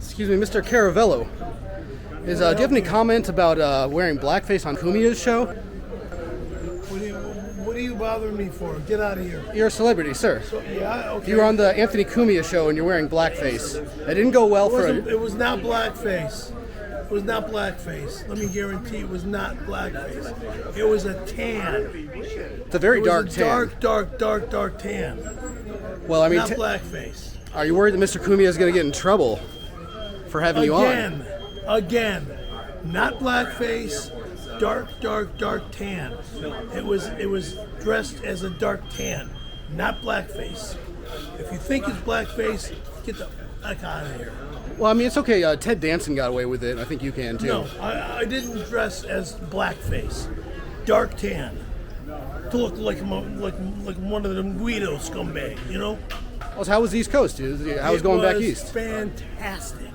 Excuse me, Mr. Caravello. Do you have any comment about wearing blackface on Kumia's show? What are you bothering me for? Get out of here. You're a celebrity, sir. So, yeah, okay. You were on the Anthony Cumia show and you're wearing blackface. It didn't go well for it. It was not blackface. It was not blackface. Let me guarantee it was not blackface. It was a tan. It's a very dark tan. Dark tan. Well, I mean, not blackface. Are you worried that Mr. Cumia is going to get in trouble for having you on? Again, not blackface. Dark tan. It was dressed as a dark tan, not blackface. If you think it's blackface, get the heck out of here. Well, I mean, it's okay. Ted Danson got away with it. I think you can too. No, I didn't dress as blackface. Dark tan. To look like one of them Guido scumbag, you know? Well, so how was the East Coast, dude? How was going back east? Fantastic.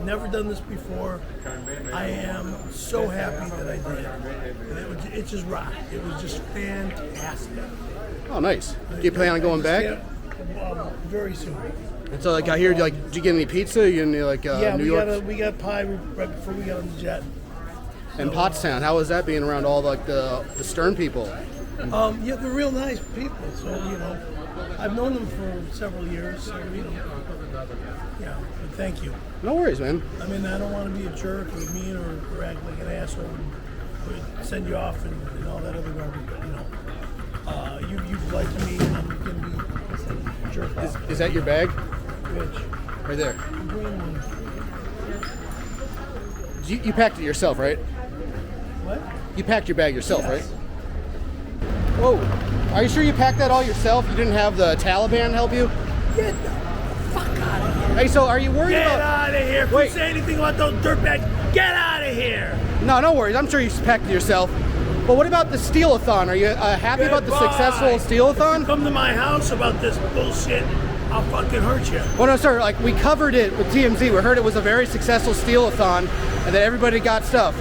Never done this before. I am so happy that I did. It just rocked. It was just fantastic. Oh, nice. Do you plan on going back? Very soon. And so, like, I hear, like, did you get any pizza? You in, like, New York? We got pie right before we got on the jet. And Pottstown, how was that being around all, like, the Stern people? Yeah, they're real nice people. So, you know, I've known them for several years. So, you know, yeah, but thank you. No worries, man. I mean, I don't want to be a jerk or mean or act like an asshole and send you off and all that other garbage. But, you know, you like me, and I'm going to be a jerk off. Is that your bag? Which? Right there. The green one. You packed it yourself, right? What? You packed your bag yourself, Yes. right? Whoa. Are you sure you packed that all yourself? You didn't have the Taliban help you? Get the fuck out of here. Hey, so are you worried about... Get out of here. If you say anything about those dirtbags, get out of here. No worries. I'm sure you packed it yourself. But what about the Steal-a-thon? Are you happy about the successful Steal-a-thon? If you come to my house about this bullshit, I'll fucking hurt you. Well, no, sir. Like, we covered it with TMZ. We heard it was a very successful Steal-a-thon and that everybody got stuff.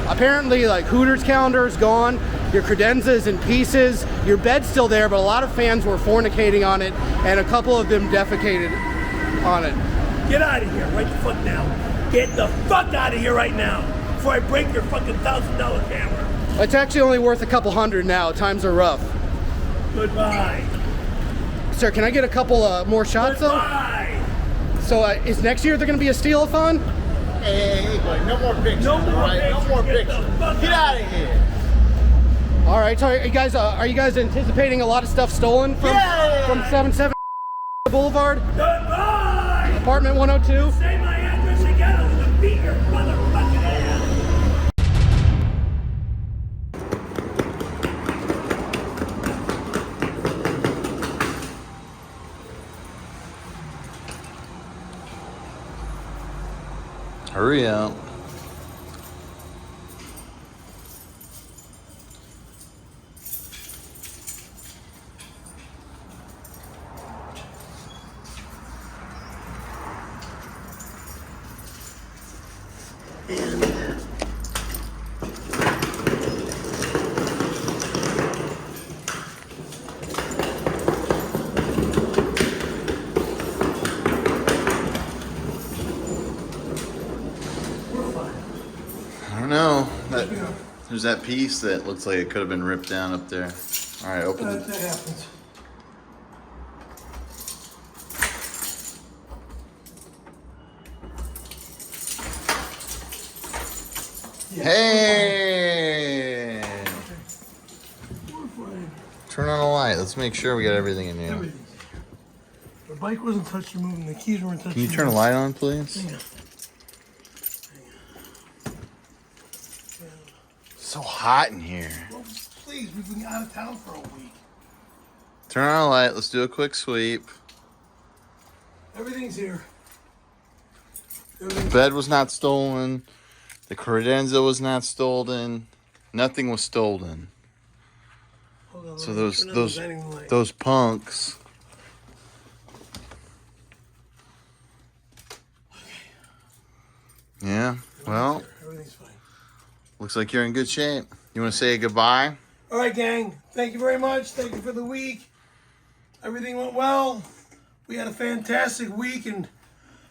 Apparently, like, Hooters calendar is gone. Your credenza is in pieces. Your bed's still there, but a lot of fans were fornicating on it, and a couple of them defecated on it. Get out of here right the fuck now. Get the fuck out of here right now before I break your fucking $1,000 camera. It's actually only worth a couple hundred now. Times are rough. Goodbye. Sir, can I get a couple more shots, Goodbye. though? So is next year there going to be a Steal-a-thon? Hey, boy, no more pictures. No more pictures. Get out of here. All right, so are you guys anticipating a lot of stuff stolen from 77 Boulevard? Goodbye. Apartment 102? Say my address again, I'm gonna beat your motherfucking ass. Hurry up. I don't know. There's that piece that looks like it could have been ripped down up there. All right, open it. That happens. Hey! Turn on a light. Let's make sure we got everything in here. Everything. The bike wasn't touching moving. The keys weren't touching. Can you turn a light on, please? Hang on. So hot in here. Well, please, we've been out of town for a week. Turn on a light. Let's do a quick sweep. Everything's here. The bed was not stolen. The credenza was not stolen. Nothing was stolen. Hold on, So those those punks. Yeah. Well, everything's fine. looks like you're in good shape. You want to say goodbye? All right, gang. Thank you very much. Thank you for the week. Everything went well. We had a fantastic week, and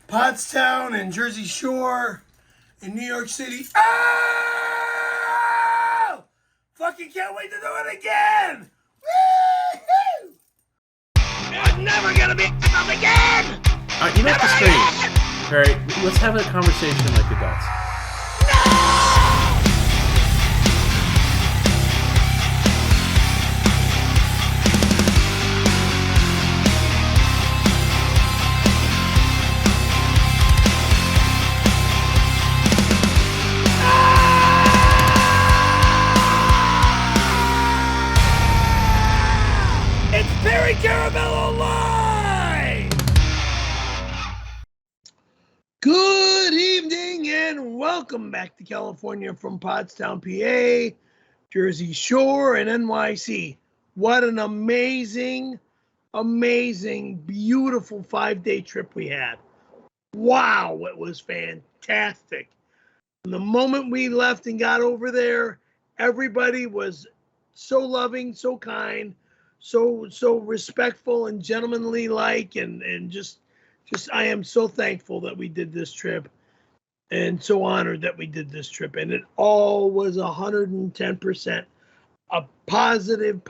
Pottstown and Jersey Shore in New York City. Oh! Fucking can't wait to do it again! Woo-hoo! It's never gonna be enough again! You know what's strange? Perry, let's have a conversation like adults. It's Perry Caravello live! Good evening and welcome back to California from Pottstown, PA, Jersey Shore, and NYC. What an amazing, beautiful 5-day trip we had. Wow, it was fantastic. From the moment we left and got over there, everybody was so loving, so kind, so respectful and gentlemanly like, and just I am so thankful that we did this trip and so honored that we did this trip. And it all was 110% a positive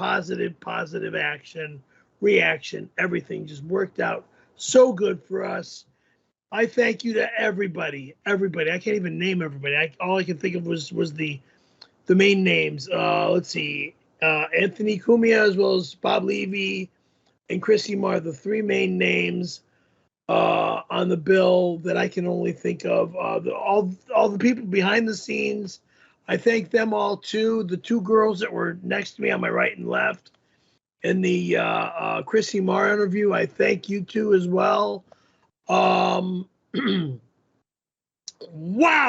reaction. Everything just worked out so good for us. I thank you to everybody. I can't even name everybody. All I can think of was the main names. Let's see. Anthony Cumia, as well as Bob Levy and Chrissy Marr, the three main names on the bill that I can only think of. All the people behind the scenes, I thank them all too. The two girls that were next to me on my right and left in the Chrissy Marr interview, I thank you too as well. Wow,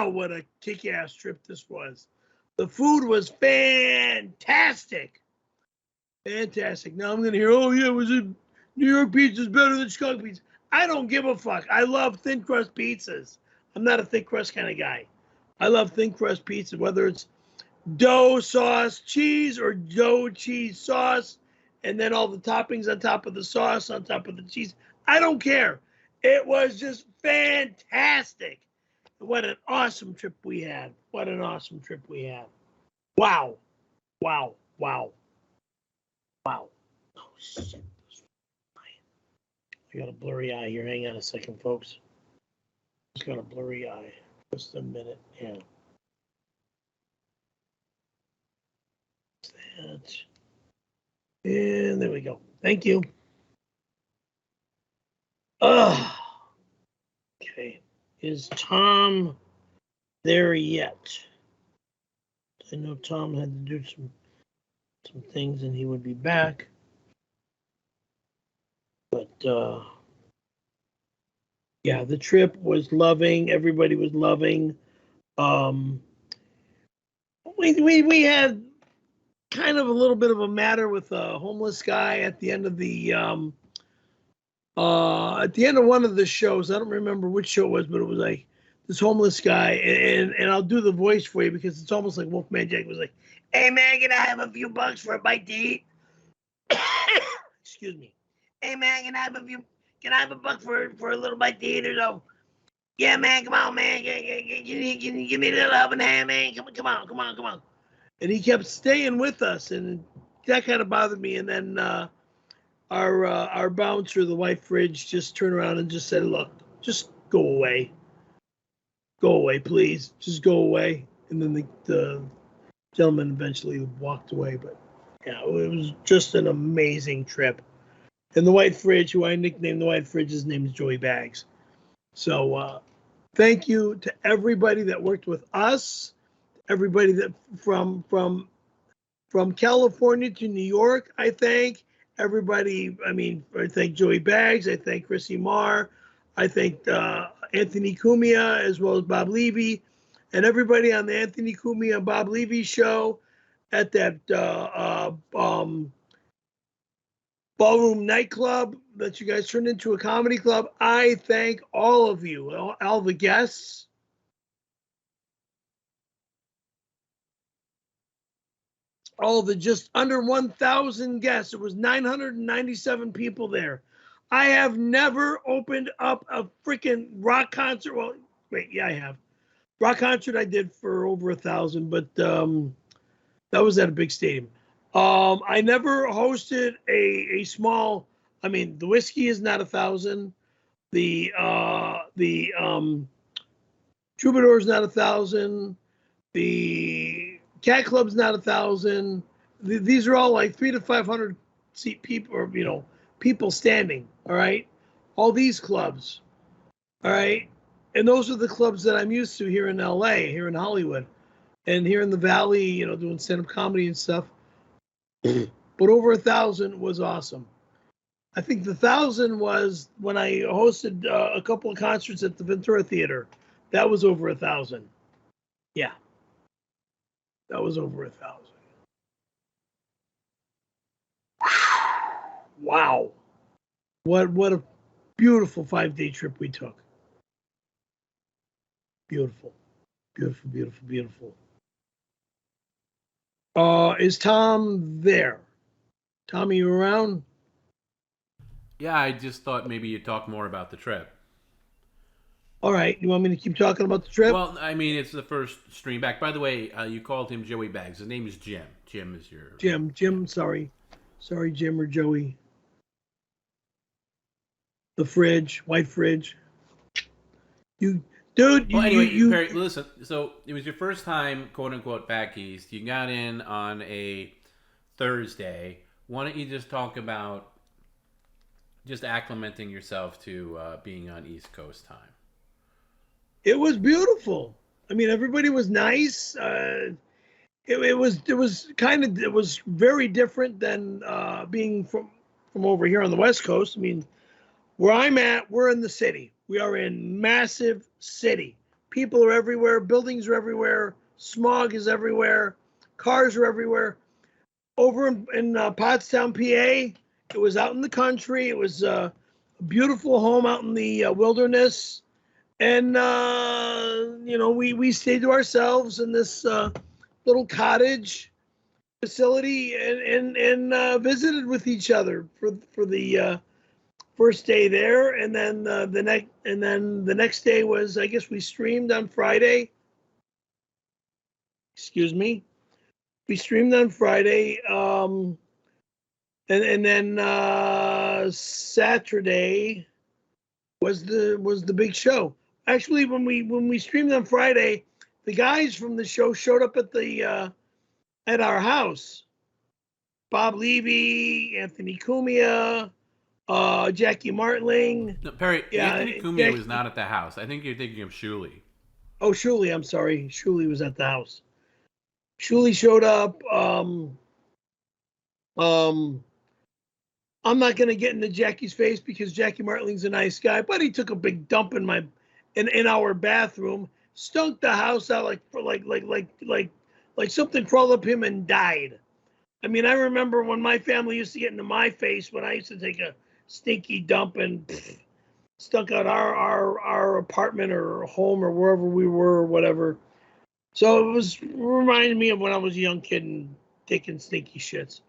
what a kick-ass trip this was. The food was fantastic. Now I'm going to hear, oh, yeah, was it New York pizza's better than Chicago pizza? I don't give a fuck. I love thin crust pizzas. I'm not a thick crust kind of guy. I love thin crust pizza, whether it's dough, sauce, cheese, or dough, cheese, sauce, and then all the toppings on top of the sauce, on top of the cheese. I don't care. It was just fantastic. What an awesome trip we had. Wow. Oh, shit. I got a blurry eye here. Hang on a second, folks. Just got a blurry eye. Just a minute. Yeah. That. And there we go. Thank you. Okay. Is Tom there yet? I know Tom had to do some things and he would be back. But yeah, the trip was loving. Everybody was loving. We had kind of a little bit of a matter with a homeless guy at the end of one of the shows. I don't remember which show it was, but it was like this homeless guy, and I'll do the voice for you because it's almost like Wolfman Jack was like, "Hey man, can I have a few bucks for a bite to eat?" Excuse me. "Hey man, can I have a buck for a little bite to eat or so?" "Yeah man, come on man, can you give me a little helping hand, man? Come on. And he kept staying with us, and that kind of bothered me. And then our bouncer, the white fridge, just turned around and just said, "Look, just go away. Go away, please. Just go away." And then the gentleman eventually walked away. But yeah, it was just an amazing trip. And the white fridge, who I nicknamed the white fridge, his name is Joey Bags. So thank you to everybody that worked with us, everybody that from California to New York. I thank everybody. I thank Joey Bags. I thank Chrissy Marr. I thank Anthony Cumia, as well as Bob Levy, and everybody on the Anthony Cumia Bob Levy show at that ballroom nightclub that you guys turned into a comedy club. I thank all of you, all the guests. All the just under 1,000 guests. It was 997 people there. I have never opened up a freaking rock concert. Well, wait, yeah, I have. Rock concert I did for over 1,000, but that was at a big stadium. I never hosted a small. I mean, the whiskey is not 1,000. The Troubadour's not 1,000. The Cat Club's not 1,000. These are all like 300 to 500 seat people, or people standing. All right, all these clubs. All right, and those are the clubs that I'm used to here in LA, here in Hollywood, and here in the Valley. Doing stand-up comedy and stuff. But over 1,000 was awesome. I think the 1,000 was when I hosted a couple of concerts at the Ventura Theater. That was over 1,000. Yeah, that was over 1,000. Wow, what a beautiful 5-day trip we took. Beautiful, beautiful, beautiful, beautiful. Is Tom there? Tom, are you around? Yeah, I just thought maybe you'd talk more about the trip. All right. You want me to keep talking about the trip? Well, I mean, it's the first stream back. By the way, you called him Joey Bags. His name is Jim. Jim is your... Jim, sorry. Sorry, Jim or Joey. The fridge, white fridge. Dude, well, anyway, Perry, listen. So it was your first time, quote unquote, back east. You got in on a Thursday. Why don't you just talk about just acclimating yourself to being on East Coast time? It was beautiful. I mean, everybody was nice. It was very different than being from over here on the West Coast. I mean, where I'm at, we're in the city. We are in massive city. People are everywhere. Buildings are everywhere. Smog is everywhere. Cars are everywhere. Over in Pottstown, PA, it was out in the country. It was a beautiful home out in the wilderness. And, we stayed to ourselves in this little cottage facility and visited with each other for the first day there, and then the next day was, I guess, we streamed on Friday. Excuse me, we streamed on Friday, and then Saturday was the big show. Actually, when we streamed on Friday, the guys from the show showed up at our house. Bob Levy, Anthony Cumia. Jackie Martling. No, Perry, yeah, Anthony Cumia was not at the house. I think you're thinking of Shuley. Oh, Shuley, I'm sorry. Shuley was at the house. Shuley showed up. I'm not going to get into Jackie's face because Jackie Martling's a nice guy, but he took a big dump in our bathroom, stunk the house out like something crawled up him and died. I mean, I remember when my family used to get into my face when I used to take a stinky dump and stunk out our apartment or home or wherever we were or whatever. So it reminded me of when I was a young kid and taking stinky shits.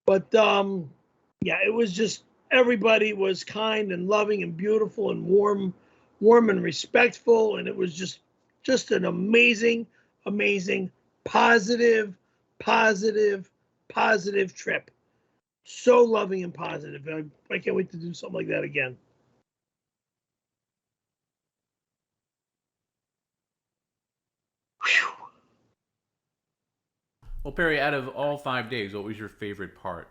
But yeah, it was just, everybody was kind and loving and beautiful and warm and respectful, and it was just an amazing positive trip. So loving and positive. I can't wait to do something like that again. Whew. Well, Perry, out of all 5 days, what was your favorite part?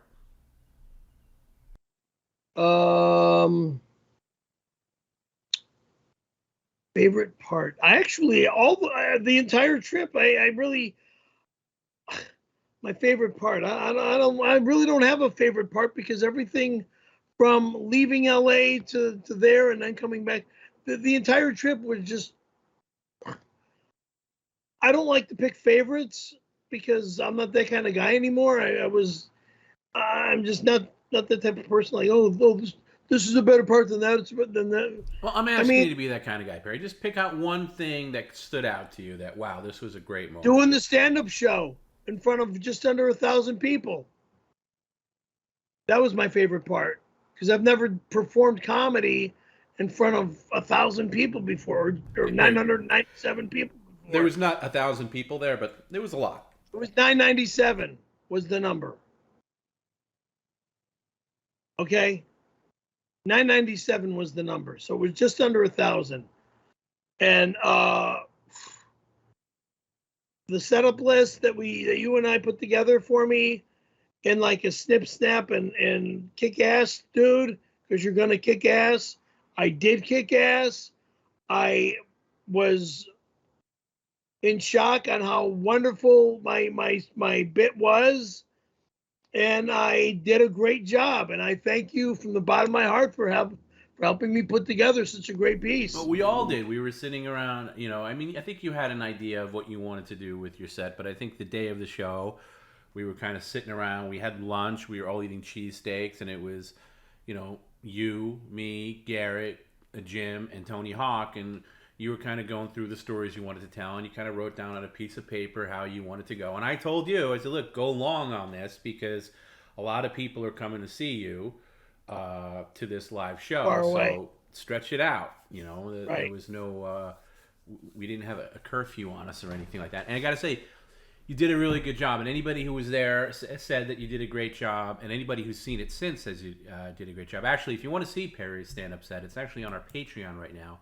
Favorite part. I actually, the entire trip, I really, my favorite part. I really don't have a favorite part because everything from leaving LA to there and then coming back, the entire trip was just, I don't like to pick favorites because I'm not that kind of guy anymore. I'm just not that type of person. Like, this is a better part than that. It's than that. Well, I'm asking you to be that kind of guy, Perry. Just pick out one thing that stood out to you that, wow, this was a great moment. Doing the stand-up show in front of just under 1,000 people. That was my favorite part. because I've never performed comedy in front of 1,000 people before, or 997 people before. There was not 1,000 people there, but there was a lot. It was 997 was the number. Okay, 997 was the number, so it was just under 1,000. And the setup list that you and I put together for me in like a snip, snap, and kick ass, dude, because you're gonna kick ass. I did kick ass. I was in shock on how wonderful my bit was, and I did a great job. And I thank you from the bottom of my heart for helping me put together such a great piece. Well, we all did. We were sitting around, I mean, I think you had an idea of what you wanted to do with your set, but I think the day of the show, we were kind of sitting around. We had lunch. We were all eating cheesesteaks, and it was, you, me, Garrett, Jim, and Tony Hawk, and you were kind of going through the stories you wanted to tell, and you kind of wrote down on a piece of paper how you wanted to go. And I told you, I said, look, go long on this because a lot of people are coming to see you to this live show. Far away. So stretch it out. Right. There was no, we didn't have a curfew on us or anything like that. And I got to say, you did a really good job. And anybody who was there said that you did a great job. And anybody who's seen it since says you did a great job. Actually, if you want to see Perry's stand-up set, it's actually on our Patreon right now.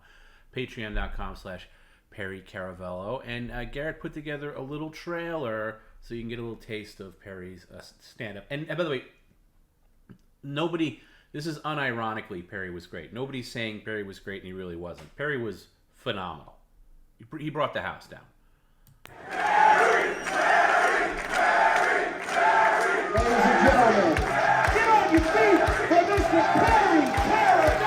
Patreon.com/Perry Caravello. And Garrett put together a little trailer so you can get a little taste of Perry's stand-up. And by the way, this is unironically, Perry was great. Nobody's saying Perry was great and he really wasn't. Perry was phenomenal. He brought the house down. Ladies and gentlemen, get on your feet for Mr. Perry Caravello!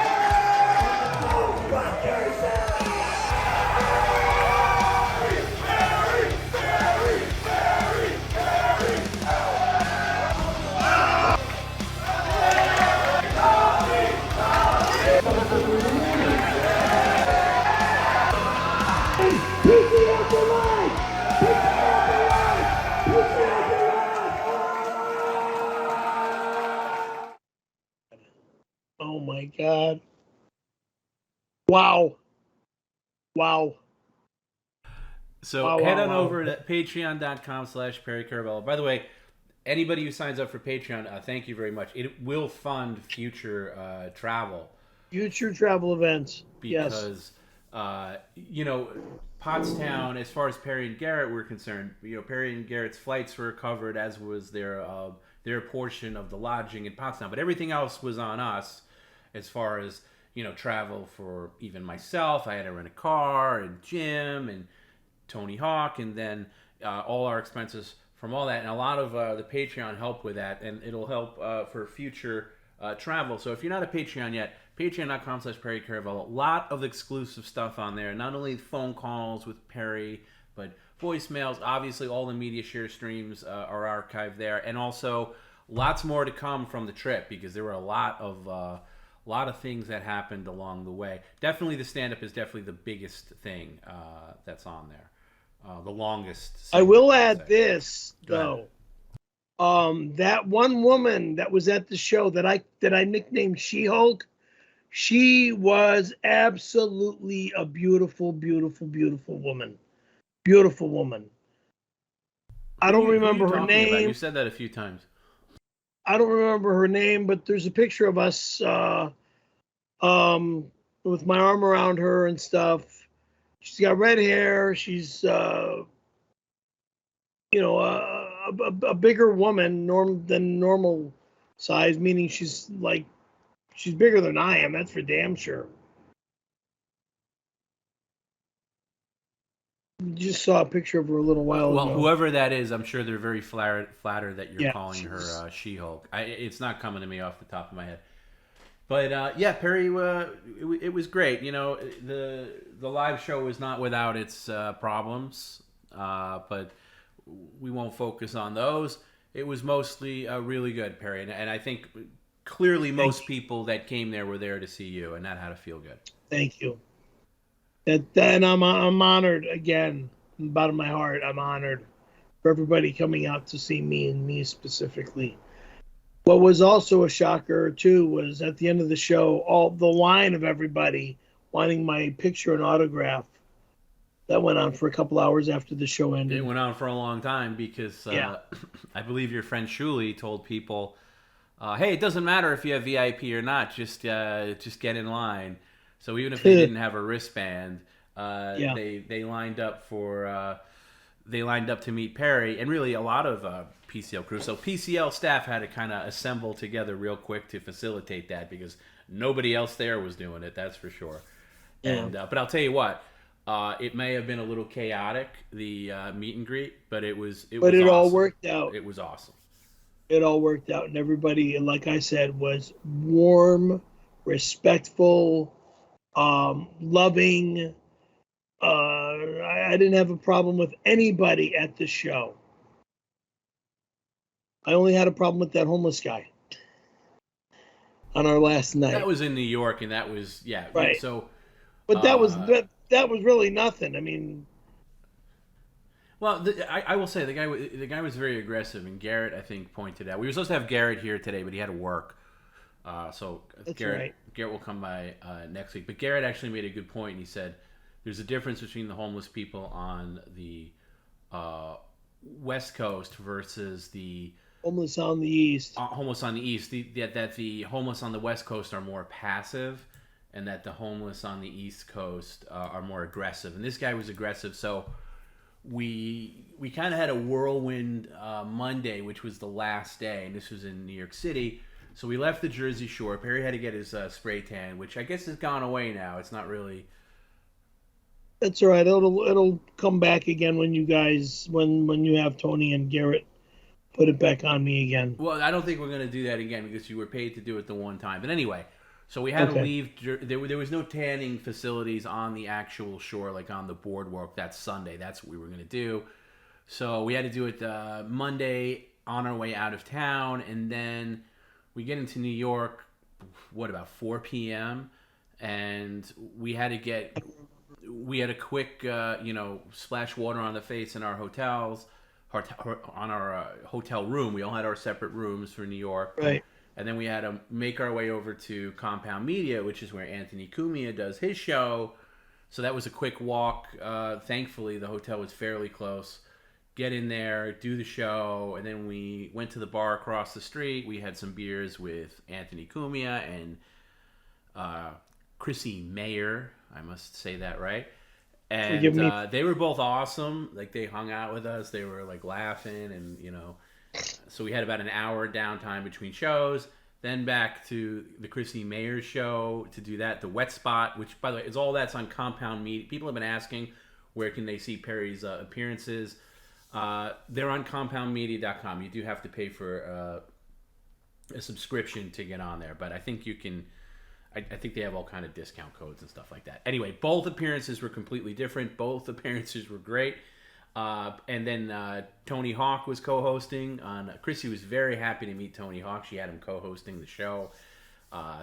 Oh my God. Wow. So head on over to patreon.com/Perry Caravello. By the way, anybody who signs up for Patreon, thank you very much. It will fund future travel. Future travel events. Because, Pottstown, as far as Perry and Garrett were concerned, Perry and Garrett's flights were covered, as was their portion of the lodging in Pottstown. But everything else was on us as far as, travel for even myself. I had to rent a car, and Jim, and Tony Hawk, and then all our expenses from all that. And a lot of the Patreon help with that, and it'll help for future travel. So if you're not a Patreon yet, patreon.com/Perry Caravello. A lot of exclusive stuff on there. Not only phone calls with Perry, but voicemails. Obviously, all the media share streams are archived there. And also, lots more to come from the trip because there were a lot of things that happened along the way. Definitely the stand-up is definitely the biggest thing that's on there. The longest. I will add this, though. That one woman that was at the show that I nicknamed She-Hulk, she was absolutely a beautiful, beautiful, beautiful woman. Beautiful woman. I don't remember her name. You said that a few times. I don't remember her name, but there's a picture of us with my arm around her and stuff. She's got red hair. She's a bigger woman than normal size, meaning she's bigger than I am. That's for damn sure. Just saw a picture of her a little while ago. Well, whoever that is, I'm sure they're very flattered that you're calling her She-Hulk. It's not coming to me off the top of my head. But Perry, it was great. The live show was not without its problems, but we won't focus on those. It was mostly really good, Perry, and I think clearly most people that came there were there to see you, and that had to feel good. Thank you. And I'm honored again, from the bottom of my heart. I'm honored for everybody coming out to see me and me specifically. What was also a shocker too was at the end of the show, all the line of everybody wanting my picture and autograph. That went on for a couple hours after the show ended. It went on for a long time because Yeah. I believe your friend Shuli told people, "Hey, it doesn't matter if you have VIP or not. Just get in line." So even if they didn't have a wristband, Yeah. they lined up to meet Perry, and really a lot of PCL crew. So PCL staff had to kind of assemble together real quick to facilitate that because nobody else there was doing it. That's for sure. Yeah. And but I'll tell you what. It may have been a little chaotic, the meet and greet, but it was But awesome. all worked out. It was awesome. It all worked out, and everybody, like I said, was warm, respectful, loving. I didn't have a problem with anybody at the show. I only had a problem with that homeless guy on our last night. That was in New York, and that was Right. So, But that was really nothing. I mean, well, I will say the guy was very aggressive, and Garrett I think pointed out we were supposed to have Garrett here today, but he had to work. So That's Garrett right. Garrett will come by next week. But Garrett actually made a good point, and he said there's a difference between the homeless people on the West Coast versus the homeless on the east. homeless on the east. That the homeless on the West Coast are more passive, and that the homeless on the East Coast are more aggressive. And this guy was aggressive, so we kind of had a whirlwind Monday, which was the last day, and this was in New York City. So we left the Jersey Shore. Perry had to get his spray tan, which I guess has gone away now. It's not really. That's all right. It'll come back again when you guys when you have Tony and Garrett put it back on me again. Well, I don't think we're going to do that again because you were paid to do it the one time. But anyway, so we had to leave. There was no tanning facilities on the actual shore, like on the boardwalk. That's Sunday. That's what we were going to do. So we had to do it Monday on our way out of town. And then we get into New York, about 4 p.m. And we had a quick, splash water on the face in our hotels. On our hotel room. We all had our separate rooms for New York. Right. And then we had to make our way over to Compound Media, which is where Anthony Cumia does his show. So that was a quick walk. Thankfully, the hotel was fairly close. Get in there, do the show, and then we went to the bar across the street. We had some beers with Anthony Cumia and Chrissy Mayer. I must say that right. And they were both awesome. Like, they hung out with us. They were like laughing, and so we had about an hour downtime between shows. Then back to the Chrissy Mayer show to do that. The Wet Spot, which by the way is all that's on Compound Media. People have been asking where can they see Perry's appearances. They're on compoundmedia.com. You do have to pay for a subscription to get on there, but I think you can. I think they have all kind of discount codes and stuff like that. Anyway, both appearances were completely different. Both appearances were great. And then Tony Hawk was co-hosting. Chrissy was very happy to meet Tony Hawk. She had him co-hosting the show.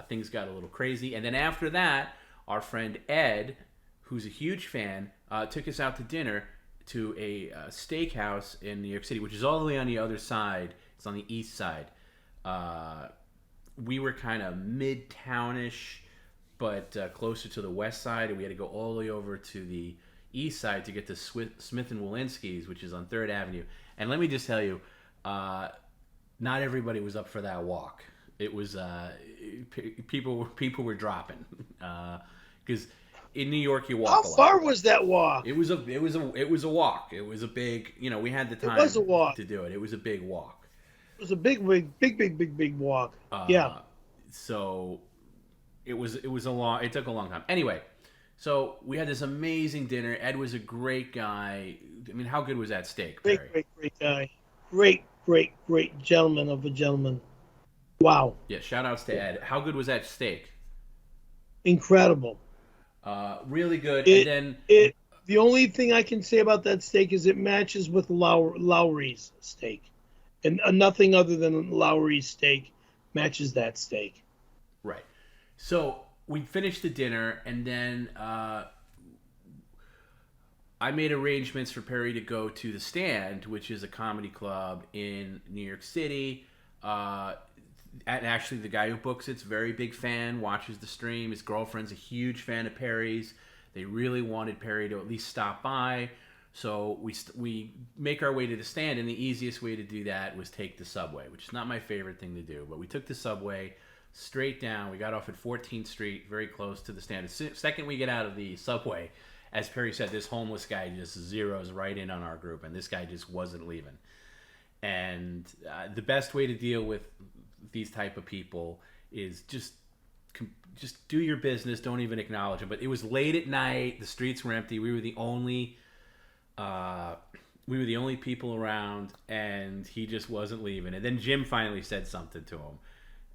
Things got a little crazy. And then after that, our friend Ed, who's a huge fan, took us out to dinner to a steakhouse in New York City, which is all the way on the other side. It's on the east side. We were kind of mid-townish, but closer to the west side, and we had to go all the way over to the east side to get to Smith and Walensky's, which is on 3rd Avenue. And let me just tell you, not everybody was up for that walk. It was people were dropping because in New York you walk. How a lot. far was that walk? It was a walk. It was a big. We had the time to do it. It was a big walk. It was a big walk. Yeah. So it took a long time. Anyway, so we had this amazing dinner. Ed was a great guy. I mean, how good was that steak, Perry? Great guy. Great gentleman of a gentleman. Wow. Yeah, shout outs to Ed. How good was that steak? Incredible. Really good. The only thing I can say about that steak is it matches with Lowry's steak. And nothing other than Lowry's steak matches that steak. Right. So we finished the dinner, and then I made arrangements for Perry to go to the Stand, which is a comedy club in New York City. and actually the guy who books it's a very big fan, watches the stream. His girlfriend's a huge fan of Perry's. They really wanted Perry to at least stop by. So we make our way to the stand, and the easiest way to do that was take the subway, which is not my favorite thing to do. But we took the subway straight down. We got off at 14th Street, very close to the stand. The second we get out of the subway, as Perry said, this homeless guy just zeroes right in on our group, and this guy just wasn't leaving. And the best way to deal with these type of people is just do your business. Don't even acknowledge them. But it was late at night. The streets were empty. We were the only people around, and he just wasn't leaving. And then Jim finally said something to him,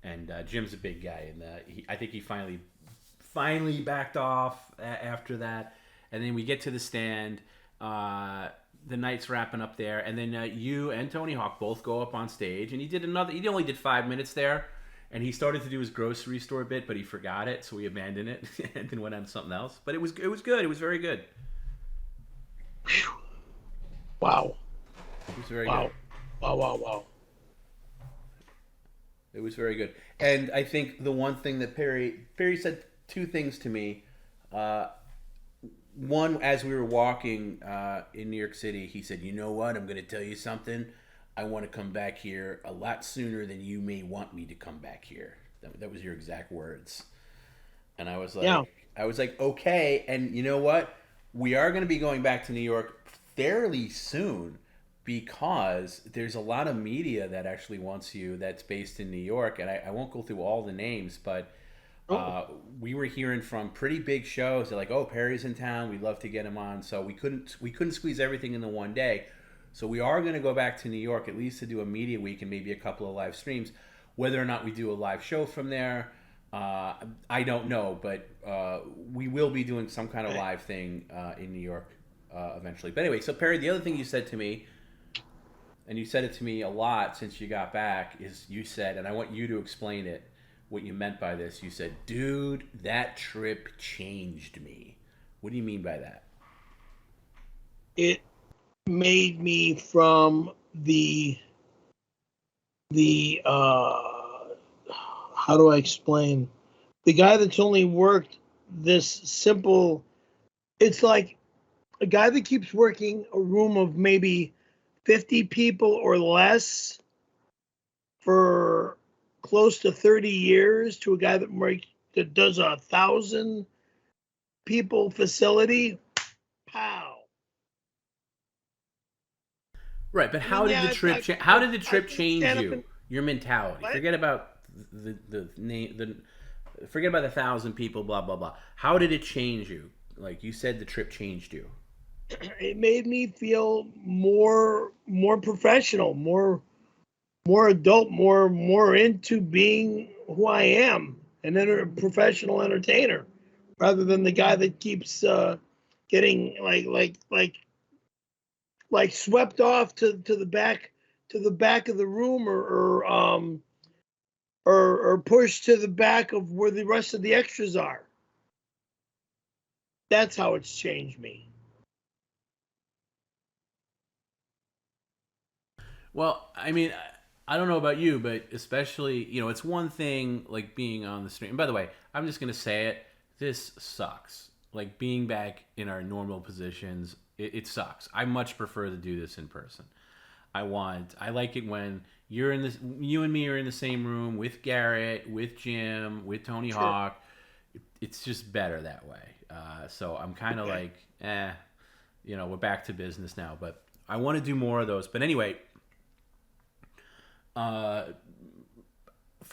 and Jim's a big guy, and I think he finally backed off after that. And then we get to the stand. The night's wrapping up there, and then you and Tony Hawk both go up on stage, and he only did 5 minutes there, and he started to do his grocery store bit, but he forgot it, so we abandoned it and then went on to something else. But it was good. It was very good. Wow. It was very Wow. good. Wow. It was very good. And I think the one thing that Perry said two things to me. One, as we were walking in New York City, he said, "You know what? I'm going to tell you something. I want to come back here a lot sooner than you may want me to come back here." That was your exact words. And I was like, okay. And you know what? We are going to be going back to New York fairly soon, because there's a lot of media that actually wants you that's based in New York. And I won't go through all the names, but we were hearing from pretty big shows. They're like, "Oh, Perry's in town. We'd love to get him on." So we couldn't squeeze everything into one day. So we are going to go back to New York at least to do a media week and maybe a couple of live streams. Whether or not we do a live show from there, I don't know. But we will be doing some kind of live thing in New York eventually. But anyway, so Perry, the other thing you said to me, and you said it to me a lot since you got back, is you said, and I want you to explain it, what you meant by this. You said, "Dude, that trip changed me." What do you mean by that? It made me from the how do I explain? The guy that's only worked this simple, it's like a guy that keeps working a room of maybe 50 people or less for close to 30 years to a guy that does 1,000 people facility. Pow. Right, but how did the trip change you? Your mentality. What? Forget about the name. Forget about 1,000 people. Blah blah blah. How did it change you? Like you said, the trip changed you. It made me feel more professional, more adult, more into being who I am, and then a professional entertainer, rather than the guy that keeps getting like swept off to the back of the room, or pushed to the back of where the rest of the extras are. That's how it's changed me. Well, I mean, I don't know about you, but especially, it's one thing like being on the street. And by the way, I'm just going to say it. This sucks. Like being back in our normal positions, it sucks. I much prefer to do this in person. I like it when you and me are in the same room with Garrett, with Jim, with Tony Hawk. It's just better that way. So I'm kind of like, we're back to business now. But I want to do more of those. But anyway, for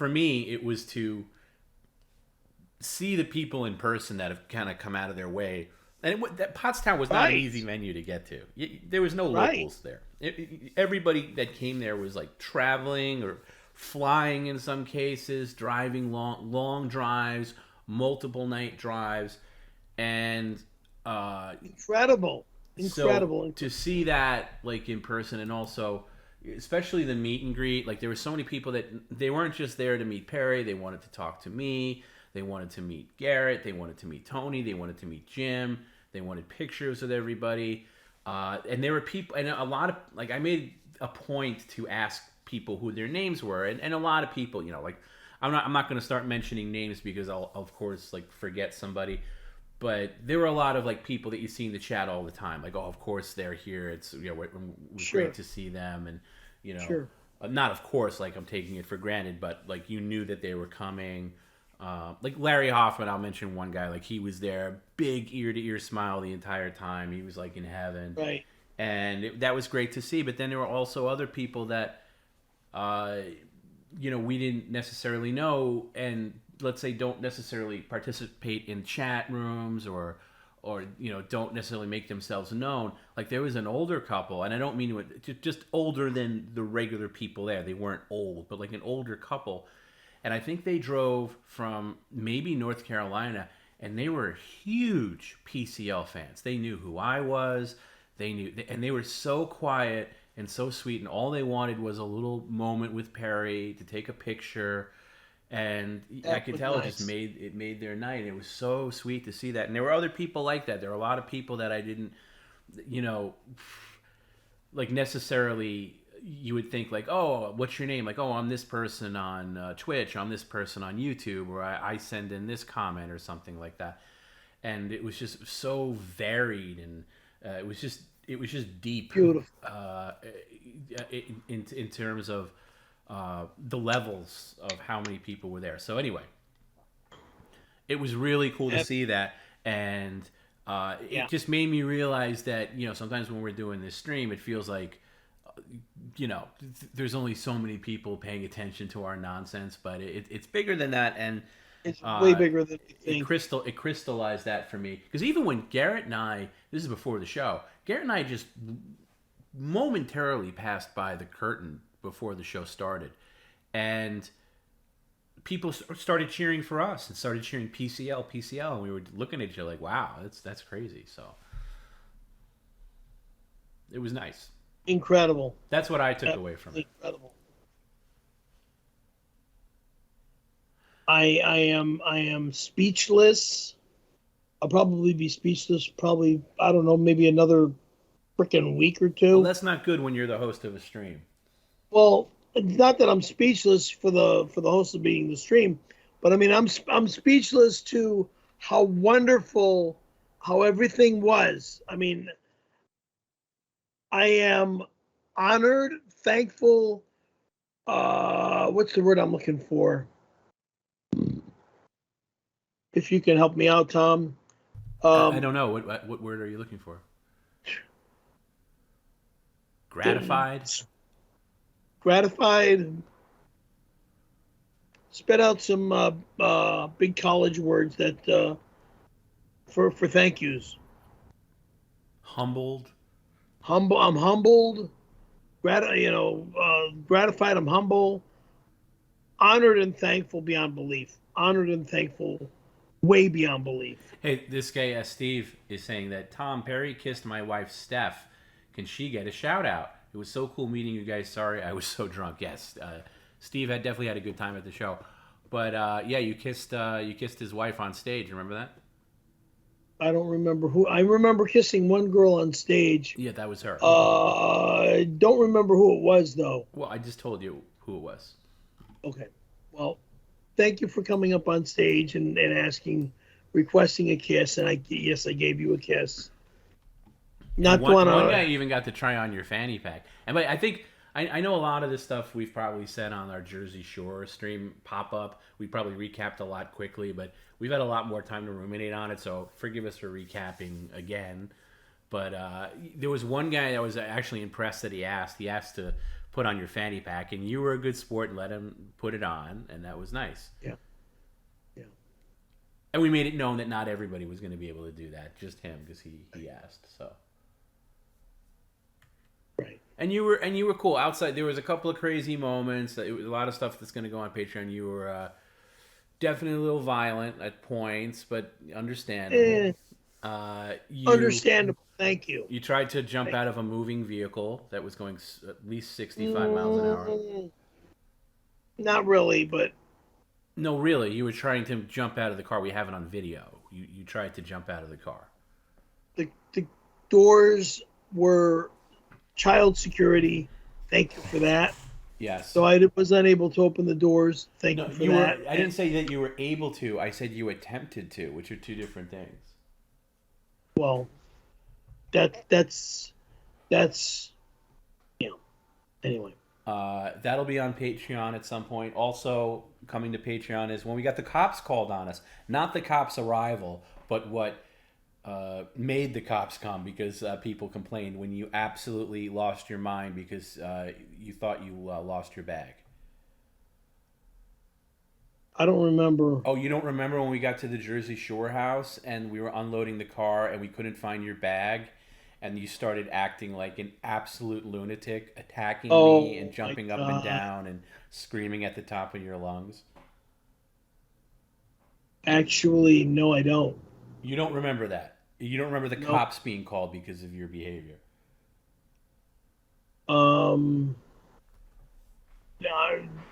me, it was to see the people in person that have kind of come out of their way. And that Pottstown was not an easy venue to get to. There was no locals there. Everybody that came there was like traveling or flying in some cases, driving long drives, multiple night drives, and incredible. So to see that like in person, and also especially the meet and greet, like there were so many people that they weren't just there to meet Perry. They wanted to talk to me. They wanted to meet Garrett. They wanted to meet Tony. They wanted to meet Jim. They wanted pictures with everybody. And there were people, and a lot of, like, I made a point to ask people who their names were, and a lot of people, you know, like I'm not going to start mentioning names because I'll of course like forget somebody, but there were a lot of like people that you see in the chat all the time, like, oh, of course they're here. It's, you know, it was great to see them, and you know, not of course like I'm taking it for granted, but like you knew that they were coming. Like Larry Hoffman, I'll mention one guy, like he was there, big ear to ear smile the entire time. He was like in heaven, right? And that was great to see. But then there were also other people that, you know, we didn't necessarily know, and let's say don't necessarily participate in chat rooms or you know, don't necessarily make themselves known. Like there was an older couple, and I don't mean just older than the regular people there. They weren't old, but like an older couple. And I think they drove from maybe North Carolina, and they were huge PCL fans. They knew who I was. They knew, and they were so quiet and so sweet. And all they wanted was a little moment with Perry to take a picture. And I could tell it just made their night. It was so sweet to see that. And there were other people like that. There were a lot of people that I didn't, you know, like necessarily. You would think like, oh, what's your name? Like, oh, I'm this person on Twitch. I'm this person on YouTube, or I send in this comment or something like that. And it was just so varied, and it was just deep. Beautiful. In terms of the levels of how many people were there. So anyway, it was really cool to see that, and it just made me realize that, you know, sometimes when we're doing this stream, it feels like, you know, there's only so many people paying attention to our nonsense, but it's bigger than that, and it's way bigger than you think. It crystallized that for me, because even when Garrett and I, this is before the show, Garrett and I just momentarily passed by the curtain before the show started, and people started cheering for us and started cheering PCL, and we were looking at each other like, wow, that's crazy. So it was nice. Incredible. That's what I took away from it. Incredible. I am speechless. I'll probably be speechless. Probably, I don't know, maybe another freaking week or two. Well, that's not good when you're the host of a stream. Well, not that I'm speechless for the host of being the stream, but I mean I'm speechless to how wonderful, how everything was. I mean, I am honored, thankful. What's the word I'm looking for? If you can help me out, Tom. I don't know. What word are you looking for? Gratified? Gratified. Spit out some big college words that for thank yous. Humbled. I'm humbled, gratified. I'm humble, honored and thankful beyond belief. Honored and thankful, way beyond belief. Hey, this guy Steve is saying that Tom Perry kissed my wife Steph. Can she get a shout out? It was so cool meeting you guys. Sorry, I was so drunk. Yes, Steve definitely had a good time at the show. But yeah, you kissed his wife on stage. Remember that? I don't remember who. I remember kissing one girl on stage. Yeah, that was her. I don't remember who it was, though. Well, I just told you who it was. Okay. Well, thank you for coming up on stage and requesting a kiss. And I gave you a kiss. Not one guy even got to try on your fanny pack. And but I think I know a lot of this stuff we've probably said on our Jersey Shore stream pop-up. We probably recapped a lot quickly, but we've had a lot more time to ruminate on it, so forgive us for recapping again. But there was one guy that was actually impressed that he asked to put on your fanny pack, and you were a good sport and let him put it on, and that was nice. Yeah. And we made it known that not everybody was going to be able to do that, just him, because he asked, so. Right. And you were cool. Outside, there was a couple of crazy moments. It was a lot of stuff that's going to go on Patreon. You were definitely a little violent at points, but understandable. Understandable. Thank you. You tried to jump out of a moving vehicle that was going at least 65 miles an hour. Not really, but... No, really. You were trying to jump out of the car. We have it on video. You tried to jump out of the car. The doors were child security. Thank you for that. Yes. So I was unable to open the doors. Thank No, you for you that. were. I didn't say that you were able to. I said you attempted to, which are two different things. Well, that's you know. Anyway, That'll be on Patreon at some point. Also, coming to Patreon is when we got the cops called on us. Not the cops' arrival, but what made the cops come because people complained when you absolutely lost your mind because you thought you lost your bag. I don't remember. Oh, you don't remember when we got to the Jersey Shore house and we were unloading the car and we couldn't find your bag and you started acting like an absolute lunatic, attacking me and Oh my jumping up and God! down and screaming at the top of your lungs? Actually, no, I don't. You don't remember that. You don't remember the Nope. cops being called because of your behavior. Um,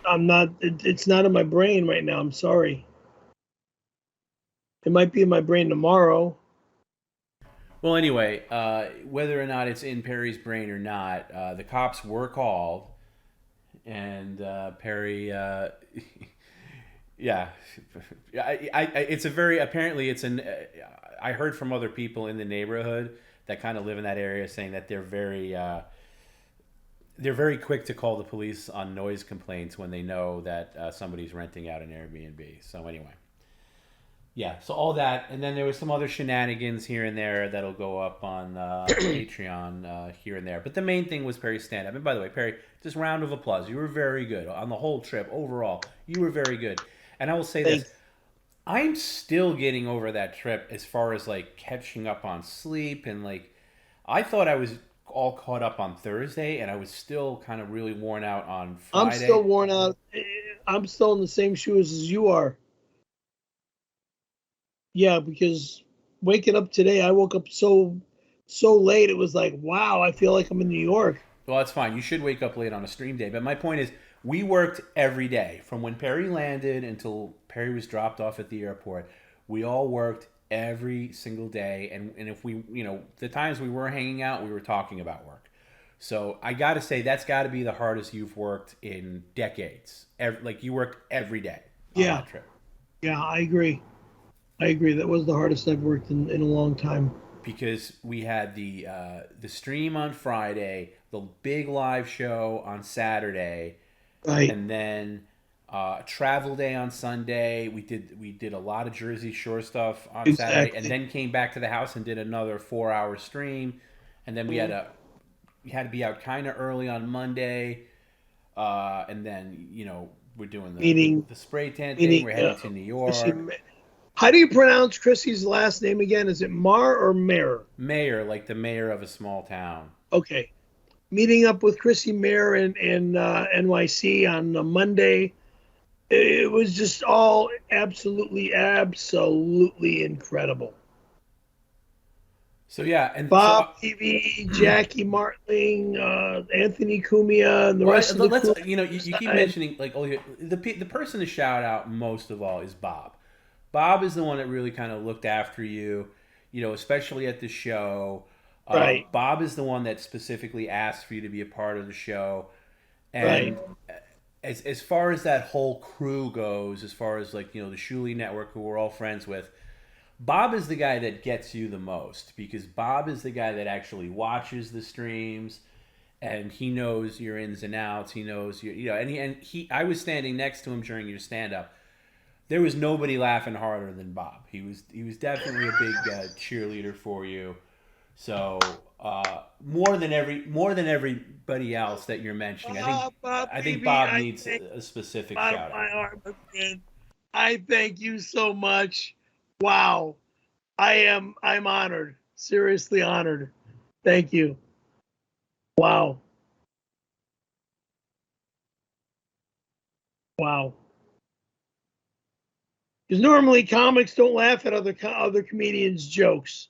I'm not. It's not in my brain right now. I'm sorry. It might be in my brain tomorrow. Well, anyway, whether or not it's in Perry's brain or not, the cops were called, and Perry, yeah, it's a very apparently it's an. I heard from other people in the neighborhood that kind of live in that area saying that they're very quick to call the police on noise complaints when they know that somebody's renting out an Airbnb. So anyway. Yeah, so all that, and then there was some other shenanigans here and there that'll go up on Patreon here and there. But the main thing was Perry's stand-up. And by the way, Perry, just round of applause. You were very good on the whole trip. Overall, you were very good. And I will say Thanks. this. I'm still getting over that trip as far as, like, catching up on sleep. And, like, I thought I was all caught up on Thursday, and I was still kind of really worn out on I'm Friday. still worn out. I'm still in the same shoes as you are. Yeah, because waking up today, I woke up so late. It was like, wow, I feel like I'm in New York. Well, that's fine. You should wake up late on a stream day. But my point is, we worked every day from when Perry landed until Perry was dropped off at the airport. We all worked every single day. And if we, the times we were hanging out, we were talking about work. So I got to say, that's got to be the hardest you've worked in decades. Like, you worked every day on Yeah, that trip. yeah, I agree. That was the hardest I've worked in a long time. Because we had the stream on Friday, the big live show on Saturday, Right. and then travel day on Sunday. We did a lot of Jersey Shore stuff on Saturday, and then came back to the house and did another 4-hour stream, and then we had to be out kind of early on Monday, and then we're doing the spray tan thing. We're heading to New York. How do you pronounce Chrissy's last name again? Is it Mar or Mayer? Mayor, like the mayor of a small town. Okay. Meeting up with Chrissy Mayer in NYC on a Monday. It was just all absolutely incredible. So yeah, and Bob TV, Jackie Martling, Anthony Cumia, and the rest of the crew. You keep mentioning like the person to shout out most of all is Bob. Bob is the one that really kind of looked after you, especially at the show. Right. Bob is the one that specifically asked for you to be a part of the show. And as far as that whole crew goes, as far as like, the Shuli Network, who we're all friends with, Bob is the guy that gets you the most because Bob is the guy that actually watches the streams and he knows your ins and outs. He knows I was standing next to him during your stand-up. There was nobody laughing harder than Bob. He was definitely a big cheerleader for you. So more than everybody else that you're mentioning, I think Bob needs a specific shout out. I thank you so much. Wow, I'm honored. Seriously honored. Thank you. Wow. Wow. Because normally comics don't laugh at other comedians' jokes.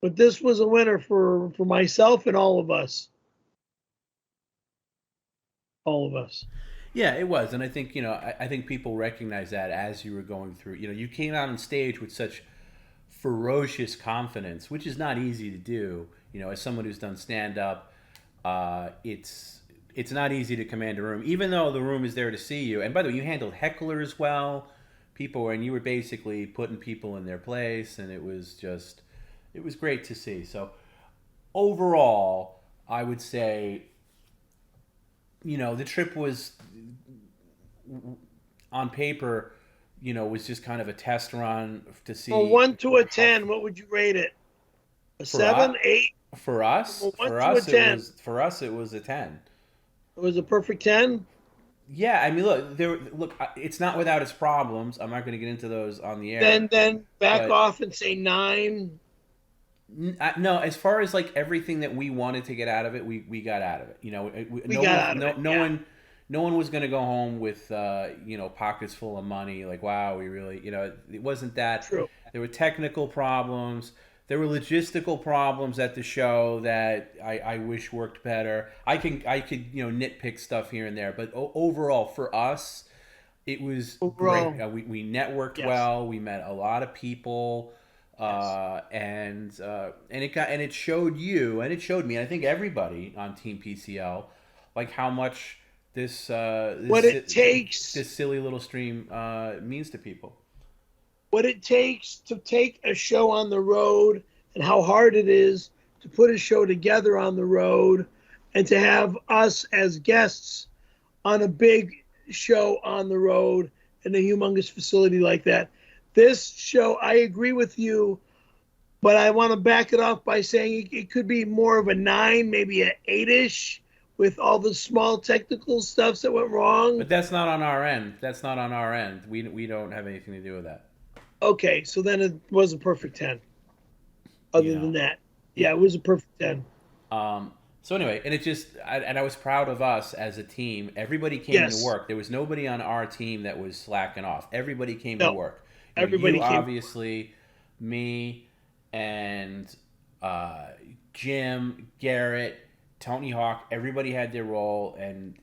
But this was a winner for myself and all of us. All of us. Yeah, it was, and I think I think people recognize that as you were going through. You came out on stage with such ferocious confidence, which is not easy to do. As someone who's done stand up, it's not easy to command a room, even though the room is there to see you. And by the way, you handled hecklers well, and you were basically putting people in their place, and it was great to see. So overall, I would say, the trip was, on paper, was just kind of a test run to see. Well, 1 to a 10, what would you rate it? A 7, 8? For us, Well, 1 for to us, a 10. it was a 10. It was a perfect 10? Yeah, I mean, look, it's not without its problems. I'm not going to get into those on the air. Then back off and say 9. No, as far as like everything that we wanted to get out of it, we got out of it. No one was going to go home with pockets full of money. Like, wow, we really, it wasn't that. True. There were technical problems. There were logistical problems at the show that I wish worked better. I could nitpick stuff here and there, but overall for us, it was great. We networked well. We met a lot of people, and it showed you, and it showed me, and I think everybody on Team PCL, like how much this silly little stream means to people. What it takes to take a show on the road and how hard it is to put a show together on the road and to have us as guests on a big show on the road in a humongous facility like that. This show, I agree with you, but I want to back it off by saying it could be more of a 9, maybe an 8-ish with all the small technical stuff that went wrong. But that's not on our end. We don't have anything to do with that. Okay, so then it was a perfect 10. Other than that, it was a perfect 10. So anyway, and I was proud of us as a team. Everybody came to work. There was nobody on our team that was slacking off. Everybody came to work. Everybody came. Obviously, me and Jim, Garrett, Tony Hawk. Everybody had their role, and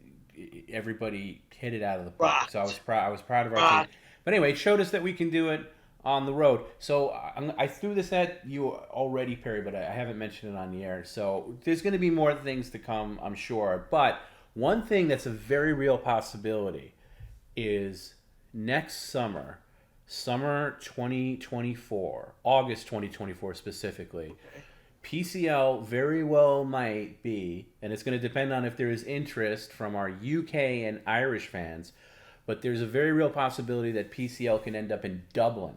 everybody hit it out of the park. So I was proud of our team. But anyway, it showed us that we can do it on the road. So I threw this at you already, Perry, but I haven't mentioned it on the air. So there's going to be more things to come, I'm sure. But one thing that's a very real possibility is next summer 2024, August 2024 specifically, PCL very well might be, and it's going to depend on if there is interest from our UK and Irish fans, but there's a very real possibility that PCL can end up in Dublin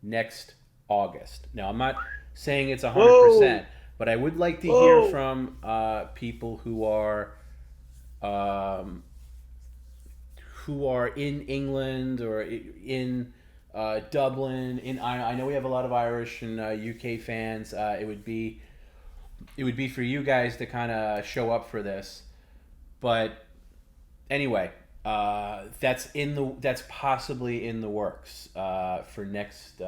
next August. Now, I'm not saying it's 100%, but I would like to hear from people who are in England or in Dublin. I know we have a lot of Irish and UK fans. It would be for you guys to kind of show up for this, but anyway. That's possibly in the works for next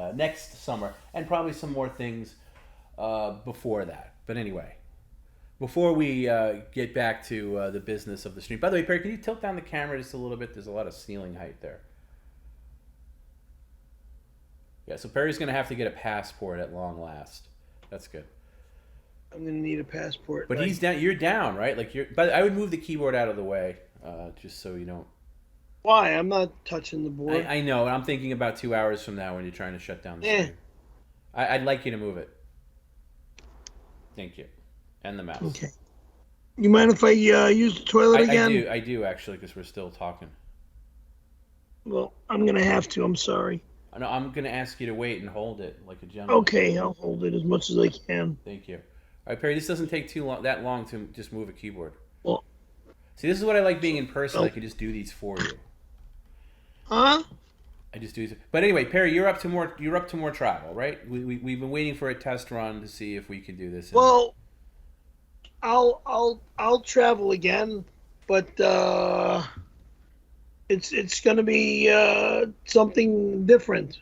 summer, and probably some more things before that. But anyway, before we get back to the business of the stream. By the way, Perry, can you tilt down the camera just a little bit? There's a lot of ceiling height there. Yeah, so Perry's gonna have to get a passport at long last. That's good. I'm gonna need a passport. But he's down. You're down, right? But I would move the keyboard out of the way. Just so you don't. Why? I'm not touching the board. I know. I'm thinking about 2 hours from now when you're trying to shut down the stream. I'd like you to move it. Thank you. And the mouse. Okay. You mind if I use the toilet again? I do actually, because we're still talking. Well, I'm gonna have to. I'm sorry. No, I'm gonna ask you to wait and hold it like a gentleman. Okay, I'll hold it as much as I can. Thank you. All right, Perry. This doesn't take that long to just move a keyboard. Well. See, this is what I like being in person. I can just do these for you. Huh? I just do. But anyway, Perry, you're up to more travel, right? We've been waiting for a test run to see if we can do this. Well, I'll travel again, but it's going to be something different.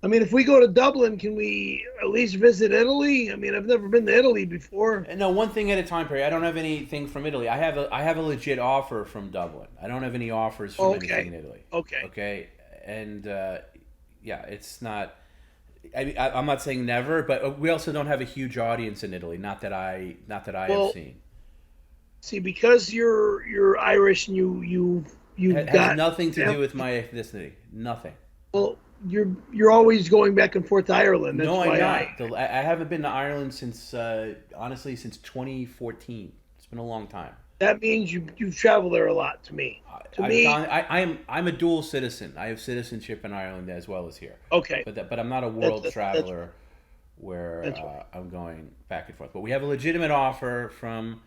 I mean, if we go to Dublin, can we at least visit Italy? I mean, I've never been to Italy before. No, one thing at a time, Perry. I don't have anything from Italy. I have a legit offer from Dublin. I don't have any offers from anything in Italy. Okay. And it's not. I'm not saying never, but we also don't have a huge audience in Italy. Not that I have seen. See, because you're Irish and you've It has got nothing to do with my ethnicity. Nothing. well, you're always going back and forth to Ireland. That's No, I'm why not. I haven't been to Ireland since, honestly, since 2014. It's been a long time. that means you've traveled there a lot. To me, I'm a dual citizen. I have citizenship in Ireland as well as here. okay, But I'm not a world that's traveler where that's right. I'm going back and forth. But we have a legitimate offer from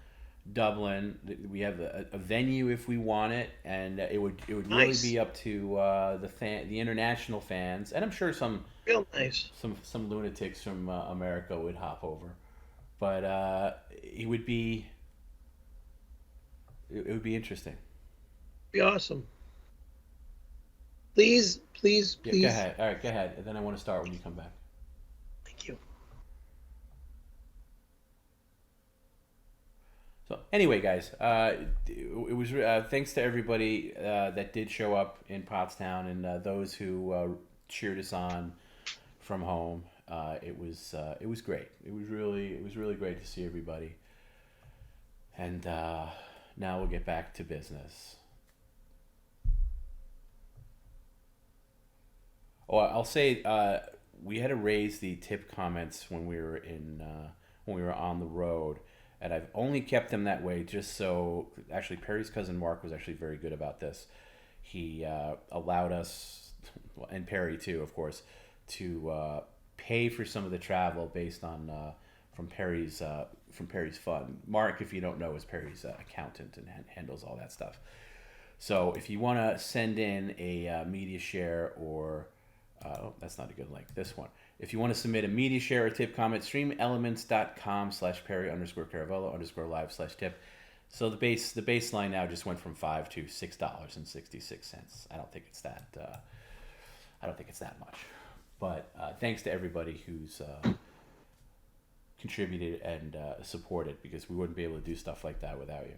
Dublin. We have a venue if we want it, and it would really Nice. be up to the international fans, and I'm sure some Real nice. some lunatics from America would hop over. But it would be interesting. Be awesome. Please. Yeah, go ahead. All right, go ahead. And then I want to start when you come back. Thank you. So anyway, guys, it was thanks to everybody that did show up in Pottstown and those who cheered us on from home. It was great. It was really great to see everybody. And now we'll get back to business. Oh, I'll say we had to raise the tip comments when we were on the road, and I've only kept them that way just so. Actually, Perry's cousin Mark was actually very good about this. He allowed us, and Perry too, of course, to pay for some of the travel based on from Perry's fund. Mark, if you don't know, is Perry's accountant and handles all that stuff. So if you want to send in a media share or that's not a good link. This one. If you want to submit a media share or tip comment, streamelements.com/Perry_Caravello_live/tip. So the baseline now just went from $5 to $6.66. I don't think it's that. I don't think it's that much. But thanks to everybody who's contributed and supported, because we wouldn't be able to do stuff like that without you.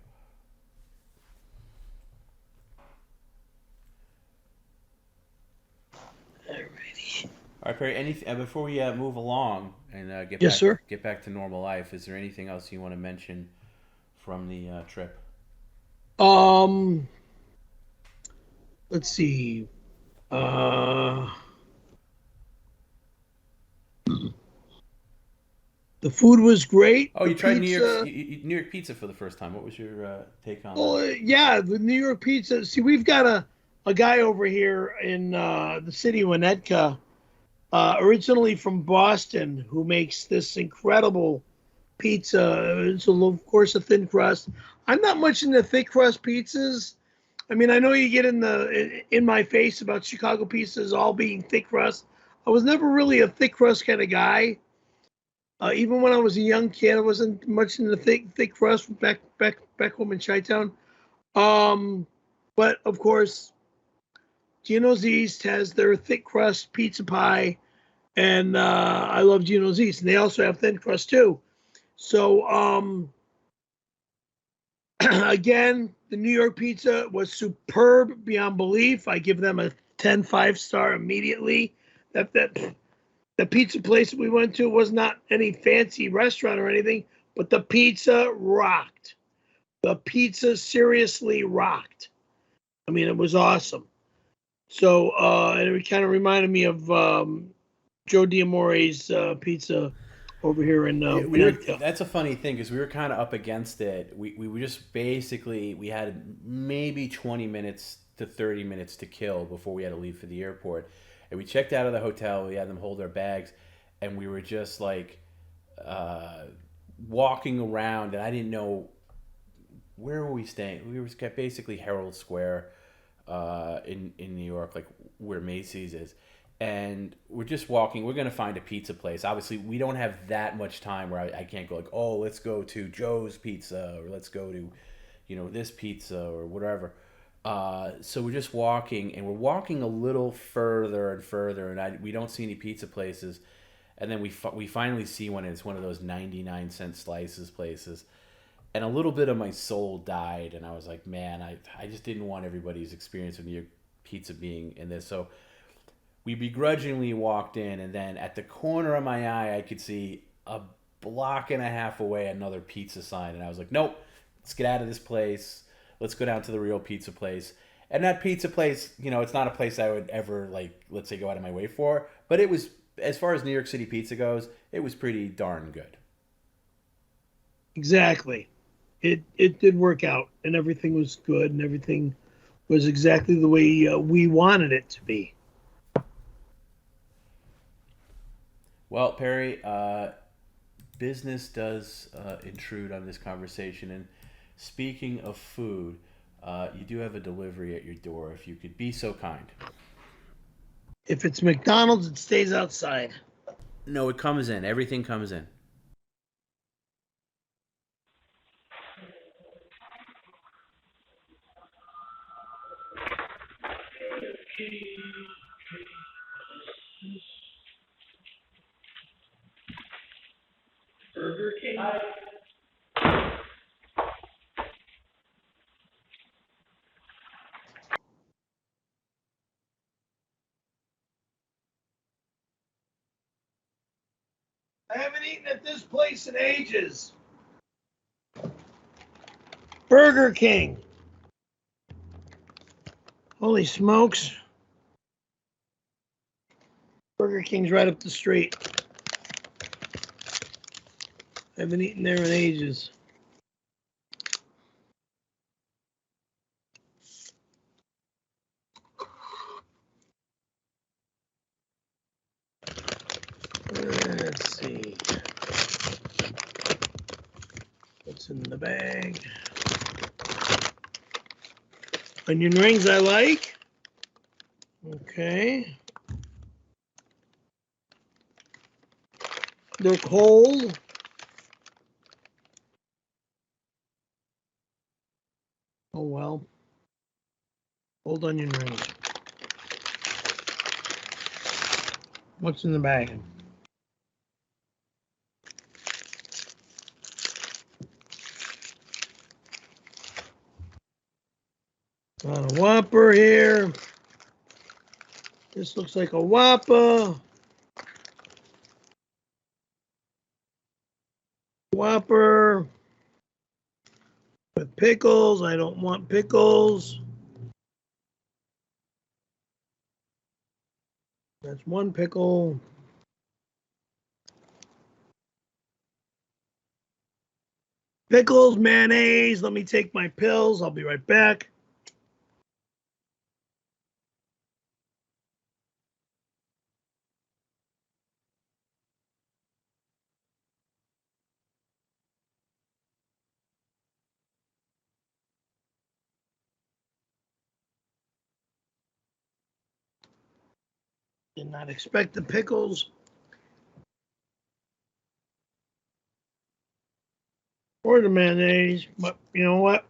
Alrighty. All right, Perry. Anything before we move along and get back to normal life? Is there anything else you want to mention from the trip? Let's see. The food was great. Oh, you The tried pizza- New York pizza for the first time. What was your take on Oh, that? yeah, the New York pizza. See, we've got a guy over here in the city of Winnetka, originally from Boston, who makes this incredible pizza. It's, of course, a thin crust. I'm not much into thick crust pizzas. I mean, I know you get in my face about Chicago pizzas all being thick crust. I was never really a thick crust kind of guy. Even when I was a young kid, I wasn't much into thick crust back home in Chi-Town. But of course, Gino's East has their thick crust pizza pie, and I love Gino's East, and they also have thin crust too. So again, the New York pizza was superb beyond belief. I give them a 10 5-star immediately. The pizza place we went to was not any fancy restaurant or anything, but the pizza rocked. The pizza seriously rocked. I mean, it was awesome. So, and it kind of reminded me of Joe Diamore's pizza over here in Winnetka. That's a funny thing, because we were kind of up against it. We were just basically, we had maybe 20 minutes to 30 minutes to kill before we had to leave for the airport. And we checked out of the hotel. We had them hold our bags, and we were just like walking around, and I didn't know where were we staying. We were basically Herald Square in New York, like where Macy's is. And we're just walking. We're going to find a pizza place. Obviously, we don't have that much time where I can't go like, oh, let's go to Joe's Pizza, or let's go to, this pizza or whatever. So we're just walking, and we're walking a little further and further, and we don't see any pizza places. And then we finally see one, and it's one of those 99-cent slices places. And a little bit of my soul died, and I was like, man, I just didn't want everybody's experience of New York pizza being in this. So we begrudgingly walked in, and then at the corner of my eye, I could see a block and a half away another pizza sign, and I was like, nope, let's get out of this place. Let's go down to the real pizza place. And that pizza place, it's not a place I would ever like, let's say, go out of my way for. But it was, as far as New York City pizza goes, it was pretty darn good. Exactly. It did work out, and everything was good, and everything was exactly the way we wanted it to be. Well, Perry, business does intrude on this conversation. And speaking of food, you do have a delivery at your door. If you could be so kind. If it's McDonald's, it stays outside. No, it comes in. Everything comes in. Burger King. I haven't eaten at this place in ages. Burger King. Holy smokes. Burger King's right up the street. I haven't eaten there in ages. Let's see. What's in the bag? Onion rings I like. Okay. They're cold. Oh well. Cold onion rings. What's in the bag? Got a Whopper here. This looks like a Whopper. Whopper with pickles. I don't want pickles. That's one pickle. Pickles, mayonnaise. Let me take my pills. I'll be right back. Did not expect the pickles. Or the mayonnaise, but you know what?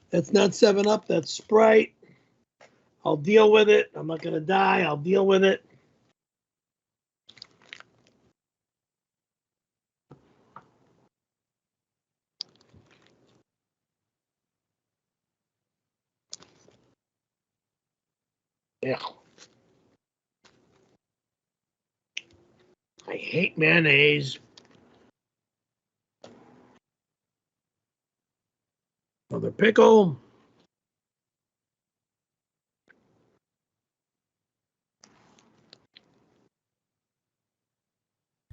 That's not 7-Up, that's Sprite. I'll deal with it. I'm not going to die. I'll deal with it. Yeah. I hate mayonnaise. Another pickle.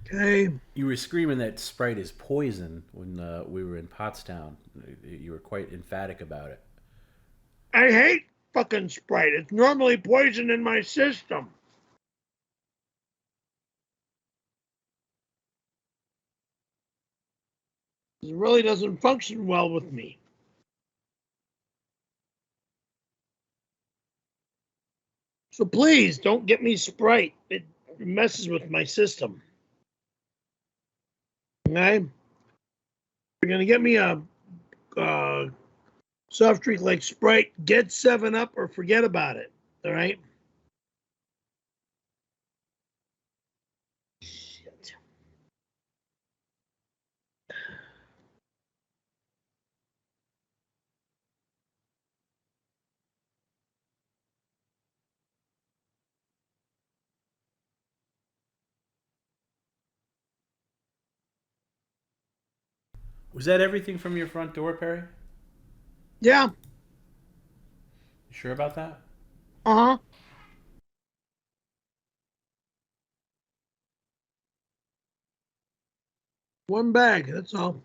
Okay. You were screaming that Sprite is poison when we were in Pottstown. You were quite emphatic about it. I hate fucking Sprite. It's normally poison in my system. It really doesn't function well with me. So please don't get me Sprite. It messes with my system. Okay? If you're going to get me a soft drink like Sprite, get 7-Up or forget about it. All right? Shit. Was that everything from your front door, Perry? Yeah. You sure about that? Uh-huh. One bag, that's all.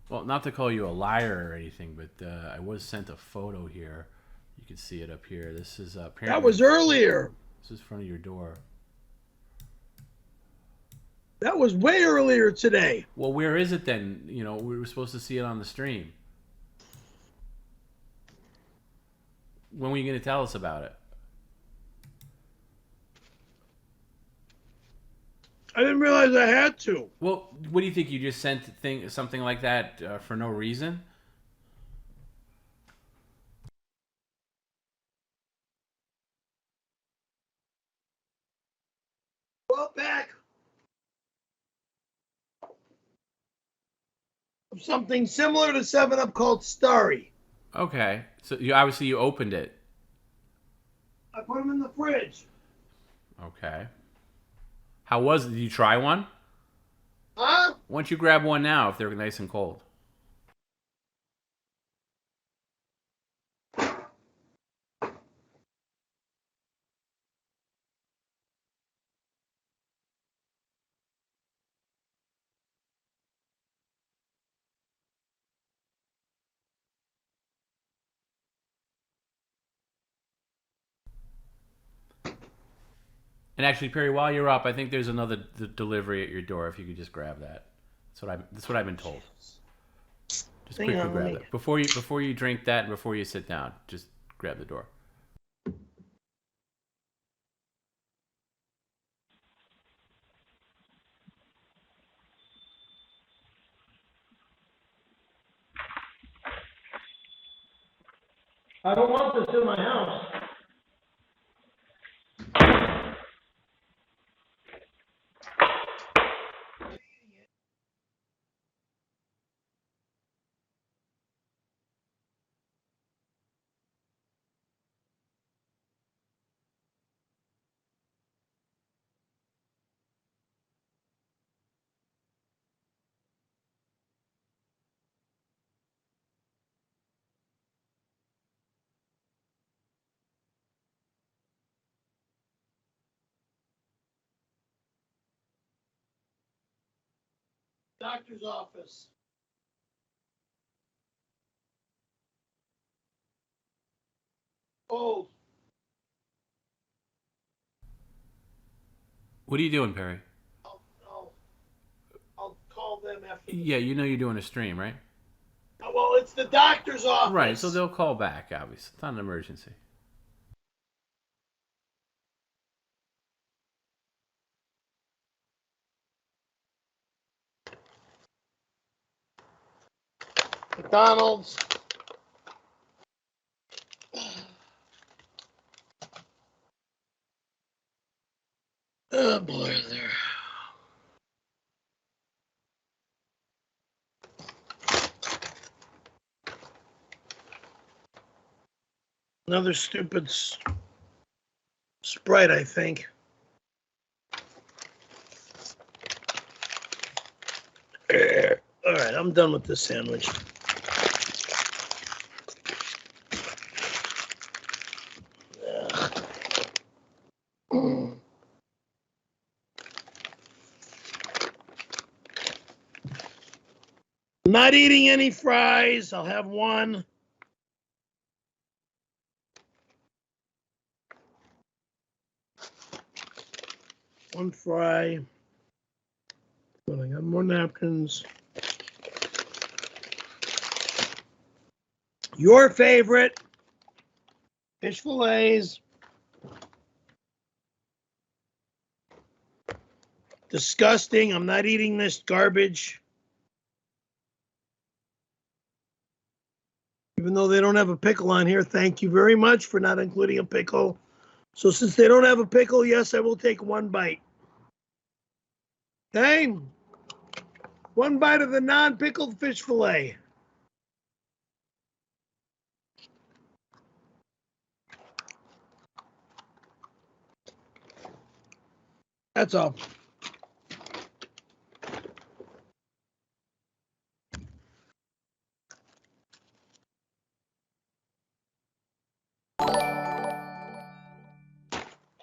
Well, not to call you a liar or anything, but I was sent a photo here. You can see it up here. This is apparently. That was earlier. This is front of your door. That was way earlier today. Well, where is it then? You know, we were supposed to see it on the stream. When were you going to tell us about it? I didn't realize I had to. Well, what do you think? You just sent something like that for no reason? Well, back. Something similar to 7-Up called Starry. Okay, so you obviously you opened it. I put them in the fridge. Okay. How was it? Did you try one? Huh? Why don't you grab one now if they're nice and cold? And actually, Perry, while you're up, I think there's another delivery at your door. If you could just grab that, that's what I've been told. Just Hang quickly on, grab that before you drink that and before you sit down. Just grab the door. I don't want this in my house. Doctor's office. Oh, What are you doing, Perry? I'll call them after. Yeah, you know you're doing a stream, right? Well, it's the doctor's office. Right, so they'll call back, obviously. It's not an emergency. McDonald's. Oh boy, there. Another stupid Sprite, I think. All right, I'm done with this sandwich. I'm not eating any fries. I'll have one. One fry. Well, I got more napkins. Your favorite fish fillets. Disgusting. I'm not eating this garbage. Even though they don't have a pickle on here, thank you very much for not including a pickle. So since they don't have a pickle, yes, I will take one bite. Hey, one bite of the non-pickled fish fillet. That's all.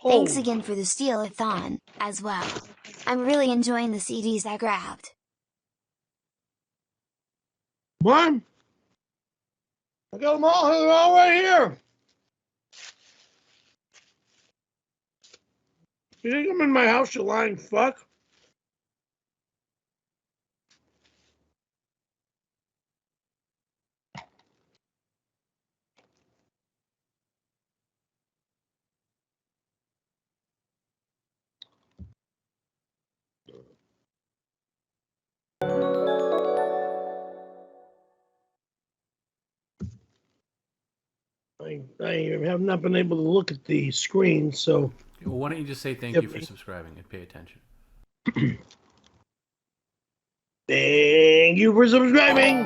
Thanks again for the steal-a-thon, as well. I'm really enjoying the CDs I grabbed. What? I got them all. They're all right here. You think I'm in my house, you lying fuck? I have not been able to look at the screen, so. Well, why don't you just say thank you for subscribing and pay attention? Thank you for subscribing.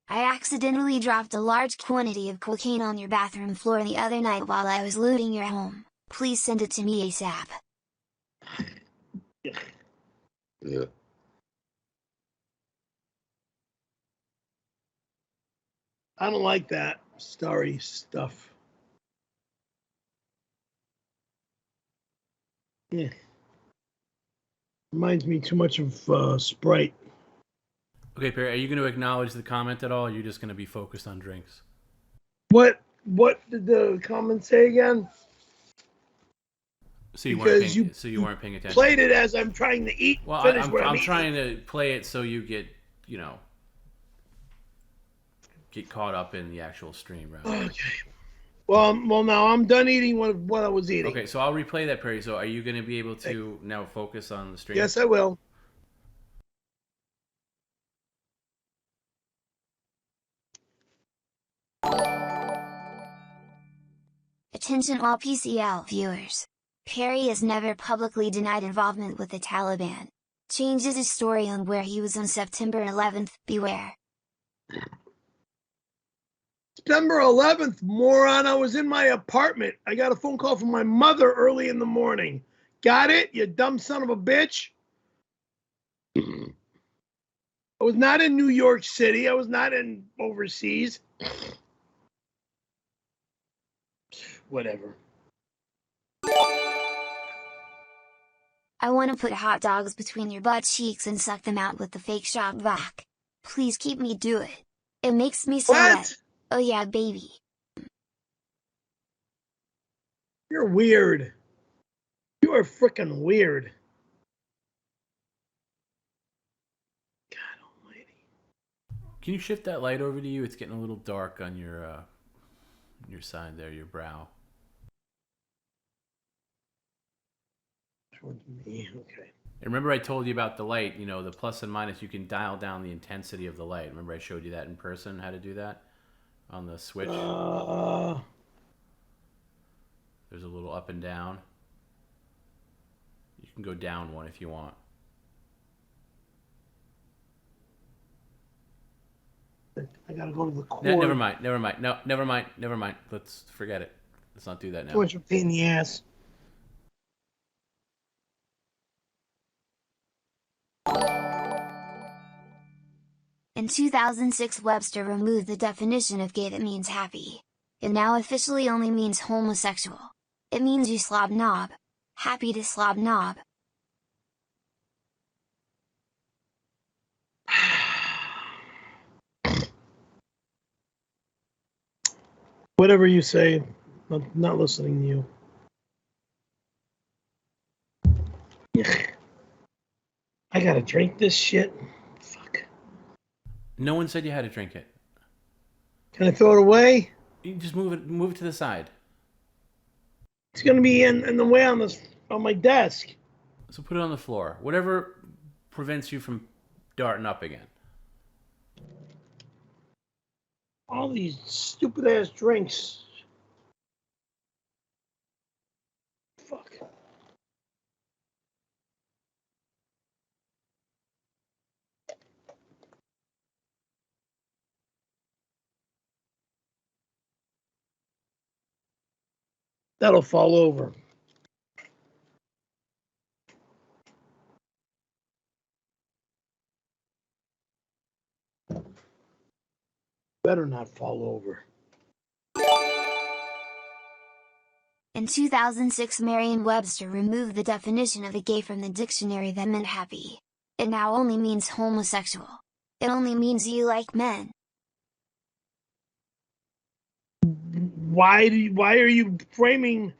I accidentally dropped a large quantity of cocaine on your bathroom floor the other night while I was looting your home. Please send it to me ASAP. Yeah. I don't like that starry stuff. Yeah. Reminds me too much of Sprite. Okay, Perry, are you going to acknowledge the comment at all, or are you just going to be focused on drinks? What did the comment say again? So you weren't paying attention. Played it as I'm trying to eat. Well, I'm trying to play it so you get caught up in the actual stream, right? Okay. Well, now I'm done eating what I was eating. Okay, so I'll replay that, Perry. So are you going to be able to now focus on the stream? Yes, I will. Attention all PCL viewers. Perry has never publicly denied involvement with the Taliban. Changes his story on where he was on September 11th, beware. September 11th, moron, I was in my apartment. I got a phone call from my mother early in the morning. Got it, you dumb son of a bitch? I was not in New York City. I was not in overseas. Whatever. I want to put hot dogs between your butt cheeks and suck them out with the fake shop vac. Please keep me do it. It makes me so wet. Oh yeah, baby. You're weird. You are freaking weird. God almighty. Can you shift that light over to you? It's getting a little dark on your side there, your brow. Towards me, okay. And remember I told you about the light, the plus and minus, you can dial down the intensity of the light. Remember I showed you that in person, how to do that on the switch? There's a little up and down. You can go down one if you want. I gotta go to the cord. No, never mind. No, never mind. Let's forget it. Let's not do that now. Too much of a pain in the ass. In 2006, Webster removed the definition of gay that means happy. It now officially only means homosexual. It means you slob knob. Happy to slob knob. Whatever you say, I'm not listening to you. Ugh. I gotta drink this shit. Fuck. No one said you had to drink it. Can I throw it away? You just move it to the side. It's gonna be in the way on my desk. So put it on the floor. Whatever prevents you from darting up again. All these stupid ass drinks. Fuck. That'll fall over. Better not fall over. In 2006, Merriam-Webster removed the definition of a gay from the dictionary that meant happy. It now only means homosexual. It only means you like men. Why are you framing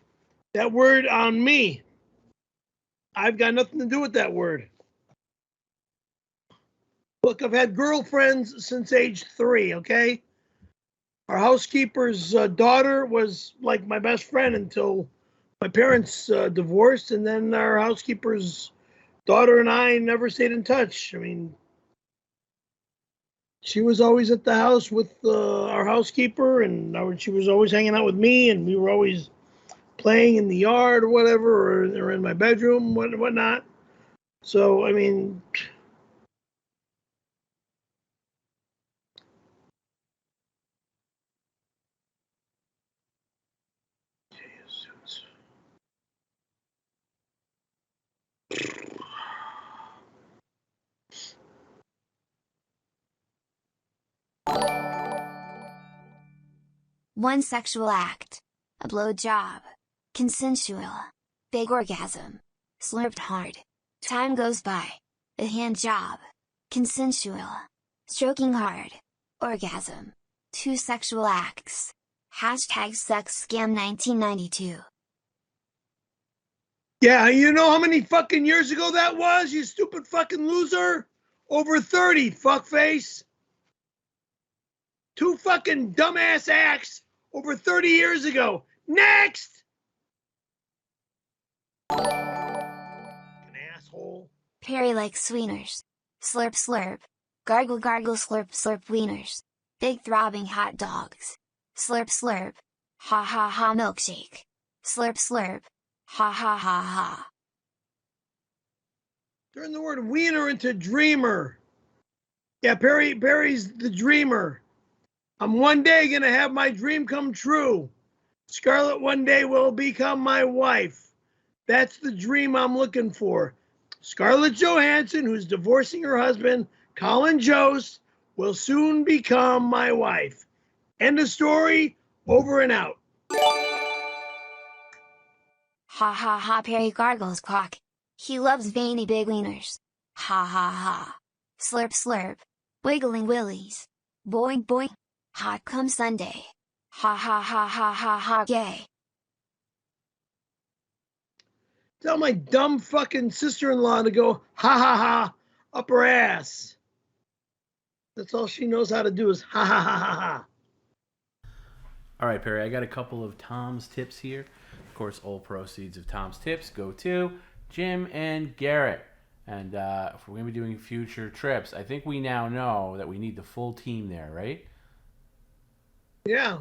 that word on me? I've got nothing to do with that word. Look, I've had girlfriends since age 3, okay? Our housekeeper's daughter was like my best friend until my parents divorced, and then our housekeeper's daughter and I never stayed in touch. I mean, she was always at the house with our housekeeper, and she was always hanging out with me, and we were always playing in the yard or whatever, or in my bedroom, whatnot. So, I mean, One sexual act. A blowjob. Consensual. Big orgasm. Slurped hard. Time goes by. A hand job. Consensual. Stroking hard. Orgasm. 2 sexual acts. Hashtag sex scam 1992. yeah, you know how many fucking years ago that was, you stupid fucking loser? Over 30, fuckface. 2 fucking dumbass acts over 30 years ago. Next! Fucking asshole. Perry likes sweeteners. Slurp slurp. Gargle gargle slurp slurp wieners. Big throbbing hot dogs. Slurp slurp. Ha ha ha milkshake. Slurp slurp. Ha ha ha ha. Turn the word wiener into dreamer. Yeah, Perry's the dreamer. I'm one day gonna have my dream come true. Scarlett one day will become my wife. That's the dream I'm looking for. Scarlett Johansson, who's divorcing her husband, Colin Jost, will soon become my wife. End of story, over and out. Ha ha ha Perry gargles cock. He loves veiny big wieners. Ha ha ha. Slurp slurp. Wiggling willies. Boing boing. Hot come Sunday. Ha ha ha ha ha ha gay. Tell my dumb fucking sister-in-law to go ha ha ha up her ass. That's all she knows how to do is ha ha ha ha ha. All right, Perry, I got a couple of Tom's tips here. Of course, all proceeds of Tom's tips go to Jim and Garrett. And if we're going to be doing future trips, I think we now know that we need the full team there, right? Yeah.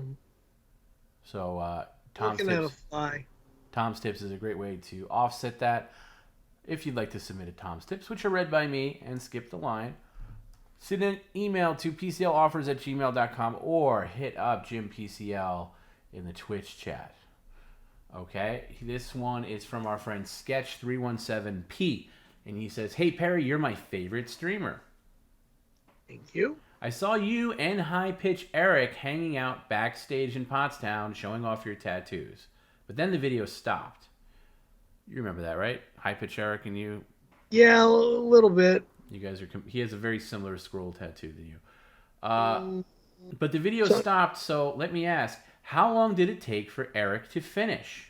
So Tom's Looking at a tips. fly. Tom's Tips is a great way to offset that. If you'd like to submit a Tom's Tips, which are read by me and skip the line, send an email to pcloffers@gmail.com or hit up Jim PCL in the Twitch chat. Okay, this one is from our friend Sketch317P, and he says, "Hey Perry, you're my favorite streamer. Thank you. I saw you and High Pitch Eric hanging out backstage in Pottstown showing off your tattoos. But then the video stopped." You remember that, right? High Pitch Eric and you? Yeah, a little bit. You guys are... He has a very similar scroll tattoo than you. But the video stopped, so let me ask, how long did it take for Eric to finish?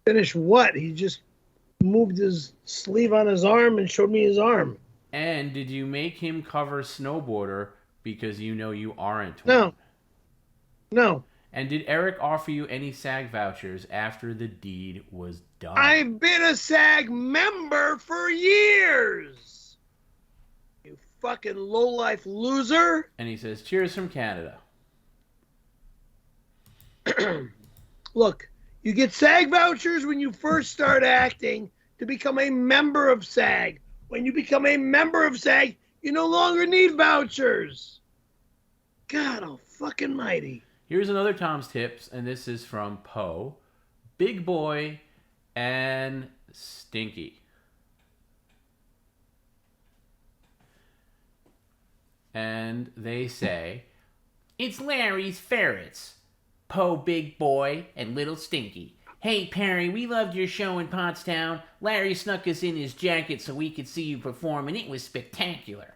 Finish what? He just moved his sleeve on his arm and showed me his arm. And did you make him cover Snowboarder because you know you aren't one? No. No. And did Eric offer you any SAG vouchers after the deed was done? I've been a SAG member for years. You fucking lowlife loser. And he says, "Cheers from Canada." Look, you get SAG vouchers when you first start acting to become a member of SAG. When you become a member of SAG, you no longer need vouchers. God, oh fucking mighty. Here's another Tom's Tips, and this is from Poe, Big Boy, and Stinky. And they say, it's Larry's ferrets, Poe, Big Boy, and Little Stinky. Hey, Perry, we loved your show in Pottstown. Larry snuck us in his jacket so we could see you perform, and it was spectacular.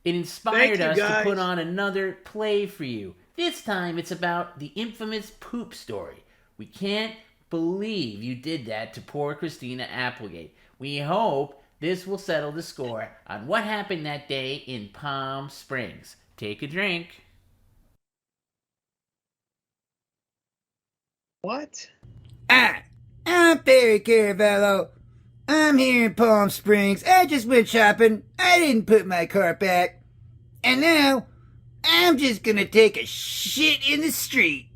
It inspired us to put on another play for you. This time it's about the infamous poop story. We can't believe you did that to poor Christina Applegate. We hope this will settle the score on what happened that day in Palm Springs. Take a drink. What? I'm Perry Caravello. I'm here in Palm Springs. I just went shopping. I didn't put my cart back. And now, I'm just gonna take a shit in the street.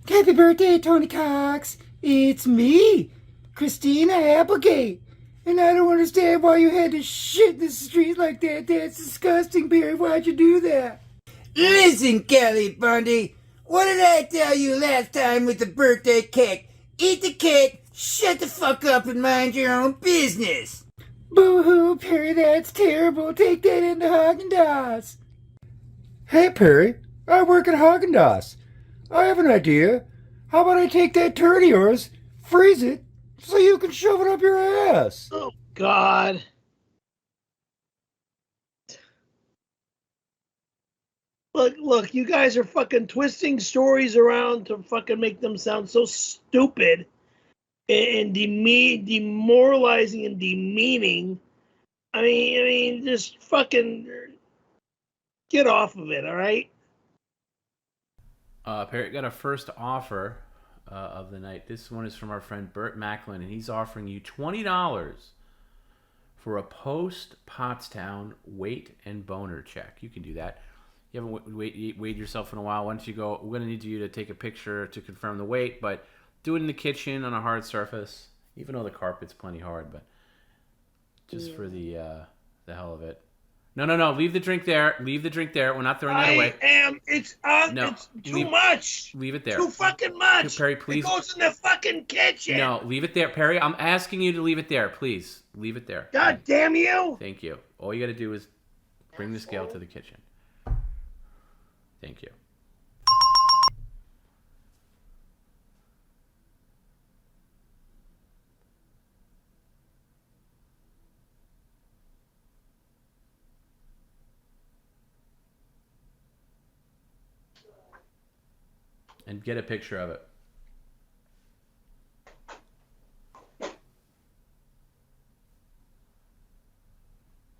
Happy birthday, Tony Cox. It's me, Christina Applegate. And I don't understand why you had to shit in the street like that. That's disgusting, Perry. Why'd you do that? Listen, Kelly Bundy. What did I tell you last time with the birthday cake? Eat the cake, shut the fuck up and mind your own business. Boo-hoo, Perry, that's terrible. Take that into Haagen-Dazs. Hey, Perry, I work at Haagen-Dazs. I have an idea. How about I take that turd of yours, freeze it, so you can shove it up your ass? Oh, God. Look, you guys are fucking twisting stories around to fucking make them sound so stupid and demoralizing and demeaning. I mean, just fucking get off of it, all right? Perry got a first offer of the night. This one is from our friend Bert Macklin, and he's offering you $20 for a post-Pottstown weight and boner check. You can do that. You haven't weighed yourself in a while. Why don't you go? We're going to need you to take a picture to confirm the weight, but do it in the kitchen on a hard surface, even though the carpet's plenty hard, but just for the hell of it. No. Leave the drink there. Leave the drink there. We're not throwing that away. It's too much. Leave it there. Too fucking much. Perry, please. It goes in the fucking kitchen. No, leave it there. Perry, I'm asking you to leave it there. Please, leave it there. God damn you. Thank you. All you got to do is bring the scale to the kitchen. Thank you. And get a picture of it.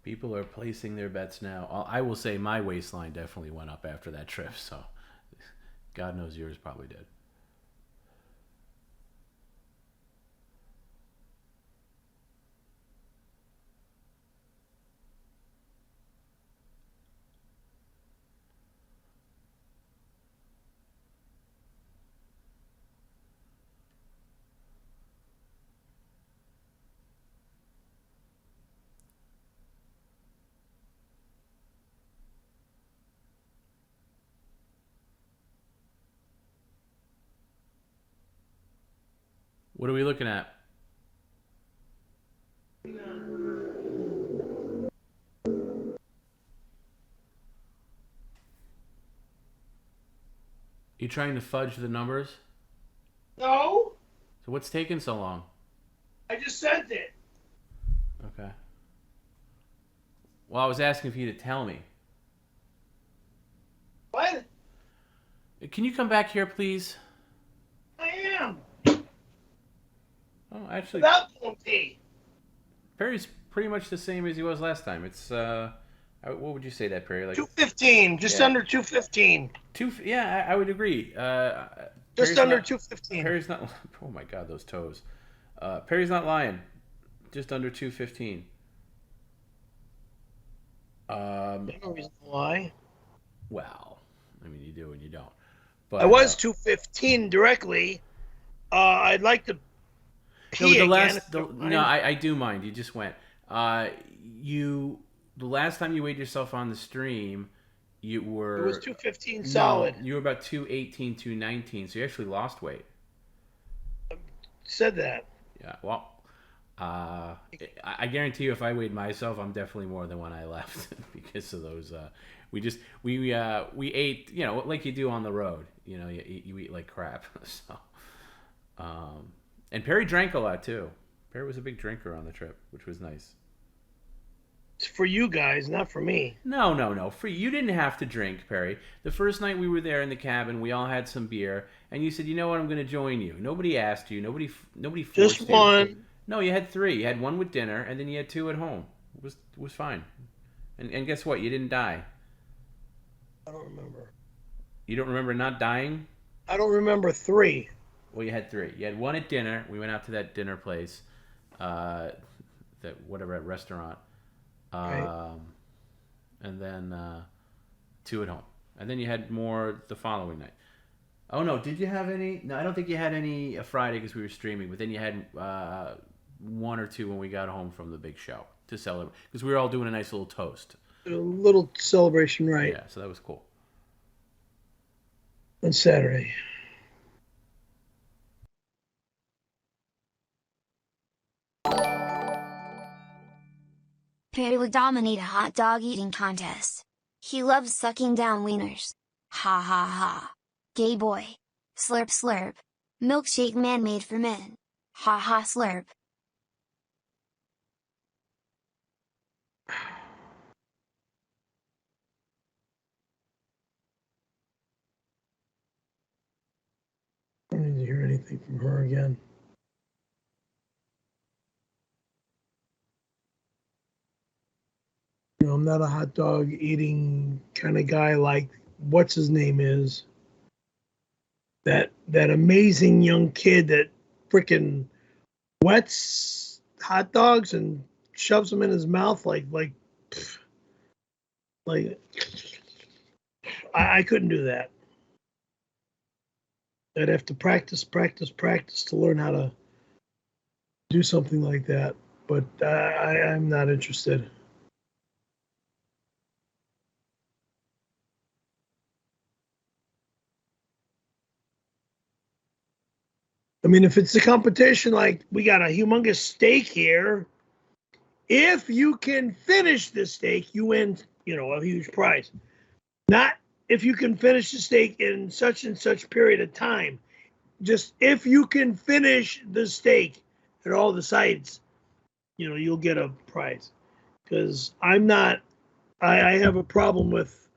People are placing their bets now. I will say my waistline definitely went up after that trip, so God knows yours probably did. What are we looking at? You trying to fudge the numbers? No, So what's taking so long? I just sent it. Okay. Well, I was asking for you to tell me. What? Can you come back here, please? I am. Oh, actually, Without Ponty. Perry's pretty much the same as he was last time. It's what would you say that, Perry? Like 215, just under 215. Yeah, I would agree. Just under 215. Perry's not. Oh my God, those toes. Perry's not lying. Just under 215. No reason to lie. Well, I mean, you do and you don't. But I was 215 directly. I'd like to pee again. I do mind. You just went. The last time you weighed yourself on the stream, You were. It was 215 solid. No, you were about 218, 219, so you actually lost weight. Said that. Yeah, well, I guarantee you, if I weighed myself, I'm definitely more than when I left because of those. We ate, like you do on the road. You eat like crap. So, and Perry drank a lot too. Perry was a big drinker on the trip, which was nice. It's for you guys, not for me. No. For you didn't have to drink, Perry. The first night we were there in the cabin, we all had some beer, and you said, "You know what? I'm going to join you." Nobody asked you. Nobody forced you. Just one. No, you had 3. You had 1 with dinner, and then you had 2 at home. It was fine. And guess what? You didn't die. I don't remember. You don't remember not dying? I don't remember 3. Well, you had 3. You had 1 at dinner. We went out to that dinner place, that restaurant. Right. And then 2 at home. And then you had more the following night. Oh, no. Did you have any? No, I don't think you had any Friday because we were streaming. But then you had 1 or 2 when we got home from the big show to celebrate. Because we were all doing a nice little toast. A little celebration, right? Yeah, so that was cool. On Saturday. Perry would dominate a hot dog eating contest. He loves sucking down wieners. Ha ha ha. Gay boy. Slurp slurp. Milkshake man made for men. Ha ha slurp. I don't need to hear anything from her again. I'm not a hot dog eating kind of guy like what's his name is. That amazing young kid that freaking wets hot dogs and shoves them in his mouth like I couldn't do that. I'd have to practice to learn how to do something like that. But I'm not interested. I mean, if it's a competition, like we got a humongous steak here, if you can finish the steak, you win, a huge prize. Not if you can finish the steak in such and such period of time. Just if you can finish the steak at all the sites, you'll get a prize. Because I have a problem with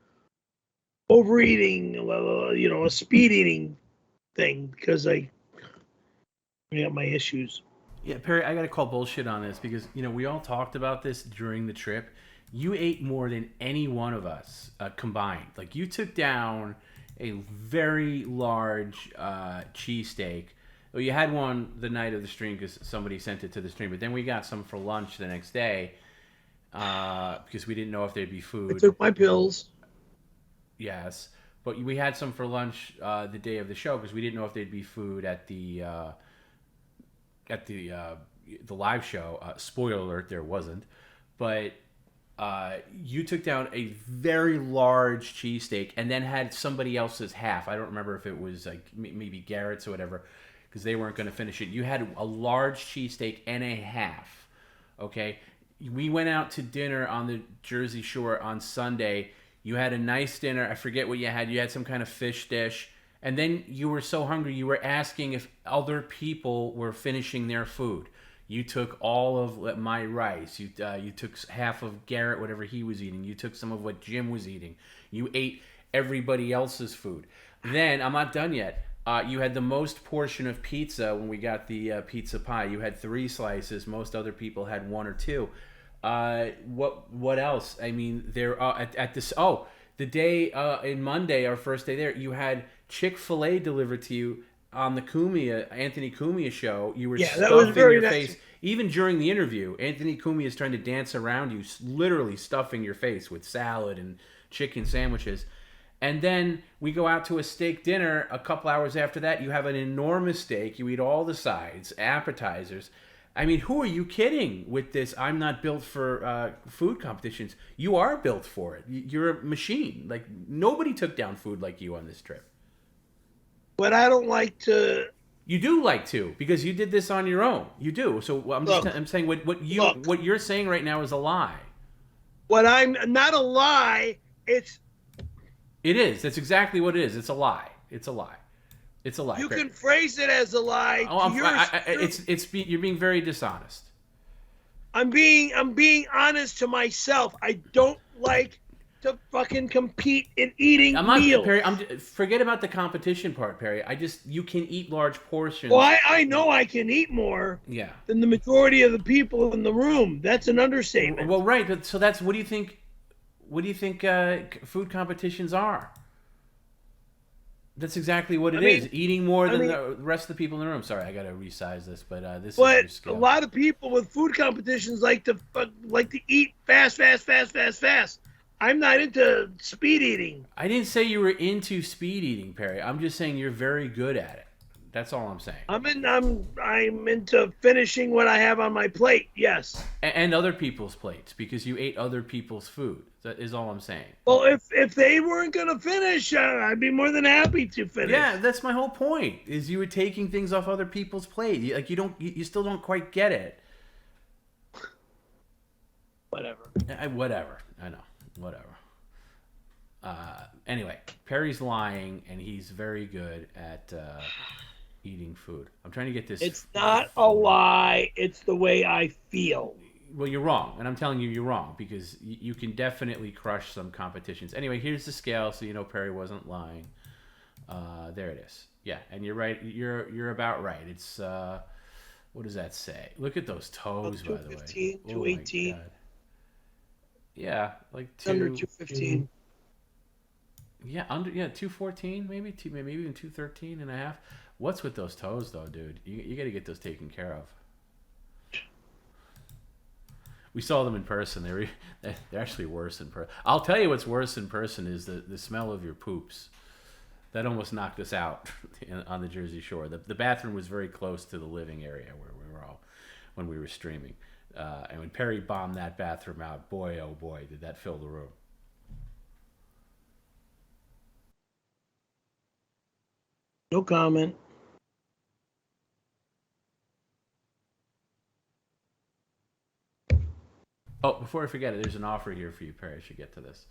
overeating, a speed eating thing, because I got my issues. Yeah, Perry, I got to call bullshit on this because, we all talked about this during the trip. You ate more than any one of us combined. Like, you took down a very large cheesesteak. Well, you had one the night of the stream because somebody sent it to the stream, but then we got some for lunch the next day because we didn't know if there'd be food. I took my pills. Yes, but we had some for lunch the day of the show because we didn't know if there'd be food at the live show. Spoiler alert, there wasn't. But you took down a very large cheesesteak and then had somebody else's half. I don't remember if it was like maybe Garrett's or whatever, because they weren't going to finish it. You had a large cheesesteak and a half. Okay, we went out to dinner on the Jersey Shore on Sunday. You had a nice dinner. I forget what you had. You had some kind of fish dish. And then you were so hungry, you were asking if other people were finishing their food. You took all of my rice. You took half of Garrett, whatever he was eating. You took some of what Jim was eating. You ate everybody else's food. Then, I'm not done yet. You had the most portion of pizza when we got the pizza pie. You had 3 slices. Most other people had 1 or 2. What else? I mean, there at this. Oh, the day in Monday, our first day there, you had Chick-fil-A delivered to you on the Anthony Cumia show. You were stuffing your face. Even during the interview, Anthony Cumia is trying to dance around you, literally stuffing your face with salad and chicken sandwiches. And then we go out to a steak dinner a couple hours after that. You have an enormous steak. You eat all the sides, appetizers. I mean, who are you kidding with this? I'm not built for food competitions. You are built for it. You're a machine. Like, nobody took down food like you on this trip. But I don't like to. You do like to, because you did this on your own. You do. So I'm saying what you're saying right now is a lie. What I'm not a lie. It is. That's exactly what it is. It's a lie. It's a lie. It's a lie. You can phrase it as a lie. You're being very dishonest. I'm being honest to myself. I don't like to fucking compete in eating meals. Perry. Forget about the competition part, Perry. You can eat large portions. Well, I know I can eat more. Yeah. Than the majority of the people in the room. That's an understatement. Well, right. But so that's what do you think? What do you think food competitions are? That's exactly what it is. Eating more than the rest of the people in the room. Sorry, I got to resize this, but this is your skill. A lot of people with food competitions like to eat fast. I'm not into speed eating. I didn't say you were into speed eating, Perry. I'm just saying you're very good at it. That's all I'm saying. I'm into finishing what I have on my plate. Yes. And other people's plates, because you ate other people's food. That is all I'm saying. Well, if they weren't gonna finish, I'd be more than happy to finish. Yeah, that's my whole point. Is you were taking things off other people's plate. You still don't quite get it. Whatever. Whatever. I know. Whatever. Anyway, Perry's lying, and he's very good at eating food. I'm trying to get this. It's not a lie. It's the way I feel. Well, you're wrong, and I'm telling you, you're wrong, because you can definitely crush some competitions. Anyway, here's the scale, so you know Perry wasn't lying. There it is. Yeah, and you're right. You're about right. It's what does that say? Look at those toes, by the way. 215, 218. Yeah, like under 215. Yeah, 214, maybe even 213 and a half. What's with those toes, though, dude? You got to get those taken care of. We saw them in person. They're actually worse in person. I'll tell you what's worse in person is the smell of your poops. That almost knocked us out on the Jersey Shore. The bathroom was very close to the living area where we were all when we were streaming. And when Perry bombed that bathroom out, boy, oh boy, did that fill the room. No comment. Oh, before I forget it, there's an offer here for you, Perry. I should get to this.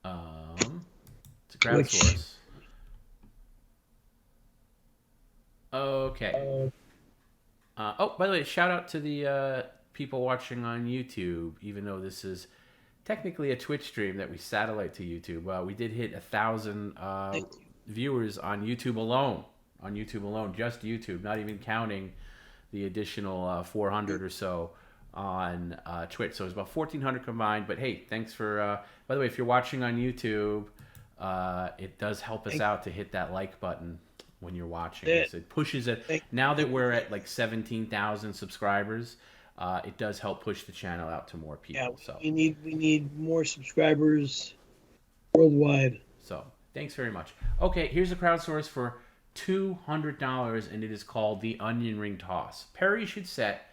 It's a crowdsource. Okay. By the way, shout out to the people watching on YouTube, even though this is technically a Twitch stream that we satellite to YouTube. We did hit 1,000 viewers on YouTube alone. Just YouTube, not even counting the additional 400 or so on Twitch. So it's about 1,400 combined. But hey, thanks for. By the way, if you're watching on YouTube, it does help us out to hit that like button when you're watching. It pushes it. Now that we're at like 17,000 subscribers, it does help push the channel out to more people. Yeah, so we need more subscribers worldwide. So thanks very much. Okay, here's a crowdsource for $200, and it is called the Onion Ring Toss. Perry should set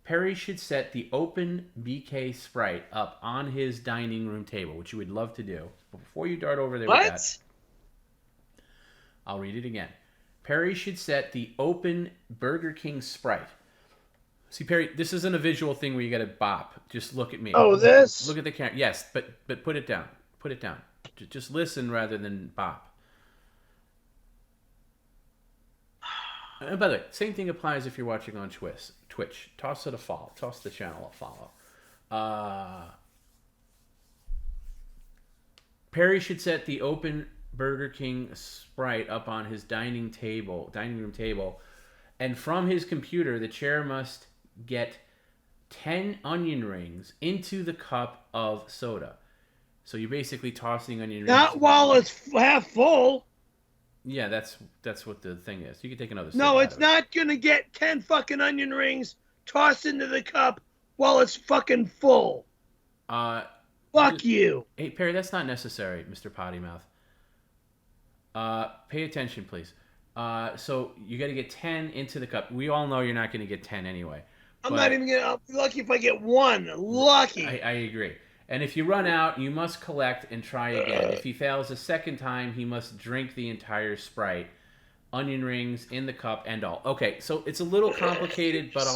the open BK Sprite up on his dining room table, which you would love to do. But before you dart over there with that, I'll read it again. Perry should set the open Burger King Sprite. See, Perry, this isn't a visual thing where you got to bop. Just look at me. Oh, this? Look at the camera. Yes, but put it down. Put it down. Just listen rather than bop. And by the way, same thing applies if you're watching on Twitch. Toss it a follow. Toss the channel a follow. Perry should set the open Burger King Sprite up on his dining room table, and from his computer, the chair must get 10 onion rings into the cup of soda. So you're basically tossing onion rings. Not while it's half full. Yeah, that's what the thing is. You can take another sip. No, it's not going to get 10 fucking onion rings tossed into the cup while it's fucking full. Fuck you. Hey, Perry, that's not necessary, Mr. Potty Mouth. Pay attention, please. So you got to get 10 into the cup. We all know you're not going to get 10 anyway. I'm not even gonna. I'll be lucky if I get one. Lucky. I agree. And if you run out, you must collect and try again. If he fails a second time, he must drink the entire Sprite, onion rings in the cup and all. Okay, so it's a little complicated, but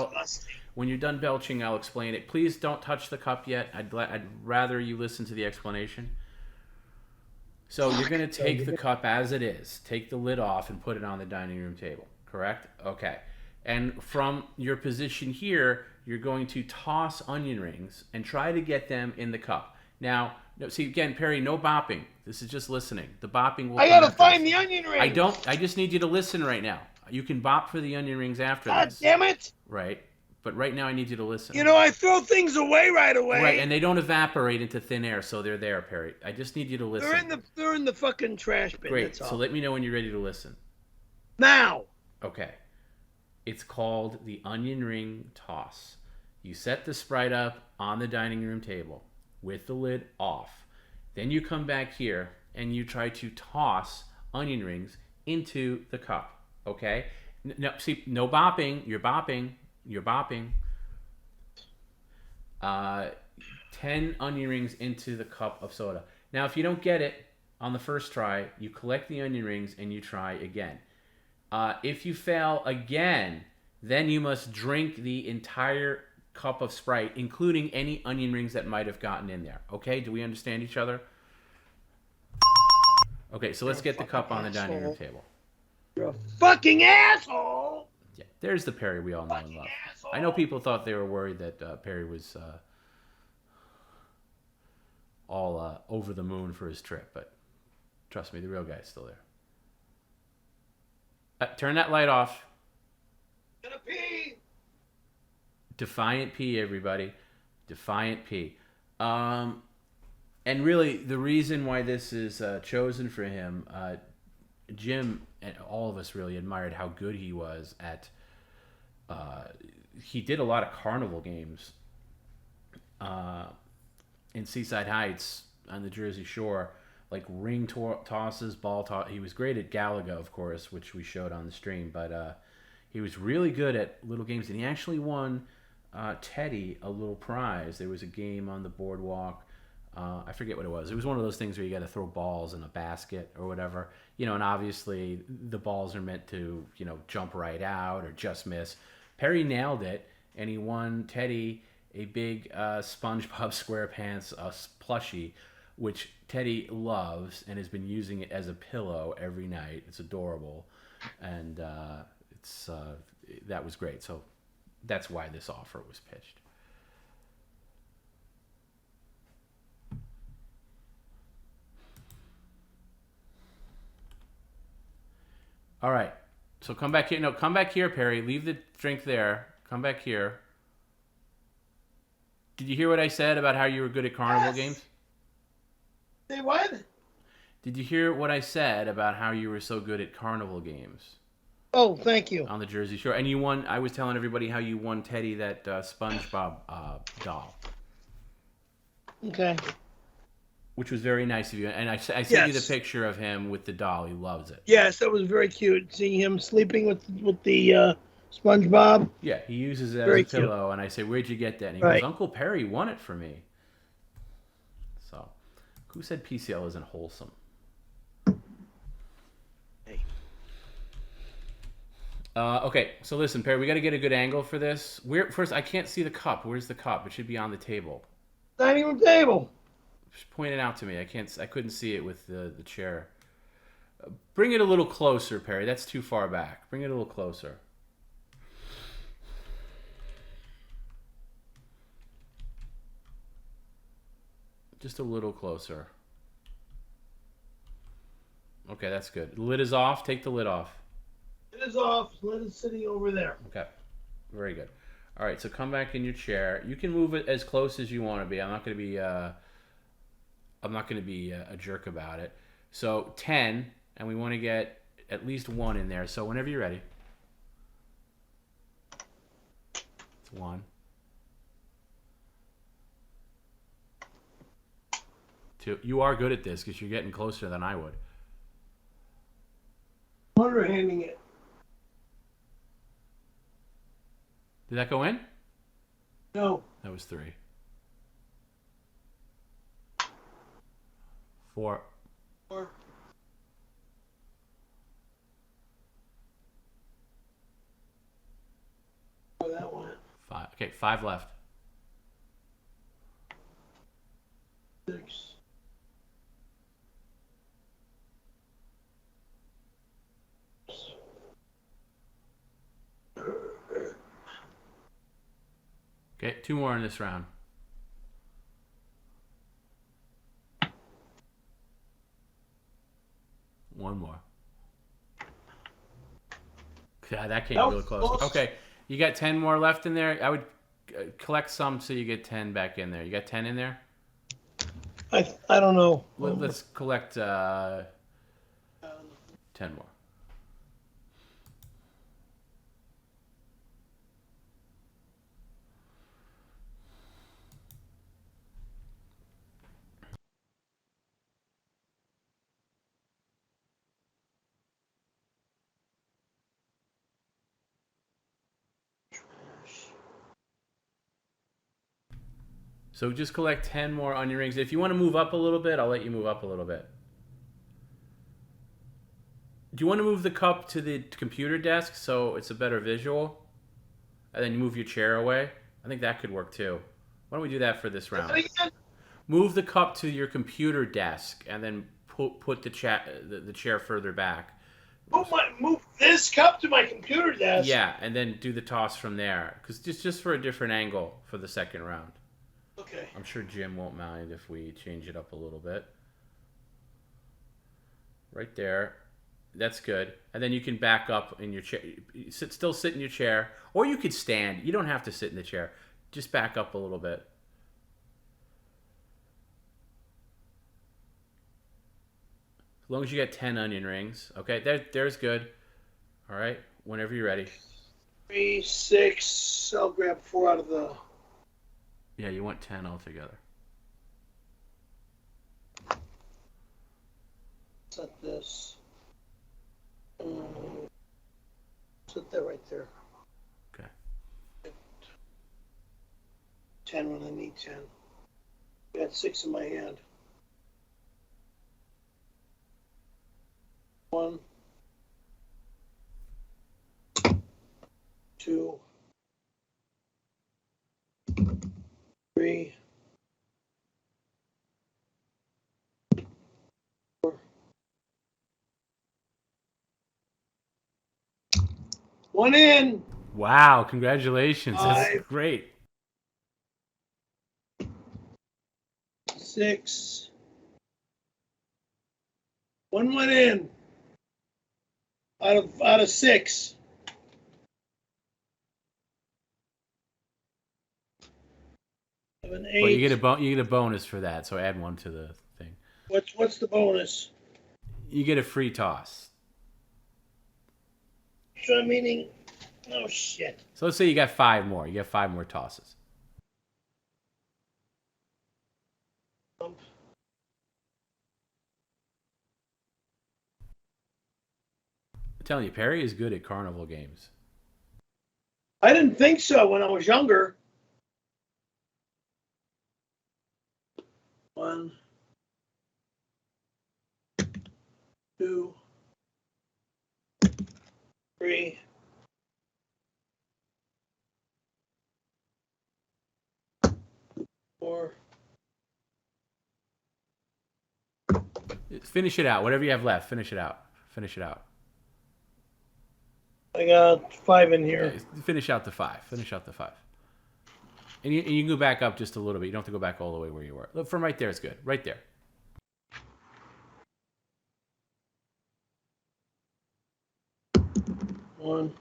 when you're done belching, I'll explain it. Please don't touch the cup yet. I'd rather you listen to the explanation. So you're going to take the cup as it is, take the lid off, and put it on the dining room table, correct? Okay. And from your position here, you're going to toss onion rings and try to get them in the cup. Now, see, again, Perry, no bopping. This is just listening. The bopping will. I gotta find the onion rings. I just need you to listen right now. You can bop for the onion rings after this. God damn it! Right. But right now I need you to listen. You know, I throw things away right away. Right, and they don't evaporate into thin air, so they're there, Perry. I just need you to listen. They're in the fucking trash bin. Great. So let me know when you're ready to listen. Now. Okay. It's called the onion ring toss. You set the Sprite up on the dining room table with the lid off. Then you come back here and you try to toss onion rings into the cup. Okay? No, see, no bopping. You're bopping. You're bopping. 10 onion rings into the cup of soda. Now, if you don't get it on the first try, you collect the onion rings and you try again. If you fail again, then you must drink the entire cup of Sprite, including any onion rings that might have gotten in there. Okay? Do we understand each other? Okay, so let's get the cup on the dining room table. You're a fucking asshole! Yeah, there's the Perry we all know and love. I know people thought they were worried that Perry was all over the moon for his trip, but trust me, the real guy's still there. Turn that light off. Gonna pee. Defiant P, everybody. Defiant P. And really, the reason why this is chosen for him, Jim and all of us really admired how good he was at. He did a lot of carnival games in Seaside Heights on the Jersey Shore, like ring tosses, ball toss. He was great at Galaga, of course, which we showed on the stream, but he was really good at little games, and he actually won Teddy a little prize. There was a game on the boardwalk. I forget what it was. It was one of those things where you got to throw balls in a basket or whatever, you know, and obviously the balls are meant to, you know, jump right out or just miss. Perry nailed it, and he won Teddy a big SpongeBob SquarePants plushie, which Teddy loves and has been using it as a pillow every night. It's adorable, and that was great. So that's why this offer was pitched. All right. So come back here. No, come back here, Perry. Leave the drink there. Come back here. Did you hear what I said about how you were good at carnival games? Say what? Did you hear what I said about how you were so good at carnival games? Oh, thank you. On the Jersey Shore. And you won, I was telling everybody how you won Teddy that SpongeBob doll. Okay. Which was very nice of you. And I sent you the picture of him with the doll. He loves it. Yes, that was very cute. Seeing him sleeping with the SpongeBob. Yeah, he uses it as a pillow. And I say, where'd you get that? And he goes, Uncle Perry won it for me. So, who said PCL isn't wholesome? Okay, so listen, Perry, we got to get a good angle for this. First, I can't see the cup. Where's the cup? It should be on the table. Dining room table. Just point it out to me. I couldn't see it with the chair. Bring it a little closer, Perry. That's too far back. Bring it a little closer. Just a little closer. Okay, that's good. The lid is off. Take the lid off. It is off. Lid is sitting over there. Okay, very good. All right, so come back in your chair. You can move it as close as you want to be. I'm not going to be a jerk about it. So 10, and we want to get at least 1 in there. So whenever you're ready. It's 1. 2. You are good at this because you're getting closer than I would. Underhanding it. Did that go in? No. That was 3. 4. 4. That one. 5. Okay, 5 left. 6. Okay, 2 more in this round. One more. Yeah, that came really close. Okay, you got 10 more left in there. I would collect some so you get 10 back in there. You got 10 in there? I don't know. Let's collect 10 more. So just collect 10 more onion rings. If you want to move up a little bit, I'll let you move up a little bit. Do you want to move the cup to the computer desk so it's a better visual? And then you move your chair away? I think that could work too. Why don't we do that for this round? Move the cup to your computer desk and then put the chair further back. Move this cup to my computer desk. Yeah, and then do the toss from there. Because just for a different angle for the second round. Okay. I'm sure Jim won't mind if we change it up a little bit. Right there. That's good. And then you can back up in your chair. Still sit in your chair. Or you could stand. You don't have to sit in the chair. Just back up a little bit. As long as you get 10 onion rings. Okay, there's good. All right, whenever you're ready. 3, 6. I'll grab 4 out of the... Yeah, you want 10 altogether. Set this. Set that right there. Okay. 10 when I need 10. I got 6 in my hand. 1, 2, 3, 4. 1 in. Wow, congratulations. 5. That's great. 6. 1 went in. Out of 6. An 8. Well, you get a bonus for that, so add 1 to the thing. What's the bonus? You get a free toss. So meaning, oh shit. So let's say you got 5 more. You get 5 more tosses. I'm telling you, Perry is good at carnival games. I didn't think so when I was younger. 1, 2, 3, 4. Finish it out. Whatever you have left, finish it out. Finish it out. I got 5 in here. Yeah, finish out the 5. Finish out the 5. And you can go back up just a little bit. You don't have to go back all the way where you were. Look, from right there is good. Right there. One.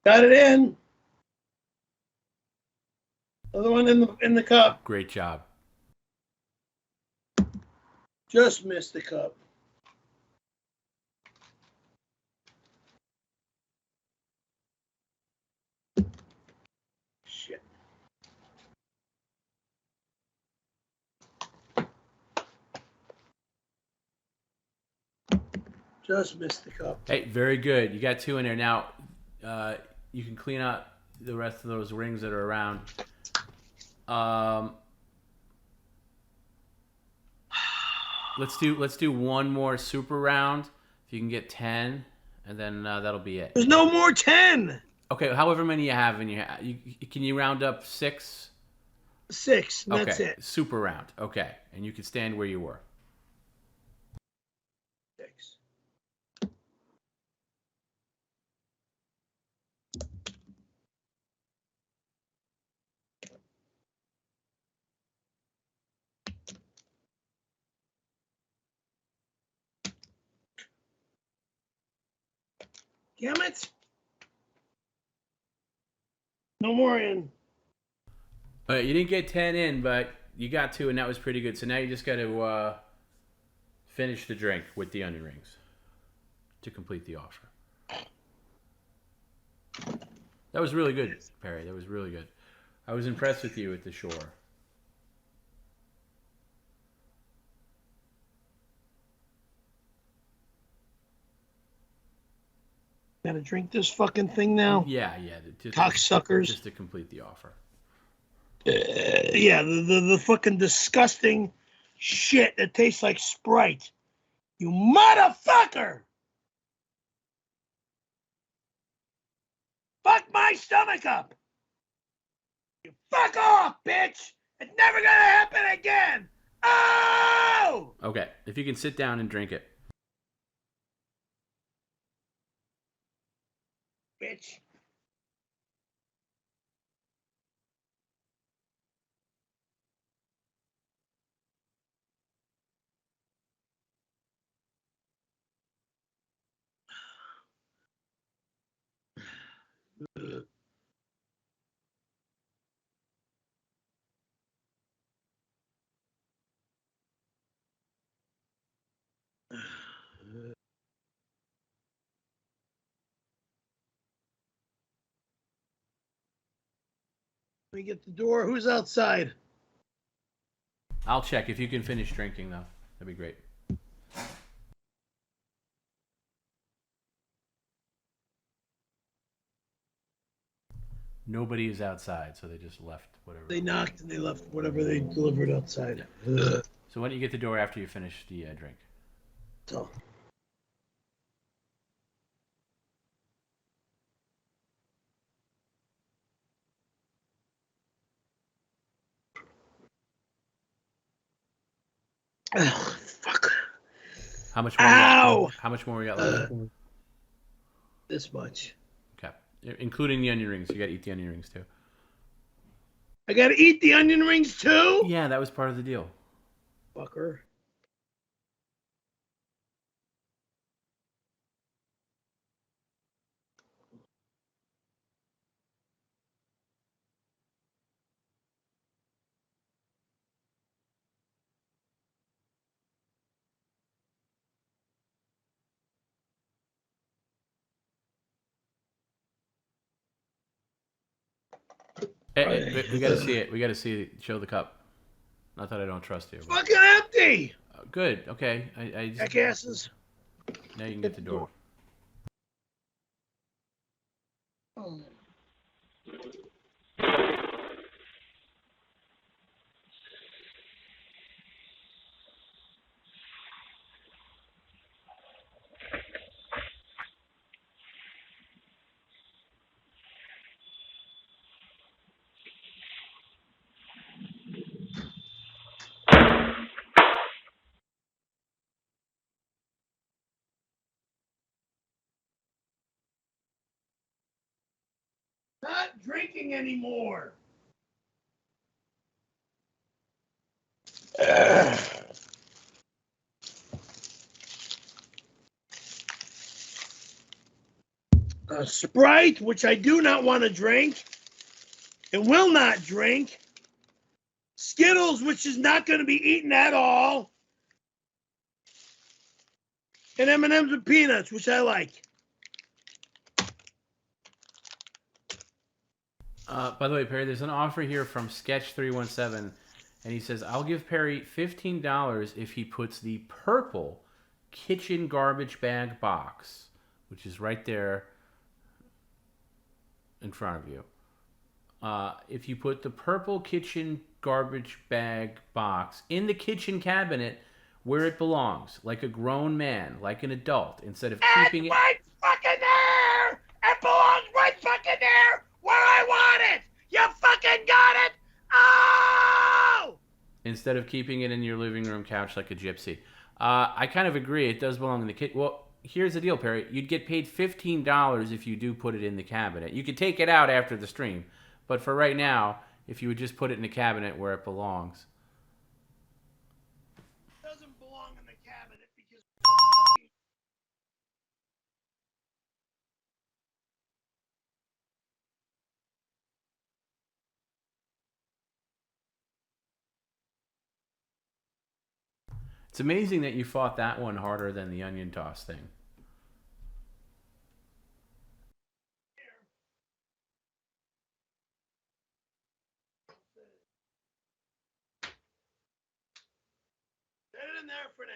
Got it in. Another one in the cup. Great job. Just missed the cup. Shit. Just missed the cup. Hey, very good. You got 2 in there. Now, you can clean up the rest of those rings that are around. Let's do one more super round. If you can get 10, and then that'll be it. There's no more 10. Okay, however many you have in your, can you round up 6? 6. That's okay. it. Super round. Okay, and you can stand where you were. 6. Damn it. No more in. You didn't get 10 in, but you got 2, and that was pretty good. So now you just got to finish the drink with the onion rings to complete the offer. That was really good, Perry. That was really good. I was impressed with you at the shore. Gotta drink this fucking thing now? Yeah. Cocksuckers. Just to complete the offer. Yeah, the fucking disgusting shit that tastes like Sprite. You motherfucker! Fuck my stomach up! You fuck off, bitch! It's never gonna happen again! Oh! Okay, if you can sit down and drink it. Bitch. Let me get the door. Who's outside? I'll check if you can finish drinking, though. That'd be great. Nobody is outside, so they just left whatever. They knocked and they left whatever they delivered outside. Yeah. So why don't you get the door after you finish the drink? So. Oh, fuck. How much more? Ow! How much more we got left? This much. Okay, including the onion rings. You got to eat the onion rings too. I gotta eat the onion rings too? Yeah, that was part of the deal. Fucker. Hey, we got to see it. We got to see it. Show the cup. Not that I don't trust you. Fucking empty. Good. Okay. I just, jackasses. Now you can get the door. Oh. Not drinking anymore. Sprite, which I do not want to drink and will not drink. Skittles, which is not going to be eaten at all. And M&M's with peanuts, which I like. By the way, Perry, there's an offer here from Sketch317, and he says, I'll give Perry $15 if he puts the purple kitchen garbage bag box, which is right there in front of you. If you put the purple kitchen garbage bag box in the kitchen cabinet where it belongs, like a grown man, like an adult, instead of keeping it right fucking there! It belongs right fucking there where I want it! You fucking got it! Oh! instead of keeping it in your living room couch like a gypsy. I kind of agree. It does belong in the kitchen. Well, here's the deal, Perry. You'd get paid $15 if you do put it in the cabinet. You could take it out after the stream, but for right now, if you would just put it in the cabinet where it belongs. It doesn't belong in the cabinet because It's amazing that you fought that one harder than the onion toss thing. set it in there for now.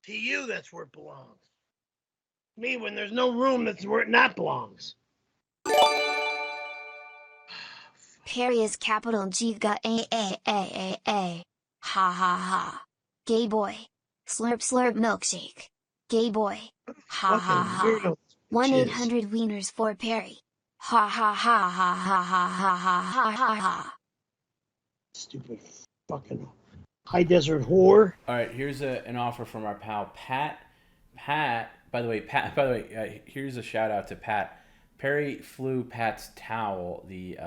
To you, that's where it belongs. Me, when there's no room, that's where it not belongs. Perry is capital G got a. Ha ha ha. Gay boy. Slurp slurp milkshake. Gay boy. Ha ha ha. 1-800-Wieners for Perry. Ha ha ha ha ha ha ha ha ha ha ha. Stupid fucking high desert whore. All right, here's an offer from our pal Pat. Pat, by the way, here's a shout out to Pat. Perry flew Pat's towel, the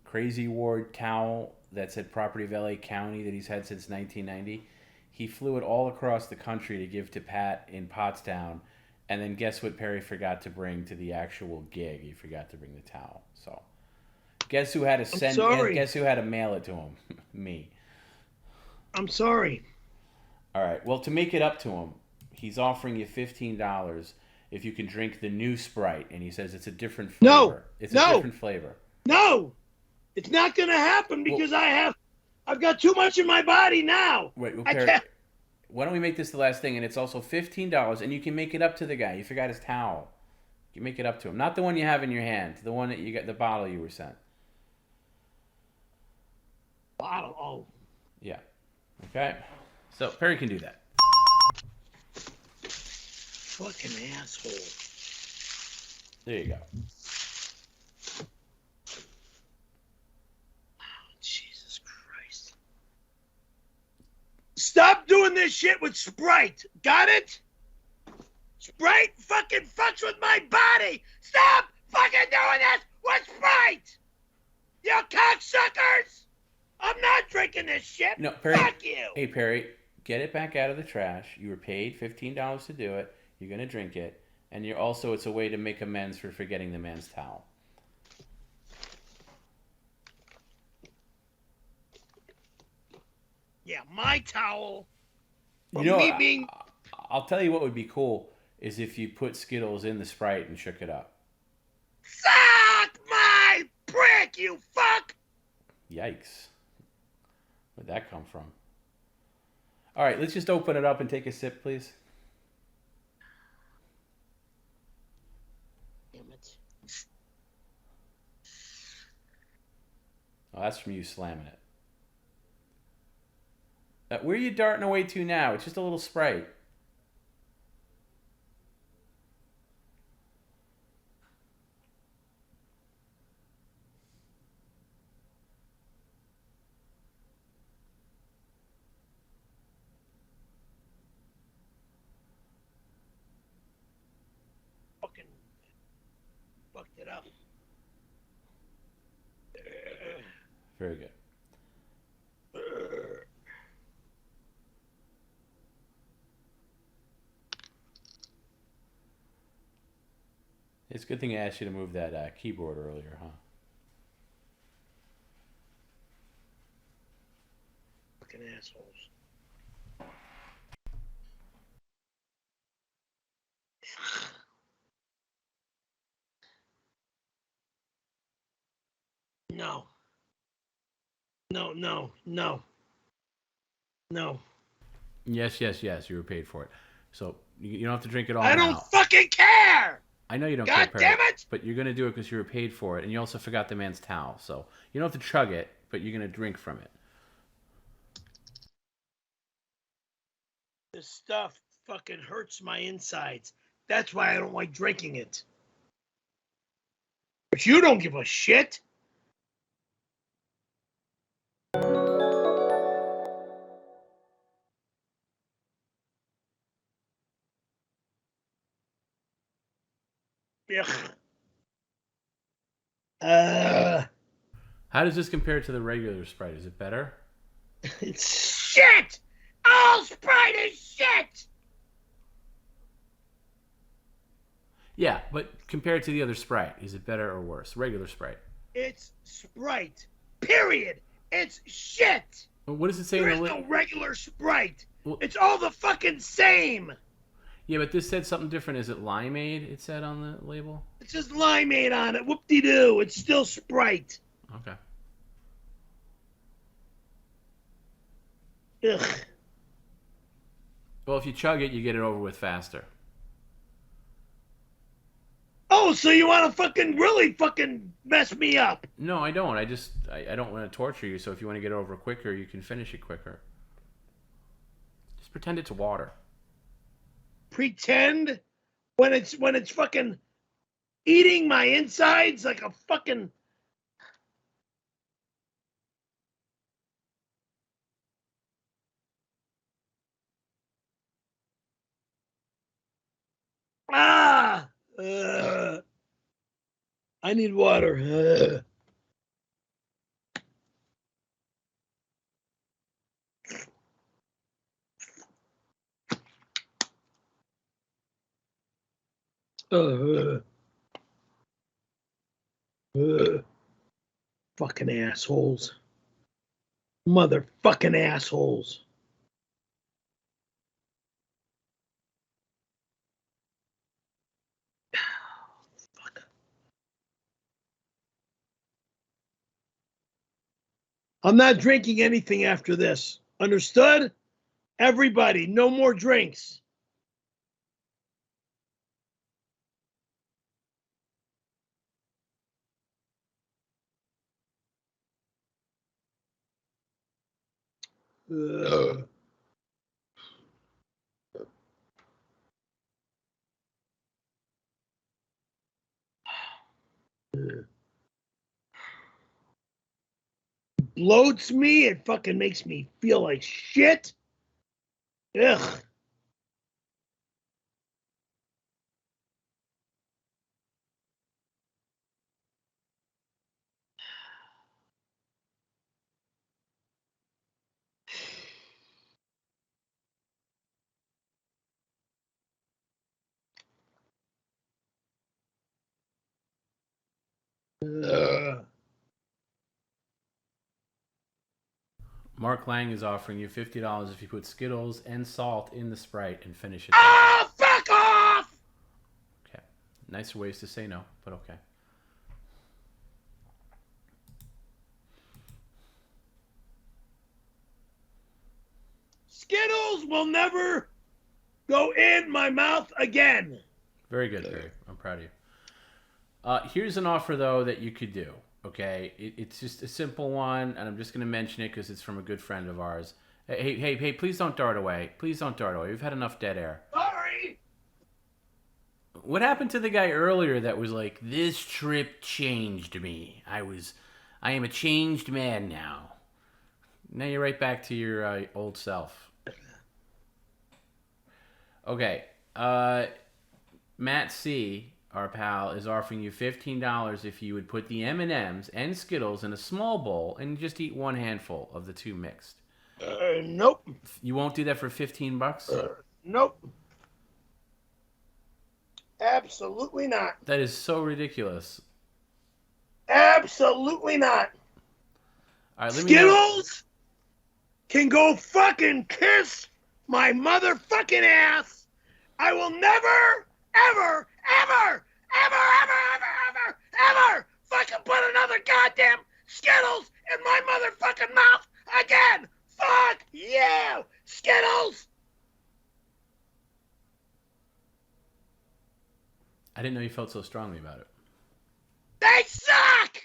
Crazy Ward towel that's at Property of LA County that he's had since 1990. He flew it all across the country to give to Pat in Pottstown, and then guess what Perry forgot to bring to the actual gig? He forgot to bring the towel. So, guess who had to send? Guess who had to mail it to him? Me. I'm sorry. All right. Well, to make it up to him, he's offering you $15 if you can drink the new Sprite, and he says it's a different flavor. No, it's a different flavor. No, it's not gonna happen because I've got too much in my body now. Wait, well, I Perry, can't. why don't we make this the last thing? And it's also $15, and you can make it up to the guy. You forgot his towel. You make it up to him, not the one you have in your hand, the one that you got, the bottle you were sent. Bottle. Oh. Yeah. Okay. So Perry can do that. Fucking asshole. There you go. Jesus Christ. Stop doing this shit with Sprite. Got it? Sprite fucking fucks with my body. Stop fucking doing this with Sprite. You cocksuckers. I'm not drinking this shit. No, Perry. Fuck you. Hey, Perry, get it back out of the trash. You were paid $15 to do it. You're going to drink it. And you're also, it's a way to make amends for forgetting the man's towel. Yeah, my towel. You know, I'll tell you what would be cool is if you put Skittles in the Sprite and shook it up. Suck my prick, you fuck! Yikes. Where'd that come from? All right, let's just open it up and take a sip, please. Damn it. Oh, that's from you slamming it. Where are you darting away to now? It's just a little Sprite. Fucking fucked it up. Very good. It's a good thing I asked you to move that keyboard earlier, huh? Fucking assholes. No. No, no, no. No. Yes, yes, yes. You were paid for it. So you don't have to drink it all I now. don't fucking care! I know you don't God care, damn Perry, it! but you're going to do it because you were paid for it. And you also forgot the man's towel. So you don't have to chug it, but you're going to drink from it. This stuff fucking hurts my insides. That's why I don't like drinking it. But you don't give a shit. Ugh. How does this compare to the regular Sprite? Is it better? It's shit! All Sprite is shit! Yeah, but compared to the other Sprite, is it better or worse? Regular Sprite. It's Sprite. Period. It's shit! Well, what does it say There in is the no regular Sprite. Well, It's all the fucking same. Yeah, but this said something different. Is it limeade, it said on the label? It says limeade on it. Whoop-de-doo. It's still Sprite. Okay. Ugh. Well, if you chug it, you get it over with faster. Oh, so you want to fucking really fucking mess me up? No, I don't. I don't want to torture you. So if you want to get it over quicker, you can finish it quicker. Just pretend it's water. Pretend when it's fucking eating my insides like a fucking. Ah! I need water. Fucking assholes. Motherfucking assholes. Fuck. I'm not drinking anything after this. Understood? Everybody, no more drinks. Bloats me. It fucking makes me feel like shit. Ugh. Mark Lang is offering you $50 if you put Skittles and salt in the Sprite and finish it. Ah, fuck off! Okay. Nicer ways to say no, but okay. Skittles will never go in my mouth again. Very good, Barry. I'm proud of you. Here's an offer, though, that you could do. Okay, it's just a simple one, and I'm just going to mention it because it's from a good friend of ours. Hey, please don't dart away. Please don't dart away. We've had enough dead air. Sorry. What happened to the guy earlier that was like, this trip changed me. I am a changed man now. Now you're right back to your old self. Okay, Matt C., our pal, is offering you $15 if you would put the M&Ms and Skittles in a small bowl and just eat one handful of the two mixed. Nope. You won't do that for $15? Nope. Absolutely not. That is so ridiculous. Absolutely not. All right, let me know. Skittles can go fucking kiss my motherfucking ass. I will never, ever, ever, ever, ever, ever, ever, ever fucking put another goddamn Skittles in my motherfucking mouth again. Fuck you, Skittles. I didn't know you felt so strongly about it. They suck.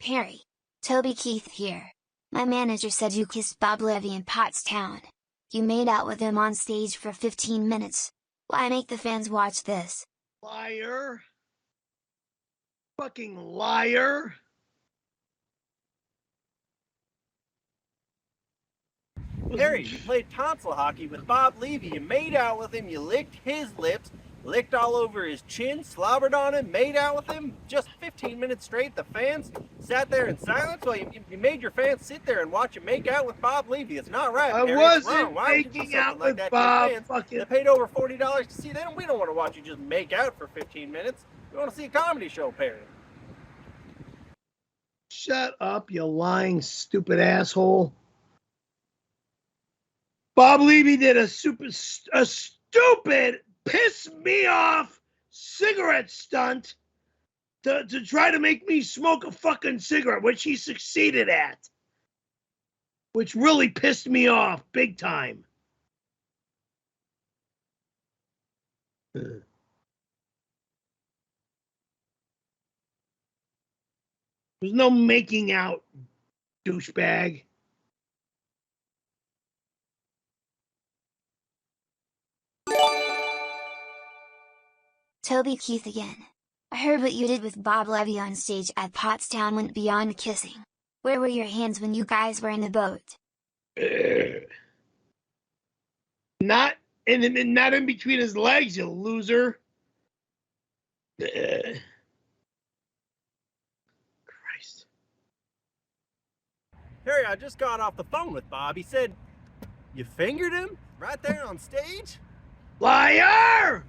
Perry, Toby Keith here. My manager said you kissed Bob Levy in Pottstown. You made out with him on stage for 15 minutes. Why make the fans watch this? Liar. Fucking liar. Harry, you played tonsil hockey with Bob Levy. You made out with him, you licked his lips, licked all over his chin, slobbered on him, made out with him, just 15 minutes straight. The fans sat there in silence while you made your fans sit there and watch you make out with Bob Levy. It's not right, I Harry. wasn't It's wrong. Why would you do making something out like with that Bob to your fans fucking- that paid over $40 to see them? We don't want to watch you just make out for 15 minutes. We want to see a comedy show, Perry. Shut up, you lying, stupid asshole. Bob Levy did a stupid, piss me off cigarette stunt to try to make me smoke a fucking cigarette, which he succeeded at. Which really pissed me off big time. There's no making out, douchebag. Toby Keith again. I heard what you did with Bob Levy on stage at Pottstown went beyond kissing. Where were your hands when you guys were in the boat? Not in between his legs, you loser. Christ. Harry, I just got off the phone with Bob. He said, you fingered him right there on stage? Liar!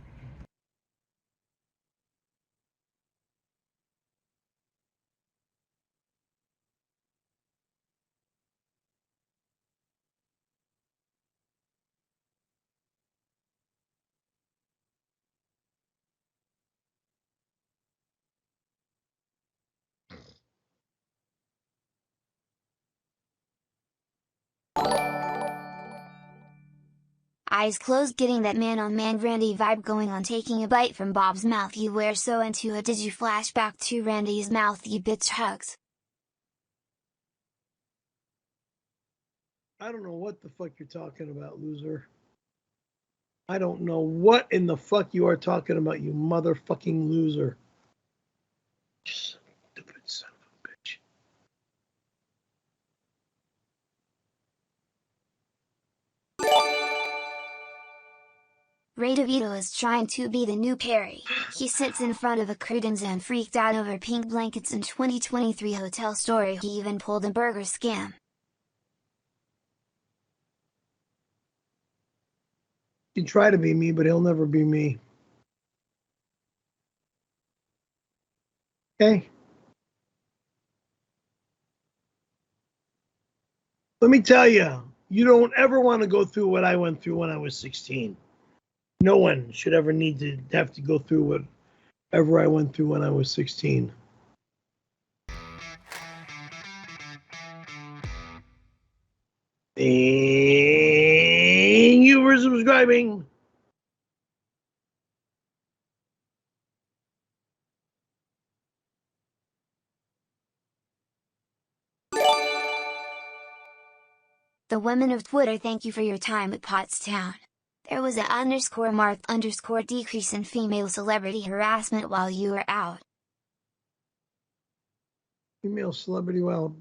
Eyes closed, getting that man-on-man Randy vibe going on, taking a bite from Bob's mouth. You were so into it, did you flash back to Randy's mouth, you bitch hugs? I don't know what the fuck you're talking about, loser. I don't know what in the fuck you are talking about, you motherfucking loser. Stupid son of a bitch. Ray DeVito is trying to be the new Perry. He sits in front of a credenza and freaked out over pink blankets in 2023 hotel story. He even pulled a burger scam. He can try to be me, but he'll never be me. Okay? Let me tell you, you don't ever want to go through what I went through when I was 16. No one should ever need to have to go through whatever I went through when I was 16. Thank you for subscribing. The women of Twitter, thank you for your time at Pottstown. There was an _marked_ decrease in female celebrity harassment while you were out. Female celebrity, well,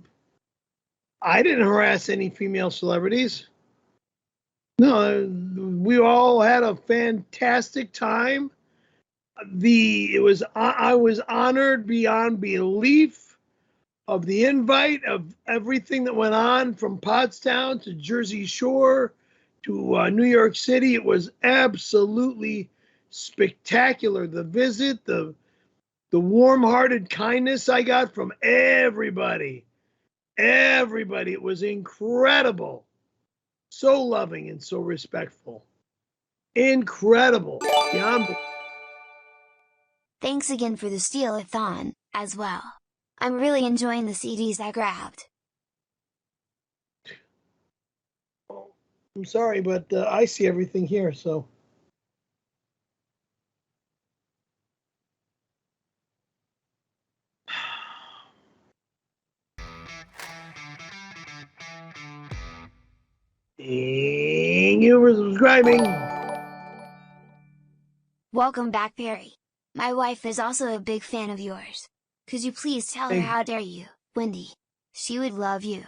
I didn't harass any female celebrities. No, we all had a fantastic time. I was honored beyond belief of the invite, of everything that went on from Pottstown to Jersey Shore to New York City. It was absolutely spectacular. The visit, the warm-hearted kindness I got from everybody. Everybody. It was incredible. So loving and so respectful. Incredible. Beyond belief. Thanks again for the steal-a-thon, as well. I'm really enjoying the CDs I grabbed. I'm sorry, but I see everything here, so. Thank you for subscribing. Welcome back, Perry. My wife is also a big fan of yours. Could you please tell her how dare you, Wendy? She would love you.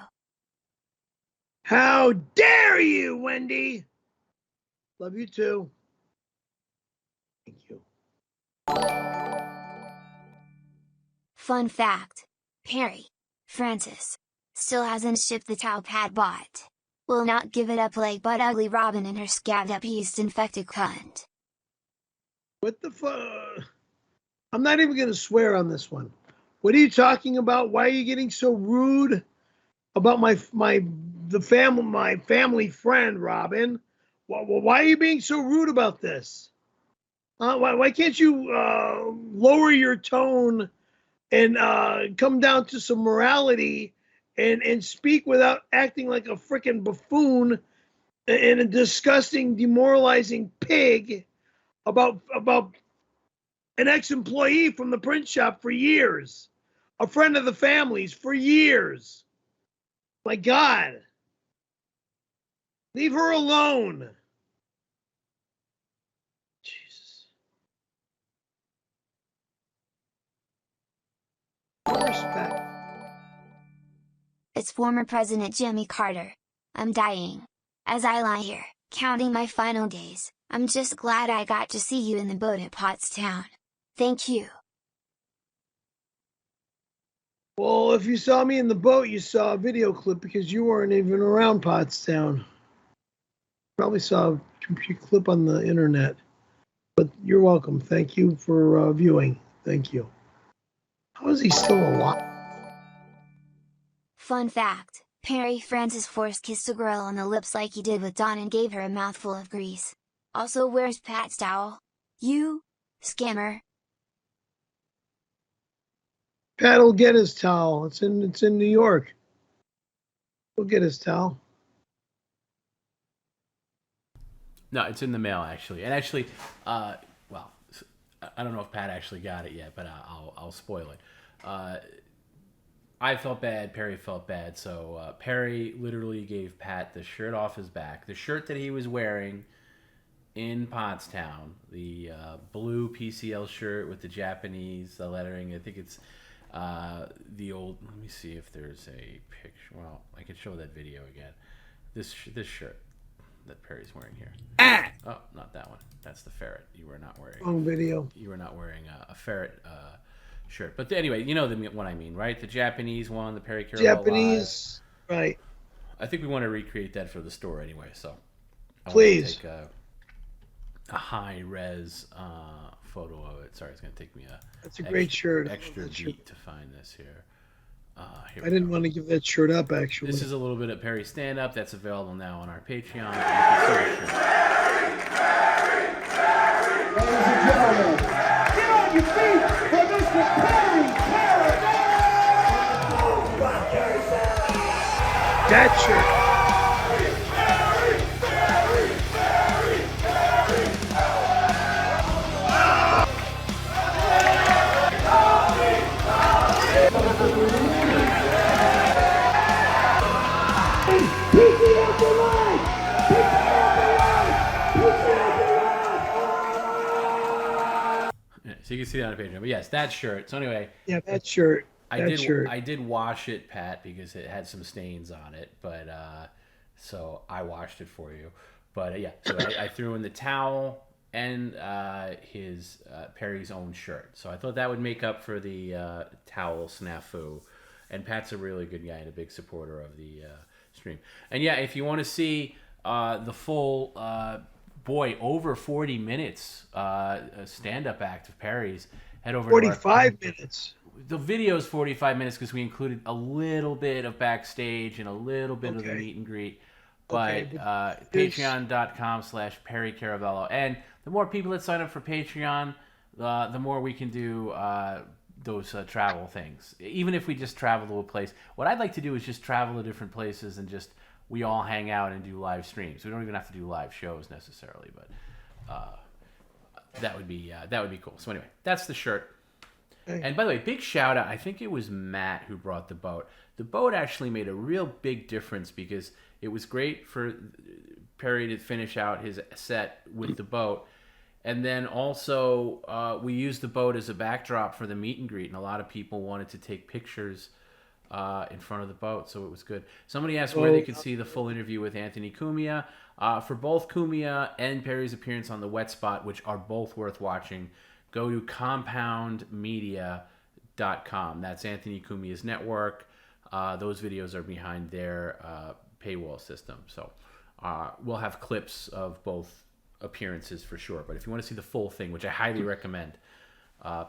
How dare you, Wendy? Love you too. Thank you. Fun fact. Perry Francis still hasn't shipped the towel Pat bought. Will not give it up like butt ugly Robin and her scabbed up yeast infected cunt. What the fuck? I'm not even going to swear on this one. What are you talking about? Why are you getting so rude about my family friend, Robin? Why are you being so rude about this? Why can't you lower your tone and come down to some morality and speak without acting like a freaking buffoon and a disgusting, demoralizing pig about an ex-employee from the print shop for years, a friend of the family's for years. My God. Leave her alone. Jesus. Respect. It's former President Jimmy Carter. I'm dying. As I lie here, counting my final days, I'm just glad I got to see you in the boat at Pottstown. Thank you. Well, if you saw me in the boat, you saw a video clip because you weren't even around Pottstown. Probably saw a clip on the internet. But you're welcome. Thank you for viewing. Thank you. How is he still alive? Fun fact. Perry Francis force kissed a girl on the lips like he did with Dawn and gave her a mouthful of grease. Also, where's Pat's towel? You scammer. Pat will get his towel. It's in New York. He'll get his towel. No, it's in the mail actually. And actually, well, I don't know if Pat actually got it yet, but I'll spoil it. I felt bad. Perry felt bad. So Perry literally gave Pat the shirt off his back, the shirt that he was wearing in Pottstown, the blue PCL shirt with the Japanese lettering. I think it's the old. Let me see if there's a picture. Well, I can show that video again. This shirt that Perry's wearing here. Oh, not that one. That's the ferret. You were not wearing. Wrong video. You were not wearing a ferret shirt. But anyway, you know what I mean, right? The Japanese one, the Perry Caravello. Japanese, right? I think we want to recreate that for the store anyway. So please take a high res photo of it. Sorry, it's going to take me That's a great shirt. Extra beat to find this here. I didn't want to give that shirt up, actually. This is a little bit of Perry stand-up. That's available now on our Patreon. Ladies and gentlemen, get on your feet for Mr. Perry Caravello! That shirt. So you can see that on the page. But yes, that shirt. So anyway. Yeah, that shirt. I did wash it, Pat, because it had some stains on it. But so I washed it for you. But yeah, so I threw in the towel and his Perry's own shirt. So I thought that would make up for the towel snafu. And Pat's a really good guy and a big supporter of the stream. And yeah, if you want to see the full, over 40 minutes stand-up act of Perry's, head over 45 minutes. The video is 45 minutes because we included a little bit of backstage and a little bit of the meet and greet. But patreon.com/Perry Caravello. And the more people that sign up for Patreon, the more we can do those travel things. Even if we just travel to a place, what I'd like to do is just travel to different places and just we all hang out and do live streams. We don't even have to do live shows necessarily, but that would be cool. So anyway, that's the shirt. And by the way, big shout out. I think it was Matt who brought the boat. The boat actually made a real big difference because it was great for Perry to finish out his set with the boat. And then also we used the boat as a backdrop for the meet and greet. And a lot of people wanted to take pictures in front of the boat. So it was good. Somebody asked where they could see the full interview with Anthony Cumia. For both Cumia and Perry's appearance on the Wet Spot, which are both worth watching, go to compoundmedia.com. That's Anthony Cumia's network. Those videos are behind their paywall system. So we'll have clips of both appearances for sure. But if you want to see the full thing, which I highly recommend,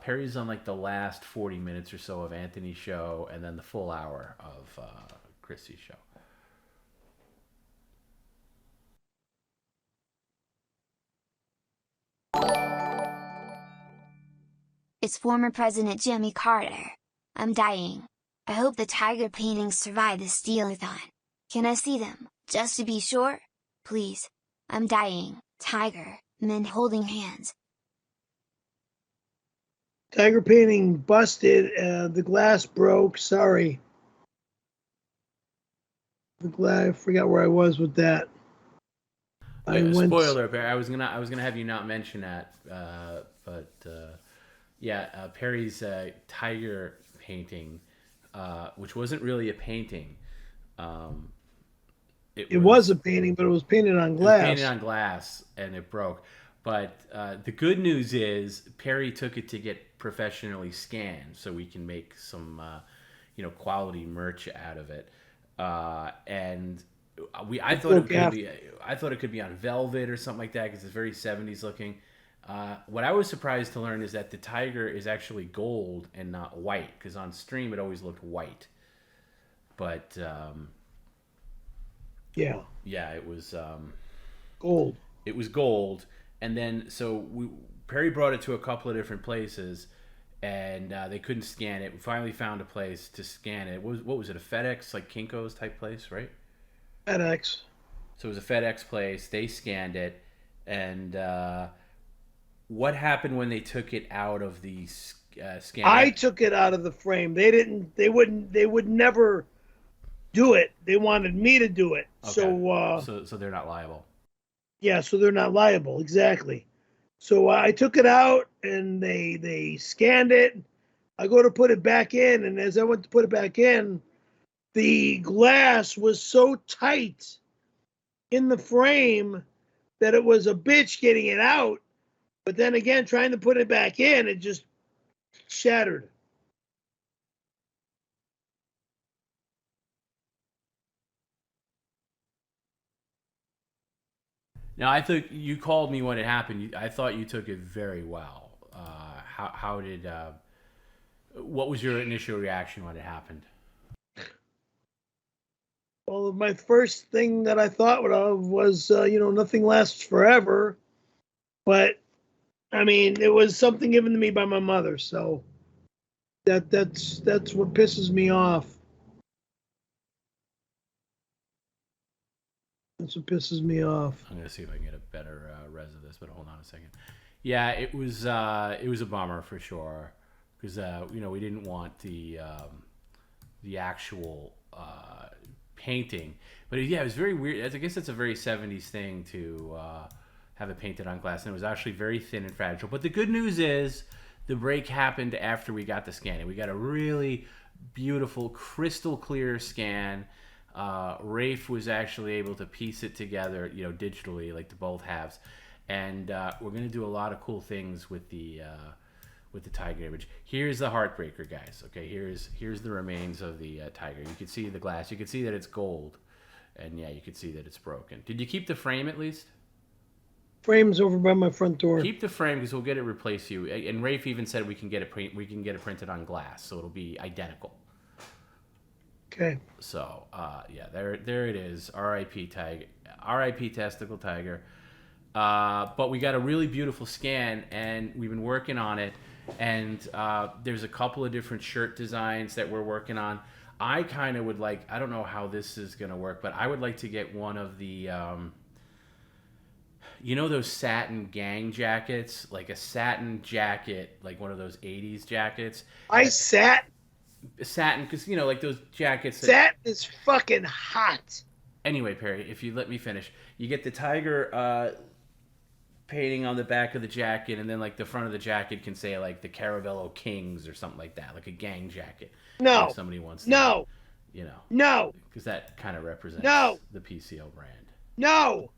Perry's on like the last 40 minutes or so of Anthony's show and then the full hour of Chrissy's show. It's former President Jimmy Carter. I'm dying. I hope the tiger paintings survive the stealathon. Can I see them, just to be sure? Please. I'm dying. Tiger, men holding hands. Tiger painting busted. The glass broke. Sorry. I forgot where I was with that. Spoiler, Perry. I was gonna have you not mention that, but Perry's tiger painting, which wasn't really a painting. It was a painting, but it was painted on glass. It was painted on glass, and it broke. But the good news is Perry took it to get professionally scanned, so we can make some, quality merch out of it. And I thought it could be on velvet or something like that because it's very 70s looking. What I was surprised to learn is that the tiger is actually gold and not white, because on stream it always looked white. But it was gold. It was gold, and then Perry brought it to a couple of different places, and they couldn't scan it. We finally found a place to scan it. What was it? A FedEx, like Kinko's type place, right? FedEx. So it was a FedEx place. They scanned it, and what happened when they took it out of the scan? I took it out of the frame. They didn't. They would never do it. They wanted me to do it. Okay. So they're not liable. Yeah, so they're not liable, exactly. So I took it out and they scanned it. I go to put it back in, and as I went to put it back in, the glass was so tight in the frame that it was a bitch getting it out. But then again, trying to put it back in, it just shattered. Now, I thought you called me when it happened. I thought you took it very well. What was your initial reaction when it happened? Well, my first thing that I thought of was, nothing lasts forever. But, I mean, it was something given to me by my mother. So that's what pisses me off. That's what pisses me off. I'm gonna see if I can get a better res of this, but hold on a second. Yeah, it was a bummer for sure, because we didn't want the actual painting, but it was very weird. I guess it's a very 70s thing to have it painted on glass, and it was actually very thin and fragile. But the good news is the break happened after we got the scanning. We got a really beautiful, crystal clear scan. Rafe was actually able to piece it together, digitally, like the both halves, and we're gonna do a lot of cool things with the tiger image. Here's the heartbreaker, guys. Okay, here's the remains of the tiger. You can see the glass. You can see that it's gold, and you can see that it's broken. Did you keep the frame at least? Frame's over by my front door. Keep the frame because we'll get it replaced you. And Rafe even said we can get it printed on glass, so it'll be identical. Okay. So, there it is. R.I.P. Tiger. R.I.P. Testicle Tiger. But we got a really beautiful scan, and we've been working on it. And there's a couple of different shirt designs that we're working on. I kind of would like, I don't know how this is going to work, but I would like to get one of the, you know, those satin gang jackets, like a satin jacket, like one of those 80s jackets. Satin, because, you know, like those jackets. Satin is fucking hot. Anyway, Perry, if you let me finish, you get the tiger painting on the back of the jacket, and then like the front of the jacket can say like the Caravello Kings or something like that, like a gang jacket. No. Like somebody wants. No. You know. No. Because that kind of represents the PCO brand. No.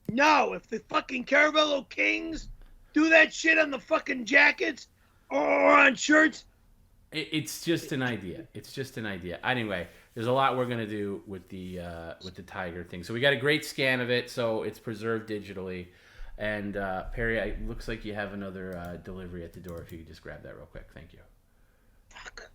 No. If the fucking Caravello Kings do that shit on the fucking jackets or on shirts. It's just an idea. It's just an idea. Anyway, there's a lot we're gonna do with the tiger thing. So we got a great scan of it, so it's preserved digitally. And Perry, it looks like you have another delivery at the door. If you could just grab that real quick, thank you. Fuck.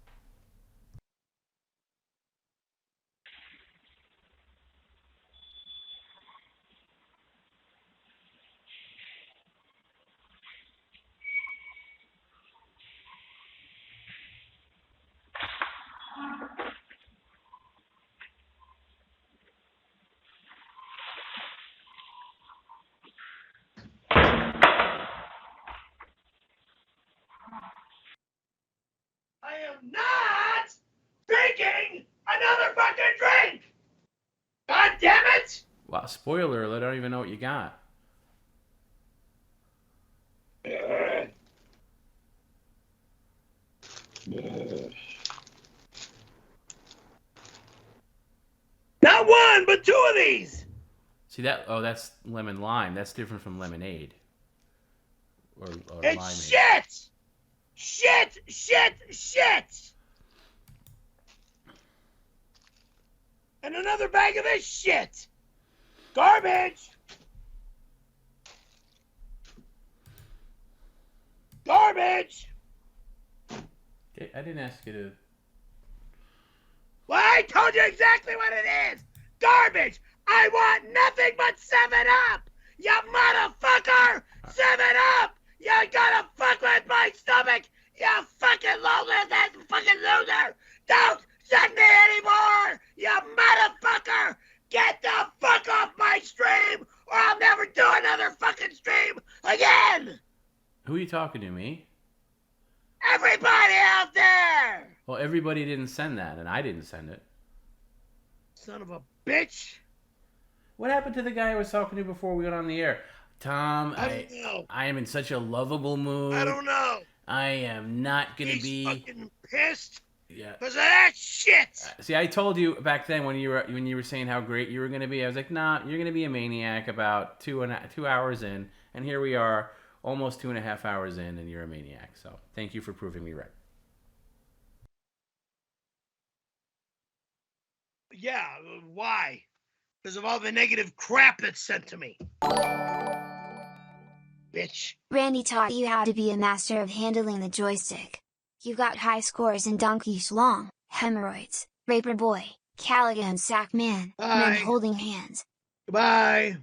I am not drinking another fucking drink! God damn it! Wow, spoiler alert, I don't even know what you got. Not one, but two of these! See that? Oh, that's lemon lime. That's different from lemonade. Or It's limeade. shit! Shit! Shit! Shit! And another bag of this shit! Garbage! Garbage! Okay, I didn't ask you to. Well, I told you exactly what it is! Garbage! I want nothing but 7-Up! You motherfucker! 7-Up! You gotta fuck with my stomach! You fucking that fucking loser! Don't send me anymore! You motherfucker! Get the fuck off my stream, or I'll never do another fucking stream again! Who are you talking to, me? Everybody out there! Well, everybody didn't send that, and I didn't send it. Son of a bitch! What happened to the guy I was talking to before we got on the air? Tom, I don't know. I am in such a lovable mood. I don't know. I am not gonna He's be fucking pissed. Yeah. Because of that shit. See, I told you back then when you were saying how great you were gonna be. I was like, nah, you're gonna be a maniac about 2 hours in, and here we are, almost 2.5 hours in, and you're a maniac. So thank you for proving me right. Yeah, why? Because of all the negative crap that's sent to me. Bitch. Randy taught you how to be a master of handling the joystick. You got high scores in Donkey Schlong, Hemorrhoids, Raper Boy, Callaghan Sackman, Men Holding Hands. Goodbye.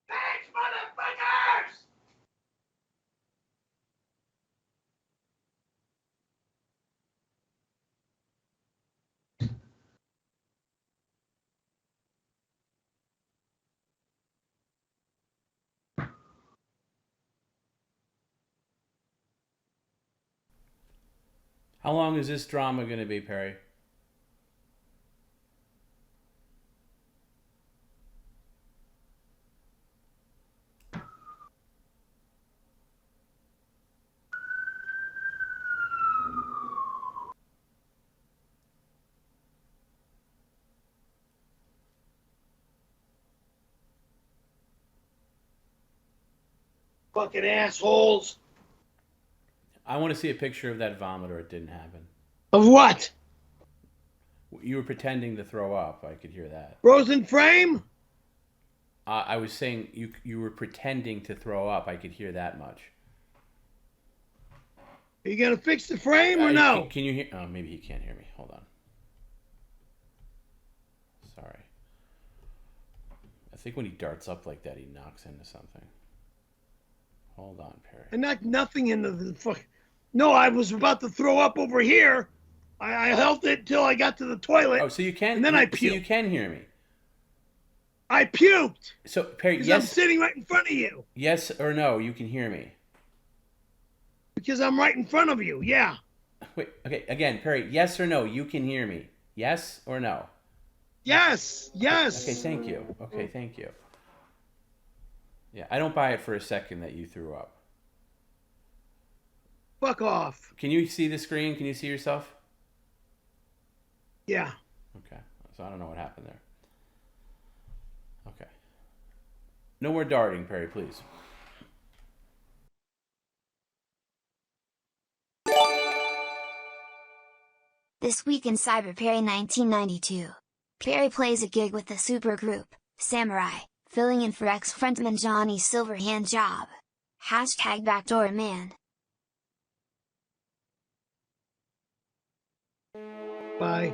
Thanks, motherfuckers! How long is this drama gonna be, Perry? Fucking assholes. I want to see a picture of that vomit, or it didn't happen. Of what? You were pretending to throw up. I could hear that. Frozen frame? I was saying you were pretending to throw up. I could hear that much. Are you gonna fix the frame or no? Can you hear? Oh, maybe he can't hear me. Hold on. Sorry. I think when he darts up like that, he knocks into something. Hold on, Perry. I knocked nothing into the fuck. No, I was about to throw up over here. I held it till I got to the toilet. Oh, so you can. And then I puked. So you can hear me. I puked. So Perry, because yes. I'm sitting right in front of you. Yes or no? You can hear me. Because I'm right in front of you. Yeah. Wait. Okay. Again, Perry. Yes or no? You can hear me. Yes or no? Yes. Yes. Okay. Thank you. Okay. Thank you. Yeah, I don't buy it for a second that you threw up. Fuck off. Can you see the screen? Can you see yourself? Yeah. Okay. So I don't know what happened there. Okay. No more darting, Perry, please. This week in Cyber Perry 1992. Perry plays a gig with the supergroup, Samurai, filling in for ex-frontman Johnny Silverhand Job. Hashtag Backdoor Man. Bye.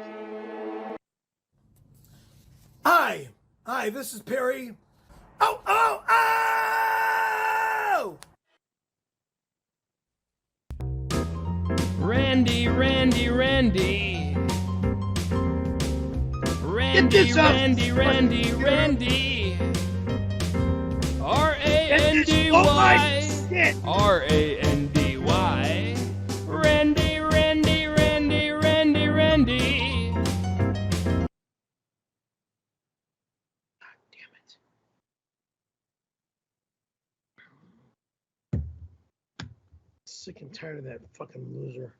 Hi, this is Perry. Oh! Randy. Get this up. Randy. R-A-N-D-Y. Oh my shit. R-A-N-D-Y. Randy. God damn it. Sick and tired of that fucking loser.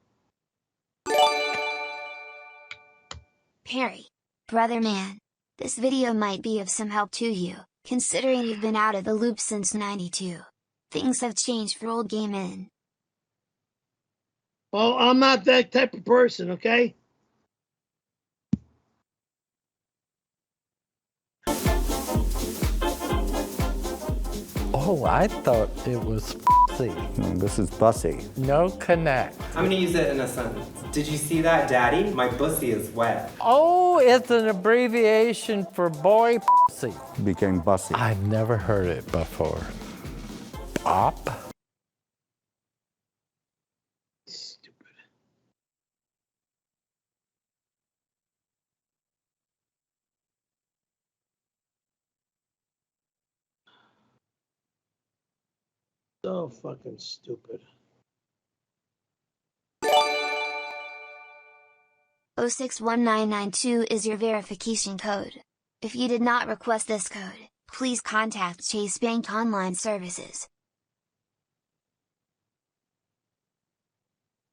Perry, brother man, this video might be of some help to you, considering you've been out of the loop since '92. Things have changed for old game in. Well, I'm not that type of person, okay? Oh, I thought it was This is bussy. no connect. I'm gonna use it in a sentence. Did you see that, Daddy? My pussy is wet. Oh, it's an abbreviation for boy pussy. Became bussy. I've never heard it before. Pop? Stupid. So fucking stupid. 061992 is your verification code. If you did not request this code, please contact Chase Bank Online Services.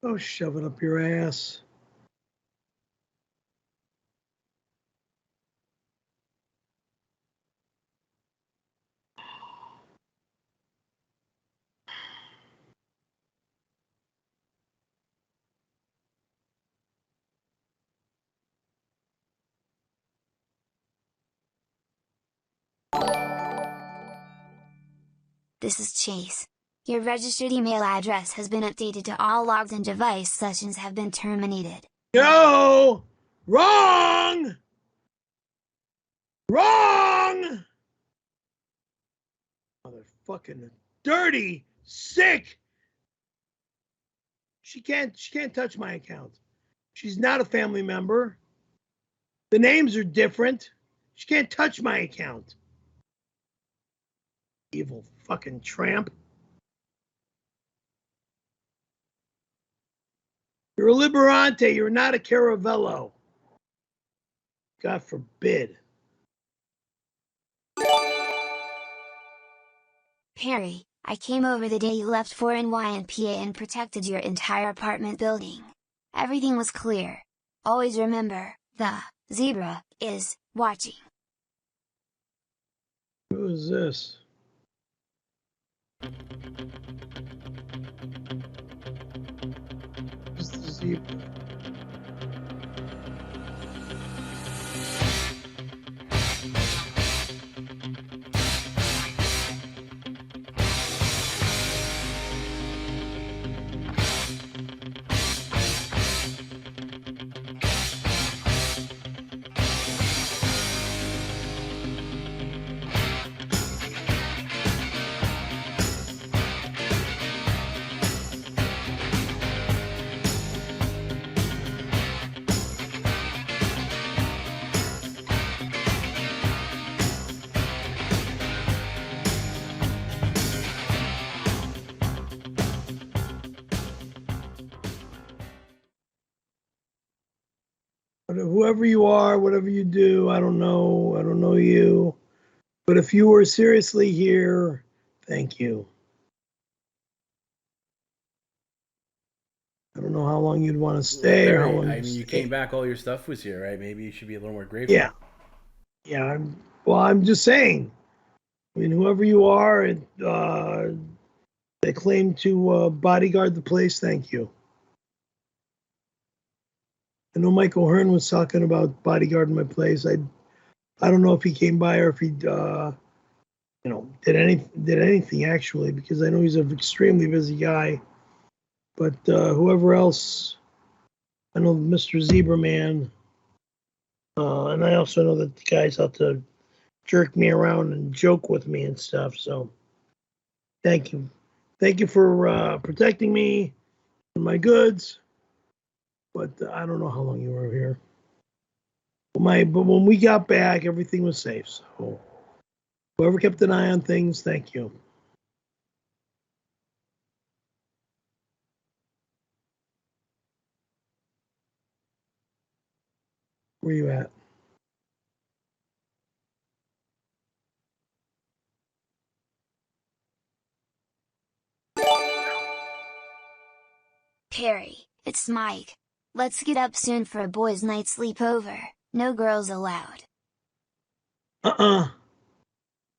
Oh, shove it up your ass. This is Chase. Your registered email address has been updated to all logged in device sessions have been terminated. No! Wrong! Wrong! Motherfucking dirty, sick. She can't touch my account. She's not a family member. The names are different. She can't touch my account. Evil fucking tramp. You're a Liberante. You're not a Caravello. God forbid. Perry, I came over the day you left for NY and PA and protected your entire apartment building. Everything was clear. Always remember, the zebra is watching. Who is this? Zebra. But whoever you are, whatever you do, I don't know. I don't know you. But if you were seriously here, thank you. I don't know how long you'd want to stay or how Barry, long I you'd mean, you stay. came back, all your stuff was here, right? Maybe you should be a little more grateful. Yeah. Yeah. I'm just saying. I mean, whoever you are, that claim to bodyguard the place, thank you. I know Michael Hearn was talking about bodyguarding my place. I don't know if he came by or if he did anything actually, because I know he's an extremely busy guy. But whoever else, I know Mr. Zebra Man, and I also know that the guy's out to jerk me around and joke with me and stuff. So thank you for protecting me and my goods. But I don't know how long you were here. But when we got back, everything was safe. So whoever kept an eye on things, thank you. Where you at? Perry, it's Mike. Let's get up soon for a boys' night sleepover. No girls allowed.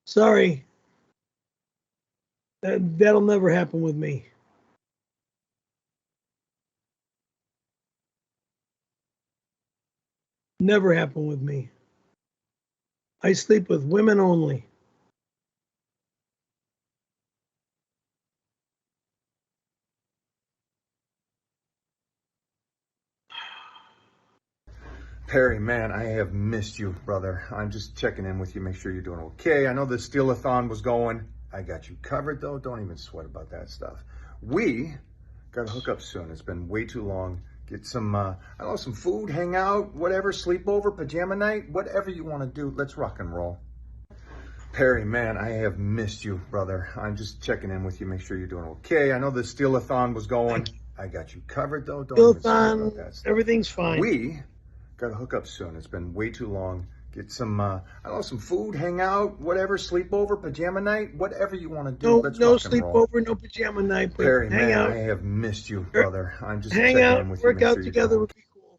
Sorry. That'll never happen with me. Never happen with me. I sleep with women only. Perry, man, I have missed you, brother. I'm just checking in with you, make sure you're doing okay. I know the steal-a-thon was going. I got you covered, though. Don't even sweat about that stuff. We got to hook up soon. It's been way too long. Get some, I don't know, some food, hang out, whatever, sleepover, pajama night, whatever you want to do. Let's rock and roll. Perry, man, I have missed you, brother. I'm just checking in with you, make sure you're doing okay. I know the steal-a-thon was going. I got you covered, though. Don't even sweat about that stuff. Everything's fine. We got to hook up soon. It's been way too long. Get some, I don't know, some food, hang out, whatever, sleepover, pajama night, whatever you want to do. Let's No rock and roll. sleepover, no pajama night, but Perry, hang man, out. I have missed you, brother. I'm just Hang checking out, in with you, work make out sure you're together doing would be cool.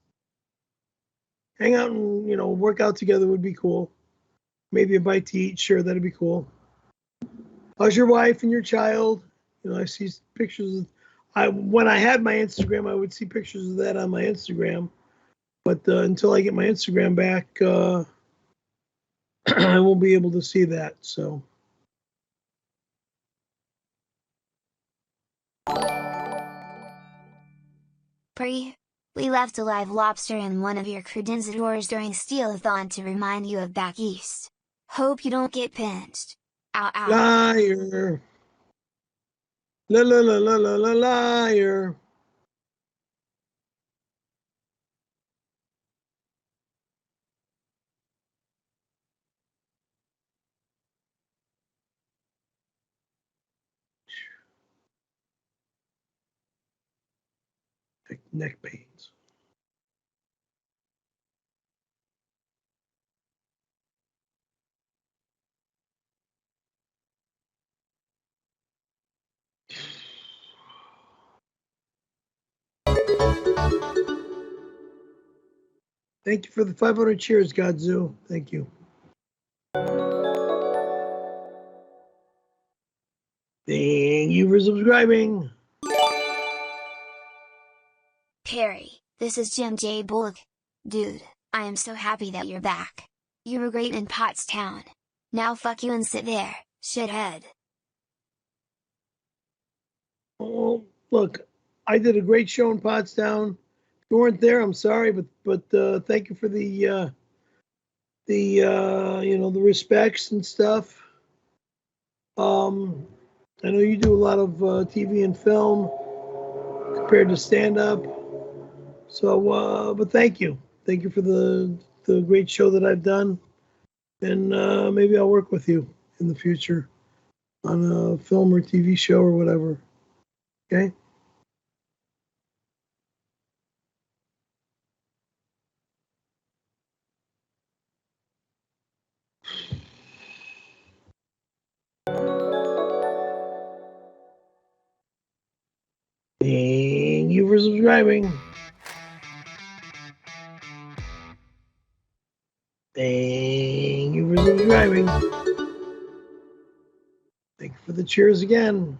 Hang out and work out together would be cool. Maybe a bite to eat, sure, that'd be cool. How's your wife and your child? I see pictures when I had my Instagram, I would see pictures of that on my Instagram. But until I get my Instagram back, I won't be able to see that. So. Pre, we left a live lobster in one of your credenzadors during Steal-a-thon to remind you of back east. Hope you don't get pinched. Ow ow. Liar. La la la la la la liar. Neck pains. Thank you for the 500 cheers, Godzoo. Thank you. Thank you for subscribing. Perry, this is Jim J. Bullock. Dude, I am so happy that you're back. You were great in Pottstown. Now fuck you and sit there, shithead. Oh, look, I did a great show in Pottstown. If you weren't there, I'm sorry, but thank you for the the respects and stuff. I know you do a lot of TV and film compared to stand up. So, but thank you for the great show that I've done, and maybe I'll work with you in the future on a film or TV show or whatever. Okay. Thank you for subscribing. Thank you for subscribing. Thank you for the cheers again.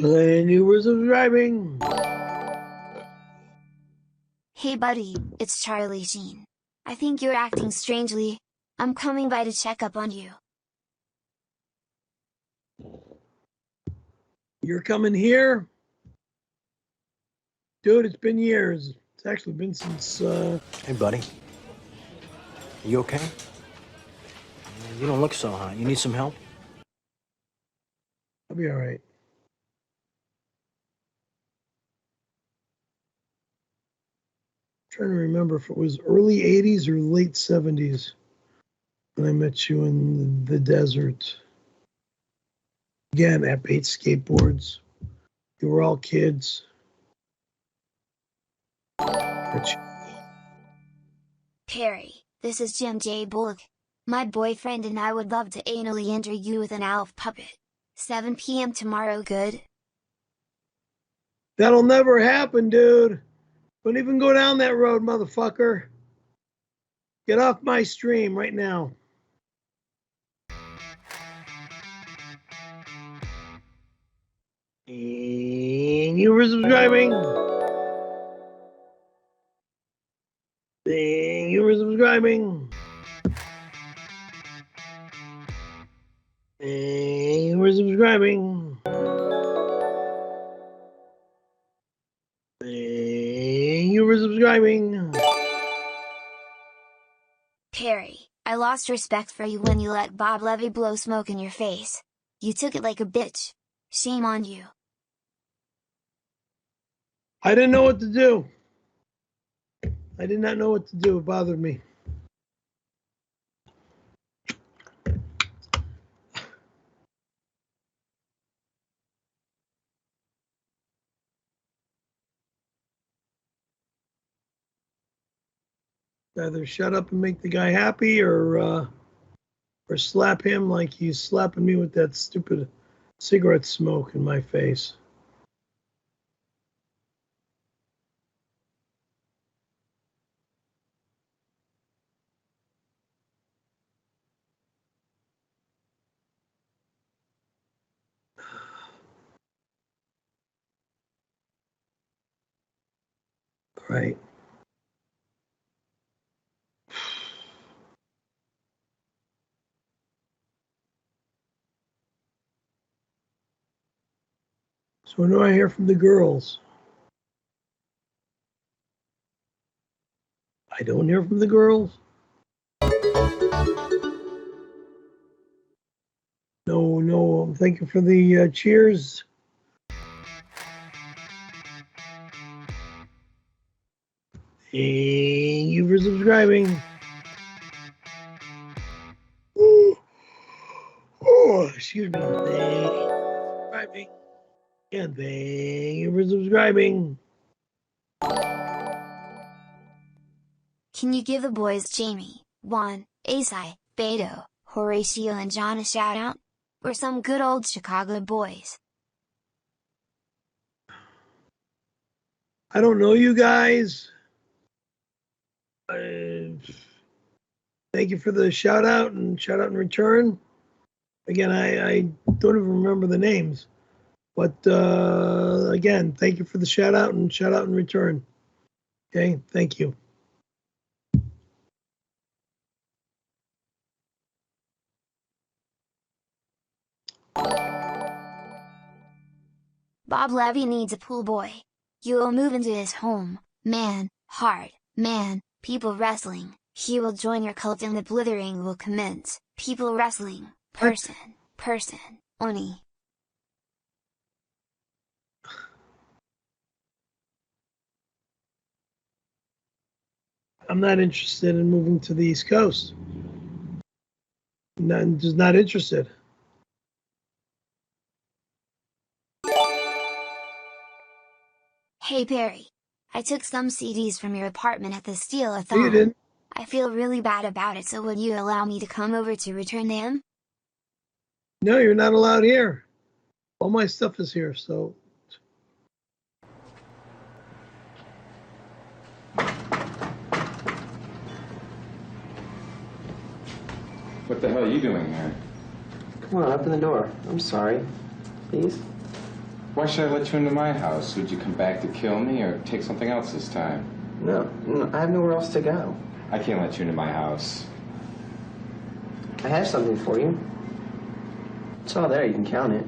Thank you for subscribing. Hey buddy, it's Charlie Sheen. I think you're acting strangely. I'm coming by to check up on you. You're coming here? Dude, it's been years. It's actually been since, Hey, buddy. You okay? You don't look so hot. You need some help? I'll be all right. Trying to remember if it was early 80s or late 70s when I met you in the desert. Again, at Bates Skateboards. You were all kids. Perry, this is Jim J. Bullock. My boyfriend and I would love to anally enter you with an Alf puppet. 7 p.m. tomorrow, good? That'll never happen, dude. Don't even go down that road, motherfucker. Get off my stream right now. Thank you for subscribing. Thank you for subscribing. Thank you for subscribing. Thank you for subscribing. Perry, I lost respect for you when you let Bob Levy blow smoke in your face. You took it like a bitch. Shame on you. I didn't know what to do. I did not know what to do. It bothered me. Either shut up and make the guy happy, or slap him like he's slapping me with that stupid cigarette smoke in my face. Right. So when do I hear from the girls? I don't hear from the girls. No. Thank you for the cheers. Thank you for subscribing. Oh, excuse me. Thank you for subscribing. And thank you for subscribing. Can you give the boys Jamie, Juan, Asai, Beto, Horatio and John a shout out? We're some good old Chicago boys. I don't know you guys. Thank you for the shout out in return. Again, I don't even remember the names. But again, thank you for the shout out and shout out in return. Okay, thank you. Bob Levy needs a pool boy. You will move into his home, man, hard, man, people wrestling. He will join your cult and the blithering will commence. People wrestling, person, Oni. I'm not interested in moving to the East Coast. Just not interested. Hey Perry. I took some CDs from your apartment at the Steal-a-thon. You didn't. I feel really bad about it, so would you allow me to come over to return them? No, you're not allowed here. All my stuff is here, so. What the hell are you doing here? Come on, open the door. I'm sorry. Please? Why should I let you into my house? Would you come back to kill me or take something else this time? No, I have nowhere else to go. I can't let you into my house. I have something for you. It's all there, you can count it.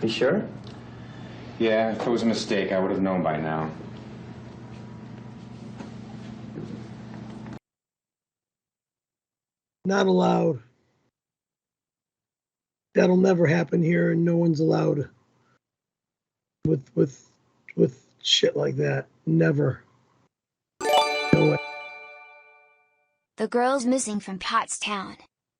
You sure? Yeah, if it was a mistake, I would have known by now. Not allowed. That'll never happen here, and no one's allowed with shit like that. Never. No way. The girl's missing from Pottstown.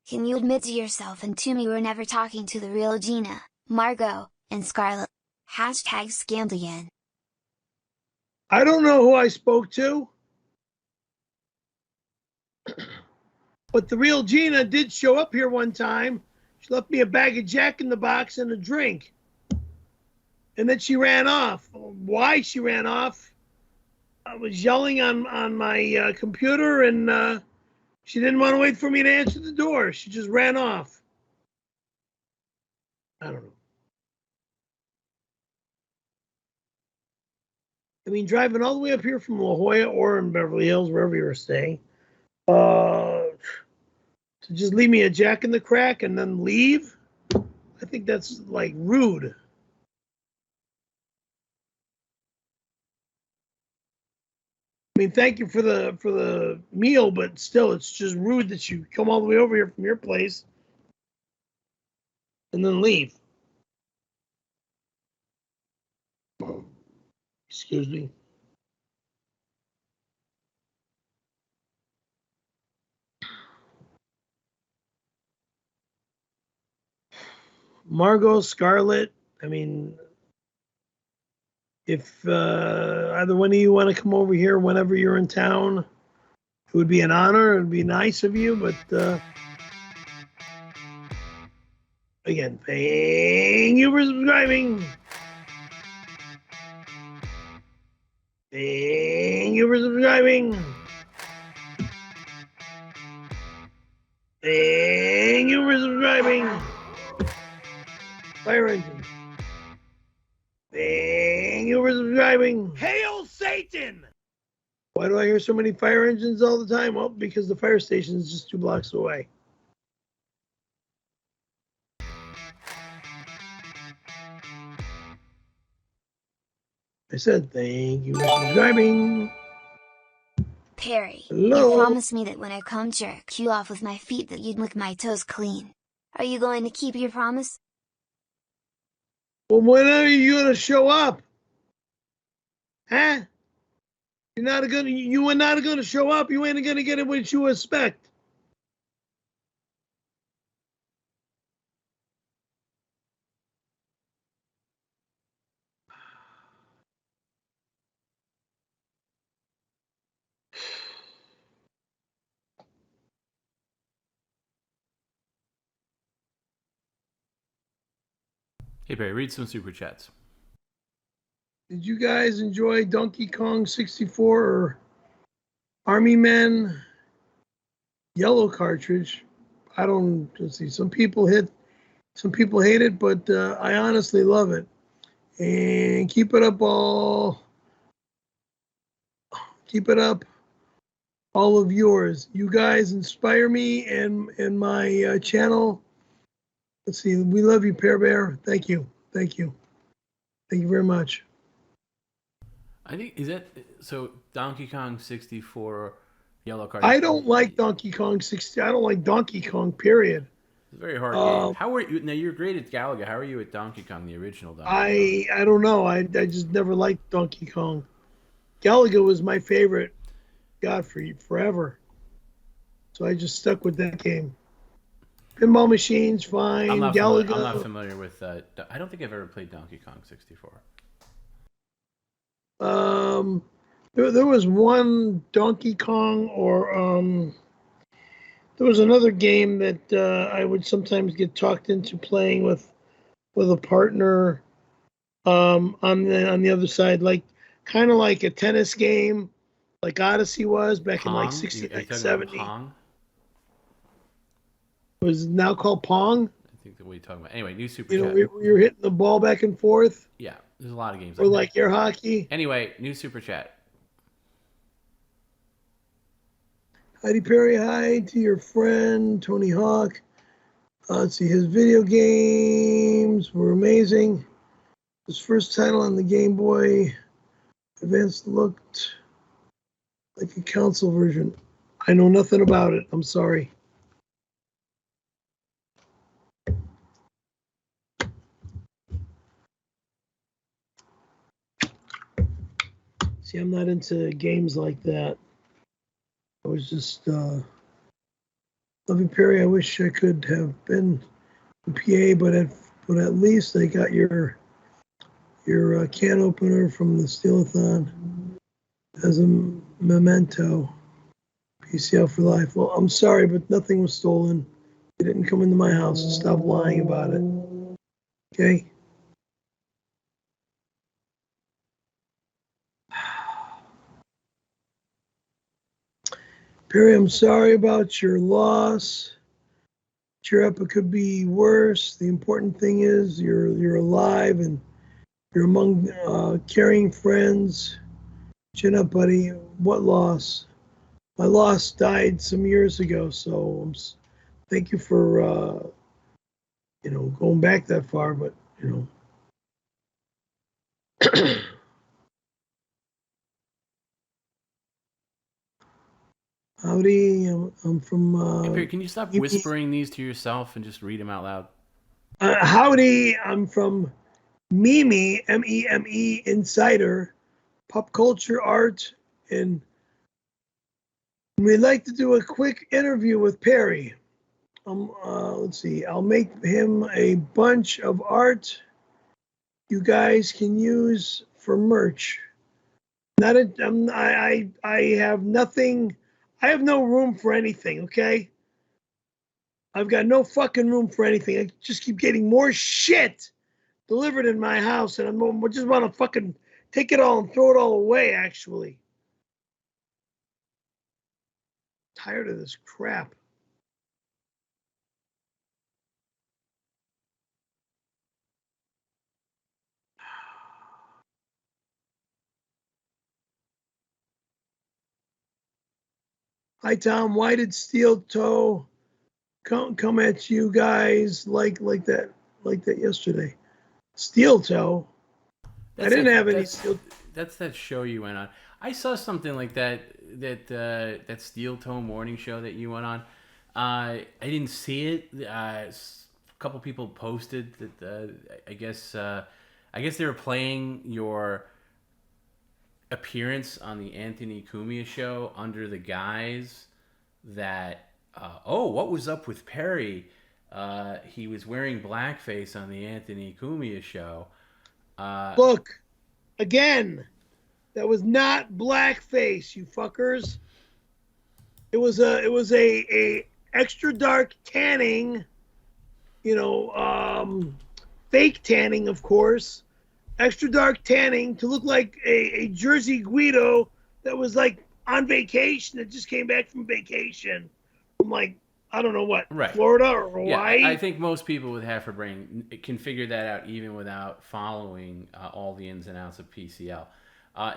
Can you admit to yourself and to me we're never talking to the real Gina, Margot, and Scarlett? Hashtag scammed again. I don't know who I spoke to, but the real Gina did show up here one time. She left me a bag of Jack in the Box and a drink. And then she ran off. Why she ran off? I was yelling on my computer, and she didn't want to wait for me to answer the door. She just ran off. I don't know. I mean, driving all the way up here from La Jolla or in Beverly Hills, wherever you were staying, to just leave me a Jack in the Crack and then leave, I think that's like rude. I mean, thank you for the meal, but still, it's just rude that you come all the way over here from your place and then leave. Excuse me. Margot, Scarlett, I mean, if either one of you want to come over here whenever you're in town, it would be an honor. It would be nice of you, but again, thank you for subscribing. Thank you for subscribing. Thank you for subscribing. Fire engine. Thank you for subscribing. Hail Satan! Why do I hear so many fire engines all the time? Well, because the fire station is just 2 blocks away. I said thank you for subscribing. Perry, Hello? you promised me that when I come jerk you off with my feet that you'd lick my toes clean. Are you going to keep your promise? Well, when are you gonna show up? Huh? You are not gonna show up. You ain't gonna get it what you expect. Hey Perry, read some super chats. Did you guys enjoy Donkey Kong 64 or Army Men yellow cartridge? I don't, let's see, some people hate it, but I honestly love it. And keep it up, all of yours. You guys inspire me and my channel. Let's see, we love you, Pear Bear. Thank you very much. I think, is that so? Donkey Kong 64 yellow card. I don't like Donkey Kong 60. I don't like Donkey Kong, period. It's a very hard game. How were you? Now you're great at Galaga. How are you at Donkey Kong, the original Donkey Kong? I don't know. I just never liked Donkey Kong. Galaga was my favorite, God, for forever. So I just stuck with that game. Pinball machines, fine. Galaga. I'm not familiar with. I don't think I've ever played Donkey Kong 64. There was one Donkey Kong, or there was another game that I would sometimes get talked into playing with a partner on the other side, like kind of like a tennis game, like Odyssey was back Pong? in like 69, 70. Pong? It was now called Pong. I think what are you talking about? Anyway, new super You know, chat. you're hitting the ball back and forth. Yeah, there's a lot of games. Or like air hockey. Anyway, new super chat. Heidi Perry, hi to your friend Tony Hawk. Let's see, his video games were amazing. His first title on the Game Boy Advance looked like a console version. I know nothing about it. I'm sorry. See, I'm not into games like that. I was just, Lovey Perry, I wish I could have been a PA, but at least I got your can opener from the Steelathon as a memento. PCL for life. Well, I'm sorry, but nothing was stolen. It didn't come into my house, so stop lying about it. Okay? Perry, I'm sorry about your loss. Cheer up, it could be worse. The important thing is you're alive and you're among caring friends. Chin up, buddy. What loss? My loss died some years ago, so thank you for going back that far, but Howdy, I'm from. Hey, Perry, can you stop whispering these to yourself and just read them out loud? Howdy, I'm from Meme, M-E-M-E Insider, Pop Culture Art, and we'd like to do a quick interview with Perry. Let's see, I'll make him a bunch of art you guys can use for merch. I have nothing. I have no room for anything, okay? I've got no fucking room for anything. I just keep getting more shit delivered in my house, and I just want to fucking take it all and throw it all away, actually. Tired of this crap. Hi, Tom. Why did Steel Toe come at you guys like that yesterday? Steel Toe? I didn't have any steel. That's that show you went on. I saw something like that Steel Toe morning show that you went on. I didn't see it. A couple people posted that. I guess they were playing your appearance on the Anthony Cumia show under the guise that what was up with Perry? He was wearing blackface on the Anthony Cumia show. Look, again, that was not blackface, you fuckers. It was a extra dark tanning, fake tanning, of course, extra dark tanning to look like a Jersey Guido that was like on vacation, that just came back from vacation from like, I don't know what, Right. Florida or Hawaii. Yeah, I think most people with half a brain can figure that out even without following all the ins and outs of PCL.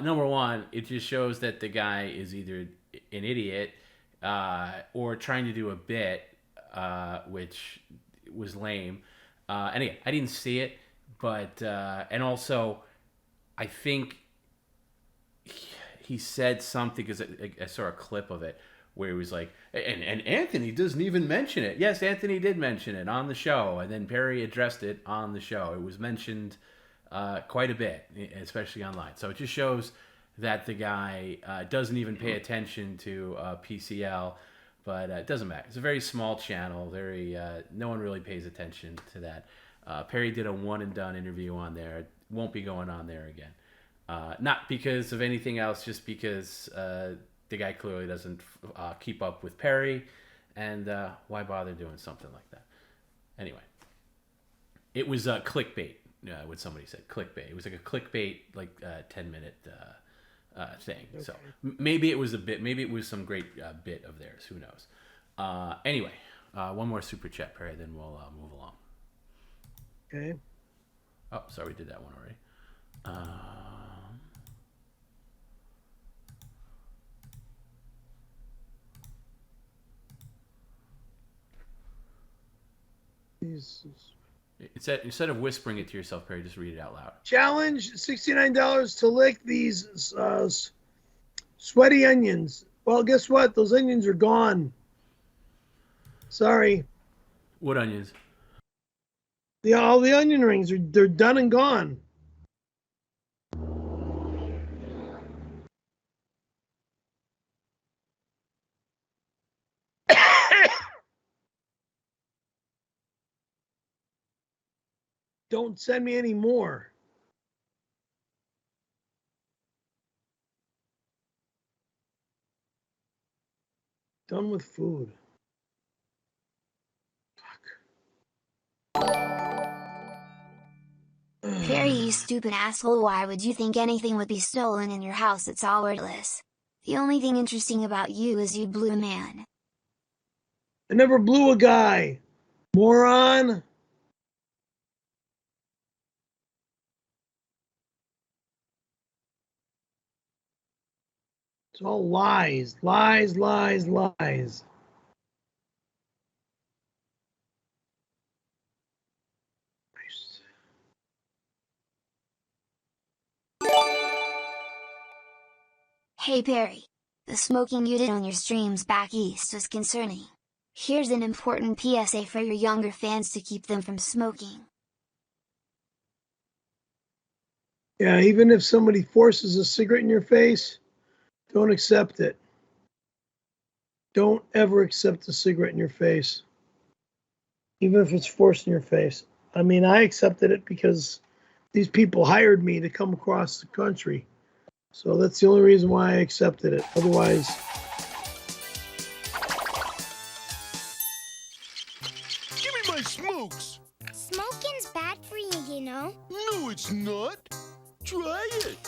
Number one, it just shows that the guy is either an idiot or trying to do a bit, which was lame. And again, I didn't see it, but and also, I think he said something because I saw a clip of it where he was like, and Anthony doesn't even mention it. Yes, Anthony did mention it on the show, and then Perry addressed it on the show. It was mentioned quite a bit, especially online. So it just shows that the guy doesn't even pay attention to PCL, but it doesn't matter. It's a very small channel. No one really pays attention to that. Perry did a one and done interview on there. It won't be going on there again. Not because of anything else, just because the guy clearly doesn't keep up with Perry, and why bother doing something like that? Anyway, it was clickbait. What somebody said, clickbait. It was like a clickbait, 10-minute thing. Okay. So maybe it was a bit. Maybe it was some great bit of theirs. Who knows? Anyway, one more super chat, Perry, then we'll move along. Okay. Oh, sorry, we did that one already. Instead of whispering it to yourself, Perry, just read it out loud. Challenge, $69 to lick these sweaty onions. Well, guess what? Those onions are gone. Sorry. What onions? All the onion rings they're done and gone. Don't send me any more. Done with food. Perry, you stupid asshole, why would you think anything would be stolen in your house? It's all worthless. The only thing interesting about you is you blew a man. I never blew a guy. Moron. It's all lies, lies, lies, lies. Hey Perry, the smoking you did on your streams back east was concerning. Here's an important PSA for your younger fans to keep them from smoking. Yeah, even if somebody forces a cigarette in your face, don't accept it. Don't ever accept a cigarette in your face, even if it's forced in your face. I mean, I accepted it because these people hired me to come across the country. So that's the only reason why I accepted it. Otherwise... Give me my smokes! Smoking's bad for you, you know. No, it's not. Try it.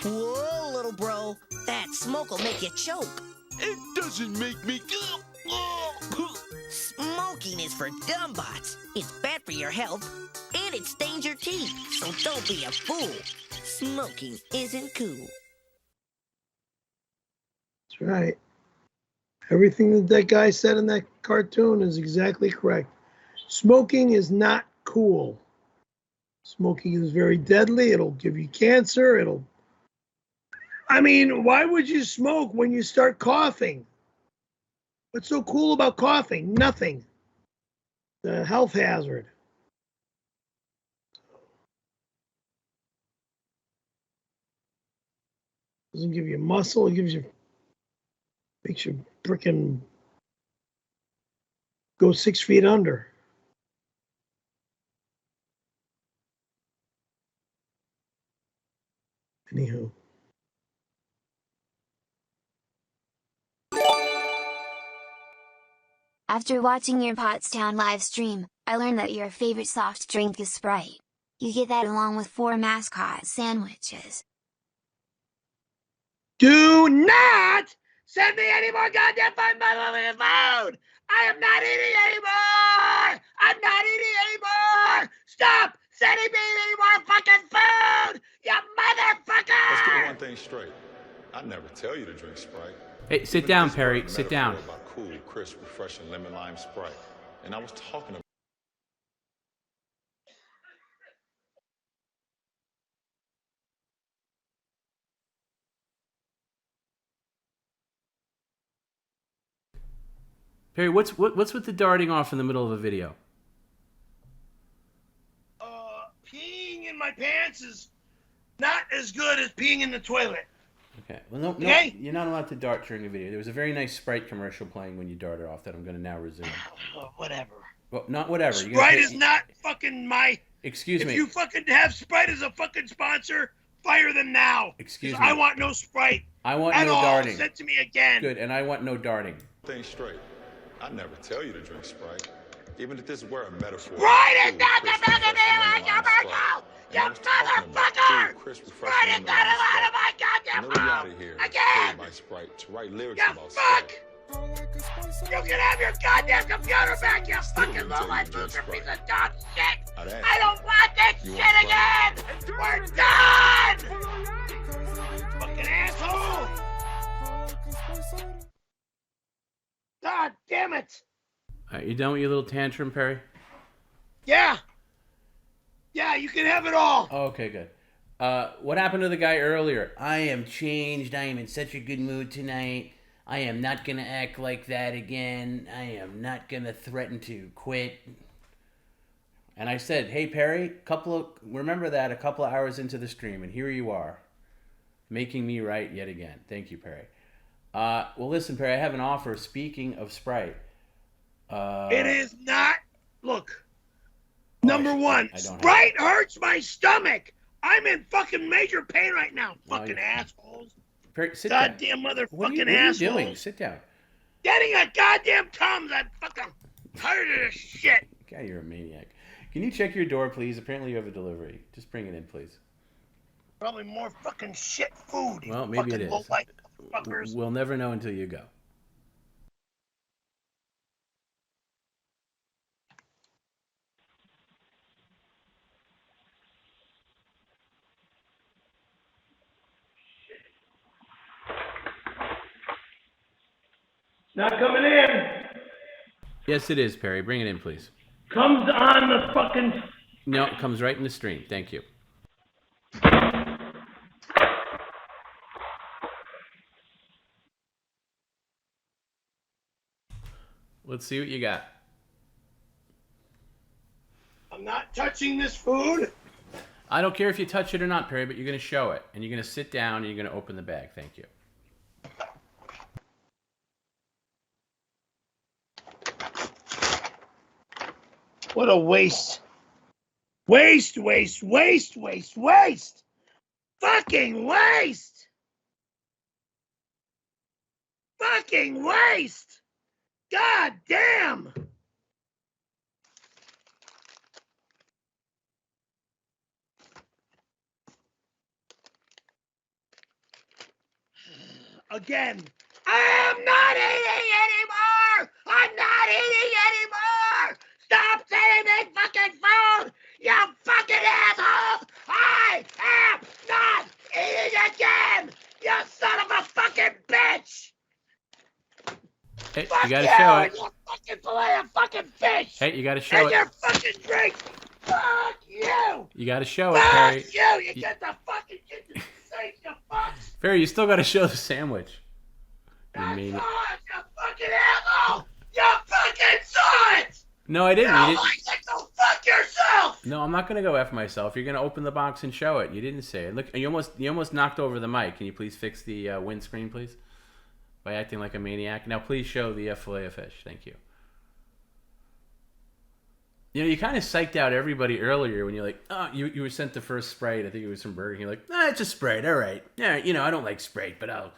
Whoa, little bro. That smoke will make you choke. It doesn't make me... Smoking is for dumbbots. It's bad for your health, and it stains your teeth. So don't be a fool. Smoking isn't cool. That's right. Everything that guy said in that cartoon is exactly correct. Smoking is not cool. Smoking is very deadly. It'll give you cancer. I mean, why would you smoke when you start coughing? What's so cool about coughing? Nothing. The health hazard. Doesn't give you muscle. It makes you frickin' go 6 feet under. Anywho. After watching your Pottstown live stream, I learned that your favorite soft drink is Sprite. You get that along with 4 mascot sandwiches. Do not send me any more goddamn food! I am not eating anymore! I'm not eating anymore! Stop sending me any more fucking food! You motherfucker! Let's get one thing straight. I never tell you to drink Sprite. Hey, sit down, Perry. Sit down. About cool, crisp, refreshing lemon lime Sprite. And I was talking about Perry, what's with the darting off in the middle of a video? Peeing in my pants is not as good as peeing in the toilet. Okay. Well, no, Okay. you're not allowed to dart during a video. There was a very nice Sprite commercial playing when you darted off that I'm going to now resume. Whatever. Well, not whatever. Sprite is not fucking my... Excuse me. If you fucking have Sprite as a fucking sponsor, fire them now. Excuse 'Cause me. I want no Sprite. I want at no all. darting. Send to me again. Good, and I want no darting. things straight. I never tell you to drink Sprite. Even if this were a metaphor. Sprite is not the fucking commercial! You motherfucker! Sprite is not allowed in my goddamn mouth! Again! By Sprite to write lyrics You about fuck! You can have your goddamn computer back, you fucking low-life loser piece of dog shit! I don't want this shit again! We're done! Fucking asshole! God damn it! All right, you done with your little tantrum, Perry? Yeah! Yeah, you can have it all! Okay, good. What happened to the guy earlier? I am changed. I am in such a good mood tonight. I am not going to act like that again. I am not going to threaten to quit. And I said, hey, Perry, remember that a couple of hours into the stream, and here you are, making me right yet again. Thank you, Perry. Well, listen, Perry, I have an offer. Speaking of Sprite. It is not... Look. Number one, Sprite hurts my stomach. I'm in fucking major pain right now. Fucking assholes. Perry, sit goddamn down. motherfucking what are you assholes. doing? Sit down. Getting a goddamn Tums. I'm fucking tired of this shit. God, you're a maniac. Can you check your door, please? Apparently you have a delivery. Just bring it in, please. Probably more fucking shit food. Well, maybe it fucking is. low-life fuckers. We'll never know until you go. Not coming in. Yes, it is, Perry. Bring it in, please. Comes on the fucking... No, it comes right in the stream. Thank you. Let's see what you got. I'm not touching this food. I don't care if you touch it or not, Perry, but you're going to show it. And you're going to sit down and you're going to open the bag. Thank you. What a waste. Waste, waste, waste, waste, waste. Fucking waste. Fucking waste. God damn. Again. I am not eating anymore. I'm not eating anymore. Stop sending me fucking food. You fucking assholes. I am not eating again. You son of a fucking bitch. Hey, Fuck you gotta show it. And your fucking fillet of fucking fish. Hey, you gotta show and it. your fucking drink. Fuck you. You gotta show it, Fuck Perry. you. You get the fucking kitchen sink, you fucks. Perry, you still gotta show the sandwich. You mean it. You fucking asshole. You fucking saw it. No, I didn't. You You don't didn't. like it, so fuck yourself. No, I'm not gonna go F myself. You're gonna open the box and show it. You didn't say it. Look, you almost knocked over the mic. Can you please fix the windscreen, please? By acting like a maniac. Now, please show the fillet of fish. Thank you. You know, you kind of psyched out everybody earlier when you're like, oh, you were sent the first Sprite. I think it was from Burger King. You're like, it's a Sprite. All right. Yeah, you know, I don't like Sprite, but I'll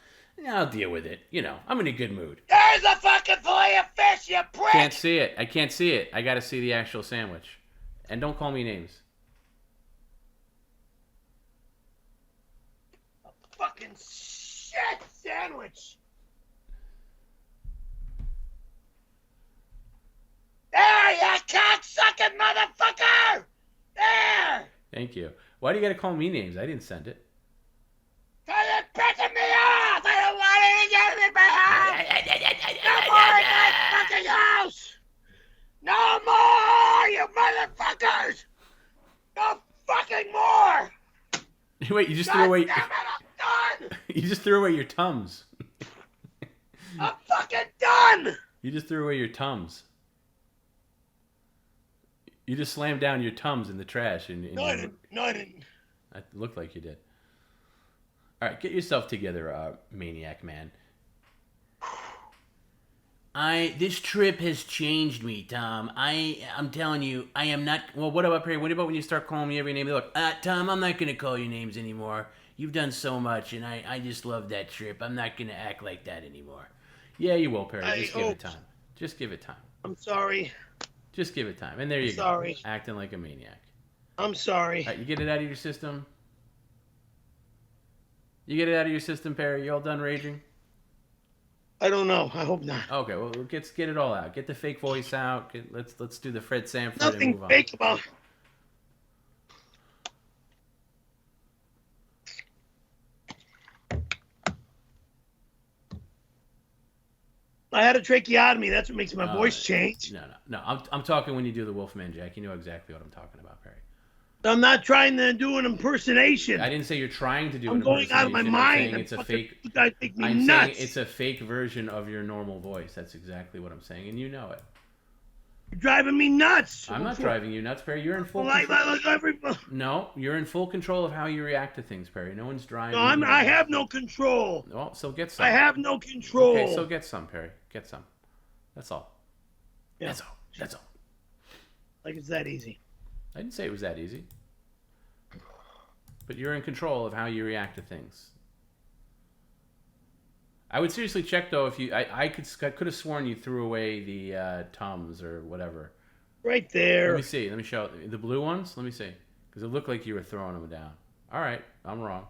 deal with it. You know, I'm in a good mood. There's a fucking fillet of fish, you prick. Can't see it. I can't see it. I got to see the actual sandwich. And don't call me names. fucking shit sandwich. There, you cocksucking motherfucker! There! Thank you. Why do you got to call me names? I didn't send it. Cause it's pissing me off! I don't want it again in my house! No more in my fucking house! No more, you motherfuckers! No fucking more! Wait, you just God threw away. damn it, I'm done! You just threw away your Tums. I'm fucking done! You just threw away your Tums. You just slammed down your Tums in the trash. No, I didn't. No, I didn't. It looked like you did. All right, get yourself together, maniac man. This trip has changed me, Tom. I'm telling you, I am not. Well, what about Perry? What about when you start calling me every name? Look, Tom, I'm not gonna call you names anymore. You've done so much, and I just love that trip. I'm not gonna act like that anymore. Yeah, you will, Perry. Just give it time. Just give it time. I'm sorry. Just give it time. And there you go. Sorry. Acting like a maniac. I'm sorry. All right, you get it out of your system? You get it out of your system, Perry? You all done raging? I don't know. I hope not. Okay, well, get it all out. Get the fake voice out. Let's do the Fred Sanford Nothing and move on. fake about. I had a tracheotomy. That's what makes my voice change. No. I'm talking when you do the Wolfman Jack. You know exactly what I'm talking about, Perry. I'm not trying to do an impersonation. I didn't say you're trying to do I'm an going out of my mind. It's a fake. You guys make me I'm nuts. saying it's a fake version of your normal voice. That's exactly what I'm saying, and you know it. You're driving me nuts. I'm not driving you nuts, Perry. You're in full Like control. No, you're in full control of how you react to things, Perry. No one's driving. No, I have no control. Well, so get some. I have no control. Okay, so get some, Perry. Get some. That's all. Yeah. That's all. That's all. Like it's that easy. I didn't say it was that easy. But you're in control of how you react to things. I would seriously check though if you. I could have sworn you threw away the Tums or whatever. Right there. Let me see. Let me show the blue ones. Let me see, because it looked like you were throwing them down. All right, I'm wrong.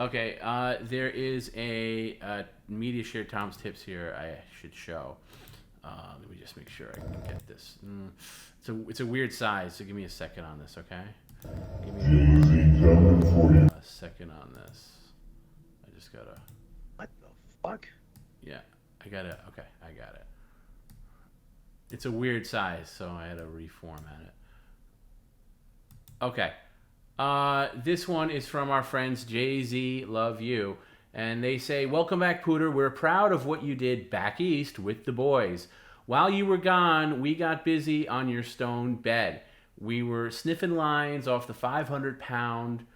Okay, there is a media share Tom's tips here I should show. Let me just make sure I can get this. It's a weird size, so give me a second on this, okay? Give me a second on this. I just gotta... What the fuck? Yeah, I got it. It's a weird size, so I had to reformat it. Okay. This one is from our friends Jay-Z Love You, and they say, "Welcome back, Pooter. We're proud of what you did back east with the boys. While you were gone, we got busy on your stone bed. We were sniffing lines off the 500-pound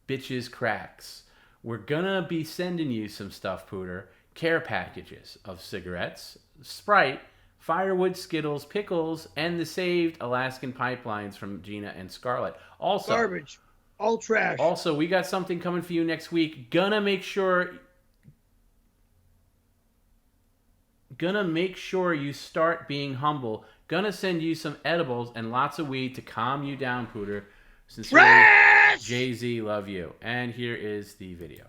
bitches cracks. We're gonna be sending you some stuff, Pooter. Care packages of cigarettes, Sprite, firewood, Skittles, pickles, and the saved Alaskan pipelines from Gina and Scarlett. Also, garbage. All trash. Also, we got something coming for you next week. Gonna make sure you start being humble. Gonna send you some edibles and lots of weed to calm you down, Pooter. Sincerely, Jay-Z, Love You." And here is the video.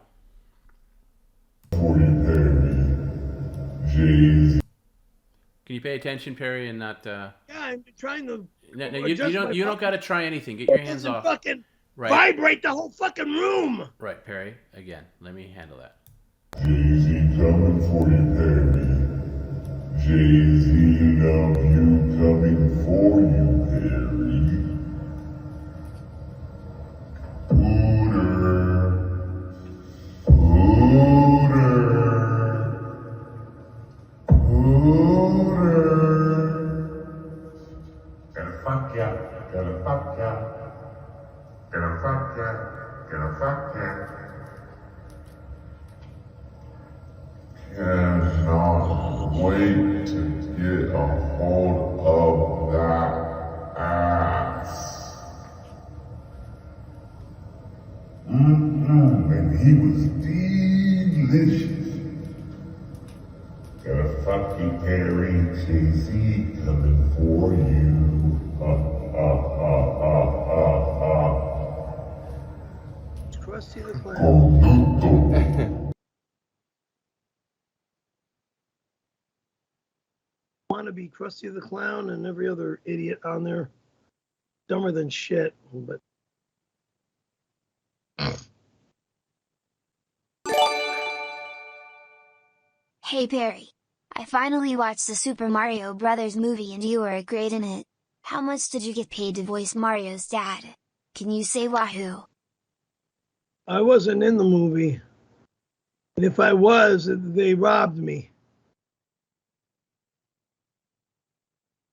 Can you pay attention, Perry, and not? Yeah, I'm trying to. No, you don't got to try anything. Get your hands off. Fucking right. Vibrate the whole fucking room. Right, Perry. Again, let me handle that. Jay-Z coming for you, Perry. Jay-Z Love You coming for you, Perry. Gonna fuck ya. Cannot wait to get a hold of that ass. And he was delicious. Gonna fuck you Harry Jay-Z coming for you. Ha ha ha ha ha ha. It's Krusty the Clown. Want to be Krusty the Clown and every other idiot on there. Dumber than shit, but. Hey Perry. I finally watched the Super Mario Brothers movie and you were great in it. How much did you get paid to voice Mario's dad? Can you say wahoo? I wasn't in the movie. And if I was, they robbed me.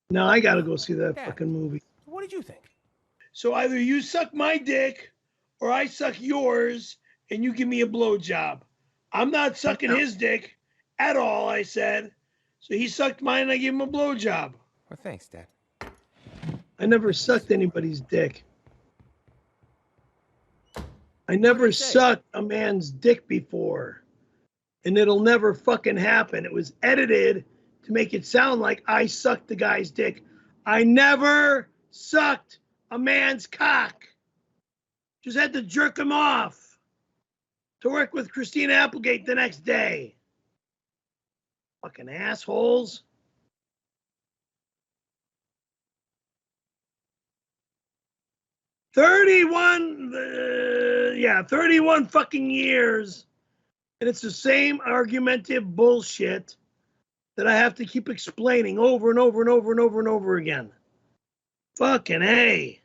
Now I gotta go see that fucking movie. What did you think? So either you suck my dick or I suck yours and you give me a blowjob. I'm not sucking his dick at all, I said. So he sucked mine and I gave him a blowjob. Well, thanks, Dad. I never sucked anybody's dick. I never sucked a man's dick before. And it'll never fucking happen. It was edited to make it sound like I sucked the guy's dick. I never sucked a man's cock. Just had to jerk him off to work with Christina Applegate the next day. Fucking assholes. Yeah, 31 fucking years. And it's the same argumentative bullshit that I have to keep explaining over and over and over and over and over again. Fucking A.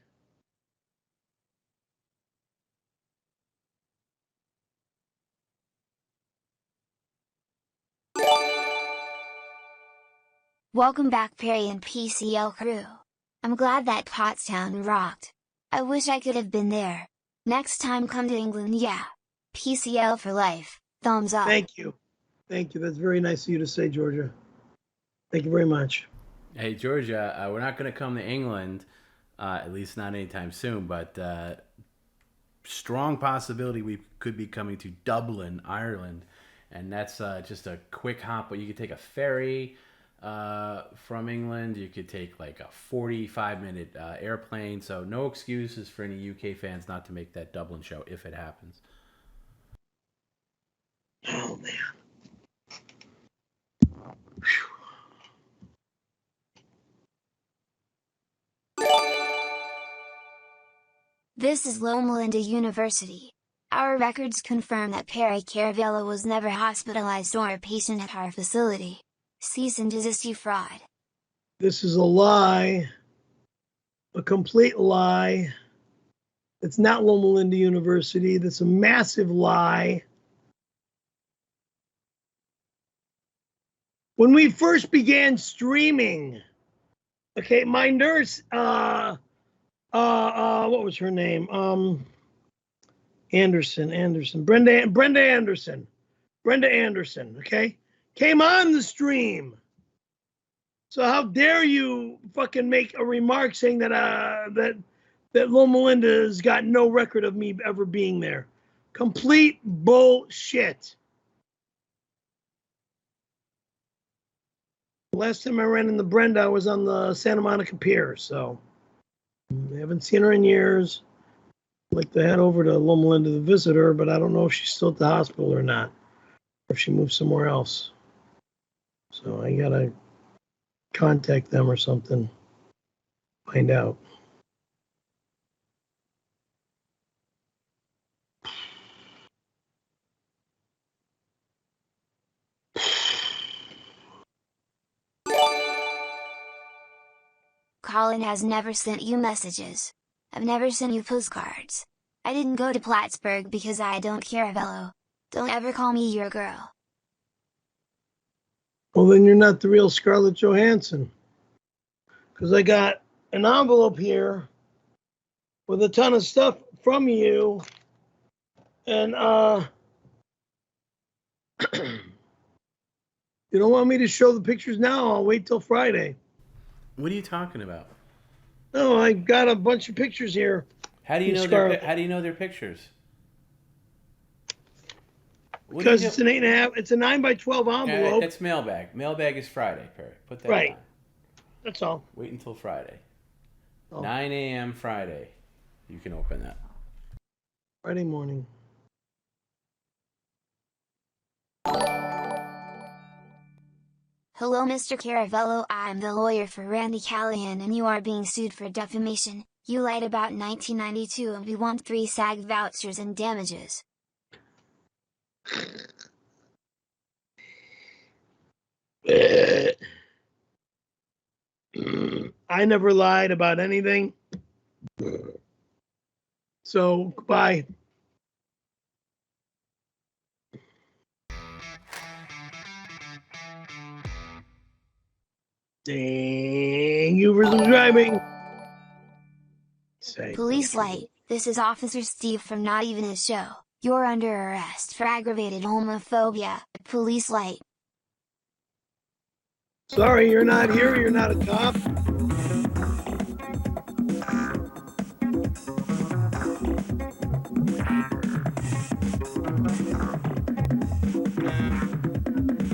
Welcome back Perry and PCL crew. I'm glad that Pottstown rocked. I wish I could have been there. Next time come to England, yeah. PCL for life. Thumbs up. Thank you. Thank you. That's very nice of you to say, Georgia. Thank you very much. Hey, Georgia, we're not going to come to England, at least not anytime soon, but strong possibility we could be coming to Dublin, Ireland. And that's just a quick hop, but you could take a ferry from England. You could take like a 45-minute airplane. So no excuses for any UK fans not to make that Dublin show if it happens. Oh, man. This is Loma Linda University. Our records confirm that Perry Caravello was never hospitalized or a patient at our facility. Cease and desist, you fraud. This is a lie. A complete lie. It's not Loma Linda University. That's a massive lie. When we first began streaming, okay, my nurse, what was her name? Brenda Anderson, okay, came on the stream. So how dare you fucking make a remark saying that that Loma Linda's got no record of me ever being there? Complete bullshit. Last time I ran into Brenda, I was on the Santa Monica Pier, so I haven't seen her in years. I'd like to head over to Loma Linda to visit her, but I don't know if she's still at the hospital or not, or if she moved somewhere else. So I gotta contact them or something, find out. Colin has never sent you messages. I've never sent you postcards. I didn't go to Plattsburgh because I don't Caravello. Don't ever call me your girl. Well, then you're not the real Scarlett Johansson. Because I got an envelope here with a ton of stuff from you. And you don't want me to show the pictures now? I'll wait till Friday. What are you talking about? No, I got a bunch of pictures here. How do you know? How do you know their pictures? Because it's an 8.5. It's a 9x12 envelope. That's mailbag. Mailbag is Friday, Perry. Put that Right. down. That's all. Wait until Friday. Oh. 9 a.m. Friday. You can open that. Friday morning. Hello, Mr. Caravello. I'm the lawyer for Randy Callahan, and you are being sued for defamation. You lied about 1992, and we want 3 SAG vouchers and damages. I never lied about anything. So, goodbye. Thank you for subscribing. Police light, this is Officer Steve from Not Even a Show. You're under arrest for aggravated homophobia. Police light. Sorry, you're not here. You're not a cop.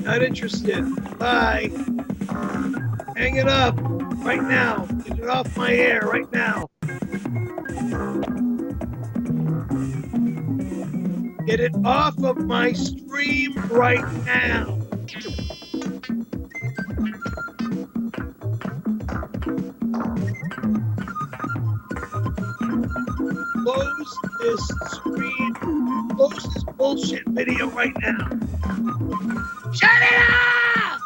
Not interested. Bye. Hang it up right now. Get it off my air right now. Get it off of my stream right now. Close this stream. Close this bullshit video right now. Shut it off!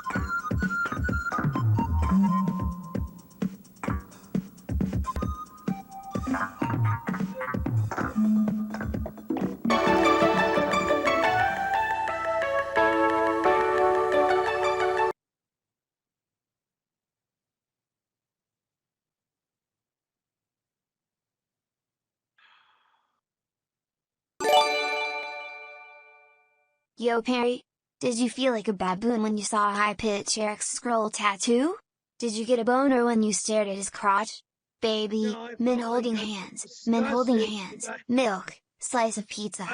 Yo, Perry, did you feel like a baboon when you saw a high-pitched Eric's scroll tattoo? Did you get a boner when you stared at his crotch? Baby, No, men holding hands, men holding hands, milk, slice of pizza.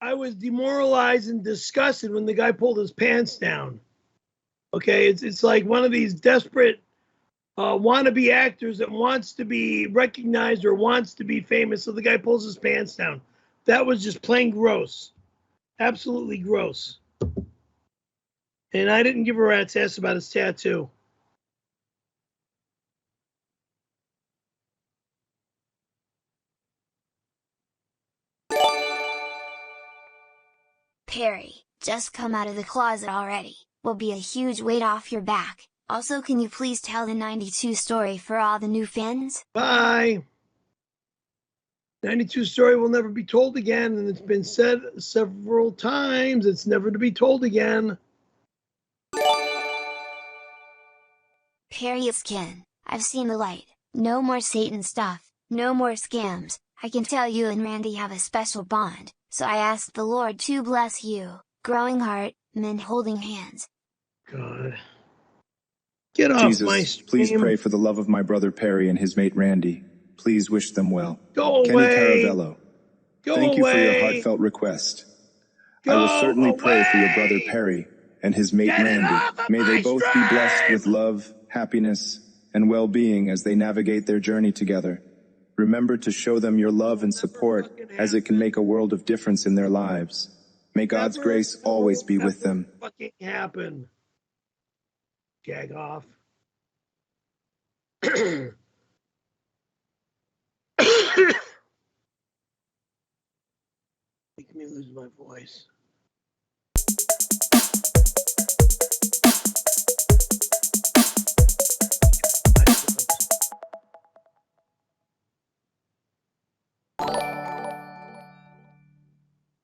I was demoralized and disgusted when the guy pulled his pants down. Okay, it's like one of these desperate wannabe actors that wants to be recognized or wants to be famous, so the guy pulls his pants down. That was just plain gross. Absolutely gross. And I didn't give a rat's ass about his tattoo. Perry, just come out of the closet already. Will be a huge weight off your back. Also, can you please tell the 92 story for all the new fans? Bye. 92 story will never be told again, and it's been said several times. It's never to be told again. Perry, it's Ken. I've seen the light. No more Satan stuff. No more scams. I can tell you and Randy have a special bond, so I asked the Lord to bless you. Growing heart, men holding hands. God. Get off Jesus, my stream. please pray for the love of my brother Perry and his mate Randy. Please wish them well. Go Kenny away. Caravello. Go Thank you for your away. heartfelt request. I Go will certainly pray for your away. brother Perry and his mate Get it Randy. off of May they my both be blessed stream. with love, happiness, and well-being as they navigate their journey together. Remember to show them your love and support, as it can make a world of difference in their lives. May God's grace always be with them. Fucking happen. Jag off. Make me lose my voice.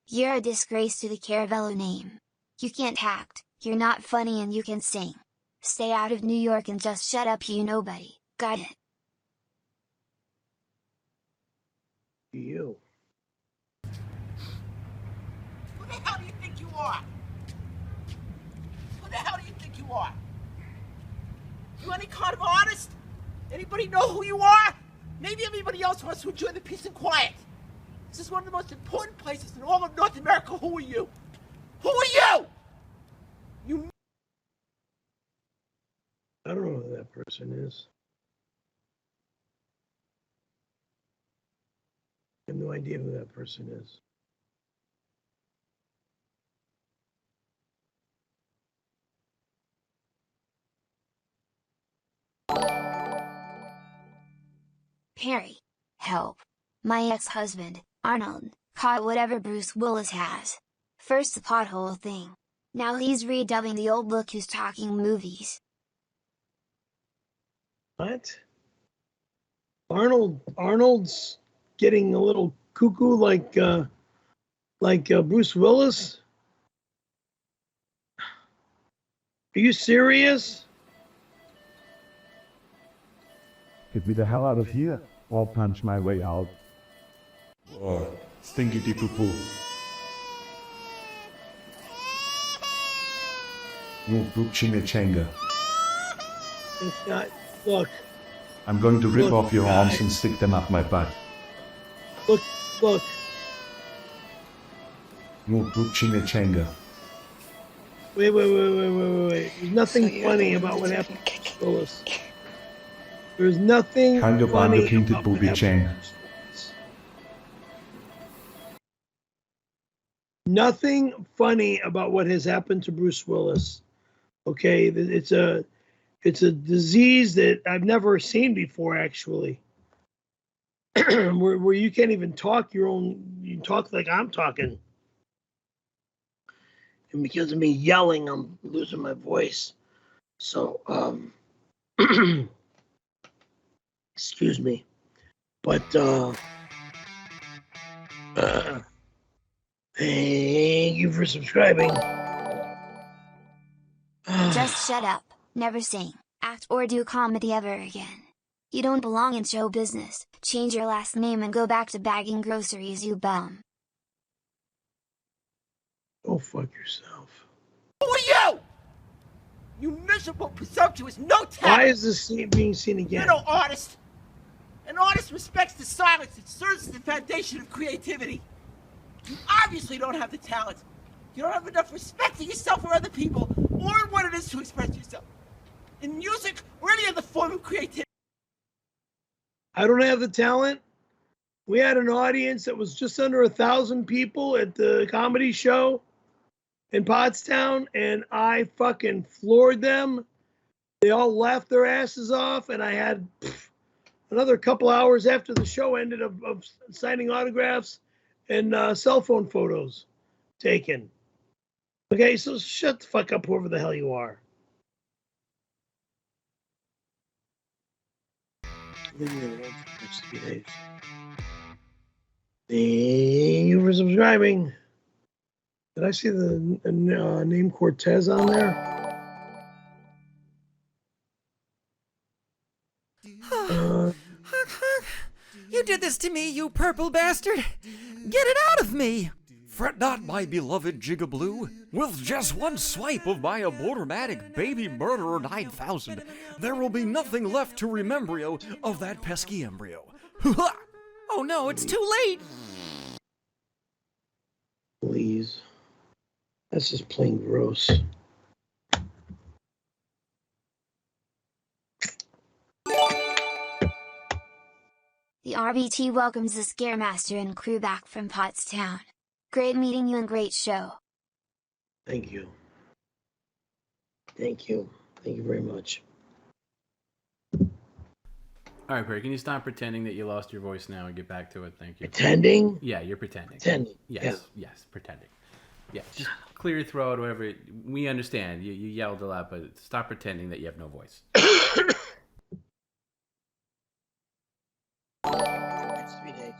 You're a disgrace to the Caravello name. You can't act, you're not funny, and you can sing. Stay out of New York and just shut up, you nobody. Got it? You. Who the hell do you think you are? Who the hell do you think you are? You any kind of artist? Anybody know who you are? Maybe everybody else wants to enjoy the peace and quiet. This is one of the most important places in all of North America. Who are you? Who are you? You. I don't know who that person is. I have no idea who that person is. Perry, help. My ex-husband, Arnold, caught whatever Bruce Willis has. First the pothole thing. Now he's redubbing the old Look Who's Talking movies. What? Arnold's getting a little cuckoo like Bruce Willis? Are you serious? Get me the hell out of here, or punch my way out. Or stinky poo poo. Chimichanga. It's not. Look. I'm going to rip Look, off your guys. arms and stick them up my butt. Look. Chimichanga. Wait. There's nothing funny about what happened to Bruce Willis. There's nothing Kind of funny ungekintet about what booby happened. chain. Nothing funny about what has happened to Bruce Willis. Okay, it's a disease that I've never seen before, actually. where you can't even talk you talk like I'm talking. And because of me yelling, I'm losing my voice. So, excuse me. But, thank you for subscribing. Just shut up, never sing, act or do comedy ever again. You don't belong in show business, change your last name and go back to bagging groceries, you bum. Go fuck yourself. Who are you? You miserable, presumptuous, no talent. Why is this being seen again? You're no artist. An artist respects the silence. It serves as the foundation of creativity. You obviously don't have the talent. You don't have enough respect for yourself or other people, or what it is to express yourself. In music or any other form of creativity. I don't have the talent. We had an audience that was just under 1,000 people at the comedy show in Pottstown, and I fucking floored them. They all laughed their asses off, and I had another couple hours after the show ended of signing autographs and cell phone photos taken. Okay, so shut the fuck up, whoever the hell you are. Leave me alone for the next 3 days. Thank you for subscribing. Did I see the name Cortez on there? You did this to me, you purple bastard! Get it out of me! Fret not, my beloved Jigablue. With just one swipe of my abortomatic baby murderer 9000, there will be nothing left to remember you of that pesky embryo. Oh no, it's too late! Please. That's just plain gross. The RBT welcomes the Scaremaster and crew back from Pottstown. Great meeting you and great show. Thank you. Thank you. Thank you very much. All right, Perry, can you stop pretending that you lost your voice now and get back to it? Thank you. Pretending? Yeah, you're pretending. Pretending. Yes, yes, pretending. Yeah, just clear your throat, whatever. We understand. You yelled a lot, but stop pretending that you have no voice. Next 3 days.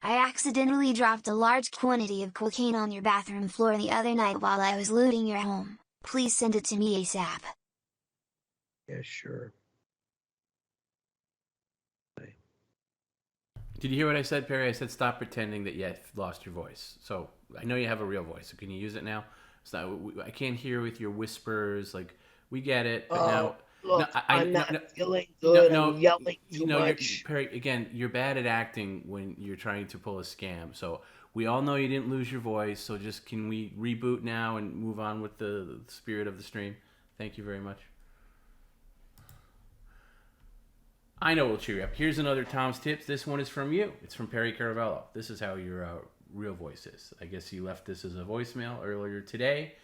I accidentally dropped a large quantity of cocaine on your bathroom floor the other night while I was looting your home. Please send it to me ASAP. Yeah, sure. Did you hear what I said, Perry? I said stop pretending that you lost your voice. So I know you have a real voice. So can you use it now? I can't hear with your whispers. Like, we get it, but now Look, I'm not feeling No, good. no, I'm yelling too you're, much. Perry, again, you're bad at acting when you're trying to pull a scam. So we all know you didn't lose your voice. So just can we reboot now and move on with the spirit of the stream? Thank you very much. I know we'll cheer you up. Here's another Tom's Tips. This one is from you. It's from Perry Caravello. This is how your real voice is. I guess you left this as a voicemail earlier today.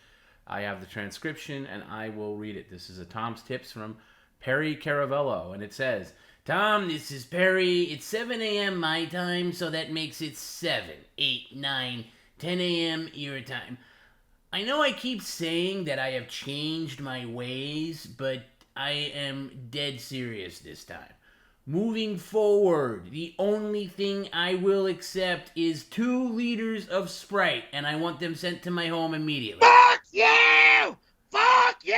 I have the transcription, and I will read it. This is a Tom's Tips from Perry Caravello, and it says, Tom, this is Perry. It's 7 a.m. my time, so that makes it 7, 8, 9, 10 a.m. your time. I know I keep saying that I have changed my ways, but I am dead serious this time. Moving forward, the only thing I will accept is 2 liters of Sprite, and I want them sent to my home immediately. Fuck you! Fuck you!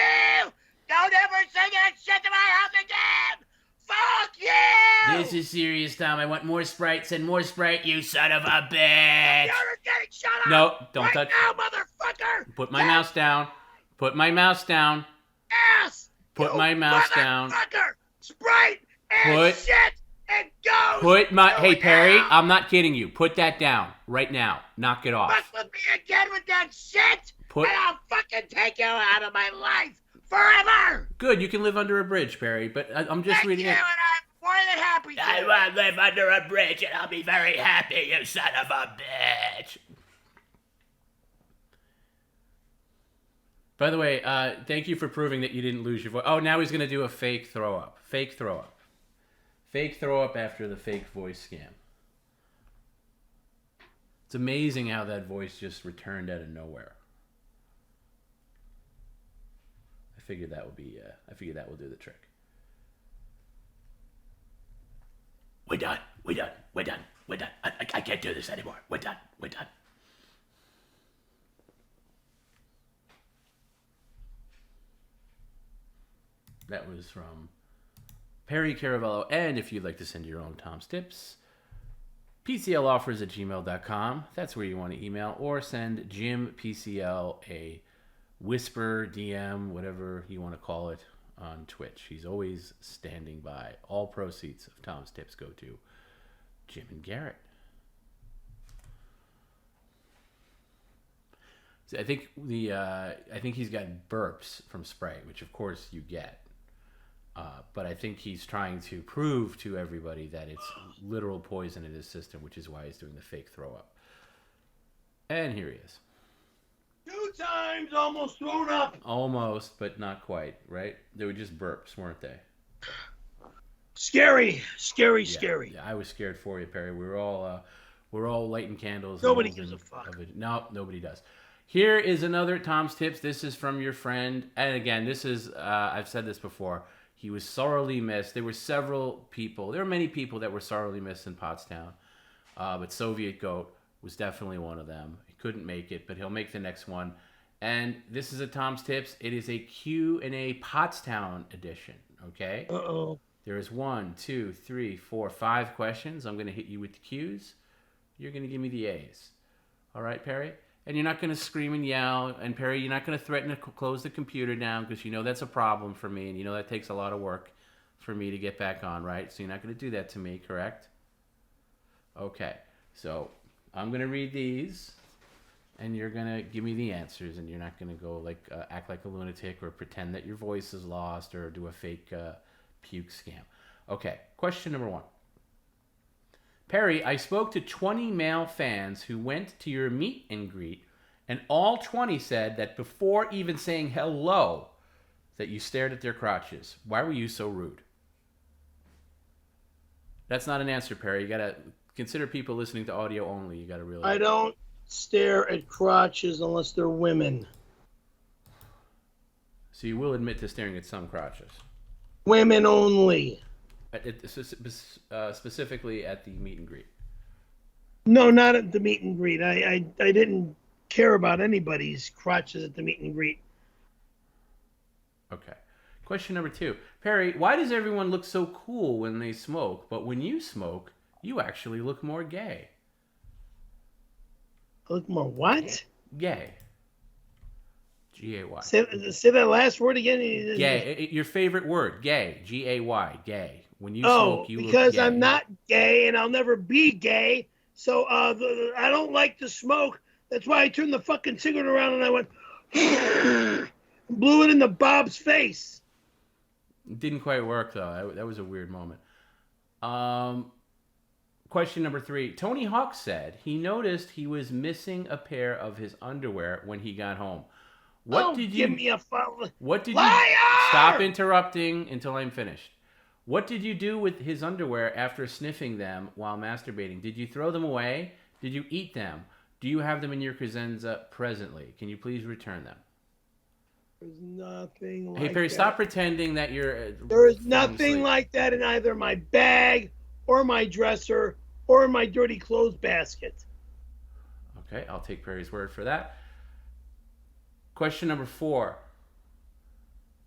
Don't ever say that shit to my house again! Fuck you! This is serious, Tom. I want more Sprite. Send more Sprite, you son of a bitch! You're getting shut up! No, don't right touch. now, motherfucker! Put my mouse down. Put my mouse down. Ass! Put my mouse down. Motherfucker! Sprite and shit and go! Put my. Hey, Perry, I'm not kidding you. Put that down right now. Knock it off. Fuck with me again with that shit, Put. and I'll fucking take you out of my life forever! Good, you can live under a bridge, Perry, but I'm just reading it. And I'm more than happy to. I want to live under a bridge, and I'll be very happy, you son of a bitch. By the way, thank you for proving that you didn't lose your voice. Oh, now he's going to do a fake throw up. Fake throw up. Fake throw up after the fake voice scam. It's amazing how that voice just returned out of nowhere. I figured that would be. I figured that will do the trick. We're done. We're done. We're done. We're done. I can't do this anymore. We're done. We're done. That was from Perry Caravello. And if you'd like to send your own Tom's Tips, PCLoffers@gmail.com. That's where you want to email. Or send Jim PCL a whisper, DM, whatever you want to call it, on Twitch. He's always standing by. All proceeds of Tom's Tips go to Jim and Garrett. So I think he's got burps from Sprite, which of course you get. But I think he's trying to prove to everybody that it's literal poison in his system, which is why he's doing the fake throw up. And here he is. 2 times almost thrown up. Almost, but not quite, right? They were just burps, weren't they? Scary. Yeah, I was scared for you, Perry. We're all lighting candles. Nobody gives a fuck. No, nobody does. Here is another Tom's Tips. This is from your friend. And again, this is, I've said this before. He was sorely missed. There were several people. There were many people that were sorely missed in Pottstown. But Soviet Goat was definitely one of them. He couldn't make it, but he'll make the next one. And this is a Tom's Tips. It is a Q&A Pottstown edition, okay? Uh-oh. There is 1, 2, 3, 4, 5 questions. I'm going to hit you with the Q's. You're going to give me the A's. All right, Perry? And you're not going to scream and yell. And Perry, you're not going to threaten to close the computer down because you know that's a problem for me. And you know that takes a lot of work for me to get back on, right? So you're not going to do that to me, correct? Okay. So I'm going to read these. And you're going to give me the answers. And you're not going to go act like a lunatic or pretend that your voice is lost or do a fake puke scam. Okay. Question number 1. Perry, I spoke to 20 male fans who went to your meet and greet, and all 20 said that before even saying hello, that you stared at their crotches. Why were you so rude? That's not an answer, Perry. You gotta consider people listening to audio only. You gotta really. I don't stare at crotches unless they're women. So you will admit to staring at some crotches. Women only. Specifically at the meet and greet. No, not at the meet and greet. I didn't care about anybody's crotches at the meet and greet. Okay. Question number 2. Perry, why does everyone look so cool when they smoke, but when you smoke, you actually look more gay? I look more what? Gay. G-A-Y. Say that last word again. Gay. Your favorite word. Gay. G-A-Y. Gay. When you Oh, smoke, you look because gay. I'm not gay and I'll never be gay. So I don't like to smoke. That's why I turned the fucking cigarette around and I went, blew it into Bob's face. It didn't quite work, though. That was a weird moment. Question number 3. Tony Hawk said he noticed he was missing a pair of his underwear when he got home. Give me a phone. What did Liar! you... Stop interrupting until I'm finished. What did you do with his underwear after sniffing them while masturbating? Did you throw them away? Did you eat them? Do you have them in your credenza presently? Can you please return them? There's nothing like Hey, Perry, that. stop pretending that you're... There is nothing like that in either my bag or my dresser or in my dirty clothes basket. Okay, I'll take Perry's word for that. Question number 4.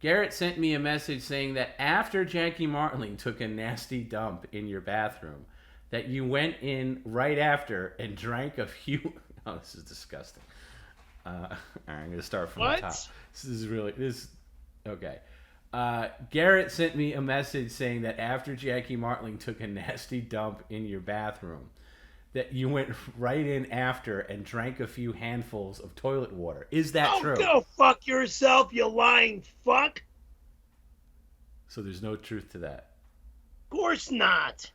Garrett sent me a message saying that after Jackie Martling took a nasty dump in your bathroom, that you went in right after and drank a few... Oh, this is disgusting. All right, I'm going to start from the top. Okay. Garrett sent me a message saying that after Jackie Martling took a nasty dump in your bathroom, that you went right in after and drank a few handfuls of toilet water. Is that true? Go fuck yourself, you lying fuck. So there's no truth to that. Of course not.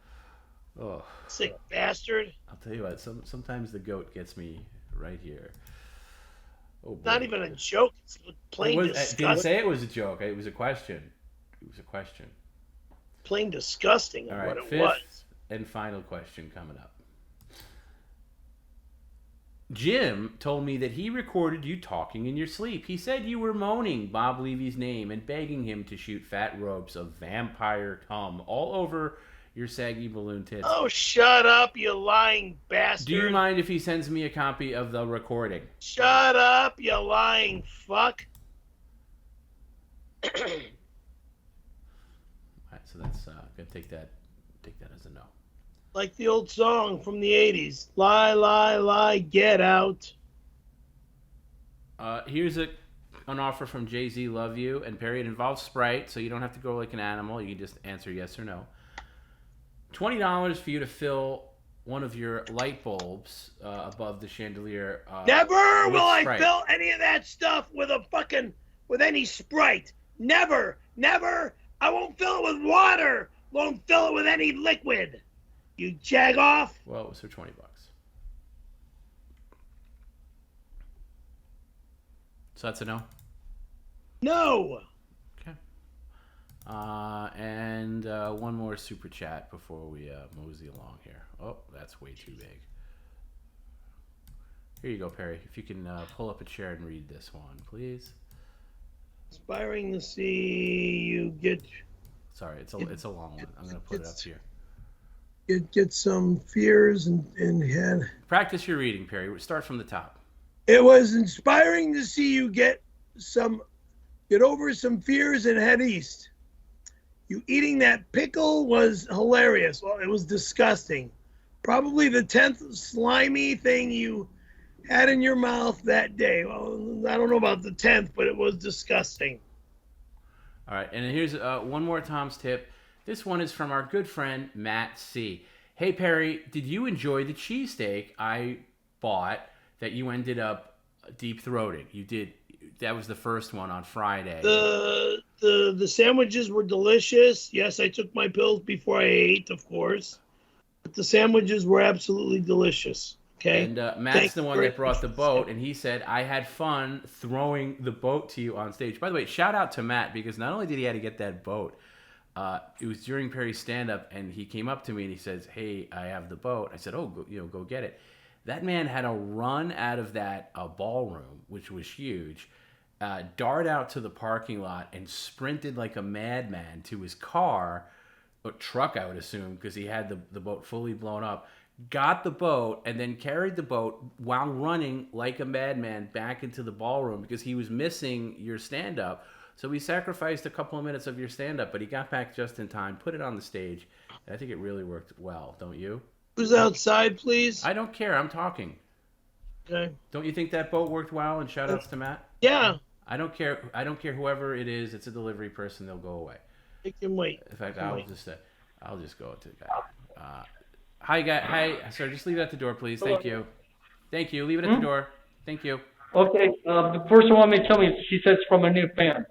Oh, sick bastard. I'll tell you what. Sometimes the goat gets me right here. Oh, boy. Not even a joke. It's plain disgusting. I didn't say it was a joke. It was a question. It was a question. Plain disgusting. All right, what it fifth was. And final question coming up. Jim told me that he recorded you talking in your sleep. He said you were moaning Bob Levy's name and begging him to shoot fat ropes of vampire cum all over your saggy balloon tits. Oh, shut up, you lying bastard. Do you mind if he sends me a copy of the recording? Shut up, you lying fuck. All right, so that's gonna take that as a no. Like the old song from the 80s. Lie, lie, lie, get out. Here's an offer from Jay-Z, Love You. And Perry, it involves Sprite, so you don't have to go like an animal. You can just answer yes or no. $20 for you to fill one of your light bulbs above the chandelier. Never will Sprite. I fill any of that stuff with any Sprite. Never, never. I won't fill it with water. Won't fill it with any liquid. You jag off. Well, it was for $20. So that's a no? No. Okay. And one more super chat before we mosey along here. Oh, that's way too big. Here you go, Perry. If you can pull up a chair and read this one, please. Aspiring to see you get... Sorry, it's a long one. I'm going to put it up here. Get some fears and head. Practice your reading, Perry. Start from the top. It was inspiring to see you get over some fears and head east. You eating that pickle was hilarious. Well, it was disgusting. Probably the 10th slimy thing you had in your mouth that day. Well, I don't know about the 10th, but it was disgusting. All right, and here's one more Tom's tip. This one is from our good friend, Matt C. Hey, Perry, did you enjoy the cheesesteak I bought that you ended up deep-throating? You did. That was the first one on Friday. The sandwiches were delicious. Yes, I took my pills before I ate, of course. But the sandwiches were absolutely delicious. Okay. And Matt's the one that brought the boat, and he said, I had fun throwing the boat to you on stage. By the way, shout out to Matt, because not only did he have to get that boat, it was during Perry's stand-up, and he came up to me and he says, hey, I have the boat. I said, oh, go get it. That man had to run out of that ballroom, which was huge, dart out to the parking lot, and sprinted like a madman to his car, or truck, I would assume, because he had the boat fully blown up. Got the boat and then carried the boat while running like a madman back into the ballroom because he was missing your stand-up. So he sacrificed a couple of minutes of your stand-up, but he got back just in time, put it on the stage. And I think it really worked well, don't you? Who's outside, please? I don't care. I'm talking. Okay. Don't you think that boat worked well? And shout-outs to Matt? Yeah, I don't care whoever it is. It's a delivery person. They'll go away. It can wait. In fact, I'll just go to the guy. Hi, guy. Hi, sir. Just leave it at the door, please. Thank you. Thank you. Leave it at the door. Thank you. Okay. The person wanted me to tell me she says from a new fan.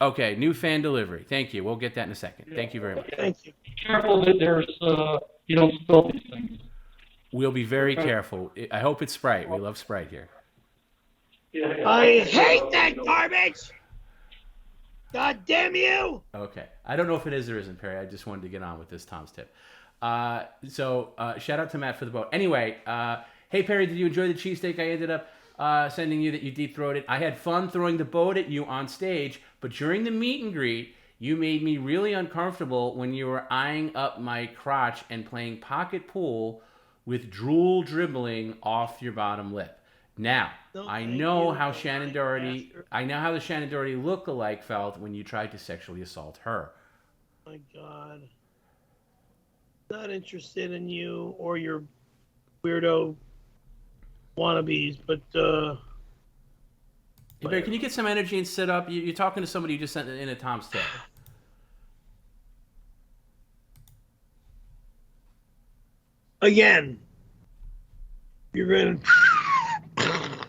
Okay, new fan delivery. Thank you. We'll get that in a second. Thank you very much. Thank you. Be careful that there's you don't spill these things. We'll be very careful. I hope it's Sprite. We love Sprite here. I hate that garbage. God damn you! Okay. I don't know if it is or isn't, Perry. I just wanted to get on with this Tom's tip. So shout out to Matt for the boat. Anyway, hey, Perry, did you enjoy the cheesesteak I ended up sending you that you deep-throated? I had fun throwing the boat at you on stage, but during the meet and greet, you made me really uncomfortable when you were eyeing up my crotch and playing pocket pool with drool dribbling off your bottom lip. Now, I know how the Shannon Doherty look-alike felt when you tried to sexually assault her. Oh my God. Not interested in you or your weirdo wannabes, but Hey, Barry, can you get some energy and sit up? You're talking to somebody who just sent in a Tom's tip. Again, you're going to...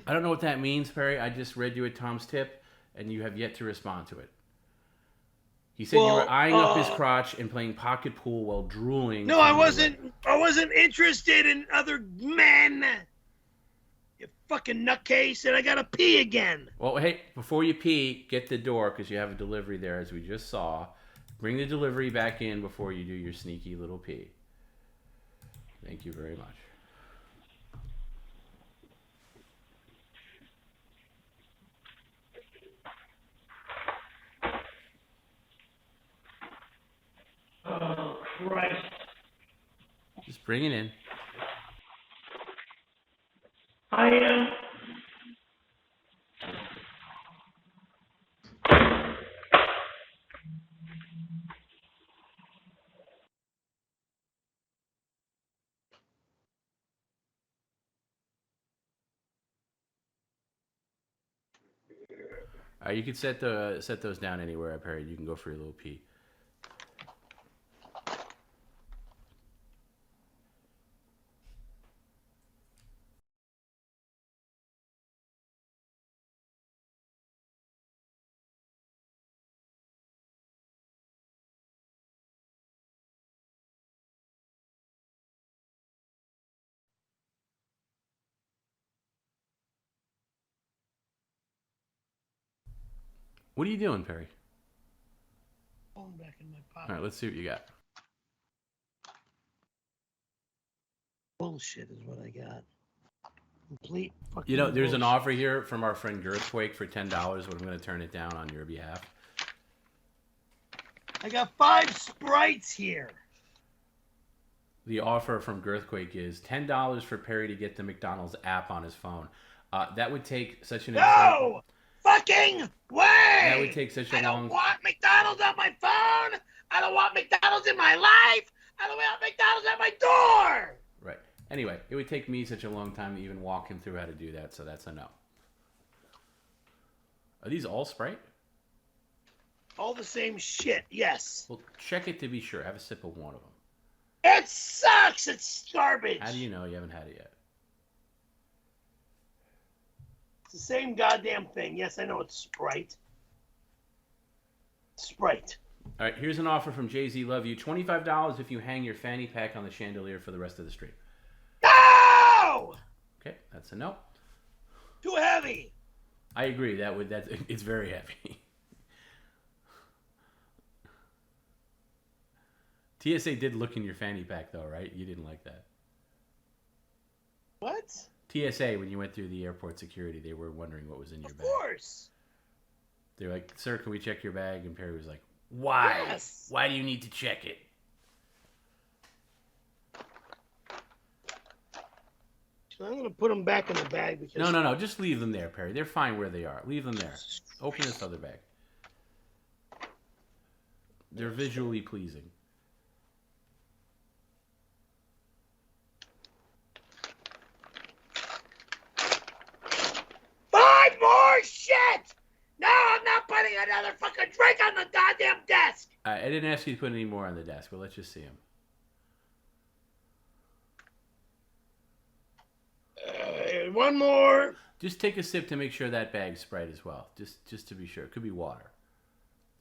I don't know what that means, Perry. I just read you a Tom's tip, and you have yet to respond to it. He said you were eyeing up his crotch and playing pocket pool while drooling. No, I wasn't interested in other men. You fucking nutcase, and I gotta pee again. Well, hey, before you pee, get the door, because you have a delivery there, as we just saw. Bring the delivery back in before you do your sneaky little pee. Thank you very much. Oh, Christ. Just bring it in. I am. You can set those down anywhere, Perry. You can go for your little pee. What are you doing, Perry? Phone back in my pocket. All right, let's see what you got. Bullshit is what I got. Complete fucking You know, there's an bullshit. offer here from our friend Girthquake for $10, but I'm going to turn it down on your behalf. I got 5 Sprites here. The offer from Girthquake is $10 for Perry to get the McDonald's app on his phone. That would take such an No! Fucking way! That would take such a I long. don't want McDonald's on my phone. I don't want McDonald's in my life. I don't want McDonald's at my door. Right. Anyway, it would take me such a long time to even walk him through how to do that, so that's a no. Are these all Sprite? All the same shit, yes. Well, check it to be sure. Have a sip of one of them. It sucks. It's garbage. How do you know you haven't had it yet? It's the same goddamn thing. Yes, I know it's Sprite. Sprite. All right, here's an offer from Jay-Z Love You. $25 if you hang your fanny pack on the chandelier for the rest of the stream. No! Okay, that's a no. Too heavy. I agree. It's very heavy. TSA did look in your fanny pack, though, right? You didn't like that. What? TSA, when you went through the airport security, they were wondering what was in your bag. Of course. They were like, "Sir, can we check your bag?" And Perry was like, "Why? Yes. Why do you need to check it?" I'm going to put them back in the bag because... No. Just leave them there, Perry. They're fine where they are. Leave them there. Open this other bag. They're visually pleasing. Five more shit! No, I'm not putting another fucking drink on the goddamn desk. I didn't ask you to put any more on the desk, but let's just see them. One more. Just take a sip to make sure that bag's Sprite as well. Just to be sure. It could be water.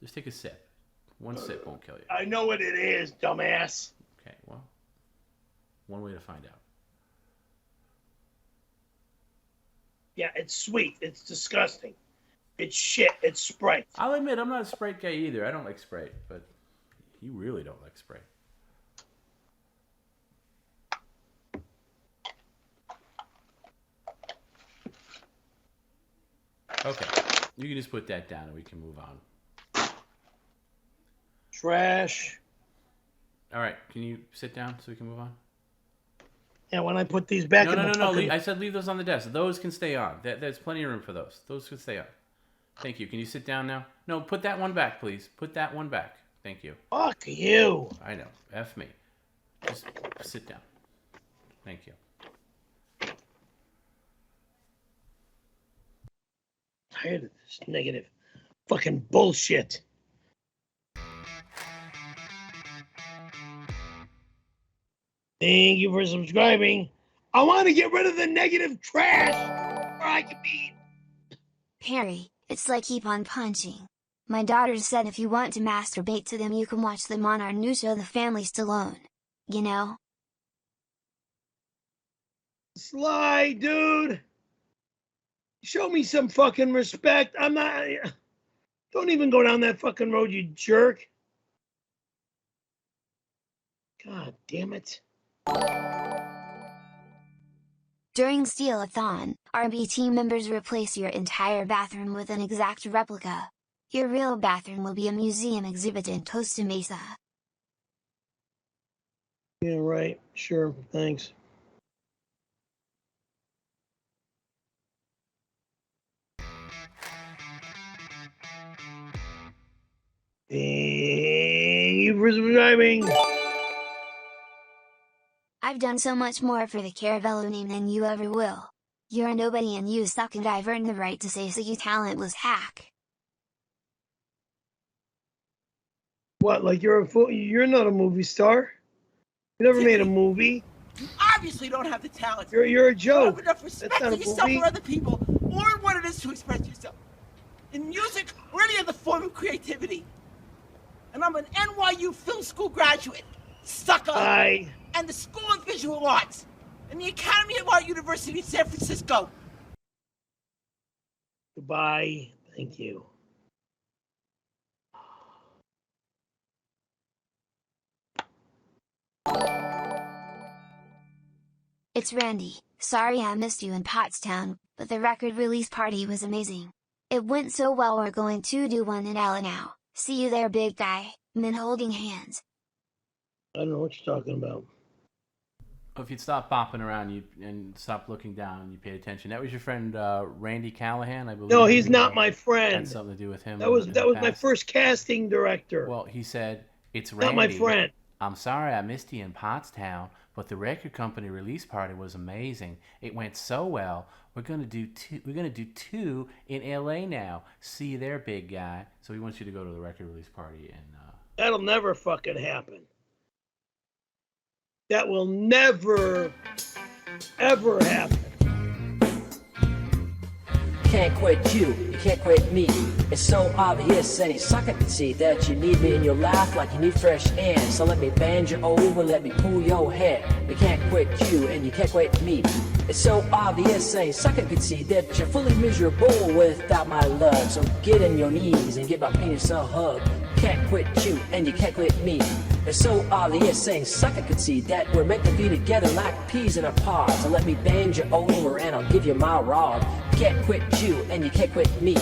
Just take a sip. One sip won't kill you. I know what it is, dumbass. Okay, well, one way to find out. Yeah, it's sweet. It's disgusting. It's shit. It's Sprite. I'll admit, I'm not a Sprite guy either. I don't like Sprite, but you really don't like Sprite. Okay, you can just put that down and we can move on. Trash. All right, can you sit down so we can move on? Yeah, when I put these back No, in no, the no, no. fucking... I said leave those on the desk. Those can stay on. There's plenty of room for those. Those can stay on. Thank you. Can you sit down now? No, put that one back, please. Put that one back. Thank you. Fuck you. I know. F me. Just sit down. Thank you. Tired of this negative fucking bullshit. Thank you for subscribing. I want to get rid of the negative trash, or I can be... Perry, it's like keep on punching. My daughter said if you want to masturbate to them you can watch them on our new show The Family Stallone. You know? Sly, dude. Show me some fucking respect. I'm not... Don't even go down that fucking road, you jerk. God damn it. During Steal-a-thon, RB team members replace your entire bathroom with an exact replica. Your real bathroom will be a museum exhibit in Costa Mesa. Yeah, right. Sure. Thanks. Thank you for subscribing. I've done so much more for the Caravello name than you ever will. You're a nobody and you suck and I've earned the right to say so you talentless hack. What, like you're a fool? You're not a movie star. You never made a movie. You obviously don't have the talent. You're a You don't joke. have enough respect That's not for a yourself movie. or other people, or what it is to express yourself. In music or any other form of creativity. And I'm an NYU film school graduate, sucker, and the School of Visual Arts, and the Academy of Art University in San Francisco. Goodbye. Thank you. It's Randy. Sorry I missed you in Pottstown, but the record release party was amazing. It went so well we're going to do one in LA now. See you there big guy, men holding hands. I don't know what you're talking about. If you'd stop bopping around and stop looking down and you paid attention. That was your friend Randy Callahan, I believe. No, he's not my friend. Had something to do with him. That was my first casting director. Well, he said, it's Randy. Not my friend. I'm sorry I missed you in Pottstown, but the record company release party was amazing. It went so well. We're gonna do two in LA now. See you there, big guy. So he wants you to go to the record release party and That'll never fucking happen. That will never, ever happen. Can't quit you can't quit me. It's so obvious any sucker can see that you need me in your life like you need fresh air. So let me bend you over, let me pull your hair. You can't quit you and you can't quit me. It's so obvious any sucker can see that you're fully miserable without my love. So get on your knees and give my penis a hug. Can't quit you and you can't quit me. It's so obvious saying sucker could see that we're meant to be together like peas in a pod. So let me bend you over and I'll give you my rod. Can't quit you and you can't quit me.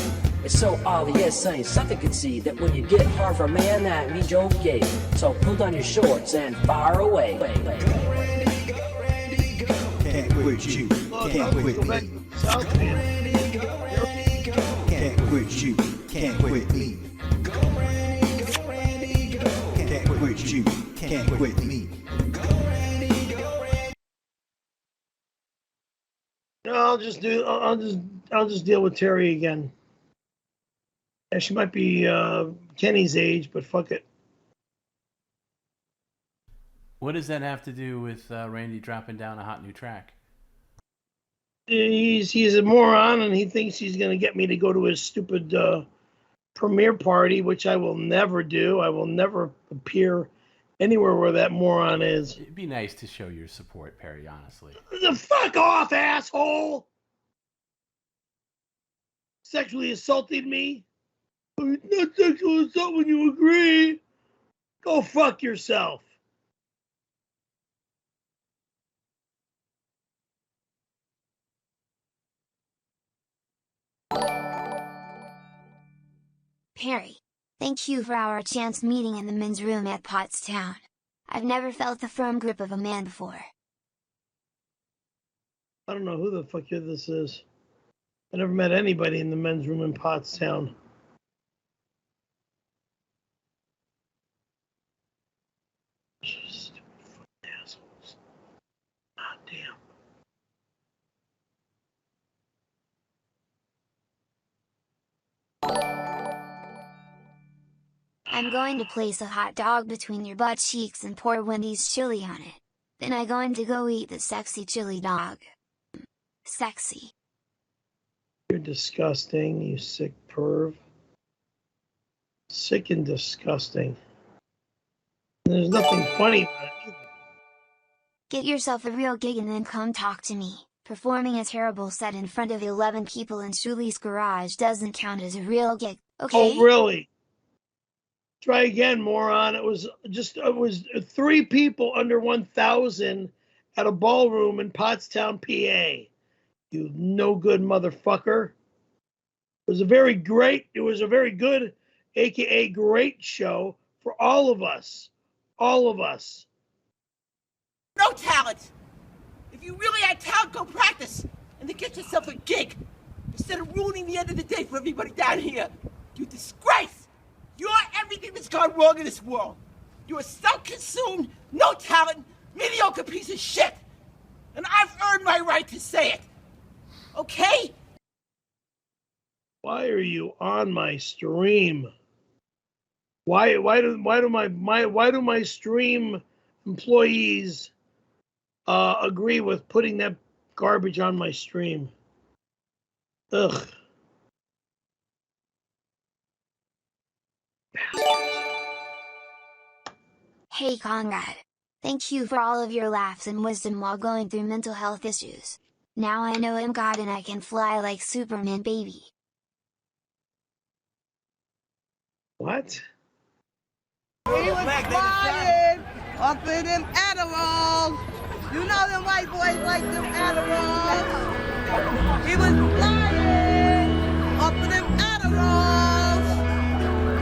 It's so obvious saying sucker could see that when you get hard for a man that means you're gay. So pull down your shorts and fire away. Can't quit you, can't quit me. Can't quit you, can't quit me. Can't quit you, can't quit me. No, I'll just deal with Terry again. Yeah, she might be Kenny's age, but fuck it. What does that have to do with Randy dropping down a hot new track? He's a moron, and he thinks he's going to get me to go to his stupid premiere party, which I will never do. I will never appear anywhere where that moron is. It'd be nice to show your support, Perry, honestly. The fuck off, asshole! Sexually assaulted me? It's not sexual assault when you agree. Go fuck yourself. Perry, thank you for our chance meeting in the men's room at Pottstown. I've never felt the firm grip of a man before. I don't know who the fuck this is. I never met anybody in the men's room in Pottstown. Stupid fucking assholes. God damn. I'm going to place a hot dog between your butt cheeks and pour Wendy's chili on it. Then I'm going to go eat the sexy chili dog. Sexy. You're disgusting, you sick perv. Sick and disgusting. There's nothing funny about it either. Get yourself a real gig and then come talk to me. Performing a terrible set in front of 11 people in Shuli's garage doesn't count as a real gig, okay? Oh, really? Try again, moron. It was 3 people under 1,000 at a ballroom in Pottstown, PA. You no good motherfucker. It was a very good, aka great show for all of us. All of us. No talent. If you really had talent, go practice and then get yourself a gig instead of ruining the end of the day for everybody down here. You disgrace. You're everything that's gone wrong in this world. You're a self-consumed, no talent, mediocre piece of shit. And I've earned my right to say it. Okay? Why are you on my stream? Why do my stream employees agree with putting that garbage on my stream? Ugh. Hey Conrad. Thank you for all of your laughs and wisdom while going through mental health issues. Now I know I'm God and I can fly like Superman, baby. What? He was flying up in them Adderalls. You know them white boys like them Adderalls. He was flying up in them Adderalls.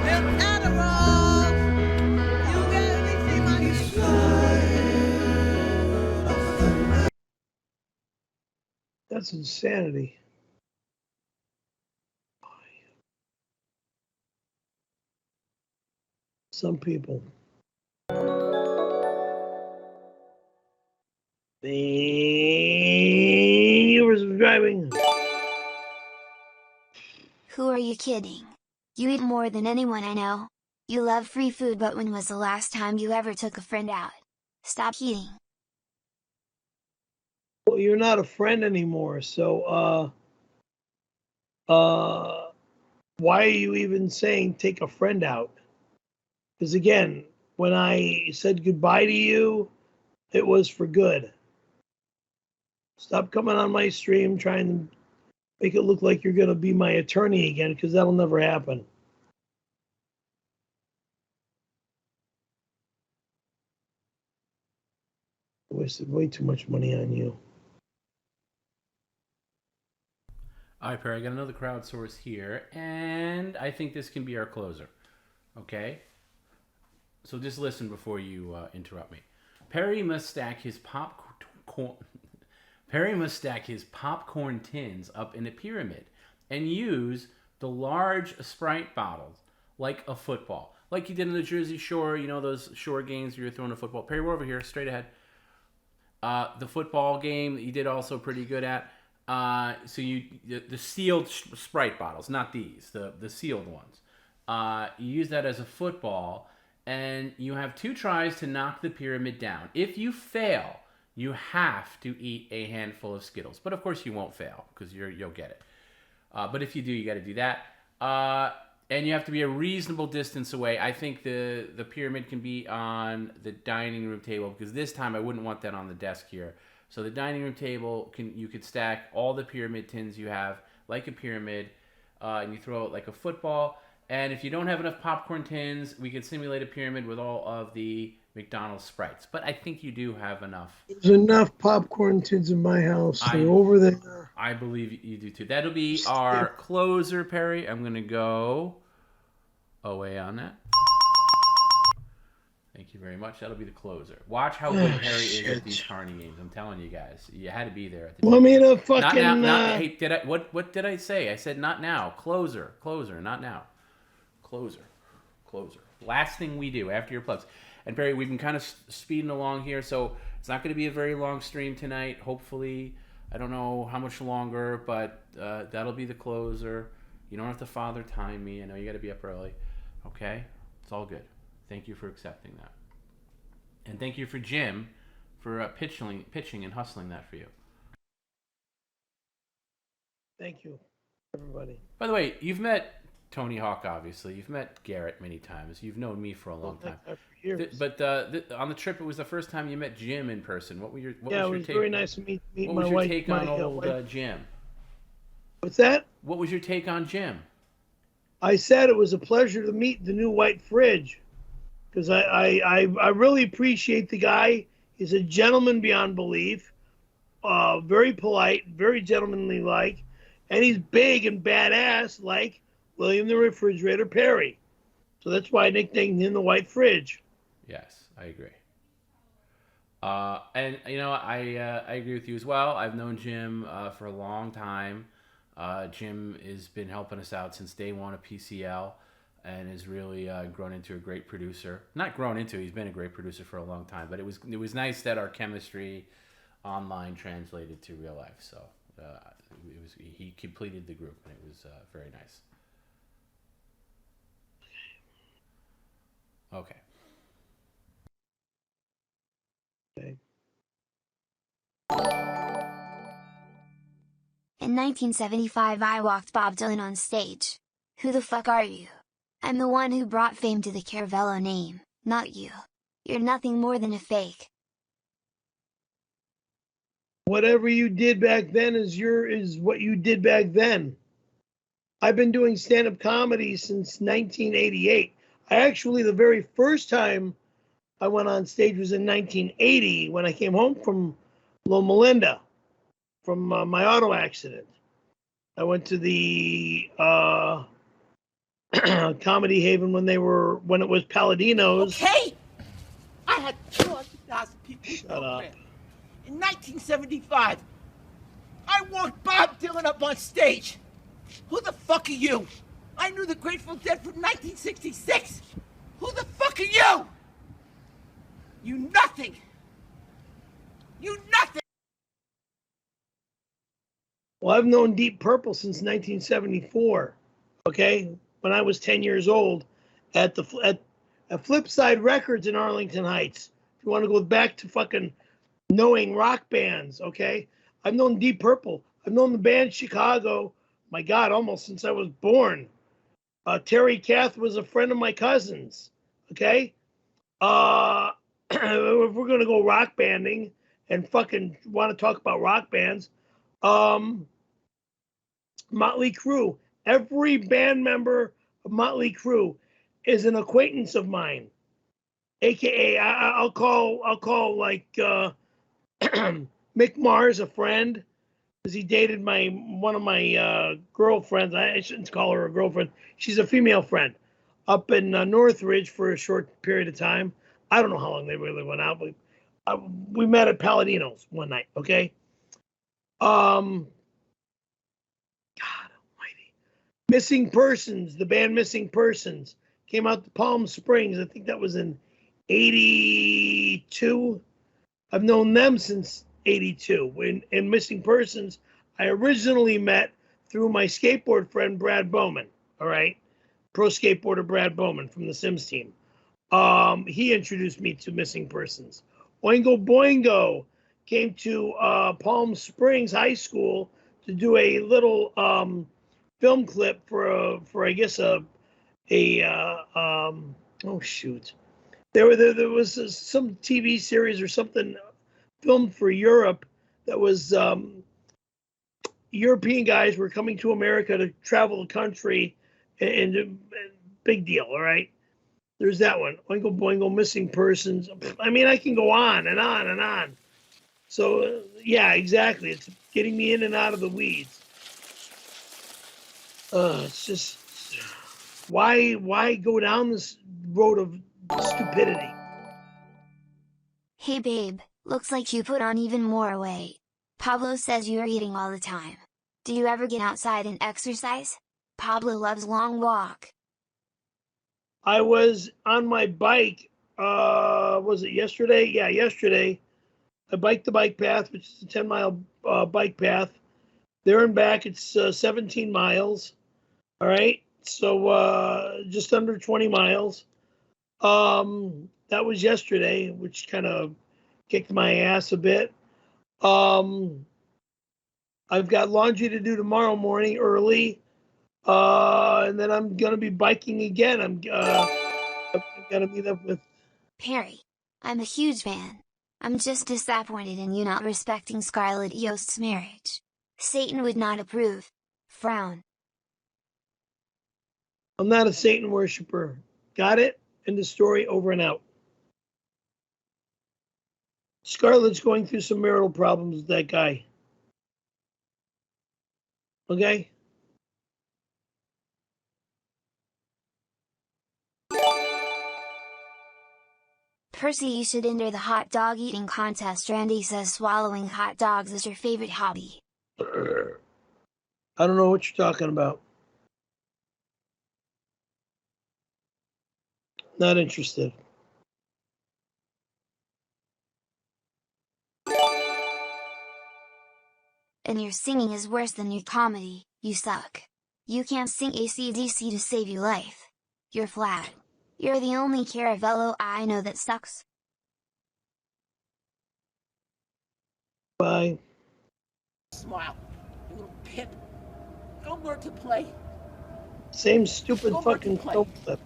Them Adderalls. You got me see my flying. That's insanity. Some people. The universe of driving. Who are you kidding? You eat more than anyone I know. You love free food, but when was the last time you ever took a friend out? Stop eating. Well, you're not a friend anymore, so why are you even saying take a friend out? Because again, when I said goodbye to you, it was for good. Stop coming on my stream trying to make it look like you're going to be my attorney again, because that'll never happen. I wasted way too much money on you. All right, Perry, I got another crowdsource here, and I think this can be our closer. Okay? So just listen before you interrupt me. Perry must stack his popcorn tins up in a pyramid and use the large Sprite bottles like a football. Like you did in the Jersey Shore, you know those shore games where you're throwing a football. Perry, we're over here, straight ahead. The football game that you did also pretty good at. So the sealed Sprite bottles, not these, the sealed ones. You use that as a football, and you have 2 tries to knock the pyramid down. If you fail, you have to eat a handful of Skittles. But of course you won't fail because you'll get it. But if you do, you got to do that. And you have to be a reasonable distance away. I think the pyramid can be on the dining room table, because this time I wouldn't want that on the desk here. So the dining room table, you could stack all the pyramid tins you have like a pyramid, and you throw it like a football. And if you don't have enough popcorn tins, we could simulate a pyramid with all of the McDonald's Sprites. But I think you do have enough. There's enough popcorn tins in my house. They're over there. I believe you do too. That'll be our closer, Perry. I'm going to go away on that. Thank you very much. That'll be the closer. Watch how good Perry is at these Carney games. I'm telling you guys. You had to be there at the Want me to fucking... Not now. Hey, what did I say? I said not now. Closer, not now. Closer. Last thing we do after your plugs. And Perry, we've been kind of speeding along here, so it's not going to be a very long stream tonight. Hopefully, I don't know how much longer, but that'll be the closer. You don't have to father time me. I know you got to be up early. Okay? It's all good. Thank you for accepting that. And thank you for Jim for pitching and hustling that for you. Thank you, everybody. By the way, you've met Tony Hawk, obviously. You've met Garrett many times. You've known me for a long time. For years. But on the trip, it was the first time you met Jim in person. What was your take? It was very nice to meet what my was your wife. take on old Jim? What's that? What was your take on Jim? I said it was a pleasure to meet the new white fridge, because I really appreciate the guy. He's a gentleman beyond belief, very polite, very gentlemanly like, and he's big and badass like William the Refrigerator Perry. So that's why I nicknamed him the White Fridge. Yes, I agree. And you know, I agree with you as well. I've known Jim for a long time. Jim has been helping us out since day one of PCL, and has really grown into a great producer. Not grown into, he's been a great producer for a long time. But it was nice that our chemistry online translated to real life. So he completed the group, and it was very nice. Okay. In 1975, I walked Bob Dylan on stage. Who the fuck are you? I'm the one who brought fame to the Caravello name, not you. You're nothing more than a fake. Whatever you did back then is what you did back then. I've been doing stand-up comedy since 1988. The very first time I went on stage was in 1980 when I came home from Loma Linda from my auto accident. I went to the Comedy Haven when it was Palladino's. Okay, I had 200,000 people. Shut up. In 1975, I walked Bob Dylan up on stage. Who the fuck are you? I knew the Grateful Dead from 1966. Who the fuck are you? You nothing. You nothing. Well, I've known Deep Purple since 1974. Okay, when I was 10 years old, at Flipside Records in Arlington Heights. If you want to go back to fucking knowing rock bands, okay? I've known Deep Purple. I've known the band Chicago. My God, almost since I was born. Terry Kath was a friend of my cousin's. Okay, if we're gonna go rock banding and fucking want to talk about rock bands, Motley Crue. Every band member of Motley Crue is an acquaintance of mine. AKA, I'll call like Mick Mars a friend, because he dated one of my girlfriends. I shouldn't call her a girlfriend. She's a female friend up in Northridge for a short period of time. I don't know how long they really went out, but we met at Palladino's one night. Okay. God almighty. Missing Persons, the band Missing Persons, came out to Palm Springs. I think that was in 82. I've known them since 82. In Missing Persons, I originally met through my skateboard friend Brad Bowman. All right, pro skateboarder Brad Bowman from the Sims team. He introduced me to missing persons. Oingo Boingo came to Palm Springs High School to do a little film clip for I guess oh shoot, there was some TV series or something filmed for Europe that was European guys were coming to America to travel the country, and big deal. All right. There's that one. Oingo Boingo, missing persons. I mean, I can go on and on and on. So, yeah, exactly. It's getting me in and out of the weeds. It's just, why go down this road of stupidity? Hey babe, looks like you put on even more weight. Pablo says you're eating all the time. Do you ever get outside and exercise? Pablo loves long walk. I was on my bike, was it yesterday? Yeah, yesterday. I biked the bike path, which is a 10-mile bike path. There and back, it's 17 miles. All right, so just under 20 miles. That was yesterday, which kind of kicked my ass a bit. I've got laundry to do tomorrow morning early, and then I'm gonna be biking again. I'm gonna meet up with Perry. I'm a huge fan. I'm just disappointed in you not respecting Scarlett Yost's marriage. Satan would not approve. Frown. I'm not a Satan worshiper. Got it? End of story, over and out. Scarlett's going through some marital problems with that guy. Okay? Percy, you should enter the hot dog eating contest. Randy says swallowing hot dogs is your favorite hobby. I don't know what you're talking about. Not interested. And your singing is worse than your comedy. You suck. You can't sing AC/DC to save your life. You're flat. You're the only Caravello I know that sucks. Bye. Smile, you little pimp. Go learn to play. Same stupid Go fucking play. film clip.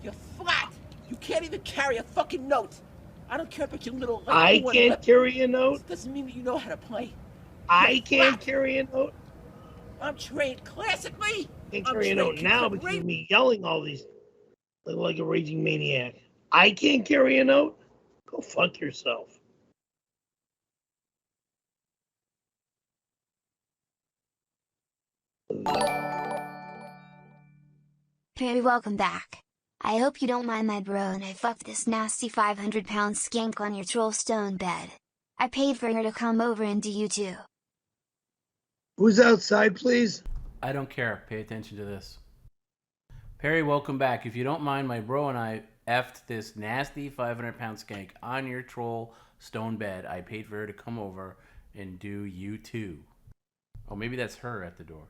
You're flat. You can't even carry a fucking note. I don't care about your little. I can't carry a note. Doesn't mean that you know how to play. I can't carry a note. I'm trained classically. Can't carry a note now because of me yelling all these like a raging maniac. I can't carry a note. Go fuck yourself. Perry, welcome back. I hope you don't mind my bro and I fucked this nasty 500-pound skank on your troll stone bed. I paid for her to come over and do you too. Who's outside, please? I don't care. Pay attention to this. Perry, welcome back. If you don't mind, my bro and I effed this nasty 500-pound skank on your troll stone bed. I paid for her to come over and do you too. Oh, maybe that's her at the door.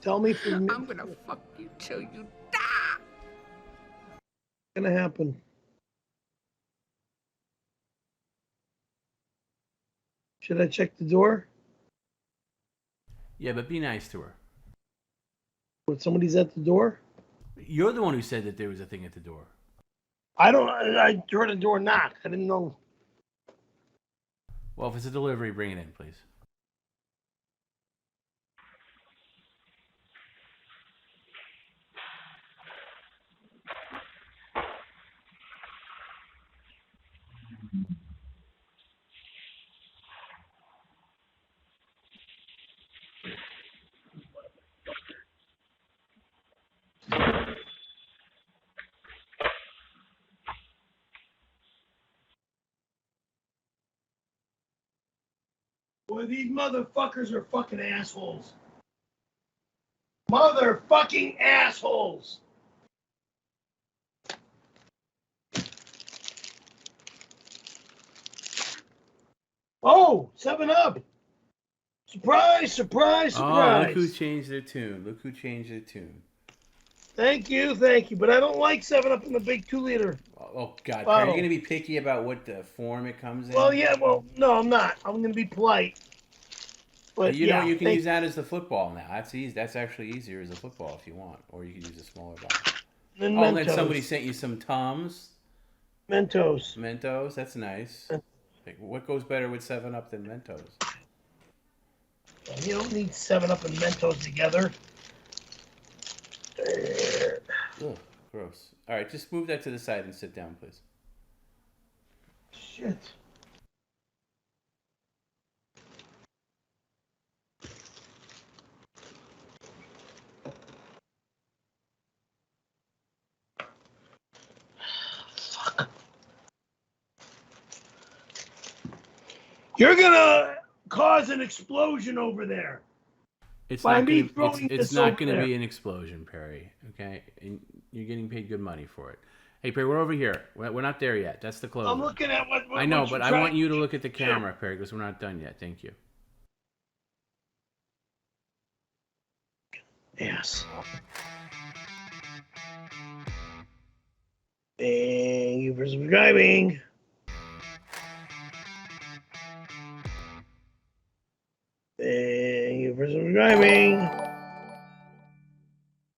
Tell me for me. I'm gonna fuck you till you die. What's gonna happen? Should I check the door? Yeah, but be nice to her. What, somebody's at the door? You're the one who said that there was a thing at the door. I heard a door knock. I didn't know. Well, if it's a delivery, bring it in, please. Boy, these motherfuckers are fucking assholes. Motherfucking assholes. Oh, 7 Up. Surprise, surprise, Oh, surprise. look who changed their tune. Look who changed their tune. Thank you. But I don't like 7 Up in the big 2-liter. Oh, God. Are bottle. you going to be picky about what the form it comes in? Well, yeah, no, I'm not. I'm going to be polite. But you know, yeah, you can use that as the football now. That's easy. That's actually easier as a football if you want. Or you can use a smaller bottle. And then somebody sent you some Tums. Mentos. Mentos, that's nice. What goes better with 7 Up than Mentos? You don't need 7 Up and Mentos together. Ugh, gross. All right, just move that to the side and sit down, please. Shit. Fuck. You're gonna cause an explosion over there. It's By not me gonna, throwing it's this not over going to there. be an explosion, Perry. Okay, and you're getting paid good money for it. Hey, Perry, we're over here. We're not there yet. That's the closer. I'm looking at what I know, what but you're I trying want you to do. look at the camera, Perry, because we're not done yet. Thank you. Yes. Thank you for subscribing. Thank you for subscribing.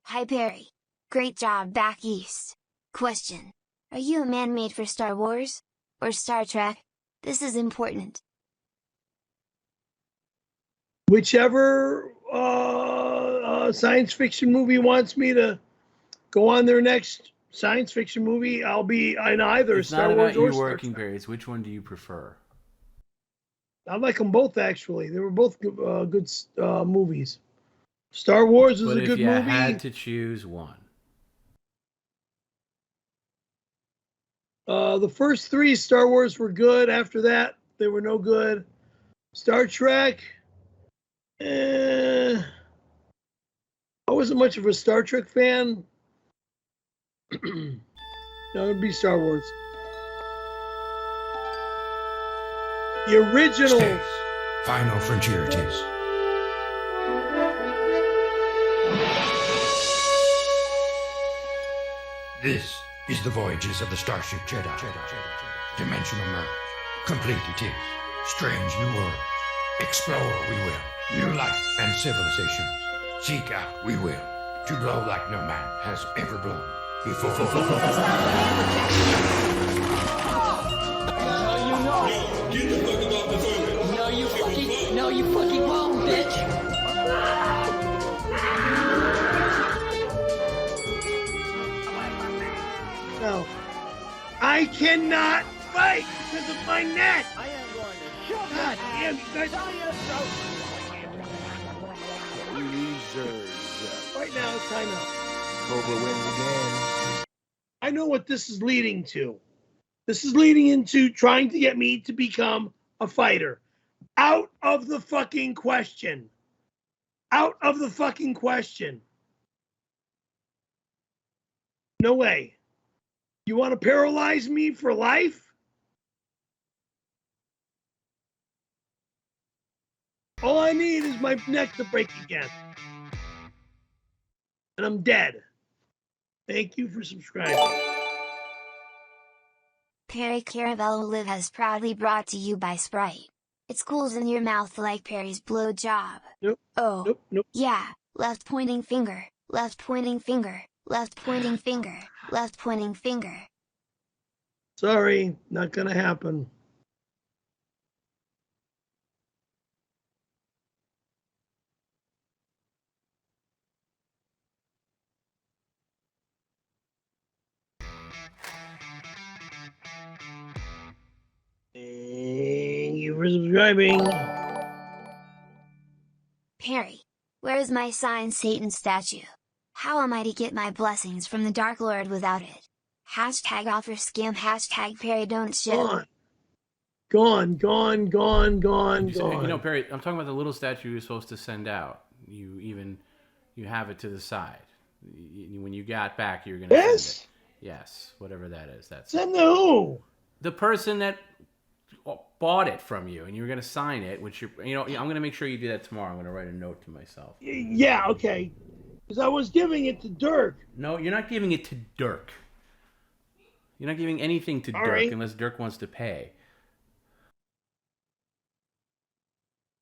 Hi Perry. Great job back east. Question. Are you a man made for Star Wars? Or Star Trek? This is important. Whichever science fiction movie wants me to go on their next science fiction movie, I'll be in either It's Star not Wars about or you Star working, Trek. Perry. It's which one do you prefer? I like them both, actually. They were both good movies. Star Wars is But a good if you movie. had to choose one. The first 3 Star Wars were good. After that, they were no good. Star Trek, I wasn't much of a Star Trek fan. No, it'd be Star Wars. The originals. Final frontier it is. This is the voyages of the Starship Jedi. Dimensional merge. Complete it is. Strange new worlds. Explore we will. New life and civilizations. Seek out we will. To blow like no man has ever blown before. No, you fucking won't, bitch. No. I cannot fight because of my neck. I am going to shove God damn, you guys. Right now, it's time out. Cobra wins again. I know what this is leading to. This is leading into trying to get me to become a fighter. Out of the fucking question. Out of the fucking question. No way. You want to paralyze me for life? All I need is my neck to break again. And I'm dead. Thank you for subscribing. Perry Caravello Live has proudly brought to you by Sprite. It's cools in your mouth like Perry's blowjob. Nope. Oh. Nope. Yeah, left pointing finger, left pointing finger, left pointing finger, left pointing finger. Sorry, not gonna happen. Thank you for subscribing. Perry, where is my signed Satan statue? How am I to get my blessings from the Dark Lord without it? Hashtag offer scam, hashtag Perry don't ship. Gone. You know, Perry, I'm talking about the little statue you're supposed to send out. You have it to the side. When you got back, you're going to send it. Yes, whatever that is. That's Send the who? the person that bought it from you, and you were going to sign it, which I'm going to make sure you do that tomorrow. I'm going to write a note to myself. Yeah, okay. Because I was giving it to Dirk. No, you're not giving it to Dirk. You're not giving anything to All Dirk right. unless Dirk wants to pay.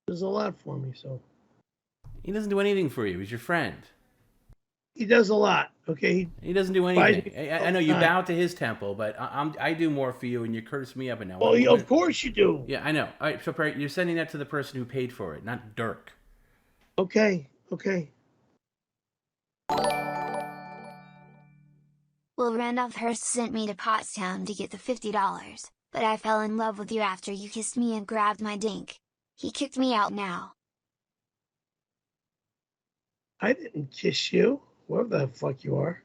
There's a lot for me, so. He doesn't do anything for you. He's your friend. He does a lot, okay? He doesn't do anything. I know you bow to his temple, but I do more for you, and you curse me up and now. Well, of course you do. Yeah, I know. All right, so Perry, you're sending that to the person who paid for it, not Dirk. Okay. Well, Randolph Hearst sent me to Pottstown to get the $50, but I fell in love with you after you kissed me and grabbed my dink. He kicked me out now. I didn't kiss you. Whoever the fuck you are.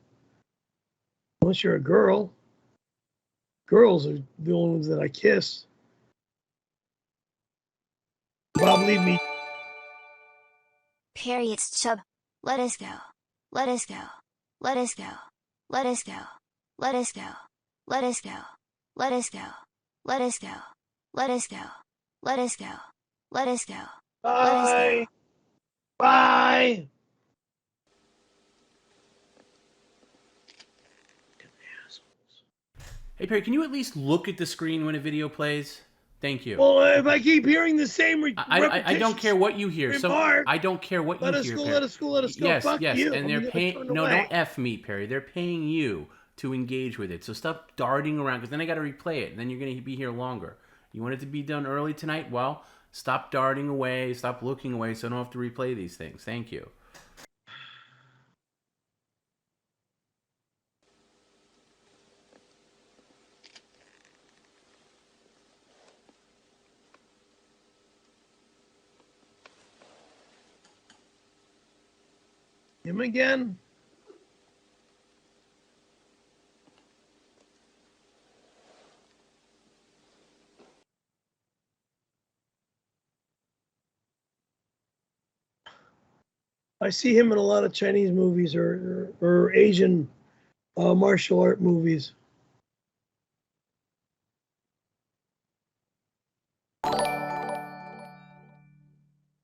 Unless you're a girl. Girls are the only ones that I kiss. Bob, leave me. Perry, it's Chubb. Let us go. Let us go. Let us go. Let us go. Let us go. Let us go. Let us go. Let us go. Let us go. Let us go. Let us go. Bye. Bye. Hey, Perry, can you at least look at the screen when a video plays? Thank you. Well, if I keep hearing the same I don't care what you hear. So I don't care what you hear. Let us go. Yes, Fuck yes, you. and they're paying. No, don't F me, Perry. They're paying you to engage with it. So stop darting around, because then I got to replay it, and then you're going to be here longer. You want it to be done early tonight? Well, stop darting away. Stop looking away, so I don't have to replay these things. Thank you. Him again? I see him in a lot of Chinese movies or Asian martial art movies.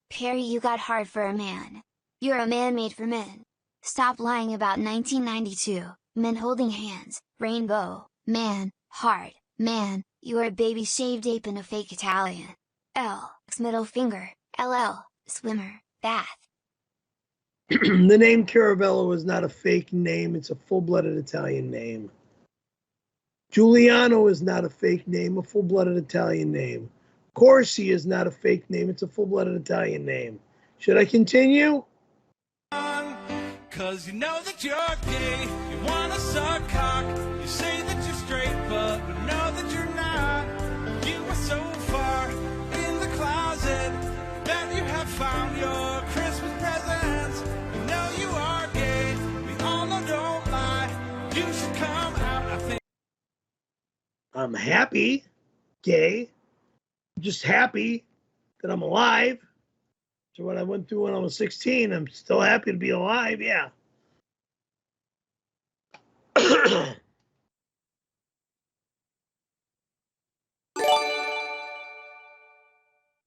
Perry, you got hard for a man. You're a man made for men. Stop lying about 1992, men holding hands, rainbow, man, hard, man, you are a baby shaved ape and a fake Italian. Middle finger, LL, swimmer, bath. The name Caravello is not a fake name, it's a full-blooded Italian name. Giuliano is not a fake name, a full-blooded Italian name. Corsi is not a fake name, it's a full-blooded Italian name. Should I continue? Cause you know that you're gay, you wanna suck cock, you say that you're straight, but we know that you're not. You are so far in the closet that you have found your Christmas presents. You know you are gay, we all know, don't lie, you should come out. I think I'm happy, gay. I'm just happy that I'm alive. So what I went through when I was 16, I'm still happy to be alive, yeah.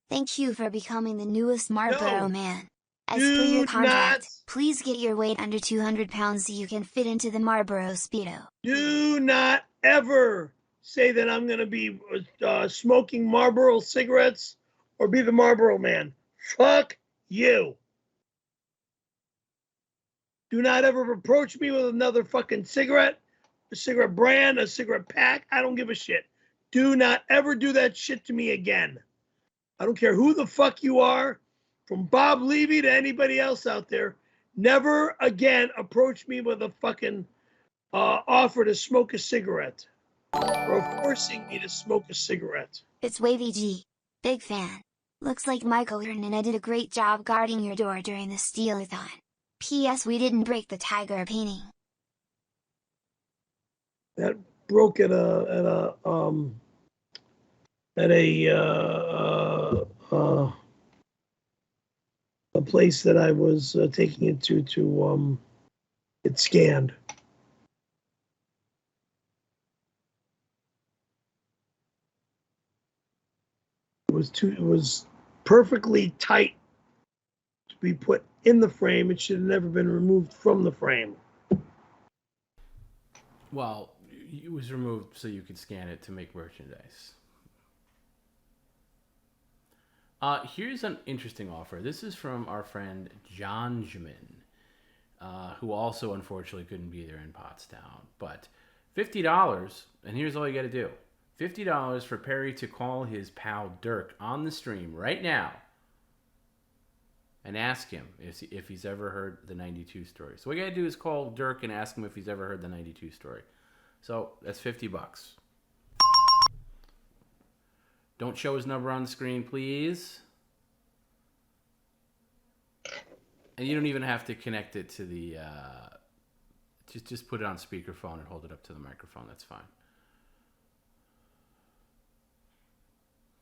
Thank you for becoming the newest Marlboro man. As per your contract, please get your weight under 200 pounds so you can fit into the Marlboro Speedo. Do not ever say that I'm going to be smoking Marlboro cigarettes or be the Marlboro man. Fuck you. Do not ever approach me with another fucking cigarette, a cigarette brand, a cigarette pack. I don't give a shit. Do not ever do that shit to me again. I don't care who the fuck you are, from Bob Levy to anybody else out there. Never again approach me with a fucking offer to smoke a cigarette or forcing me to smoke a cigarette. It's Wavy G. Big fan. Looks like Michael Hernandez did a great job guarding your door during the Steelathon. P.S. We didn't break the tiger painting. That broke at a place that I was taking it to get scanned. It was perfectly tight to be put in the frame. It should have never been removed from the frame. Well, it was removed so you could scan it to make merchandise. Here's an interesting offer. This is from our friend Jonjman, who also unfortunately couldn't be there in Pottstown. But $50, and here's all you got to do. $50 for Perry to call his pal Dirk on the stream right now and ask him if he's ever heard the 92 story. So what you got to do is call Dirk and ask him if he's ever heard the 92 story. So that's $50. Don't show his number on the screen, please. And you don't even have to connect it to the... just put it on speakerphone and hold it up to the microphone. That's fine.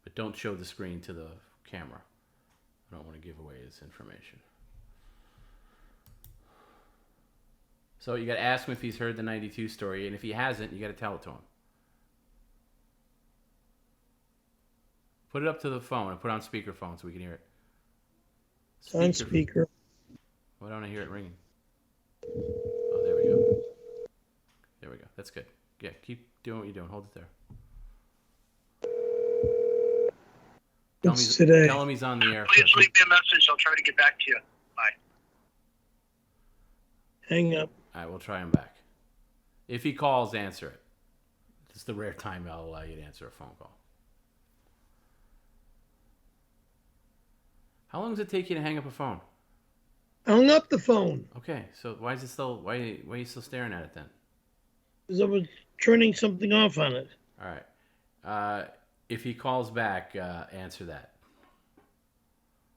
But don't show the screen to the camera. I don't want to give away his information. So you got to ask him if he's heard the 92 story, and if he hasn't, you got to tell it to him. Put it up to the phone and put it on speakerphone so we can hear it. On speaker. Why don't I hear it ringing? Oh, there we go. There we go. That's good. Yeah, keep doing what you're doing. Hold it there. Tell him he's on the air. Please leave me a message. I'll try to get back to you. Bye. Hang up. All right, we'll try him back. If he calls, answer it. It's the rare time I'll allow you to answer a phone call. How long does it take you to hang up a phone? I hung up the phone. Okay, so why is it still? Why are you still staring at it then? Because I was turning something off on it. All right. If he calls back, answer that.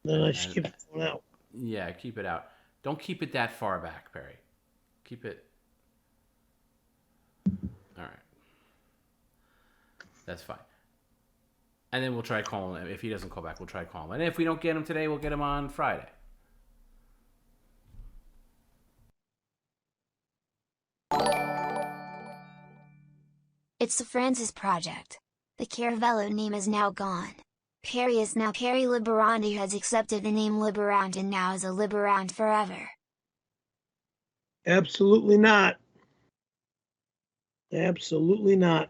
Then I should keep the phone out. Yeah, keep it out. Don't keep it that far back, Perry. Keep it. All right. That's fine. And then we'll try calling him. If he doesn't call back, we'll try calling him. And if we don't get him today, we'll get him on Friday. It's the Francis Project. The Caravello name is now gone. Perry is now Perry Liberand, who has accepted the name Liberand and now is a Liberand forever. Absolutely not. Absolutely not.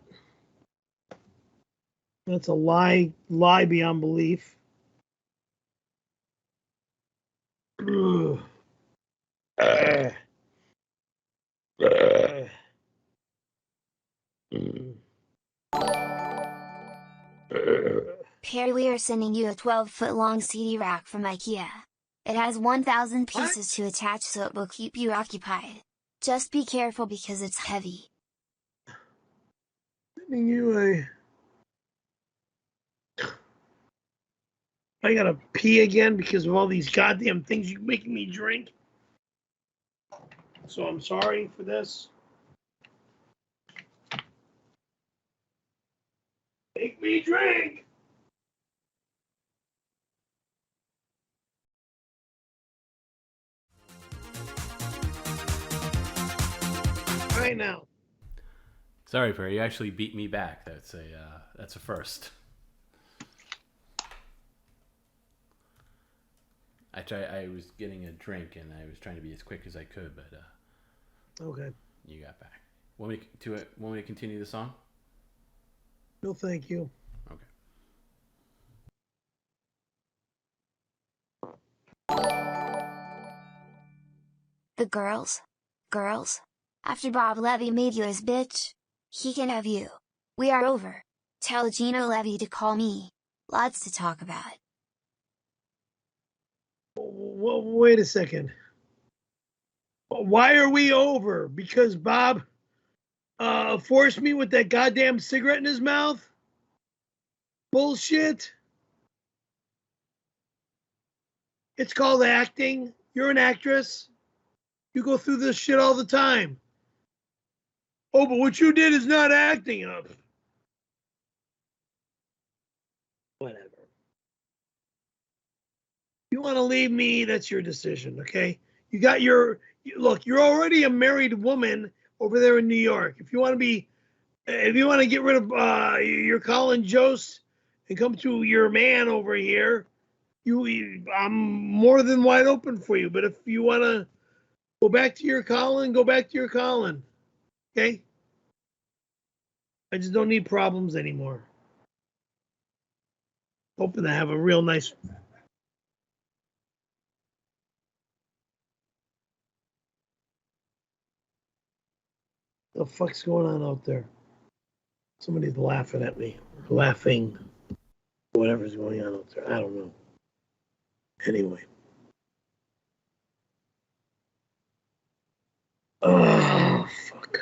That's a lie beyond belief. Ugh. Perry, we are sending you a 12-foot-long CD rack from IKEA. It has 1,000 pieces to attach, so it will keep you occupied. Just be careful because it's heavy. Sending you I gotta pee again because of all these goddamn things you're making me drink. So I'm sorry for this. Make me drink! Right now. Sorry, Perry. You actually beat me back. That's a first. I was getting a drink and I was trying to be as quick as I could, but okay. You got back. Want me to continue the song? No, thank you. The girls. After Bob Levy made you his bitch, he can have you. We are over. Tell Gino Levy to call me. Lots to talk about. Well, wait a second. Why are we over? Because Bob forced me with that goddamn cigarette in his mouth? Bullshit. It's called acting. You're an actress. You go through this shit all the time. Oh, but what you did is not acting up. Whatever. You want to leave me, that's your decision, okay? You got look, you're already a married woman over there in New York. If you want to get rid of your Colin Jost and come to your man over here, I'm more than wide open for you. But if you want to go back to your calling, go back to your calling. Okay? I just don't need problems anymore. Hoping to have a real nice. The fuck's going on out there? Somebody's laughing at me. Laughing. Whatever's going on out there. I don't know. Anyway. Oh, fuck.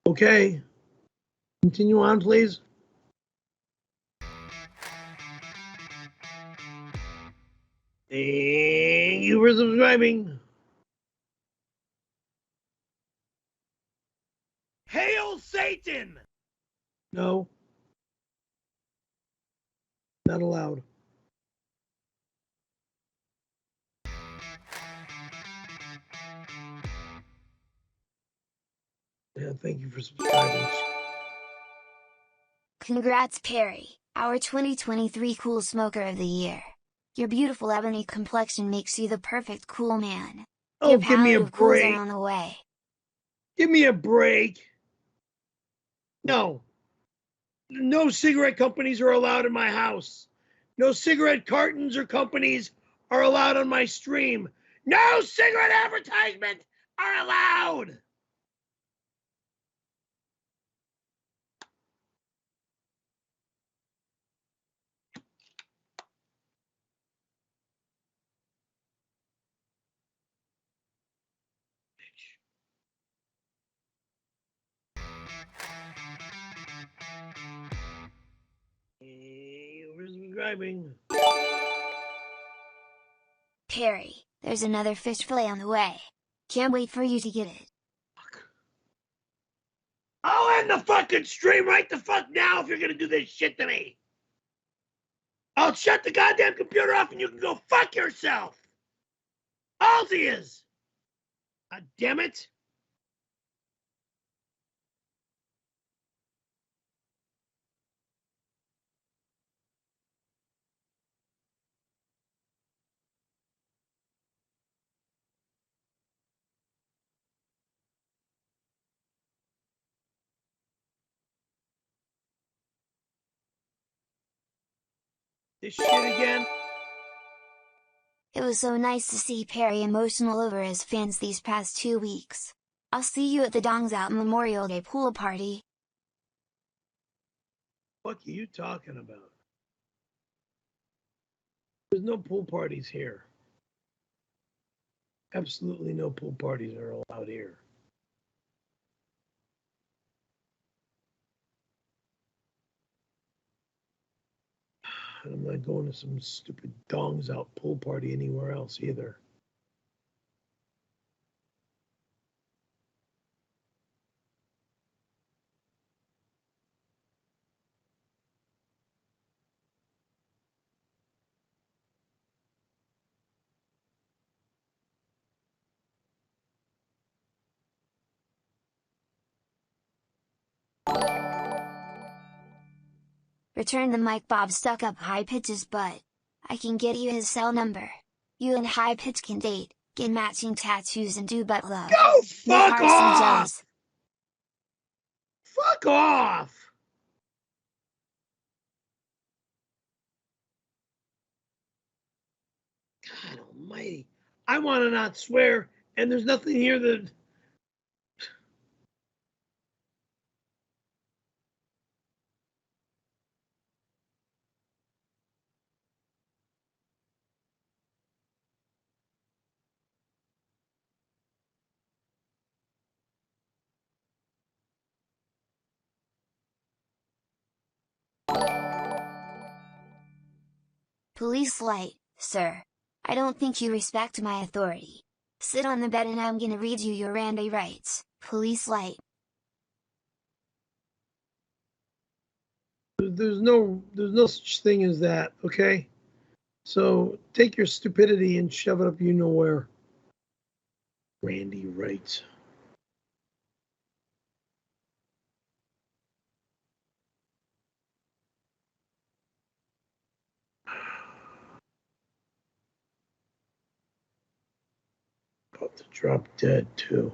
Okay. Continue on, please. Thank you for subscribing. Hail Satan! No. Not allowed. Yeah, thank you for subscribing. Congrats, Perry, our 2023 Cool Smoker of the Year. Your beautiful ebony complexion makes you the perfect cool man. Oh, Your give me a palette of cools break. are on the way. Give me a break. No. No cigarette companies are allowed in my house. No cigarette cartons or companies are allowed on my stream. No cigarette advertisements are allowed. We're subscribing. Perry, there's another fish fillet on the way. Can't wait for you to get it. I'll end the fucking stream right the fuck now if you're gonna do this shit to me. I'll shut the goddamn computer off and you can go fuck yourself. All he is. God damn it. This shit again. It was so nice to see Perry emotional over his fans these past 2 weeks. I'll see you at the Dongs Out Memorial Day pool party. What are you talking about? There's no pool parties here. Absolutely no pool parties are allowed here. And I'm not going to some stupid Dongs Out pool party anywhere else either. Return the mic. Bob stuck up High Pitch's butt. I can get you his cell number. You and High Pitch can date, get matching tattoos and do butt love. Go fuck Make off! jealous. Fuck off! God almighty. I want to not swear, and there's nothing here that... Police light, sir. I don't think you respect my authority. Sit on the bed and I'm gonna read you your Randy rights. Police light. There's no such thing as that, okay? So take your stupidity and shove it up you know where. Randy writes. about to drop dead too.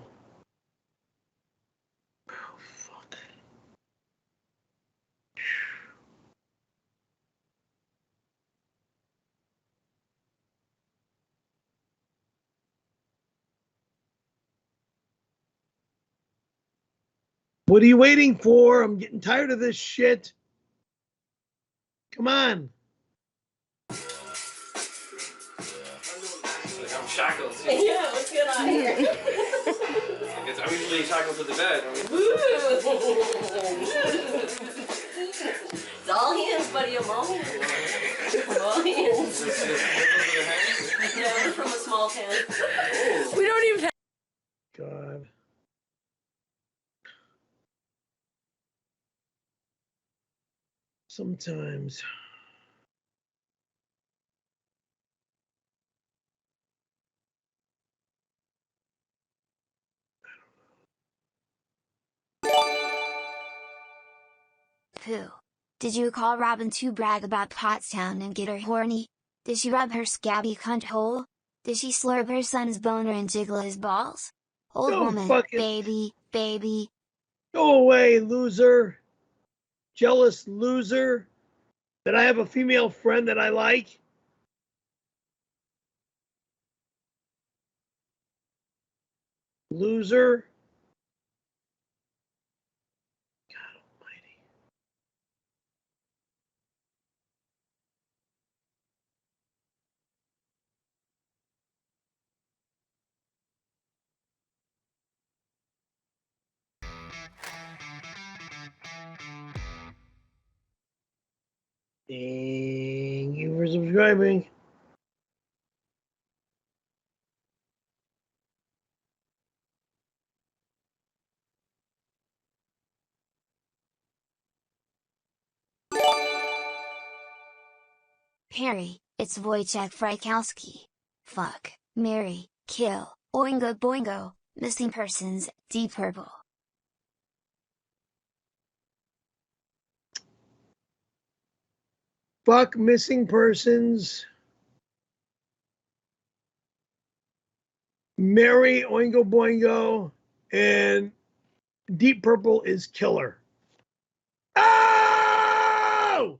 What are you waiting for? I'm getting tired of this shit. Come on. I'm shackled. Yeah, what's going on here? I'm usually shackled to the bed. It's all hands, buddy. I'm all hands. I'm all hands. Yeah, we're from a small town. We don't even have. God. Sometimes. Pooh. Did you call Robin to brag about Pottstown and get her horny? Did she rub her scabby cunt hole? Did she slurp her son's boner and jiggle his balls? Old Go woman, fucking- baby, baby. Go away, loser. Jealous loser. That I have a female friend that I like. Loser. Thank you for subscribing. Harry, it's Wojciech Frykowski. Fuck, marry, kill, oingo boingo, missing persons, Deep Purple. Fuck missing persons. Marry Oingo Boingo. And Deep Purple is killer. Oh!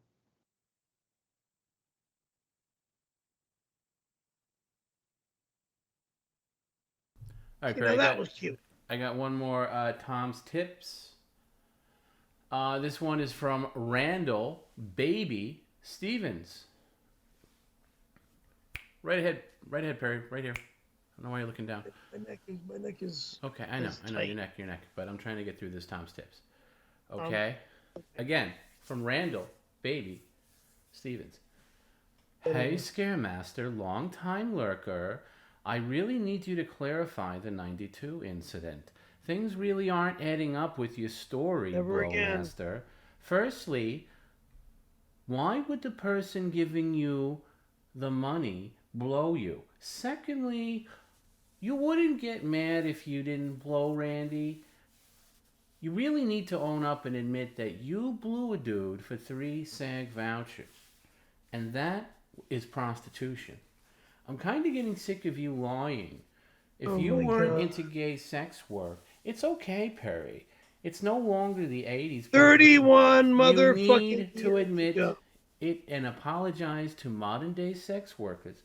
All right, You know, Perry, that was cute. I got one more Tom's Tips. This one is from Randall Baby Stevens. Right ahead, Perry. Right here. I don't know why you're looking down. My neck is. Okay, I know tight. your neck. But I'm trying to get through this Tom's Tips. Okay. Again, from Randall Baby Stevens. Hey, Scaremaster, long-time lurker. I really need you to clarify the 92 incident. Things really aren't adding up with your story, Never again. Blowmaster. Firstly, why would the person giving you the money blow you? Secondly, you wouldn't get mad if you didn't blow Randy. You really need to own up and admit that you blew a dude for 3 SAG vouchers. And that is prostitution. I'm kind of getting sick of you lying. If you weren't into gay sex work, it's okay, Perry. It's no longer the 80s. 31 motherfucking You need to years admit ago. it and apologize to modern day sex workers.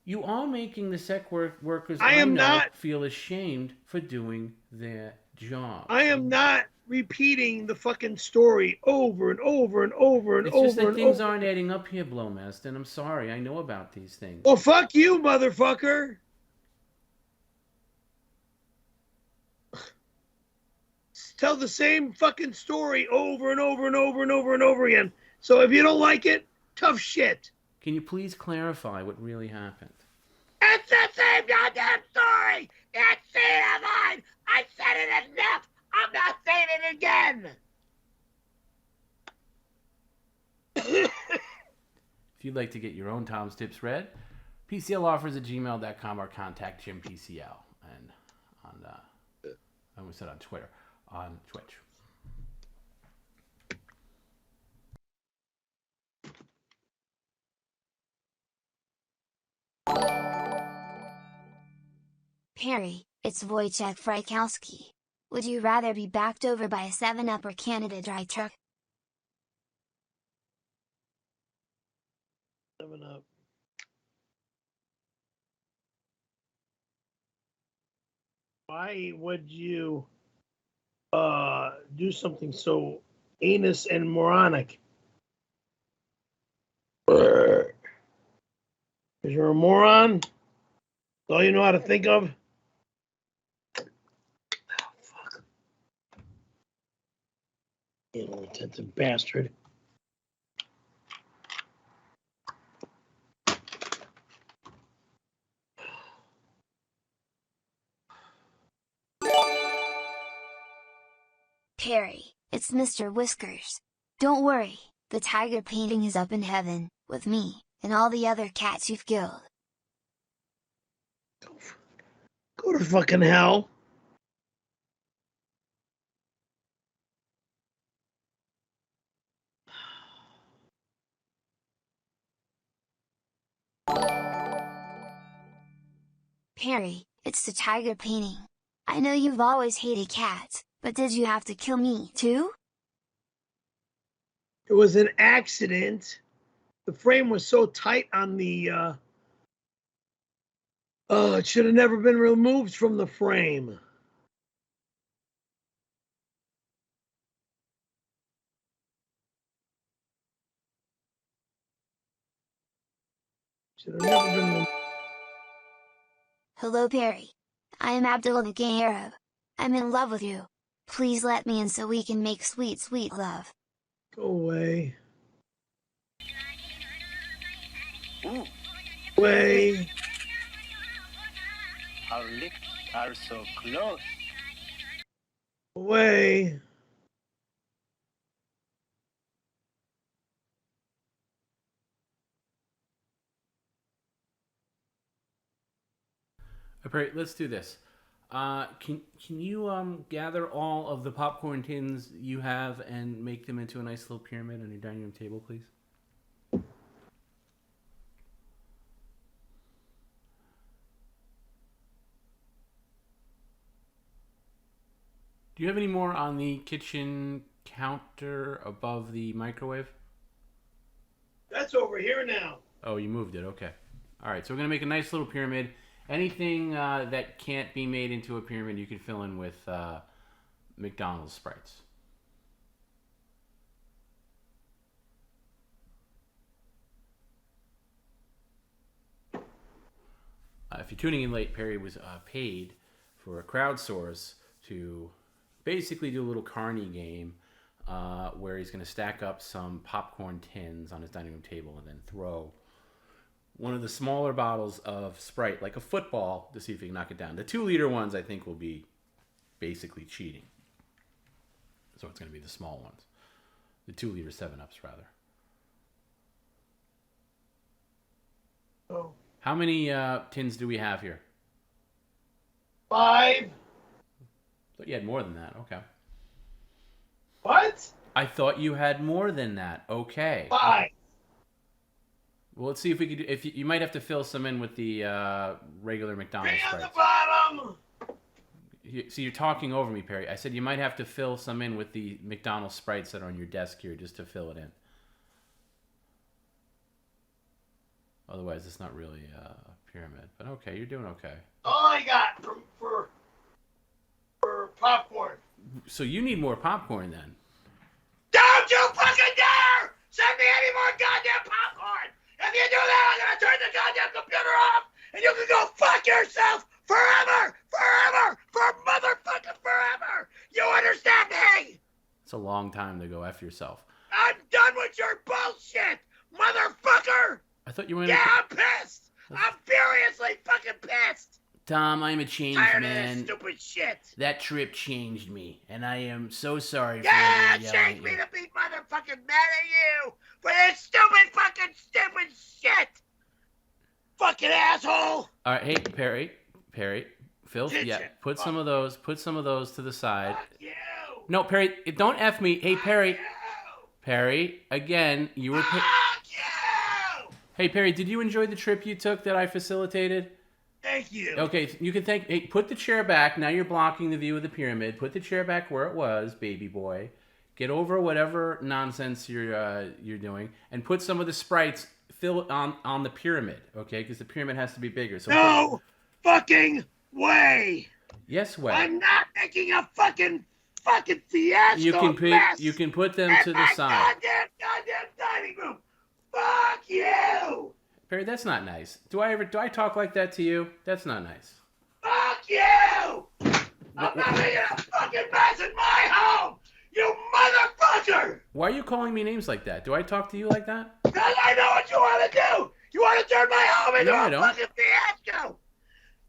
You are making the sex workers I know not- feel ashamed for doing their job. I am not repeating the fucking story over and over and over and It's over just that and things over. aren't adding up here, Blowmaster, and I'm sorry. I know about these things. Well, fuck you, motherfucker. Tell the same fucking story over and over and over and over and over again. So if you don't like it, tough shit. Can you please clarify what really happened? It's the same goddamn story. It's mine. I said it enough. I'm not saying it again. If you'd like to get your own Tom's Tips read, PCLoffers@gmail.com or contact Jim PCL. And on, I almost said on Twitter, on Twitch. Perry, it's Wojciech Frykowski. Would you rather be backed over by a 7-Up or Canada Dry truck? 7-Up. Why would you do something so anus and moronic? Because you're a moron? That's all you know how to think of? Oh, fuck. You inattentive bastard. Perry, it's Mr. Whiskers. Don't worry, the tiger painting is up in heaven, with me, and all the other cats you've killed. Go to fucking hell. Perry, it's the tiger painting. I know you've always hated cats, but did you have to kill me, too? It was an accident. The frame was so tight on the, it should have never been removed from the frame. Should have never been removed. Hello Perry. I am Abdul the gay Arab. I'm in love with you. Please let me in so we can make sweet, sweet love. Go away. Ooh. Way. Our lips are so close. Away. Okay, let's do this. Can you gather all of the popcorn tins you have and make them into a nice little pyramid on your dining room table, please? Do you have any more on the kitchen counter above the microwave? That's over here now. Oh, you moved it. Okay. All right. So we're gonna make a nice little pyramid. Anything that can't be made into a pyramid, you can fill in with McDonald's Sprites. If you're tuning in late, Perry was paid for a crowdsource to basically do a little carny game where he's going to stack up some popcorn tins on his dining room table and then throw one of the smaller bottles of Sprite, like a football, to see if he can knock it down. The 2-liter ones, I think, will be basically cheating. So it's going to be the small ones. The 2-liter 7-Ups, rather. Oh. How many tins do we have here? 5. Thought you had more than that. Okay. What? I thought you had more than that. Okay. 5. Well, let's see if we could do. If you might have to fill some in with the regular McDonald's Bring on Sprites. the bottom. So you're talking over me, Perry. I said you might have to fill some in with the McDonald's Sprites that are on your desk here, just to fill it in. Otherwise, it's not really a pyramid. But okay, you're doing okay. All I got for popcorn. So you need more popcorn then. Don't you fucking dare send me any more goddamn popcorn! If you do that, I'm gonna turn the goddamn computer off, and you can go fuck yourself forever, for motherfucking forever. You understand me? It's a long time to go F yourself. I'm done with your bullshit, motherfucker. I thought you were. Yeah, I'm pissed. I'm furiously fucking pissed. Tom, I'm a changed Tired man. of this stupid shit. That trip changed me, and I am so sorry for Yeah, it yelling at changed me you. to be motherfucking mad at you for this stupid shit. Fucking asshole. All right, hey Perry, Phil, Kitchen. yeah, put some of those to the side. Fuck you. No, Perry, don't F me. Hey Perry, Perry, again, you were. Fuck you. Hey Perry, did you enjoy the trip you took that I facilitated? Thank you. Okay, you can thank. Hey, put the chair back. Now you're blocking the view of the pyramid. Put the chair back where it was, baby boy. Get over whatever nonsense you're doing, and put some of the sprites on the pyramid. Okay, because the pyramid has to be bigger. So No fucking way. Yes, way. I'm not making a fucking fiasco. You can put them to the side. Goddamn dining room. Fuck you. Perry, that's not nice. Do I talk like that to you? That's not nice. Fuck you. I'm not making a fucking mess in my home. You motherfucker. Why are you calling me names like that? Do I talk to you like that? Because I know what you want to do. You want to turn my home into No, I a don't. fucking fiasco.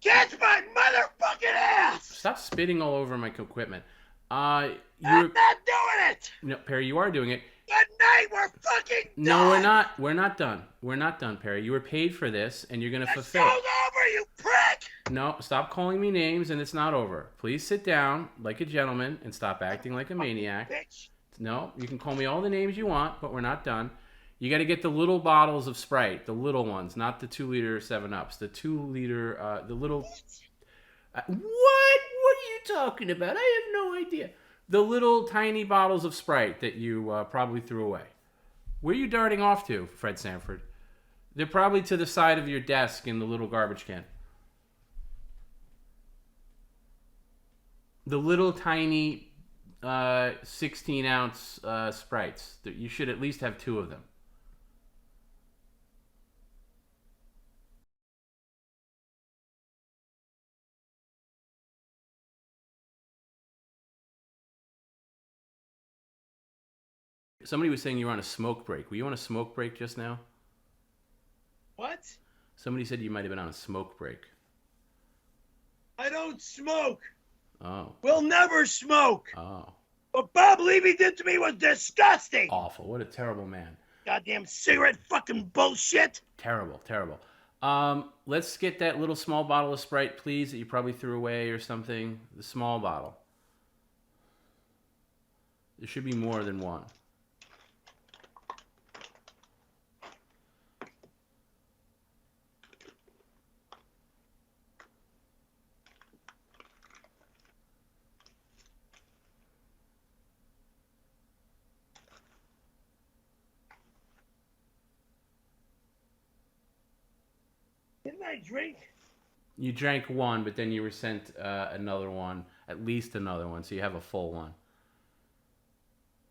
Catch my motherfucking ass. Stop spitting all over my equipment. I'm not doing it. No, Perry, you are doing it. Good night. We're fucking done. No, we're not. We're not done. We're not done, Perry. You were paid for this, and you're gonna fulfill. Show's over, you prick. No, stop calling me names, and it's not over. Please sit down like a gentleman and stop acting like a maniac. Bitch. No, you can call me all the names you want, but we're not done. You got to get the little bottles of Sprite, the little ones, not the 2-liter 7-Ups. The 2-liter, the little. What? What are you talking about? I have no idea. The little tiny bottles of Sprite that you probably threw away. Where are you darting off to, Fred Sanford? They're probably to the side of your desk in the little garbage can. The little tiny 16-ounce Sprites. You should at least have 2 of them. Somebody was saying you were on a smoke break. Were you on a smoke break just now? What? Somebody said you might have been on a smoke break. I don't smoke. Oh. We'll never smoke. Oh. What Bob Levy did to me was disgusting. Awful. What a terrible man. Goddamn cigarette fucking bullshit. Terrible, terrible. Let's get that little small bottle of Sprite, please, that you probably threw away or something. The small bottle. There should be more than one. Didn't I drink? You drank one, but then you were sent another one, at least another one, so you have a full one.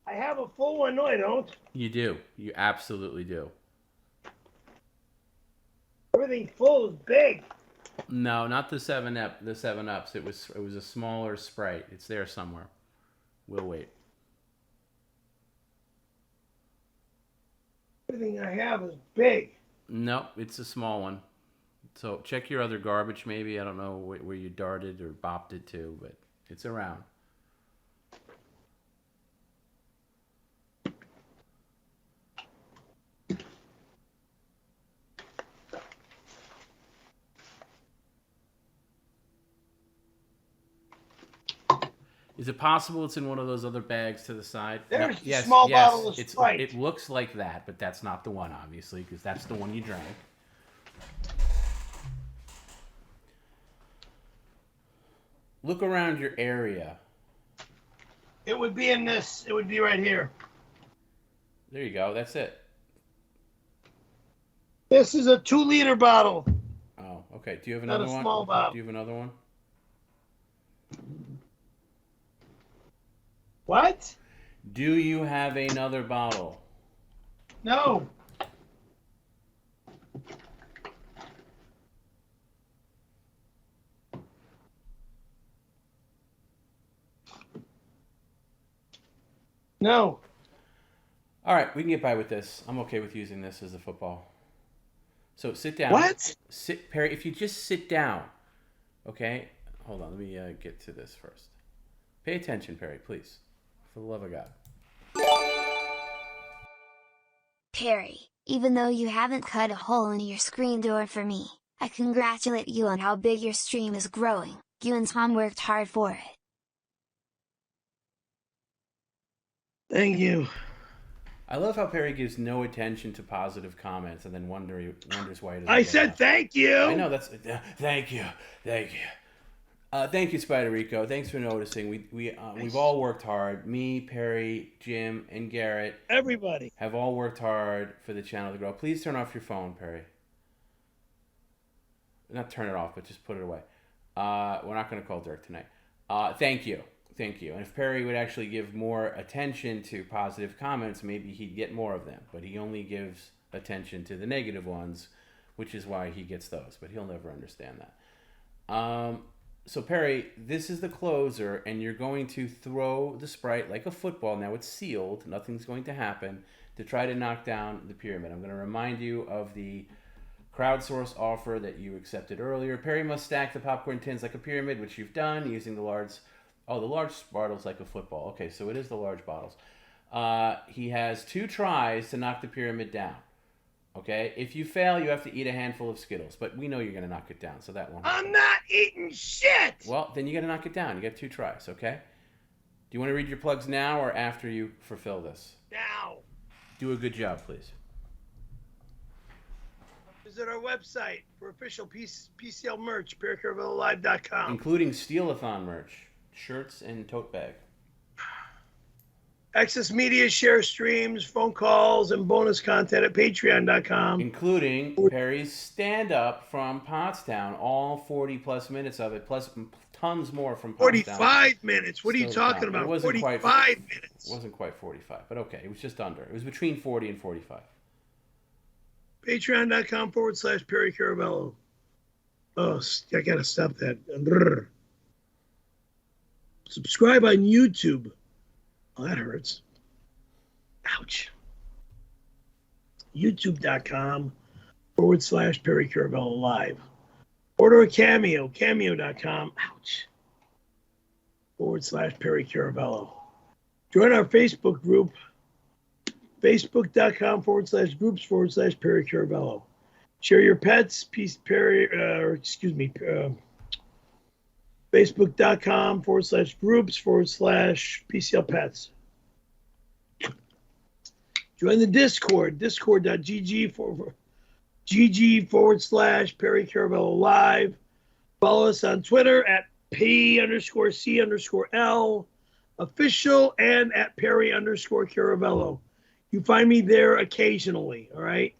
I have a full one. No, I don't. You do. You absolutely do. Everything full is big. No, not the 7-Up. The 7-Ups. It was a smaller Sprite. It's there somewhere. We'll wait. Everything I have is big. No, it's a small one. So check your other garbage, maybe. I don't know where you darted or bopped it to, but it's around. Is it possible it's in one of those other bags to the side? There's No, a yes, small yes, bottle of Sprite. It looks like that, but that's not the one, obviously, because that's the one you drank. Look around your area. It would be in this. It would be right here. There you go. That's it. This is a 2-liter bottle. Oh, okay. Do you have Not another a one? small bottle. Do you have another one? What? Do you have another bottle? No. No. All right, we can get by with this. I'm okay with using this as a football. So sit down. What? Sit, Perry. If you just sit down, okay. Hold on. Let me get to this first. Pay attention, Perry, please. For the love of God. Perry, even though you haven't cut a hole in your screen door for me, I congratulate you on how big your stream is growing. You and Tom worked hard for it. Thank you. I love how Perry gives no attention to positive comments and then wonders why he doesn't. I said thank you. I know that's thank you. Thank you, Spider Rico. Thanks for noticing. We've all worked hard. Me, Perry, Jim, and Garrett. Everybody have all worked hard for the channel to grow. Please turn off your phone, Perry. Not turn it off, but just put it away. We're not going to call Dirk tonight. Thank you. And if Perry would actually give more attention to positive comments, maybe he'd get more of them. But he only gives attention to the negative ones, which is why he gets those. But he'll never understand that. So Perry, this is the closer, and you're going to throw the Sprite like a football. Now it's sealed. Nothing's going to happen to try to knock down the pyramid. I'm going to remind you of the crowdsource offer that you accepted earlier. Perry must stack the popcorn tins like a pyramid, which you've done using the large... Oh, the large bottles like a football. Okay, so it is the large bottles. He has 2 tries to knock the pyramid down. Okay? If you fail, you have to eat a handful of Skittles. But we know you're going to knock it down, so that won't happen. I'm not eating shit! Well, then you got to knock it down. You got 2 tries, okay? Do you want to read your plugs now or after you fulfill this? Now. Do a good job, please. Visit our website for official PCL merch, PerryCaravelloLive.com. Including Steelathon merch. Shirts and tote bag. Access media, share streams, phone calls, and bonus content at patreon.com. Including Perry's stand-up from Pottstown, all 40-plus minutes of it, plus tons more from Pottstown. 45 minutes. What are you talking about? It wasn't 45 minutes. It wasn't quite 45, but okay. It was just under. It was between 40 and 45. Patreon.com/Perry Caravello. Oh, I got to stop that. Subscribe on YouTube. Oh, that hurts. Ouch. YouTube.com/Perry Caravello Live. Order a Cameo. Cameo.com. Ouch. /Perry Caravello. Join our Facebook group. Facebook.com/groups/Perry Caravello. Share your pets. Facebook.com/groups/PCL Pets. Join the Discord, discord.gg/Perry Caravello Live. Follow us on Twitter at P_C_L official and at Perry_Caravello. You find me there occasionally, all right?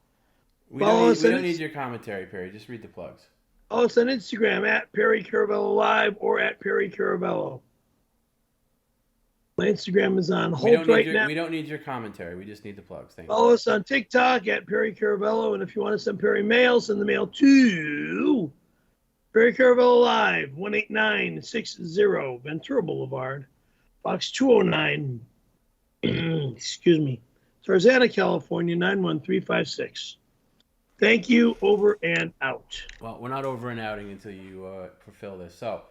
We don't need your commentary, Perry. Just read the plugs. Oh, it's on Instagram at Perry Caravello Live or at Perry Caravello. My Instagram is on hold right now. We don't need your commentary. We just need the plugs. Thank you. Follow us on TikTok at Perry Caravello. And if you want to send Perry mail, send the mail to Perry Caravello Live, 18960 Ventura Boulevard, Box 209, Tarzana, California, 91356. Thank you, over and out. Well, we're not over and outing until you fulfill this. So,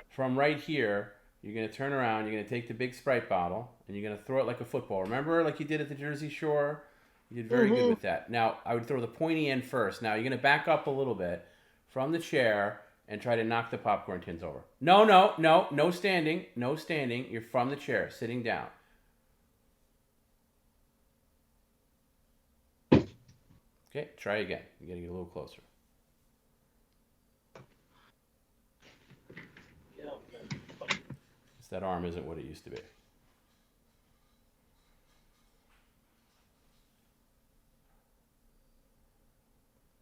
from right here, you're going to turn around, you're going to take the big Sprite bottle, and you're going to throw it like a football. Remember, like you did at the Jersey Shore? You did very good with that. Now, I would throw the pointy end first. Now, you're going to back up a little bit from the chair and try to knock the popcorn tins over. No standing. No standing. You're from the chair, sitting down. Okay, try again. You got to get a little closer. That arm isn't what it used to be.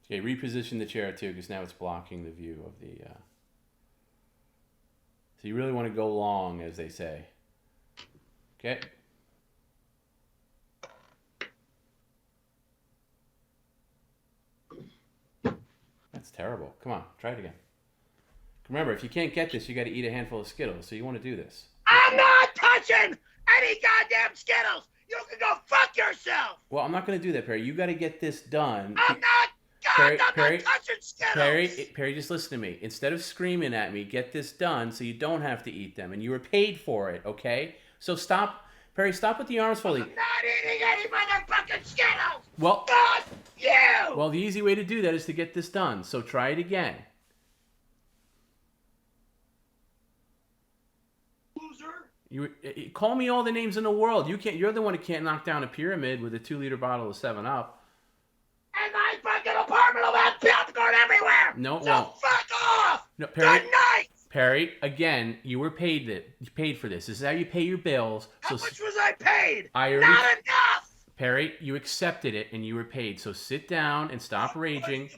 Okay, reposition the chair too, because now it's blocking the view of the... So you really want to go long, as they say. Okay. That's terrible. Come on, try it again. Remember, if you can't get this, you got to eat a handful of Skittles, so you want to do this. I'm not touching any goddamn Skittles! You can go fuck yourself! Well, I'm not going to do that, Perry. You got to get this done. I'm not touching Skittles! Perry, just listen to me. Instead of screaming at me, get this done so you don't have to eat them. And you were paid for it, okay? So stop, Perry, stop with the arms folding. I'm not eating any motherfucking Skittles! Well, fuck you! Well, the easy way to do that is to get this done. So try it again. Call me all the names in the world. You can't. You're the one who can't knock down a pyramid with a 2-liter bottle of 7-Up. And my fucking apartment will have popcorn everywhere. No, it so won't. fuck off. No, Perry. Good night. Perry, again, you were paid You paid for this. This is how you pay your bills. How much was I paid? I already, Not enough. Perry, you accepted it and you were paid. So sit down and stop raging.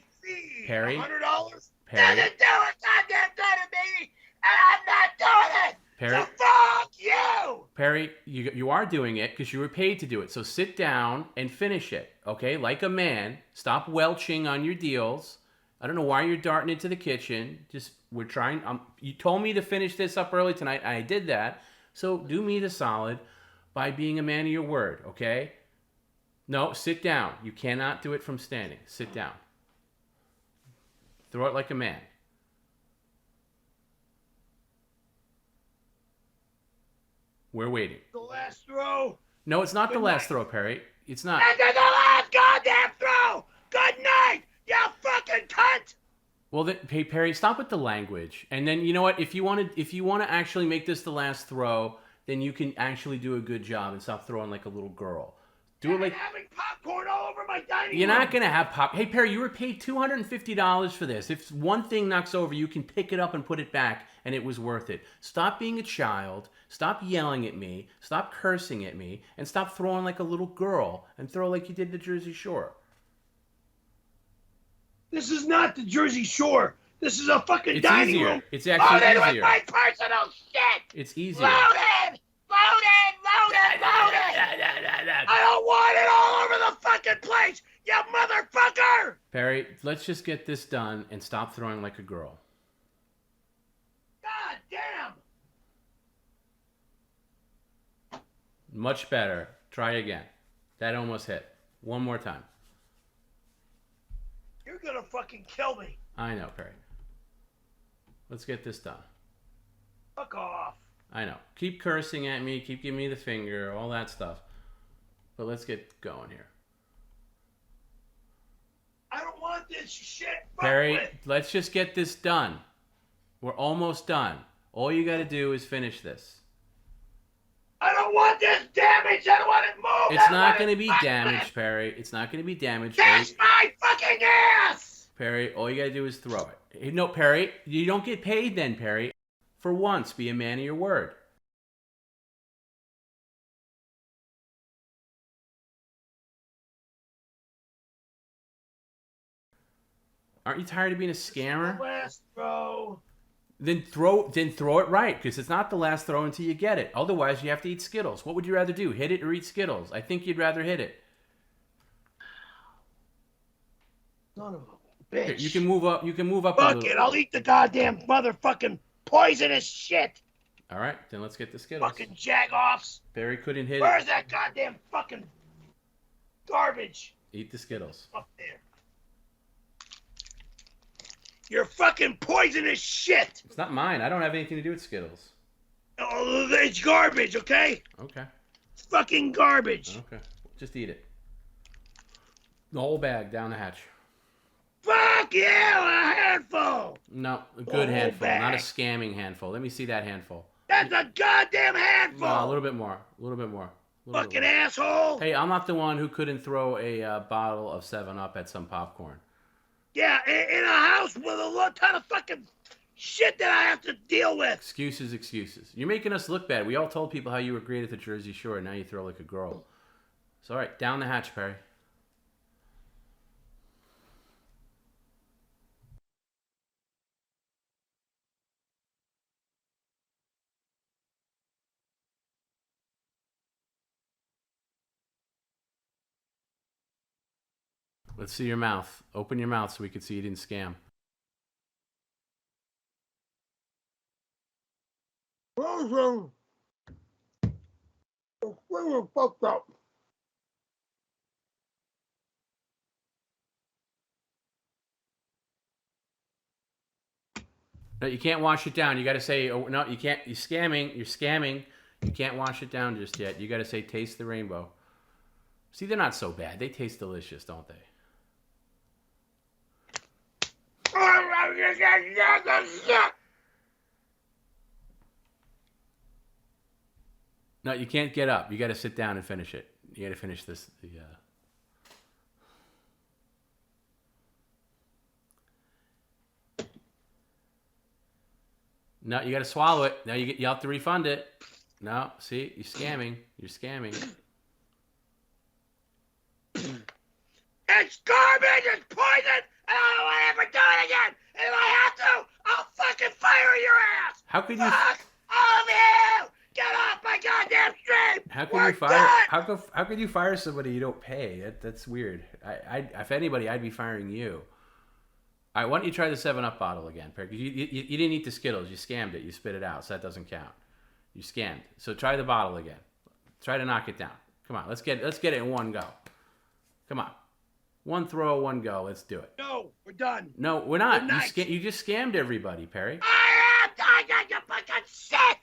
Perry. $100? Perry. Doesn't do it goddamn good to me, and I'm not doing it. Perry. So fuck you. Perry, you are doing it because you were paid to do it. So sit down and finish it, okay? Like a man. Stop welching on your deals. I don't know why you're darting into the kitchen. We're trying. You told me to finish this up early tonight. I did that. So do me the solid by being a man of your word, okay? No, sit down. You cannot do it from standing. Sit down. Throw it like a man. We're waiting. The last throw. No, it's not the last throw, Perry. It's not. And then the last goddamn throw. Good night, you fucking cunt. Well, then, hey, Perry, stop with the language. And then, you know what? If you want to actually make this the last throw, then you can actually do a good job and stop throwing like a little girl. Do it like having popcorn all over my dining you're room. not gonna have pop. Hey, Perry, you were paid $250 for this. If one thing knocks over, you can pick it up and put it back, and it was worth it. Stop being a child. Stop yelling at me. Stop cursing at me, and stop throwing like a little girl and throw like you did the Jersey Shore. This is not the Jersey Shore. This is a fucking It's dining easier. room. It's actually loaded easier. with my personal shit. It's easier. Loaded. I don't want it all over the fucking place, you motherfucker. Perry, let's just get this done and stop throwing like a girl. God damn. Much better. Try again. That almost hit. One more time. You're gonna fucking kill me. I know, Perry. Let's get this done. Fuck off. I know. Keep cursing at me. Keep giving me the finger. All that stuff. But let's get going here. I don't want this shit. Perry, let's just get this done. We're almost done. All you got to do is finish this. I don't want this damaged. I don't want it moved. It's not going to be damaged, Perry. It's not going to be damaged. Kiss my fucking ass. Perry, all you got to do is throw it. No, Perry, you don't get paid then, Perry. For once, be a man of your word. Aren't you tired of being a scammer? Last throw. Then throw it right, because it's not the last throw until you get it. Otherwise, you have to eat Skittles. What would you rather do, hit it or eat Skittles? I think you'd rather hit it. Son of a bitch. Here, you can move up. You can move up. Fuck it. I'll eat the goddamn motherfucking poisonous shit. All right, then let's get the Skittles. Fucking jag-offs. Barry couldn't hit Where's it. that goddamn fucking garbage? Eat the Skittles. Up there. You're fucking poisonous shit. It's not mine. I don't have anything to do with Skittles. Oh, it's garbage, okay? Okay. It's fucking garbage. Okay. Just eat it. The whole bag down the hatch. Fuck you, a handful. No, a good whole handful, bag. not a scamming handful. Let me see that handful. That's a goddamn handful. No, a little bit more. A little bit more. Fucking asshole. Hey, I'm not the one who couldn't throw a bottle of 7-Up at some popcorn. Yeah, in a house with a ton of fucking shit that I have to deal with. Excuses, excuses. You're making us look bad. We all told people how you were great at the Jersey Shore, and now you throw like a girl. So, all right, down the hatch, Perry. Let's see your mouth. Open your mouth so we can see you didn't scam. Fucked up. No, you can't wash it down. You got to say, oh, no, you can't. You're scamming. You're scamming. You can't wash it down just yet. You got to say, taste the rainbow. See, they're not so bad. They taste delicious, don't they? No, you can't get up. You got to sit down and finish it. You got to finish this. No, you got to swallow it. Now you have to refund it. No, see, you're scamming. You're scamming. It's garbage. It's poison. And I don't want to ever do it again. And if I have to, I'll fucking fire your ass. How could you? Fuck all of you. Get off my goddamn stream. How can you fire? How could you fire somebody you don't pay? That's weird. If anybody, I'd be firing you. All right, why don't you try the 7-Up bottle again, Perry? Because you didn't eat the Skittles. You scammed it. You spit it out, so that doesn't count. You scammed. So try the bottle again. Try to knock it down. Come on, let's get it in one go. Come on, one throw, one go. Let's do it. No, we're done. No, we're not. We're nice. You just scammed everybody, Perry. I am dying. You fucking shit.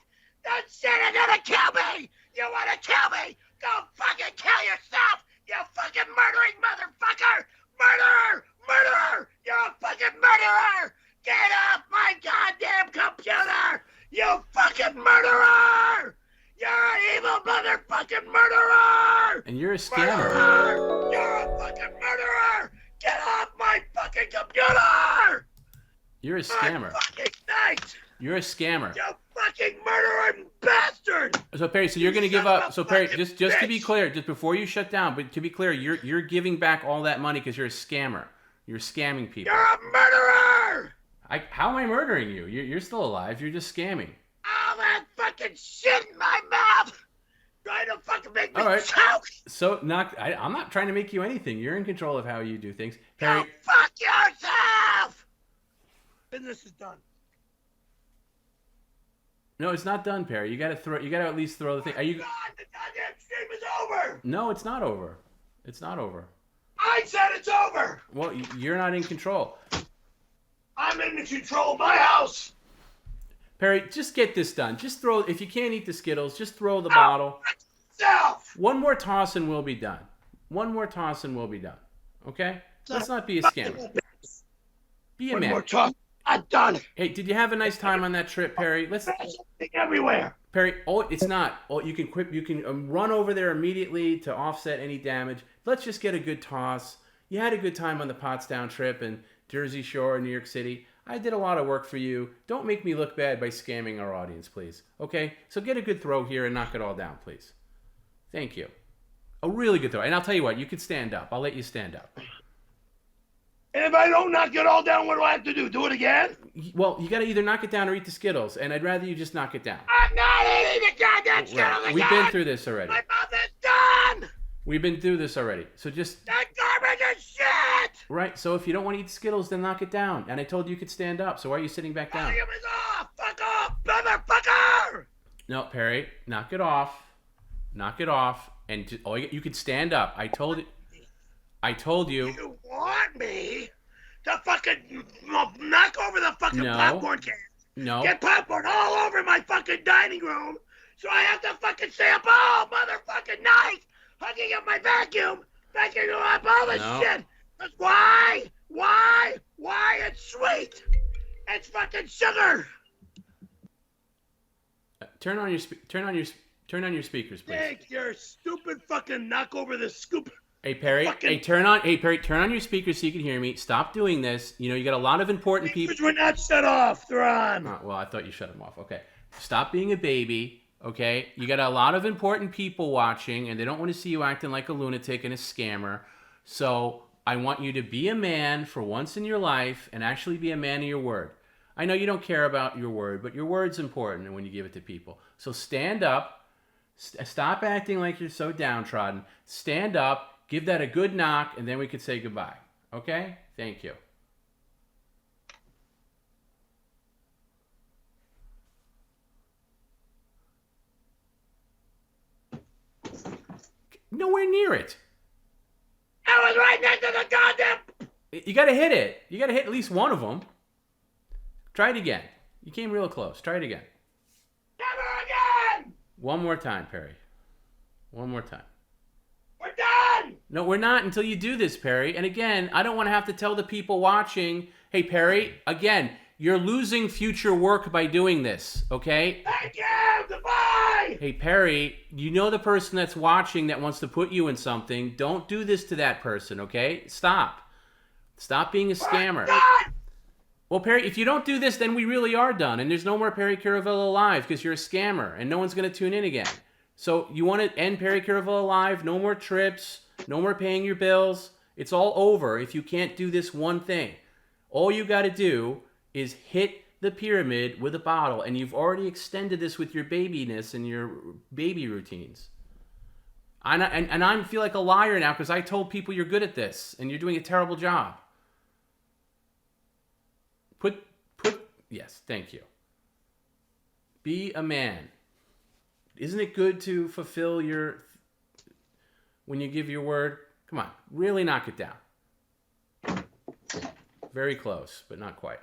That shit is gonna kill me. You wanna kill me? Go fucking kill yourself. You fucking murdering motherfucker. Murderer. Murderer! You're a fucking murderer! Get off my goddamn computer! You fucking murderer! You're an evil motherfucking murderer! And you're a scammer. Murderer! You're a fucking murderer! Get off my fucking computer! You're a scammer. Fucking night! You're a scammer. You fucking murdering bastard! So Perry, so you're going to give up. So Perry, just to be clear, just before you shut down, but to be clear, you're giving back all that money because you're a scammer. You're scamming people. You're a murderer! How am I murdering you? You're still alive. You're just scamming. All that fucking shit in my mouth! Trying to fucking make me All right. choke! So I'm not trying to make you anything. You're in control of how you do things. Perry. Go fuck yourself! Business is done. No, it's not done, Perry. You got to at least throw the thing. Are you? God, the goddamn stream is over! No, it's not over. It's not over. I said it's over! Well, you're not in control. I'm in control of my house! Perry, just get this done. Just throw, if you can't eat the Skittles, just throw the bottle. Self! One more toss and we'll be done. One more toss and we'll be done. Okay? Let's not be a scammer. Be a man. One more toss. I'm done. Hey, did you have a nice time on that trip, Perry? Let's. Everywhere. Perry, it's not. You can quit. You can run over there immediately to offset any damage. Let's just get a good toss. You had a good time on the Pottstown trip and Jersey Shore, New York City. I did a lot of work for you. Don't make me look bad by scamming our audience, please. Okay? So get a good throw here and knock it all down, please. Thank you. A really good throw. And I'll tell you what, you can stand up. I'll let you stand up. And if I don't knock it all down, what do I have to do? Do it again? Well, you got to either knock it down or eat the Skittles, and I'd rather you just knock it down. I'm not eating the goddamn Skittles again! We've been through this already. My mouth is done! We've been through this already. So just... That garbage is shit! Right, so if you don't want to eat the Skittles, then knock it down. And I told you could stand up, so why are you sitting back down? Volume is off! Fuck off, motherfucker! No, Perry, knock it off. Knock it off. And you could stand up. I told you. You want me to fucking knock over the fucking popcorn can? No. Get popcorn all over my fucking dining room, so I have to fucking stay up all motherfucking night, hooking up my vacuum up all this shit. That's why? It's sweet. It's fucking sugar. Turn on your speakers, please. Take your stupid fucking knock over the scoop. Hey Perry, turn on your speakers so you can hear me. Stop doing this. You know you got a lot of important people. We're not shut off. They're on. Oh, well, I thought you shut them off. Okay, stop being a baby. Okay, you got a lot of important people watching, and they don't want to see you acting like a lunatic and a scammer. So I want you to be a man for once in your life and actually be a man of your word. I know you don't care about your word, but your word's important when you give it to people. So stand up. Stop acting like you're so downtrodden. Stand up. Give that a good knock, and then we could say goodbye. Okay? Thank you. Nowhere near it. I was right next to the goddamn... You got to hit it. You got to hit at least one of them. Try it again. You came real close. Try it again. Never again! One more time, Perry. One more time. We're done! No, we're not until you do this, Perry. And again, I don't want to have to tell the people watching, hey, Perry, again, You're losing future work by doing this, okay? Thank you! Goodbye! Hey, Perry, you know the person that's watching that wants to put you in something. Don't do this to that person, okay? Stop. Stop being a scammer. Well, Perry, if you don't do this, then we really are done. And there's no more Perry Caravello Live because you're a scammer and no one's going to tune in again. So you want to end Perry Caravello Live? No more trips. No more paying your bills. It's all over if you can't do this one thing. All you got to do is hit the pyramid with a bottle. And you've already extended this with your babiness and your baby routines. And I feel like a liar now because I told people you're good at this and you're doing a terrible job. Yes, thank you. Be a man. Isn't it good to fulfill when you give your word? Come on, really knock it down. Very close, but not quite.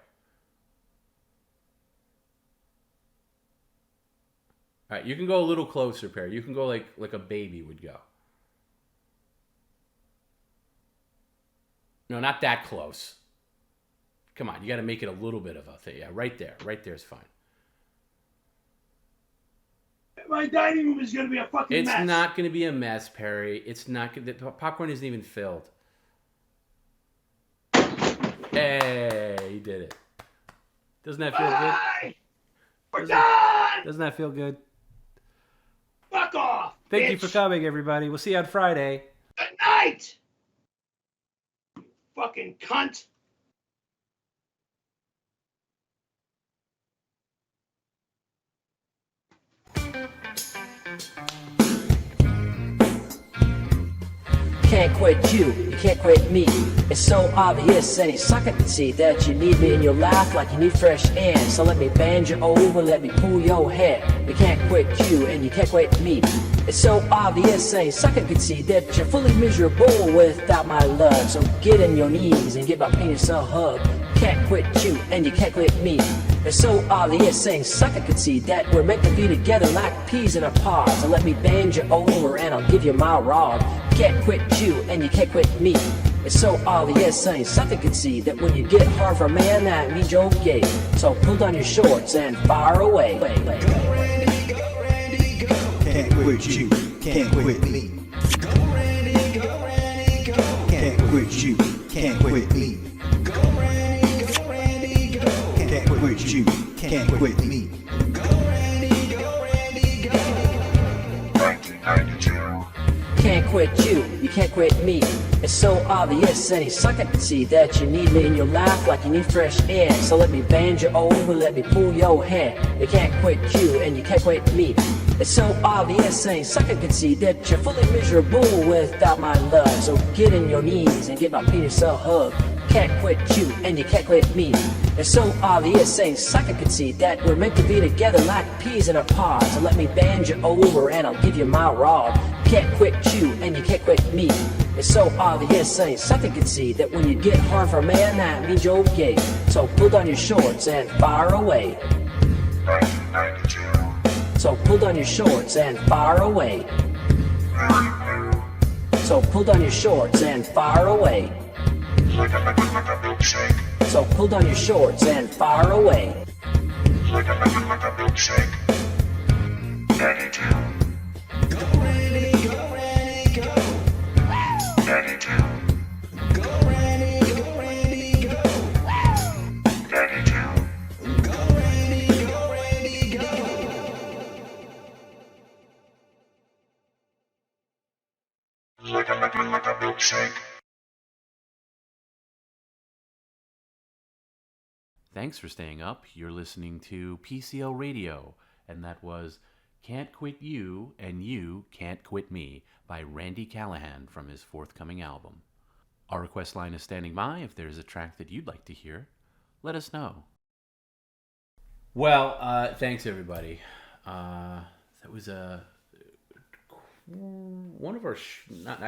All right, you can go a little closer, Perry. You can go like a baby would go. No, not that close. Come on, you got to make it a little bit of a thing. Yeah, right there. Right there is fine. My dining room is going to be a fucking mess. It's not going to be a mess, Perry. It's not. The popcorn isn't even filled. Hey, you did it. Doesn't that feel good? We're done! Doesn't that feel good? Fuck off, Thank you bitch. for coming, everybody. We'll see you on Friday. Good night! You fucking cunt. Can't quit you can't quit me. It's so obvious, any sucker can see that you need me in your life like you need fresh air. So let me bend you over, let me pull your hair. You can't quit you and you can't quit me. It's so obvious, any sucker can see that you're fully miserable without my love. So get on your knees and give my penis a hug. Can't quit you and you can't quit me. It's so obvious, saying sucker could see that we're meant to be together like peas in a pod. So let me bend you over and I'll give you my rod. Can't quit you and you can't quit me. It's so obvious, saying sucker could see that when you get hard for a man, that means you're gay. So pull down your shorts and fire away. Can't quit you, can't quit me. Can't quit you, can't quit me. Can't quit you, can't quit me. 1992. Can't quit you can't quit me. It's so obvious, any sucker can see that you need me in your life like you need fresh air. So let me bend you over, let me pull your hair. You can't quit you and you can't quit me. It's so obvious, any sucker can see that you're fully miserable without my love. So get in your knees and give my penis a hug. Can't quit you and you can't quit me. It's so obvious, saying sucker can see that we're meant to be together like peas in a pod. So let me bend you over and I'll give you my rod. Can't quit you and you can't quit me. It's so obvious, saying sucker can see that when you get hard for a man, that means you're gay. So pull down your shorts and fire away. 1992. So pull down your shorts and fire away. So pull down your shorts and fire away. Like a milkshake. So pull down your shorts and fire away. Like a milkshake. 92. Go Randy, go Randy, go. 92. Go Randy, go Randy, go. 92. Go Randy, go Randy, go. Like a milkshake. Thanks for staying up. You're listening to PCL Radio, and that was Can't Quit You and You Can't Quit Me by Randy Callahan from his forthcoming album. Our request line is standing by. If there's a track that you'd like to hear, let us know. Well, thanks everybody. That was one of our not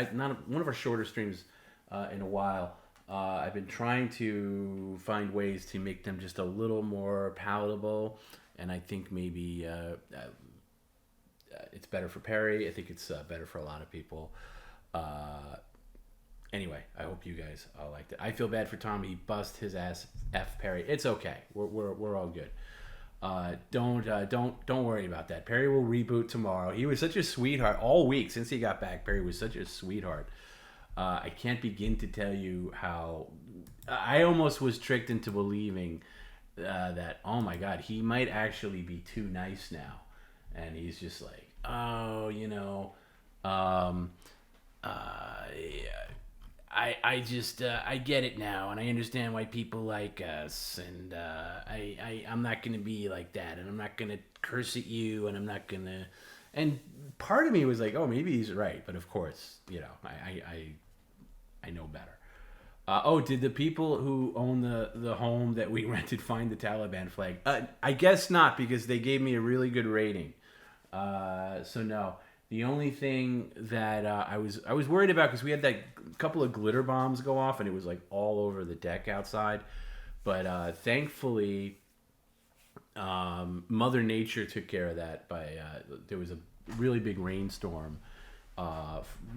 one of our shorter streams in a while. I've been trying to find ways to make them just a little more palatable, and I think maybe it's better for Perry. I think it's better for a lot of people. Anyway, I hope you guys all liked it. I feel bad for Tom. He bust his ass, F Perry. It's okay. We're all good. Don't worry about that. Perry will reboot tomorrow. He was such a sweetheart all week since he got back. Perry was such a sweetheart. I can't begin to tell you how I almost was tricked into believing that, oh my God, he might actually be too nice now. And he's just like, oh, you know, I get it now, and I understand why people like us, and I'm not gonna be like that, and I'm not gonna curse at you, and I'm not gonna. And part of me was like, oh, maybe he's right, but of course, you know, I know better. Did the people who own the home that we rented find the Taliban flag? I guess not, because they gave me a really good rating. So no. The only thing that I was worried about, because we had that couple of glitter bombs go off, and it was like all over the deck outside. But thankfully, Mother Nature took care of that. There was a really big rainstorm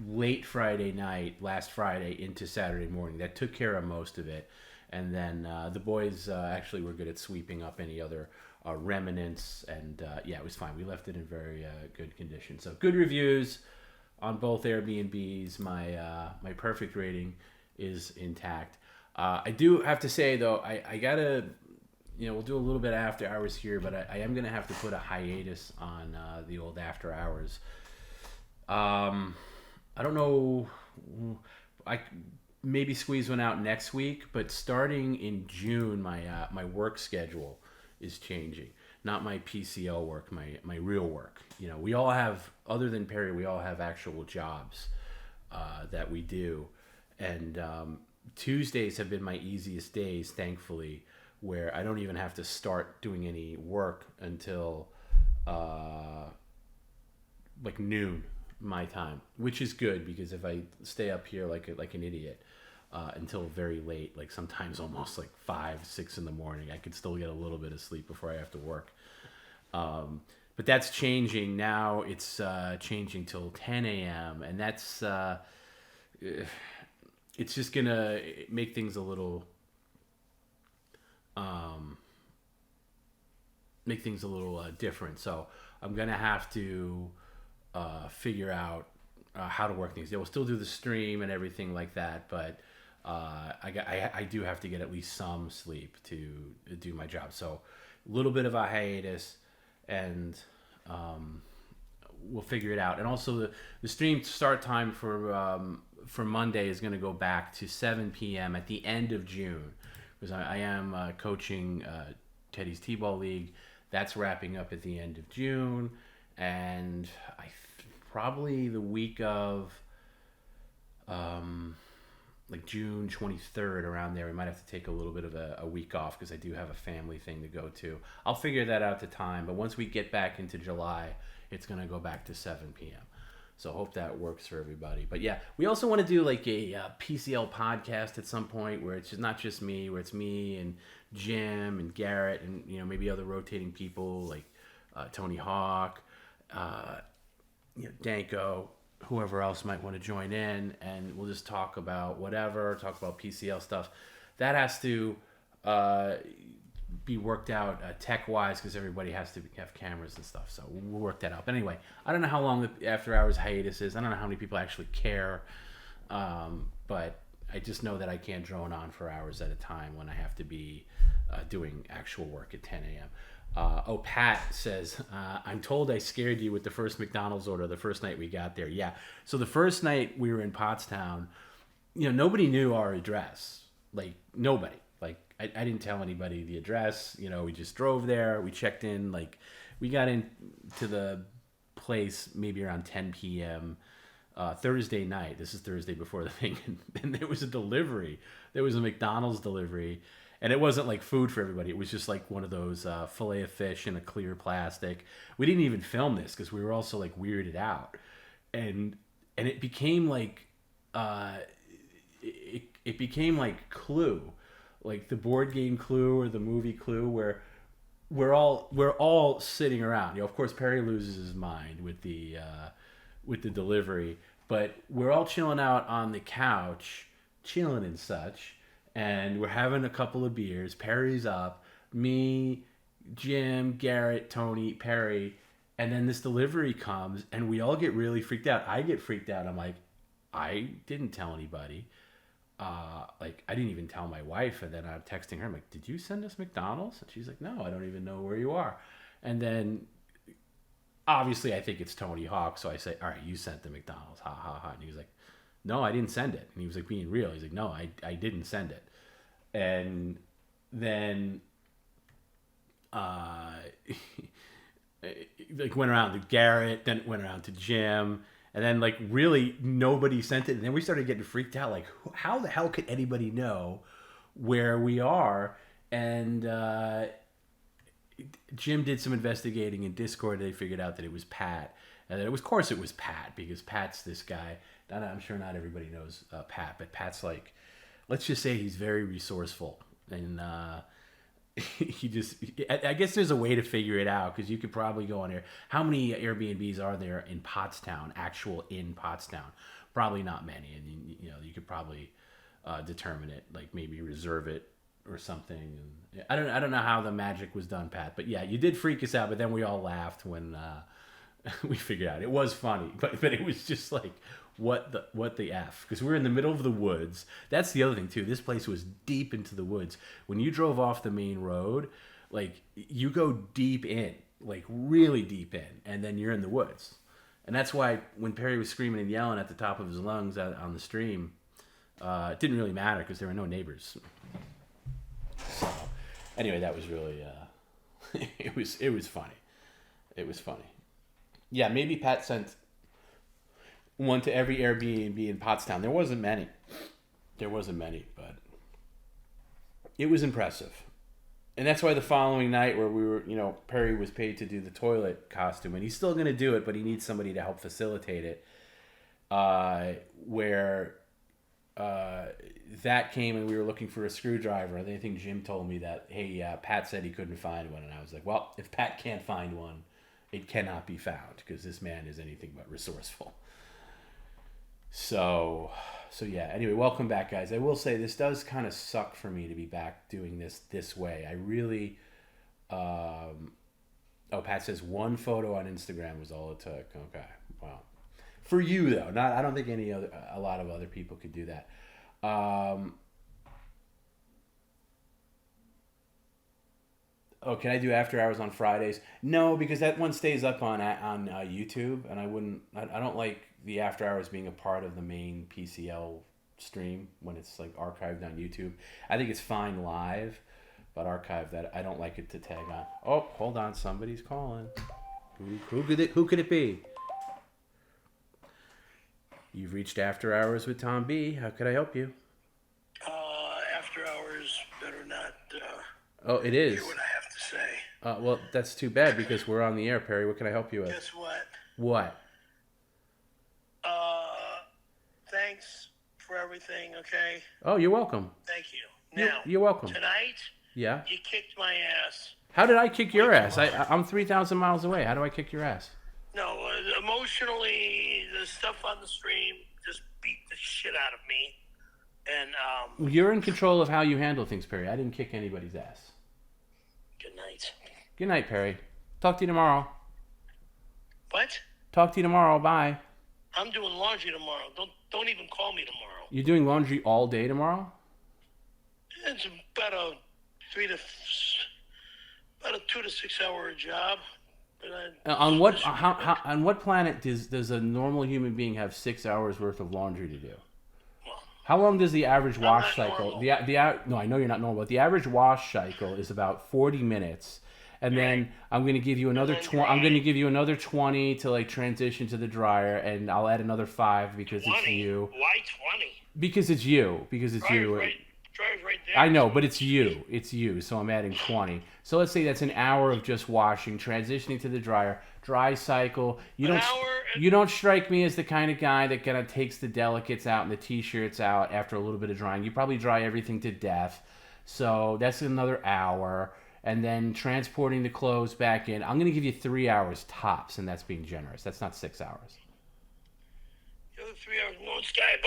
late Friday night, last Friday into Saturday morning. That took care of most of it. And then the boys actually were good at sweeping up any other remnants, and it was fine. We left it in very good condition. So good reviews on both Airbnbs. My perfect rating is intact. I do have to say though, I gotta, we'll do a little bit after hours here, but I am gonna have to put a hiatus on the old after hours. I don't know. I maybe squeeze one out next week, but starting in June, my work schedule is changing. Not my PCL work, my real work. We all have, other than Perry, we all have actual jobs that we do. And Tuesdays have been my easiest days, thankfully, where I don't even have to start doing any work until like noon my time, which is good, because if I stay up here like an idiot until very late, like sometimes almost like 5, 6 in the morning, I could still get a little bit of sleep before I have to work. But that's changing now. It's changing till 10 a.m. and that's it's just gonna make things a little different. So I'm gonna have to figure out how to work things. We'll still do the stream and everything like that, but I do have to get at least some sleep to do my job. So a little bit of a hiatus, and we'll figure it out. And also the stream start time for Monday is going to go back to 7 p.m. at the end of June, because I am coaching Teddy's T-Ball League. That's wrapping up at the end of June, and probably the week of like June 23rd, around there, we might have to take a little bit of a week off, because I do have a family thing to go to. I'll figure that out at the time, but once we get back into July, it's going to go back to 7 p.m. So I hope that works for everybody. But yeah, we also want to do like a PCL podcast at some point, where it's just not just me, where it's me and Jim and Garrett and maybe other rotating people like Tony Hawk, Danko, whoever else might want to join in, and we'll just talk about whatever, talk about PCL stuff. That has to be worked out tech-wise, because everybody has to have cameras and stuff, so we'll work that out. But anyway, I don't know how long the After Hours hiatus is. I don't know how many people actually care, but I just know that I can't drone on for hours at a time when I have to be doing actual work at 10 a.m. Pat says, I'm told I scared you with the first McDonald's order the first night we got there. Yeah. So the first night we were in Pottstown, nobody knew our address. Like, nobody. Like, I didn't tell anybody the address. We just drove there. We checked in. Like, we got into the place maybe around 10 p.m. Thursday night. This is Thursday before the thing. And there was a delivery. There was a McDonald's delivery. And it wasn't like food for everybody. It was just like one of those fillet of fish in a clear plastic. We didn't even film this because we were also like weirded out, and it became like it became like Clue, like the board game Clue or the movie Clue, where we're all sitting around. Of course, Perry loses his mind with the delivery, But we're all chilling out on the couch, chilling and such, and we're having a couple of beers. Perry's up, me, Jim, Garrett, Tony, Perry, and then this delivery comes, and we all get really freaked out. I get freaked out. I'm like, I didn't tell anybody. Like, I didn't even tell my wife, and then I'm texting her. I'm like, did you send us McDonald's? And she's like, no, I don't even know where you are. And then obviously, I think it's Tony Hawk, so I say, all right, you sent the McDonald's, ha, ha, ha. And he was like, no, I didn't send it. And he was like, being real. He's like, no, I didn't send it. And then, like, went around to Garrett, then went around to Jim, and then, like, really nobody sent it. And then we started getting freaked out, like, how the hell could anybody know where we are? And Jim did some investigating in Discord. They figured out that it was Pat, and that of course it was Pat, because Pat's this guy. I'm sure not everybody knows Pat, but Pat's like, let's just say he's very resourceful, and he just, I guess there's a way to figure it out, because you could probably go on there. How many Airbnbs are there in Pottstown, actual in Pottstown? Probably not many, and you know, you could probably determine it, like maybe reserve it or something. And I don't know how the magic was done, Pat, but yeah, you did freak us out. But then we all laughed when we figured out it was funny, but it was just like, what the f? Because we're in the middle of the woods. That's the other thing too. This place was deep into the woods. When you drove off the main road, like, you go deep in, like really deep in, and then you're in the woods. And that's why when Perry was screaming and yelling at the top of his lungs on the stream, it didn't really matter because there were no neighbors. So anyway, that was really it was funny. It was funny. Yeah, maybe Pat sent one to every Airbnb in Pottstown. There wasn't many, but it was impressive. And that's why the following night, where we were, you know, Perry was paid to do the toilet costume, and he's still going to do it, but he needs somebody to help facilitate it. Where that came, and we were looking for a screwdriver, and I think Jim told me that, hey, Pat said he couldn't find one, and I was like, well, if Pat can't find one, it cannot be found, because this man is anything but resourceful. So yeah, anyway, welcome back, guys. I will say this does kind of suck for me to be back doing this way. I really, oh, Pat says one photo on Instagram was all it took. Okay, wow. For you though, I don't think a lot of other people could do that. Oh, can I do after hours on Fridays? No, because that one stays up on YouTube, and I don't like the after hours being a part of the main PCL stream when it's like archived on YouTube. I think it's fine live, but archived, that I don't like it to tag on. Oh, hold on, somebody's calling. Who could it be? You've reached After Hours with Tom B. How could I help you? After hours better not. Oh, it is. Hear what I have to say. Well, that's too bad, because we're on the air, Perry. What can I help you with? Guess what? What? Thanks for everything. Okay. Oh, you're welcome. Thank you. Now, you're welcome. Tonight, yeah, you kicked my ass. How did I kick your ass? I'm 3,000 miles away. How do I kick your ass? No, emotionally, the stuff on the stream just beat the shit out of me. And you're in control of how you handle things, Perry. I didn't kick anybody's ass. Good night. Good night, Perry. Talk to you tomorrow. What? Talk to you tomorrow. Bye. I'm doing laundry tomorrow. Don't even call me tomorrow. You're doing laundry all day tomorrow? It's about a 2 to 6 hour job. But on what planet does a normal human being have 6 hours worth of laundry to do? How long does the average wash cycle? No, I know you're not normal, but the average wash cycle is about 40 minutes. And then I'm going to give you another 20. I'm going to give you another 20 to like transition to the dryer, and I'll add another 5 because 20? it's you. Why 20? Because it's you. Because it's you. Dryer's right there. I know, but it's you. It's you. So I'm adding 20. So let's say that's an hour of just washing, transitioning to the dryer, dry cycle. You don't strike me as the kind of guy that kind of takes the delicates out and the t-shirts out after a little bit of drying. You probably dry everything to death. So that's another hour. And then transporting the clothes back in. I'm going to give you 3 hours tops, and that's being generous. That's not 6 hours. Yo, other 3 hours, I'm going skateboarding.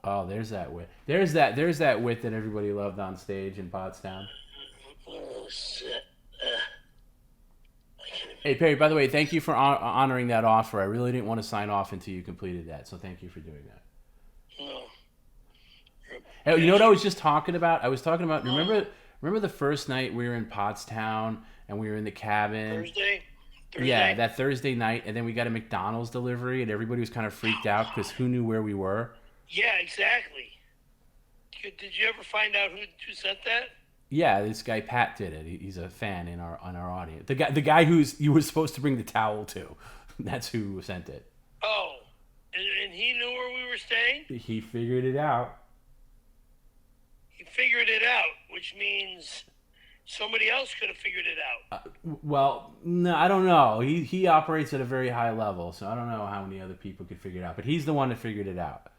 Oh, there's that wit. There's that wit that everybody loved on stage in Pottstown. Oh, shit. Hey, Perry, by the way, thank you for honoring that offer. I really didn't want to sign off until you completed that, so thank you for doing that. No. Hey, you know what I was just talking about? I was talking about, remember the first night we were in Pottstown and we were in the cabin? Thursday? Yeah, that Thursday night, and then we got a McDonald's delivery, and everybody was kind of freaked out because who knew where we were? Yeah, exactly. Did you ever find out who sent that? Yeah, this guy Pat did it. He's a fan in our audience. The guy you were supposed to bring the towel to. That's who sent it. Oh, and he knew where we were staying? He figured it out. He figured it out, which means somebody else could have figured it out. Well, no, I don't know. He operates at a very high level, so I don't know how many other people could figure it out. But he's the one that figured it out.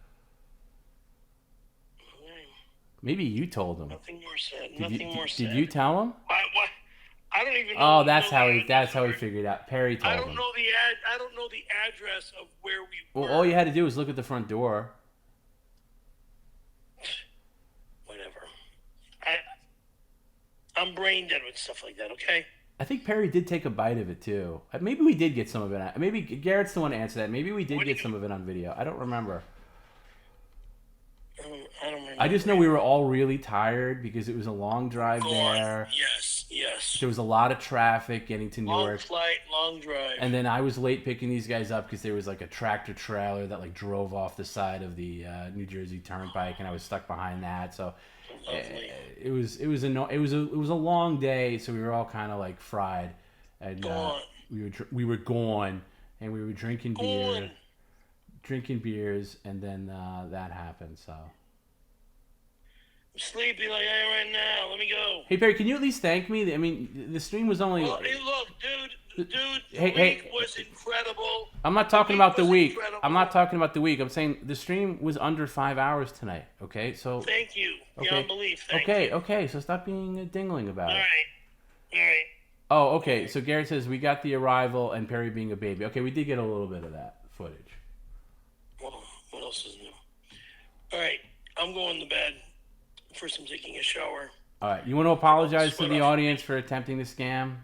Maybe you told him. Nothing more said. Did you tell him? I don't even know. Oh, that's how he figured it out. Perry told him. I don't know the address of where we were. Well, all you had to do was look at the front door. Whatever. I'm brain dead with stuff like that. Okay. I think Perry did take a bite of it too. Maybe we did get some of it. Maybe Garrett's the one to answer that. Maybe we did get some of it on video. I don't remember. I don't remember. I just know we were all really tired because it was a long drive there. Yes. There was a lot of traffic getting to New Long York. flight, long drive. And then I was late picking these guys up because there was like a tractor trailer that like drove off the side of the New Jersey Turnpike, and I was stuck behind that. So it was a long day. So we were all kind of like fried, and we were gone, and we were drinking beers, and then that happened. So. I'm sleepy like I am right now. Let me go. Hey Perry, can you at least thank me? I mean, the stream was only. Well, hey, look, dude. The week was incredible. I'm not talking about the week. I'm not talking about the week. I'm saying the stream was under 5 hours tonight. Okay, so. Thank you. Okay. Beyond belief. Thank you. Okay. So stop being a dingling about it. All right. Oh, okay. So Garrett says we got the arrival and Perry being a baby. Okay, we did get a little bit of that footage. Well, what else is new? All right, I'm going to bed. First, I'm taking a shower. All right, you want to apologize to the audience for attempting to scam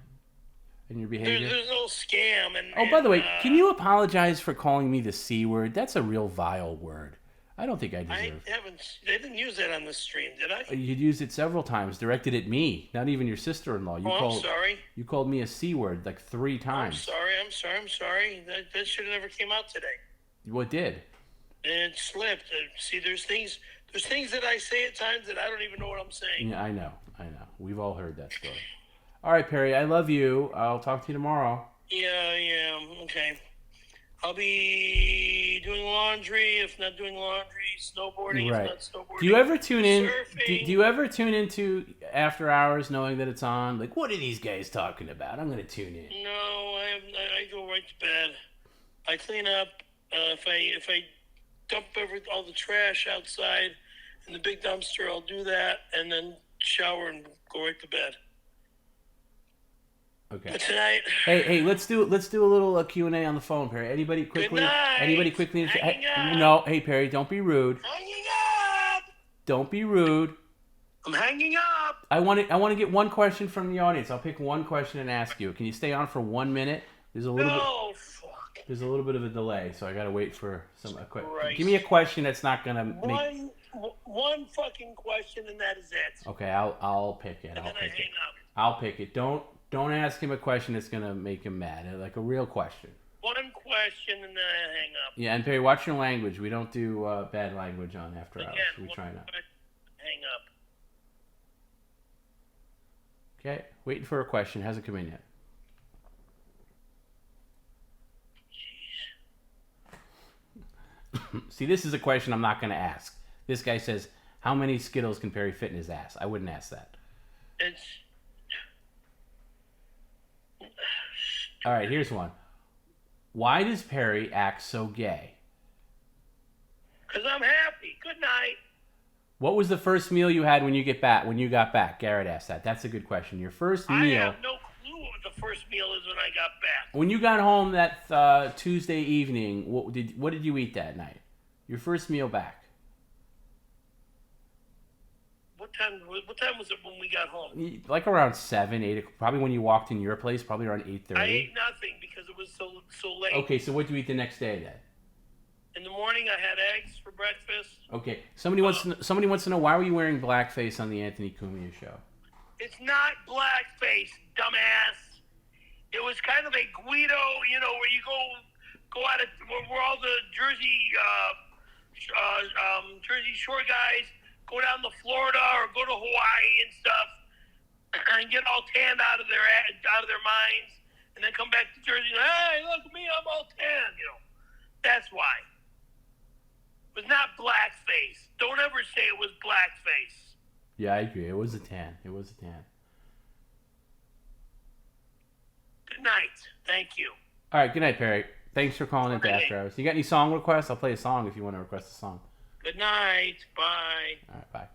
in your behavior? There's no scam. Oh, by the way, can you apologize for calling me the C word? That's a real vile word. I don't think I deserve. I didn't use that on this stream, did I? You used it several times, directed at me, not even your sister-in-law. I'm sorry. You called me a C word like 3 times. I'm sorry. That should have never came out today. What did? It slipped. See, there's things that I say at times that I don't even know what I'm saying. Yeah, I know. We've all heard that story. All right, Perry, I love you. I'll talk to you tomorrow. Yeah, okay. I'll be doing laundry, if not doing laundry, snowboarding, right. if not snowboarding. Do you ever tune in? Surfing. Do you ever tune into After Hours knowing that it's on? Like, what are these guys talking about? I'm going to tune in. No, I go right to bed. I clean up. If I dump all the trash outside in the big dumpster, I'll do that, and then shower and go right to bed. Okay. But tonight. Hey, let's do a little Q&A on the phone, Perry. Anybody quickly? Good night. Anybody quickly? Hanging up. No, hey Perry, don't be rude. Hanging up. Don't be rude. I'm hanging up. I want to get one question from the audience. I'll pick one question and ask you. Can you stay on for 1 minute? There's a little fuck. There's a little bit of a delay, so I gotta wait for a quick. Christ. Give me a question that's not gonna make. One fucking question, and that is it. Okay, I'll pick it. And then I hang up. I'll pick it. Don't ask him a question that's gonna make him mad. Like a real question. One question, and then I hang up. Yeah, and Perry, watch your language. We don't do bad language on After Hours. We try not. Hang up. Okay, waiting for a question. Hasn't come in yet. See, this is a question I'm not going to ask. This guy says, how many Skittles can Perry fit in his ass? I wouldn't ask that. All right, here's one. Why does Perry act so gay? Because I'm happy. Good night. What was the first meal you had when you got back? Garrett asked that. That's a good question. Your first meal. I have no clue what what the first meal is when I got back. When you got home that Tuesday evening, what did you eat that night? Your first meal back. What time was it when we got home? Like around 7, 8 o'clock. Probably when you walked in your place. Probably around 8:30. I ate nothing because it was so late. Okay, so what did you eat the next day then? In the morning, I had eggs for breakfast. Okay, somebody wants to know why were you wearing blackface on the Anthony Cumia show? It's not blackface, dumbass. It was kind of a Guido, where you go out of where all the Jersey Shore guys go down to Florida or go to Hawaii and stuff, and get all tanned out of their minds, and then come back to Jersey. Hey, look at me, I'm all tan. That's why. It was not blackface. Don't ever say it was blackface. Yeah, I agree. It was a tan. It was a tan. Good night. Thank you. All right, good night, Perry. Thanks for calling into After Hours. You got any song requests? I'll play a song if you want to request a song. Good night. Bye. All right, bye.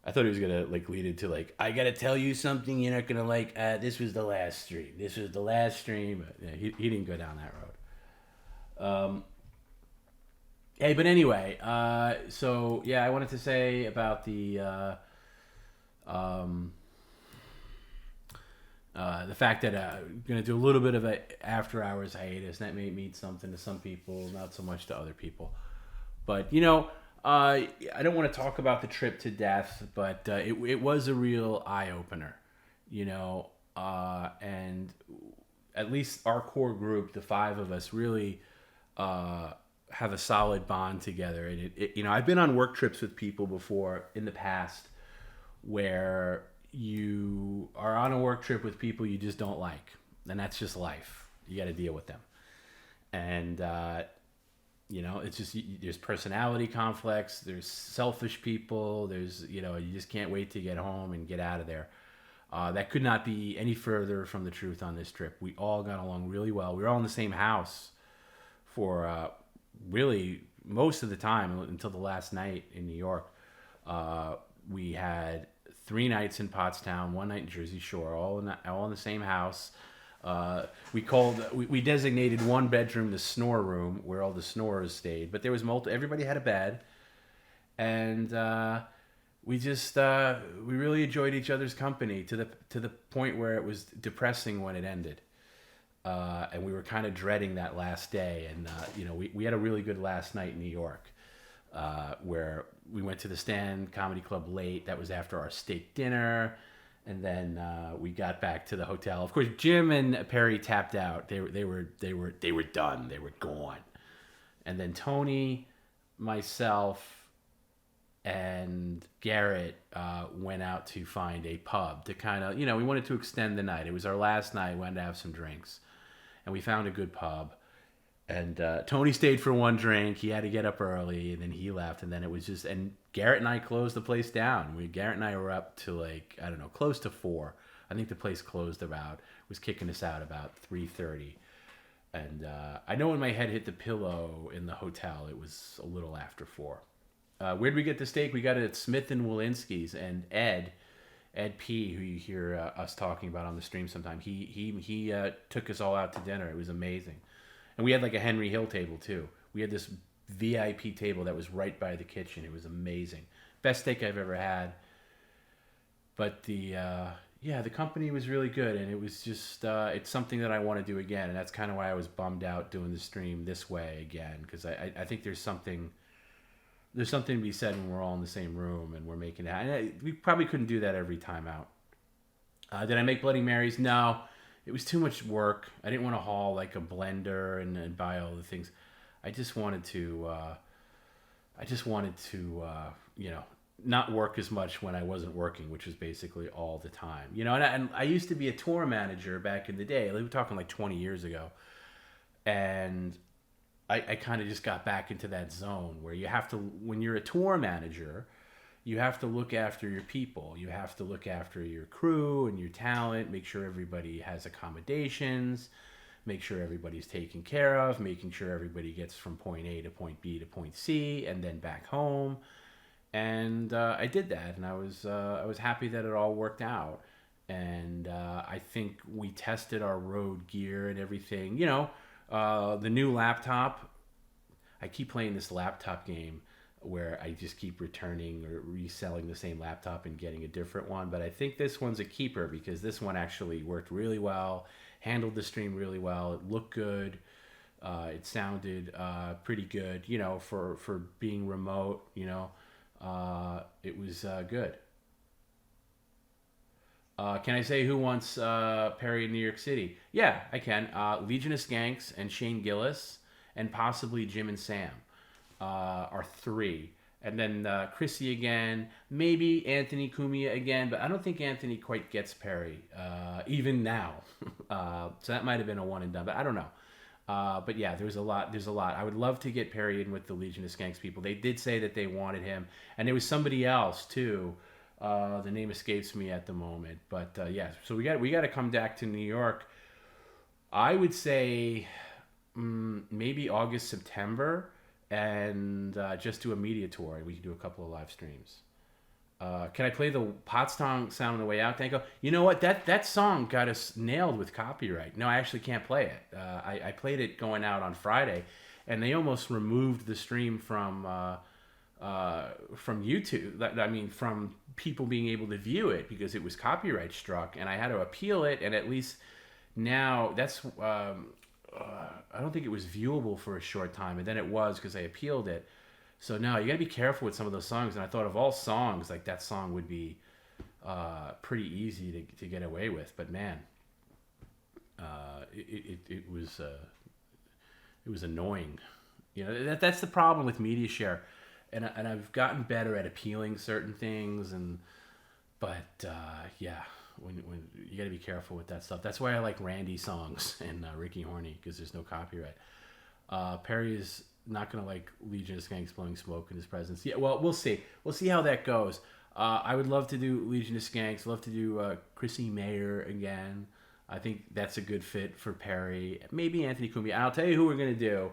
I thought he was gonna lead into I gotta tell you something you're not gonna like. This was the last stream. This was the last stream. But yeah, he didn't go down that road. Hey, but anyway, so yeah, I wanted to say about the fact that I'm gonna do a little bit of an after hours hiatus. That may mean something to some people, not so much to other people. But I don't want to talk about the trip to death, but it was a real eye opener, and at least our core group, the 5 of us, really have a solid bond together. And I've been on work trips with people before in the past where you are on a work trip with people you just don't like, and that's just life. You got to deal with them, and it's just there's personality conflicts, there's selfish people, there's you just can't wait to get home and get out of there. That could not be any further from the truth on this trip. We all got along really well. We were all in the same house for really most of the time until the last night in New York. We had 3 nights in Pottstown, 1 night in Jersey Shore, all in the same house. We designated 1 bedroom the snore room where all the snorers stayed, but there was everybody had a bed, and we really enjoyed each other's company to the point where it was depressing when it ended, and we were kind of dreading that last day. And we had a really good last night in New York, where we went to the Stand Comedy Club late. That was after our steak dinner. And then we got back to the hotel. Of course, Jim and Perry tapped out. They were done. They were gone. And then Tony, myself, and Garrett went out to find a pub to kind of, we wanted to extend the night. It was our last night. We wanted to have some drinks, and we found a good pub. And Tony stayed for 1 drink. He had to get up early, and then he left. And then it was just, and Garrett and I closed the place down. Garrett and I were up to close to 4. I think the place closed was kicking us out about 3:30. And I know when my head hit the pillow in the hotel, it was a little after 4. Where'd we get the steak? We got it at Smith and Walensky's, and Ed P, who you hear us talking about on the stream sometime, he took us all out to dinner. It was amazing. And we had a Henry Hill table too. We had this VIP table that was right by the kitchen. It was amazing. Best steak I've ever had. But the company was really good, and it was just it's something that I want to do again, and that's kind of why I was bummed out doing the stream this way again, because I think there's something to be said when we're all in the same room and we're making it happen. We probably couldn't do that every time out. Did I make Bloody Marys? No. It was too much work. I didn't want to haul a blender and buy all the things. I just wanted to not work as much when I wasn't working, which was basically all the time. And I used to be a tour manager back in the day. We were talking 20 years ago. And I kind of just got back into that zone where you have to, when you're a tour manager, you have to look after your people. You have to look after your crew and your talent, make sure everybody has accommodations, make sure everybody's taken care of, making sure everybody gets from point A to point B to point C and then back home. And I did that, and I was happy that it all worked out. And I think we tested our Rode gear and everything. The new laptop. I keep playing this laptop game where I just keep returning or reselling the same laptop and getting a different one. But I think this one's a keeper because this one actually worked really well, handled the stream really well. It looked good. It sounded pretty good, for being remote, it was good. Can I say who wants Perry in New York City? Yeah, I can. Legion of Skanks and Shane Gillis and possibly Jim and Sam are 3. And then Chrissy again, maybe Anthony Cumia again, but I don't think Anthony quite gets Perry, even now. So that might have been a one and done, but I don't know. But yeah, there's a lot. I would love to get Perry in with the Legion of Skanks people. They did say that they wanted him, and there was somebody else too. The name escapes me at the moment, but yeah. So we got to come back to New York. I would say maybe August, September, and just do a media tour. We can do a couple of live streams. Can I play the Potsdam sound on the way out, Danko? You know what? That song got us nailed with copyright. No, I actually can't play it. I played it going out on Friday, and they almost removed the stream from YouTube. I mean, from people being able to view it because it was copyright struck, and I had to appeal it. And at least now that's I don't think it was viewable for a short time, and then it was because I appealed it. So now you got to be careful with some of those songs. And I thought of all songs, like that song would be pretty easy to get away with. But man, it was annoying. That's the problem with media share. And I've gotten better at appealing certain things. But yeah, when you got to be careful with that stuff. That's why I like Randy songs and Ricky Horny, because there's no copyright. Perry is not gonna like Legion of Skanks blowing smoke in his presence. Yeah, well, we'll see. We'll see how that goes. I would love to do Legion of Skanks. Love to do Chrissy Mayer again. I think that's a good fit for Perry. Maybe Anthony Cumia. And I'll tell you who we're gonna do,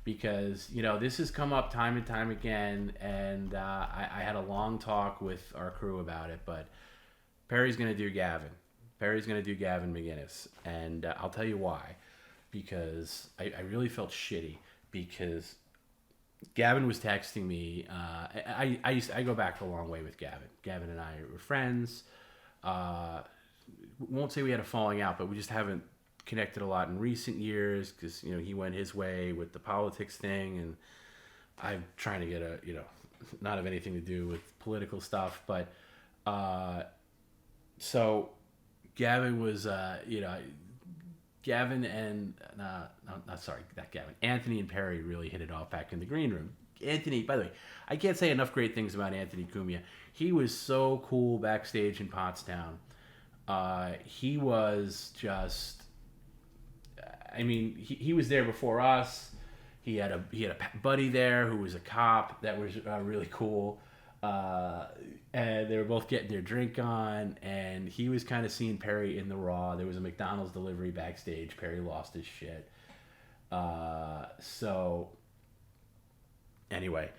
because this has come up time and time again, and I had a long talk with our crew about it. But Perry's gonna do Gavin. Perry's gonna do Gavin McGinnis, and I'll tell you why. Because I really felt shitty. Because Gavin was texting me. I go back a long way with Gavin. Gavin and I were friends. Won't say we had a falling out, but we just haven't connected a lot in recent years because he went his way with the politics thing, and I'm trying to get not have anything to do with political stuff. But so Gavin was Gavin and Anthony and Perry really hit it off back in the green room. Anthony, by the way, I can't say enough great things about Anthony Cumia. He was so cool backstage in Pottstown. He was just, he was there before us. He had a buddy there who was a cop that was really cool. And they were both getting their drink on, and he was kind of seeing Perry in the Raw. There was a McDonald's delivery backstage. Perry lost his shit. So anyway,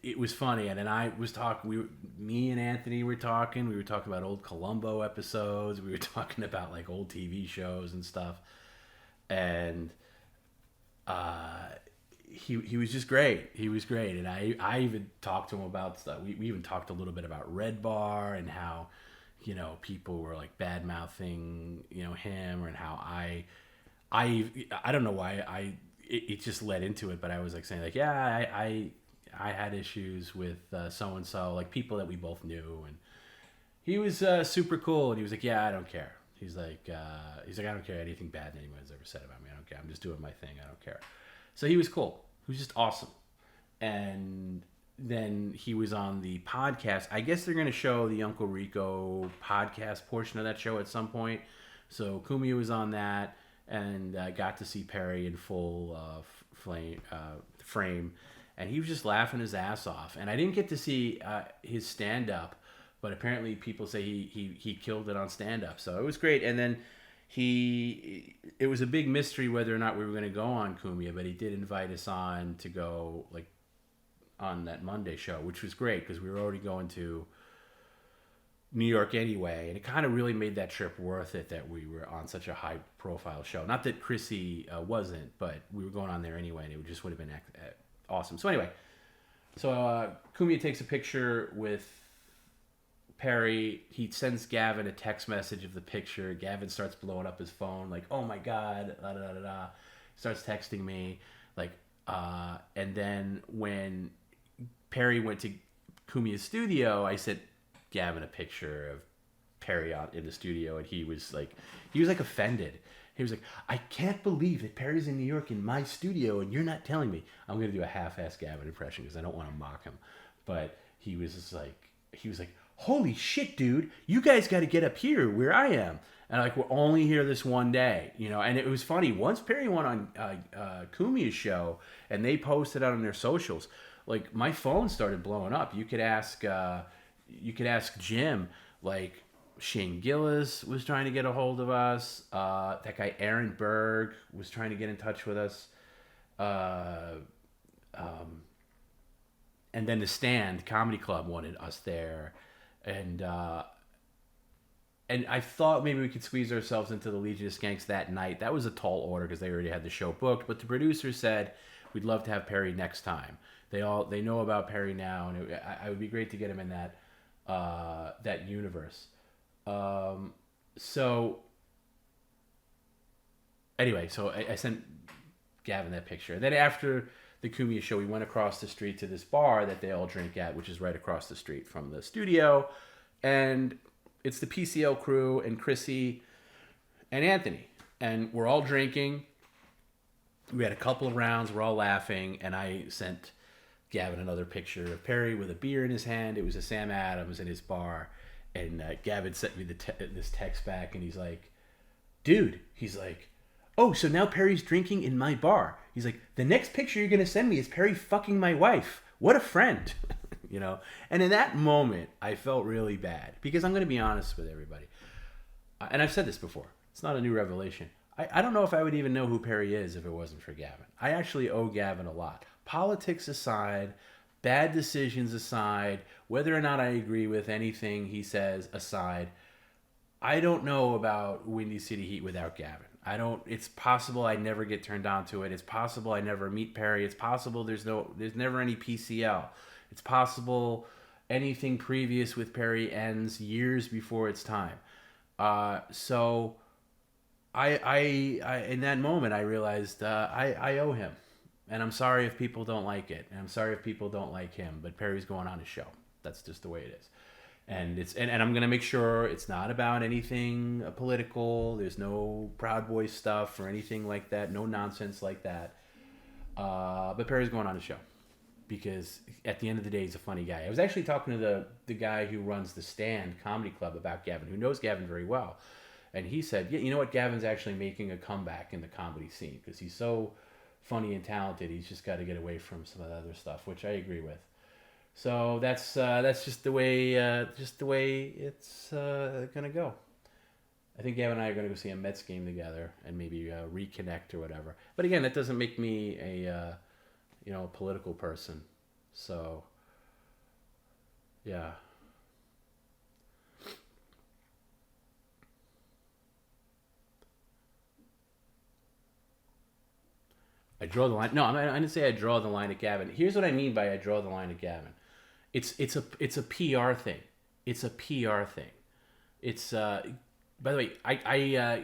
it was funny. And then I was talking, me and Anthony were talking. We were talking about old Columbo episodes. We were talking about like old TV shows and stuff. And he was just great. He was great. And I even talked to him about stuff. We even talked a little bit about Red Bar and how, people were like bad mouthing, him, and how I don't know why it just led into it, but I was like saying like, yeah, I had issues with so-and-so, like people that we both knew. And he was super cool. And he was like, yeah, I don't care. He's like, I don't care anything bad anyone's ever said about me. I don't care. I'm just doing my thing. I don't care. So he was cool. He was just awesome. And then he was on the podcast. I guess they're going to show the Uncle Rico podcast portion of that show at some point. So Cumia was on that, and got to see Perry in full frame. And he was just laughing his ass off. And I didn't get to see his stand-up, but apparently people say he killed it on stand-up. So it was great. And then it was a big mystery whether or not we were going to go on Cumia, but he did invite us on to go like on that Monday show, which was great because we were already going to New York anyway, and it kind of really made that trip worth it that we were on such a high profile show. Not that Chrissy wasn't, but we were going on there anyway, and it just would have been awesome. So anyway, Kumia takes a picture with Perry. He sends Gavin a text message of the picture. Gavin starts blowing up his phone like, "Oh my god!" Da, da, da, da. Starts texting me like, and then when Perry went to Kumia's studio, I sent Gavin a picture of Perry out in the studio, and he was like offended. He was like, "I can't believe that Perry's in New York in my studio and you're not telling me." I'm gonna do a half-ass Gavin impression because I don't want to mock him, but he was like, "Holy shit, dude! You guys got to get up here where I am." And like, we're only here this one day, you know. And it was funny. Once Perry went on Kumia's show and they posted out on their socials, like my phone started blowing up. You could ask Jim, like Shane Gillis was trying to get a hold of us. That guy Aaron Berg was trying to get in touch with us. And then the Stand Comedy Club wanted us there, and I thought maybe we could squeeze ourselves into the Legion of Skanks that night. That was a tall order because they already had the show booked. But the producers said we'd love to have Perry next time. They know about Perry now, and it would be great to get him in that universe. So anyway, so I sent Gavin that picture. And then after the Kumia show, we went across the street to this bar that they all drink at, which is right across the street from the studio. And it's the PCL crew and Chrissy and Anthony. And we're all drinking. We had a couple of rounds. We're all laughing. And I sent Gavin another picture of Perry with a beer in his hand. It was a Sam Adams in his bar. And Gavin sent me this text back. And he's like, "Dude," he's like, "Oh, so now Perry's drinking in my bar." He's like, "The next picture you're going to send me is Perry fucking my wife. What a friend." You know? And in that moment, I felt really bad. Because I'm going to be honest with everybody. And I've said this before. It's not a new revelation. I don't know if I would even know who Perry is if it wasn't for Gavin. I actually owe Gavin a lot. Politics aside, bad decisions aside, whether or not I agree with anything he says aside, I don't know about Windy City Heat without Gavin. It's possible I never get turned on to it. It's possible I never meet Perry. It's possible there's never any PCL. It's possible anything previous with Perry ends years before its time. So I in that moment I realized I owe him, and I'm sorry if people don't like it, and I'm sorry if people don't like him. But Perry's going on his show. That's just the way it is. And I'm gonna make sure it's not about anything political. There's no Proud Boys stuff or anything like that. No nonsense like that. But Perry's going on the show because at the end of the day, he's a funny guy. I was actually talking to the guy who runs the Stand Comedy Club about Gavin, who knows Gavin very well, and he said, "Yeah, you know what? Gavin's actually making a comeback in the comedy scene because he's so funny and talented. He's just got to get away from some of the other stuff," which I agree with. So that's just the way it's gonna go. I think Gavin and I are gonna go see a Mets game together and maybe reconnect or whatever. But again, that doesn't make me a political person. So yeah. I draw the line. No, I didn't say I draw the line at Gavin. Here's what I mean by I draw the line at Gavin. It's a PR thing. It's a PR thing. It's by the way, Kumia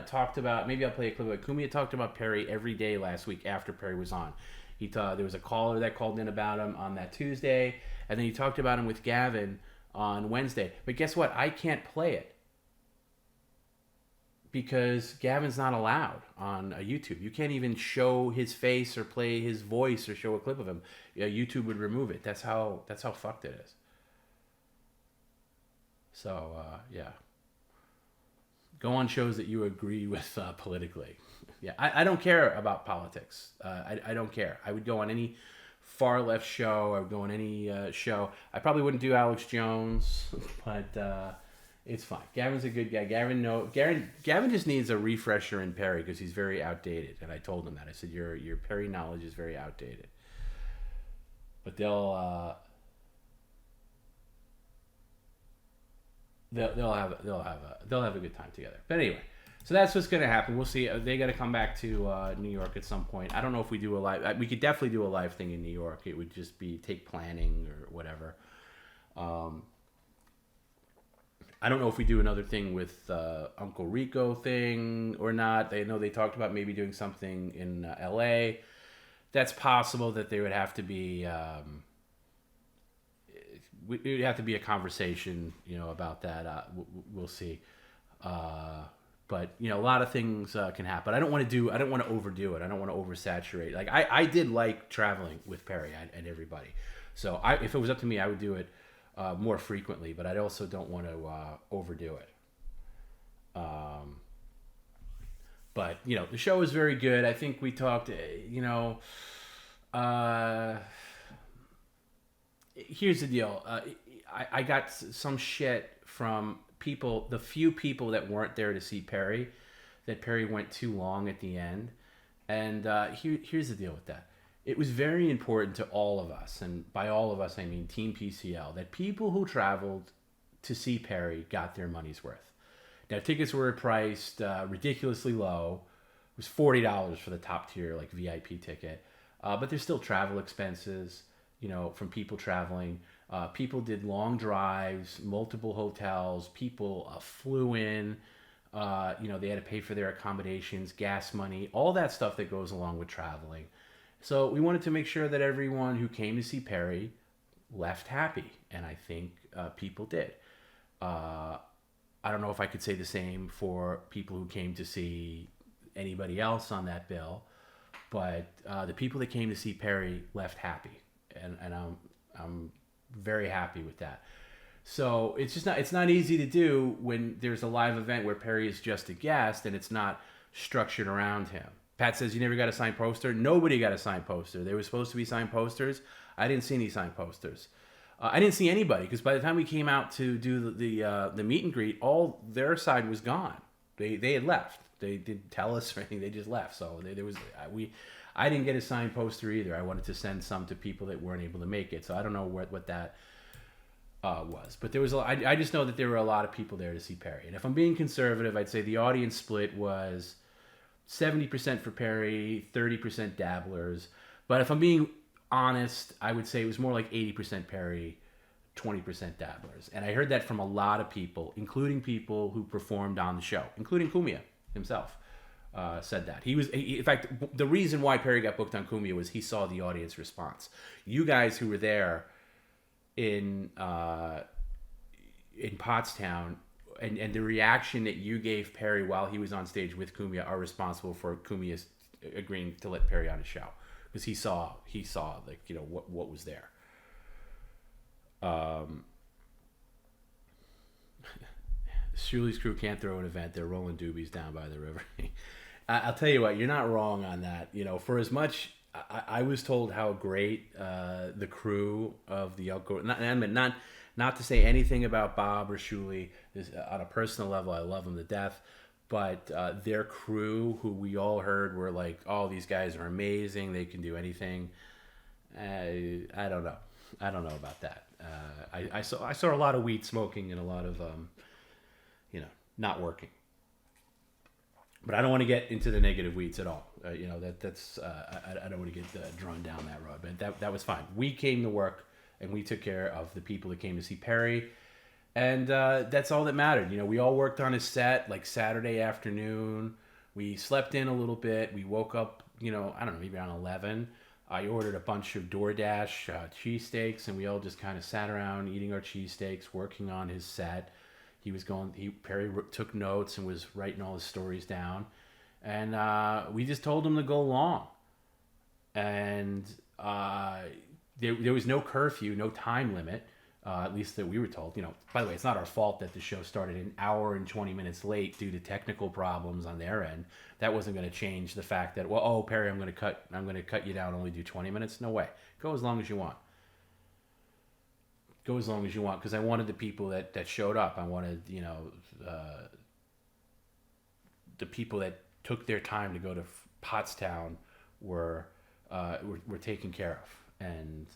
talked about, maybe I'll play a clip of it. Kumia talked about Perry every day last week after Perry was on. He thought there was a caller that called in about him on that Tuesday, and then he talked about him with Gavin on Wednesday. But guess what? I can't play it because Gavin's not allowed on YouTube. You can't even show his face or play his voice or show a clip of him. YouTube would remove it. That's how fucked it is. So yeah, go on shows that you agree with politically. Yeah, I don't care about politics. I don't care. I would go on any far left show. I would go on any show. I probably wouldn't do Alex Jones, but it's fine. Gavin's a good guy. Gavin just needs a refresher in Perry because he's very outdated. And I told him that. I said your Perry knowledge is very outdated. but they'll have a good time together. But anyway, so that's what's going to happen. We'll see. They got to come back to New York at some point. I don't know if we do a live. We could definitely do a live thing in New York. It would just be take planning or whatever. I don't know if we do another thing with Uncle Rico thing or not. They know they talked about maybe doing something in LA. That's possible that there would have to be it would have to be a conversation, about that. We'll see. But a lot of things can happen. I don't want to overdo it. I don't want to oversaturate. Like I did like traveling with Perry and everybody. So if it was up to me, I would do it more frequently. But I also don't want to overdo it. But the show is very good. I think we talked. Here's the deal. I got some shit from people, the few people that weren't there to see Perry, that Perry went too long at the end. And here's the deal with that. It was very important to all of us, and by all of us I mean Team PCL, that people who traveled to see Perry got their money's worth. Now, tickets were priced ridiculously low. It was $40 for the top tier, like VIP ticket. But there's still travel expenses, from people traveling. People did long drives, multiple hotels. People flew in. They had to pay for their accommodations, gas money, all that stuff that goes along with traveling. So we wanted to make sure that everyone who came to see Perry left happy. And I think people did. I don't know if I could say the same for people who came to see anybody else on that bill, but the people that came to see Perry left happy, and I'm very happy with that. So it's not easy to do when there's a live event where Perry is just a guest and it's not structured around him. Pat says, you never got a signed poster. Nobody got a signed poster. There was supposed to be signed posters. I didn't see any signed posters. I didn't see anybody because by the time we came out to do the meet and greet, all their side was gone. They had left. They didn't tell us or anything. They just left. So I didn't get a signed poster either. I wanted to send some to people that weren't able to make it. So I don't know what that was. But there was I just know that there were a lot of people there to see Perry. And if I'm being conservative, I'd say the audience split was 70% for Perry, 30% dabblers. But if I'm being honest, I would say it was more like 80% Perry, 20% dabblers. And I heard that from a lot of people, including people who performed on the show, including Kumia himself. Said that. In fact, the reason why Perry got booked on Kumia was he saw the audience response. You guys who were there in Pottstown and the reaction that you gave Perry while he was on stage with Kumia are responsible for Kumia agreeing to let Perry on his show, because he saw like what was there. Shuli's crew can't throw an event. They're rolling doobies down by the river. I'll tell you what, you're not wrong on that. For as much I was told how great the crew of the Elko, not to say anything about Bob or Shuli, on a personal level, I love them to death, but their crew, who we all heard were like, oh, these guys are amazing, they can do anything. I don't know about that. I saw a lot of weed smoking and a lot of not working. But I don't want to get into the negative weeds at all. That's I don't want to get drawn down that road. But that was fine. We came to work and we took care of the people that came to see Perry, and that's all that mattered. We all worked on his set like Saturday afternoon. We slept in a little bit. We woke up, I don't know, maybe around 11. I ordered a bunch of DoorDash cheesesteaks, and we all just kind of sat around eating our cheesesteaks, working on his set. Perry took notes and was writing all his stories down, and we just told him to go long. And there was no curfew, no time limit, at least that we were told. By the way, it's not our fault that the show started an hour and 20 minutes late due to technical problems on their end. That wasn't going to change the fact that, Perry, I'm going to cut you down, only do 20 minutes. No way. Go as long as you want. Go as long as you want, because I wanted the people that showed up. I wanted, the people that took their time to go to Pottstown were taken care of. and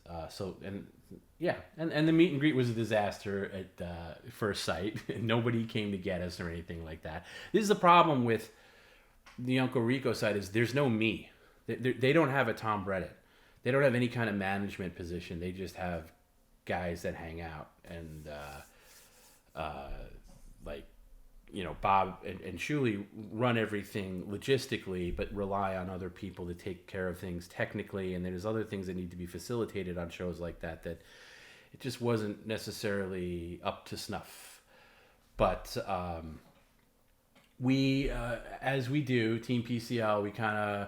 the meet and greet was a disaster at first sight. Nobody came to get us or anything like that. This is the problem with the Uncle Rico side, is there's no me. They don't have a Tom Bredett. They don't have any kind of management position. They just have guys that hang out and Bob and Shuli run everything logistically, but rely on other people to take care of things technically. And there's other things that need to be facilitated on shows like that it just wasn't necessarily up to snuff. But we, as we do, Team PCL, we kind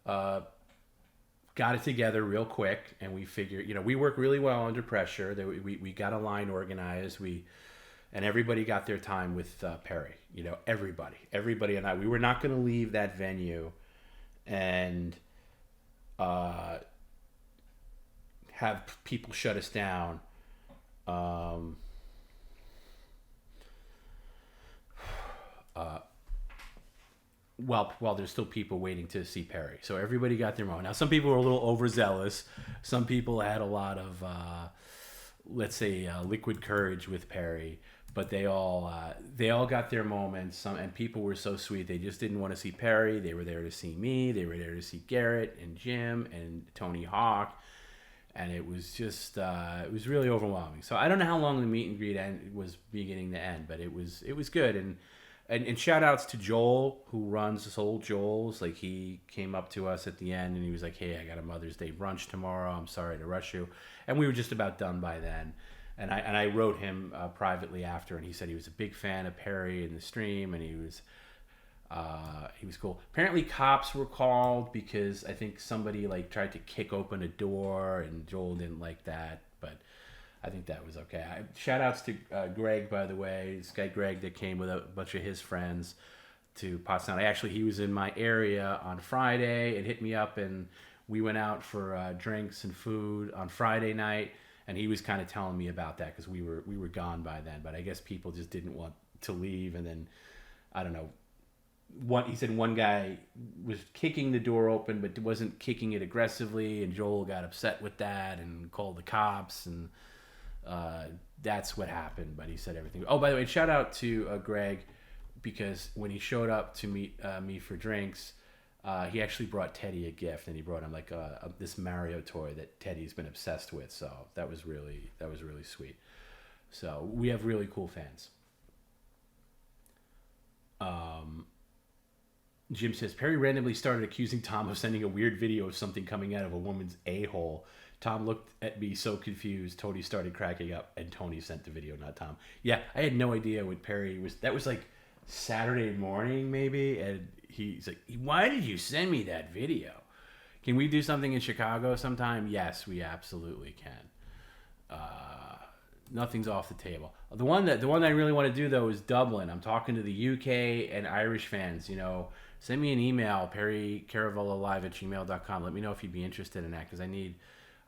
of got it together real quick, and we figured, we work really well under pressure. We got a line organized. And everybody got their time with Perry. Everybody and I. We were not going to leave that venue and have people shut us down. While there's still people waiting to see Perry. So everybody got their moment. Now, some people were a little overzealous. Some people had a lot of, liquid courage with Perry. But they all got their moments. And people were so sweet. They just didn't want to see Perry. They were there to see me. They were there to see Garrett and Jim and Tony Hawk. And it was just, it was really overwhelming. So I don't know how long the meet and greet was beginning to end, but it was good. And shout outs to Joel, who runs Soul Joel's. Like, he came up to us at the end and he was like, "Hey, I got a Mother's Day brunch tomorrow. I'm sorry to rush you." And we were just about done by then. And I wrote him privately after, and he said he was a big fan of Perry in the stream, and he was cool. Apparently, cops were called because I think somebody tried to kick open a door, and Joel didn't like that. But I think that was okay. Shout outs to Greg, by the way. This guy Greg that came with a bunch of his friends to Pottstown. He was in my area on Friday and hit me up, and we went out for drinks and food on Friday night. And he was kind of telling me about that because we were gone by then. But I guess people just didn't want to leave. And then, I don't know, he said one guy was kicking the door open but wasn't kicking it aggressively. And Joel got upset with that and called the cops. And that's what happened. But he said everything. Oh, by the way, shout out to Greg, because when he showed up to meet me for drinks, he actually brought Teddy a gift, and he brought him this Mario toy that Teddy's been obsessed with. So that was really sweet. So we have really cool fans. Jim says, Perry randomly started accusing Tom of sending a weird video of something coming out of a woman's a-hole. Tom looked at me so confused. Tony started cracking up, and Tony sent the video, not Tom. Yeah, I had no idea what Perry was. That was like Saturday morning, maybe, and he's like, "Why did you send me that video? Can we do something in Chicago sometime?" Yes, we absolutely can. Nothing's off the table. The one that I really want to do, though, is Dublin. I'm talking to the UK and Irish fans. Send me an email, perrycaravellolive@gmail.com. Let me know if you'd be interested in that, because I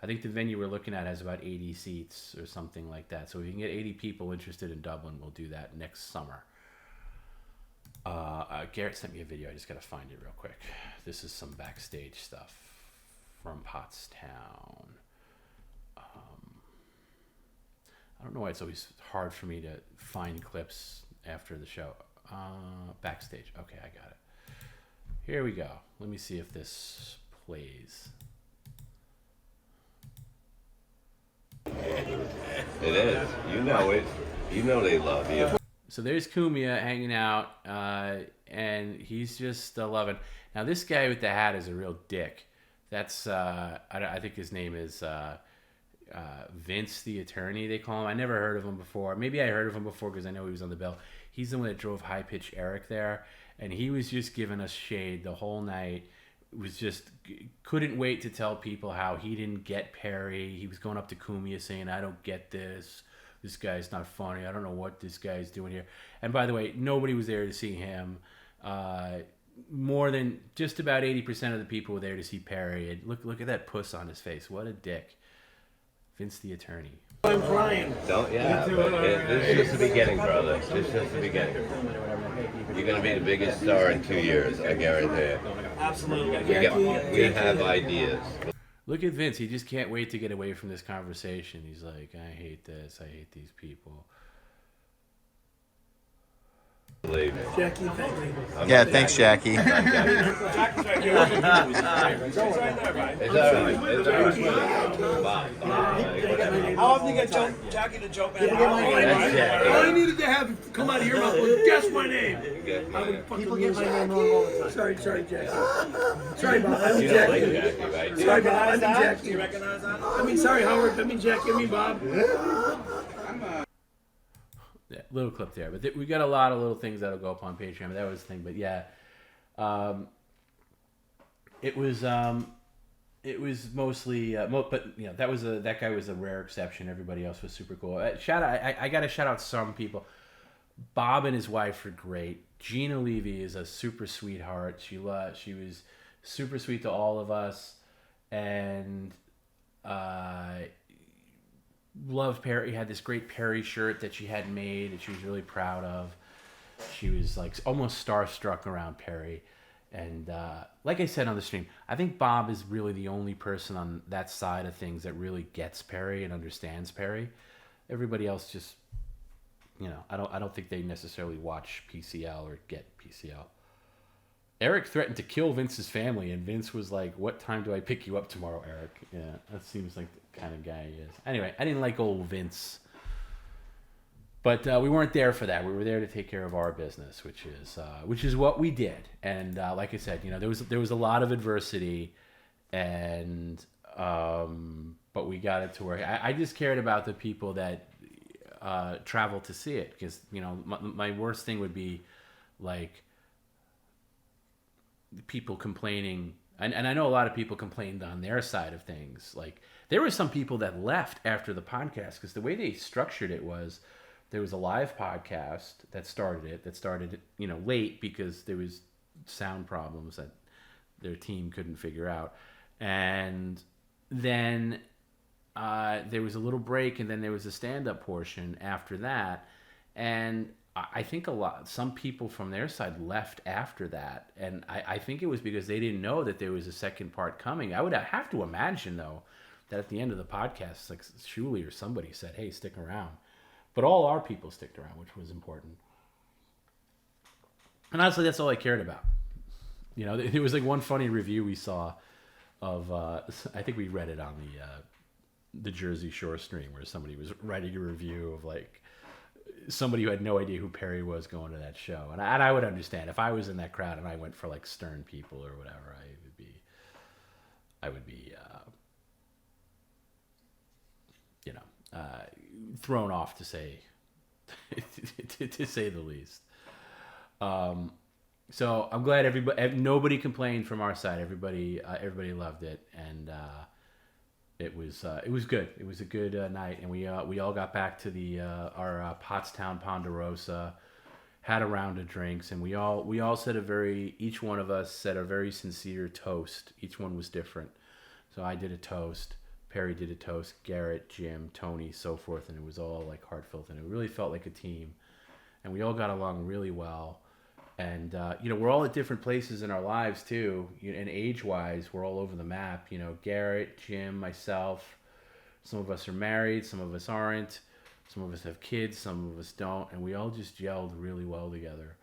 think the venue we're looking at has about 80 seats or something like that. So if you can get 80 people interested in Dublin, we'll do that next summer. Garrett sent me a video. I just got to find it real quick. This is some backstage stuff from Pottstown. I don't know why it's always hard for me to find clips after the show. Backstage. Okay, I got it. Here we go. Let me see if this plays. It is. You know it. You know they love you. So there's Kumia hanging out, and he's just loving. Now this guy with the hat is a real dick. That's I think his name is Vince the Attorney, they call him. I never heard of him before. Maybe I heard of him before because I know he was on the bill. He's the one that drove High Pitch Eric there, and he was just giving us shade the whole night. Was just couldn't wait to tell people how he didn't get Perry. He was going up to Kumia saying, "I don't get this. This guy's not funny. I don't know what this guy's doing here." And by the way, nobody was there to see him. More than just about 80% of the people were there to see Perry. And look at that puss on his face. What a dick. Vince the Attorney. I'm crying. Don't, yeah. This is just the beginning, brother. This is just the beginning. You're going to be the biggest star in 2 years, I guarantee it. Absolutely. We have ideas. Look at Vince. He just can't wait to get away from this conversation. He's like, I hate this. I hate these people. Jackie, thank you. Yeah, thanks, Jackie. Jackie's right here. How often you get Jackie to joke? All I needed to have come out of your mouth was guess my name. I would fucking lose my name wrong all the time. Sorry, Jackie. Sorry, Bob. I mean Jackie. Sorry, Bob. I mean Jackie. You recognize that? I mean, sorry, Howard. I mean Jackie. I mean Bob. Yeah, little clip there, but we got a lot of little things that'll go up on Patreon. But that was the thing. But yeah, it was mostly, but you know, that guy was a rare exception. Everybody else was super cool. Shout out! I got to shout out some people. Bob and his wife are great. Gina Levy is a super sweetheart. She was super sweet to all of us, and loved Perry. Had this great Perry shirt that she had made that she was really proud of. She was like almost starstruck around Perry. And like I said on the stream, I think Bob is really the only person on that side of things that really gets Perry and understands Perry. Everybody else just, you know, I don't think they necessarily watch PCL or get PCL. Eric threatened to kill Vince's family, and Vince was like, "What time do I pick you up tomorrow, Eric?" Yeah, that seems like the kind of guy he is. Anyway, I didn't like old Vince. But we weren't there for that. We were there to take care of our business, which is what we did. And like I said, you know, there was a lot of adversity, and but we got it to work. I just cared about the people that traveled to see it, because you know my worst thing would be like people complaining, and I know a lot of people complained on their side of things. Like there were some people that left after the podcast because the way they structured it was. There was a live podcast that started, you know, late because there was sound problems that their team couldn't figure out. And then there was a little break, and then there was a stand-up portion after that. And I think some people from their side left after that. And I think it was because they didn't know that there was a second part coming. I would have to imagine, though, that at the end of the podcast, like Shuli or somebody said, hey, stick around. But all our people sticked around, which was important. And honestly, that's all I cared about. You know, there was like one funny review we saw of, I think we read it on the Jersey Shore stream, where somebody was writing a review of like somebody who had no idea who Perry was going to that show. And I would understand if I was in that crowd and I went for like Stern people or whatever, I would be you know, thrown off to say to say the least. So I'm glad nobody complained from our side. Everybody loved it, and it was good. It was a good night, and we all got back to our Pottstown Ponderosa, had a round of drinks, and we all said each one of us said a very sincere toast. Each one was different. So I did a toast. Perry did a toast, Garrett, Jim, Tony, so forth, and it was all like heartfelt, and it really felt like a team, and we all got along really well. And you know, we're all at different places in our lives too, and age-wise, we're all over the map. You know, Garrett, Jim, myself. Some of us are married, some of us aren't. Some of us have kids, some of us don't, and we all just gelled really well together.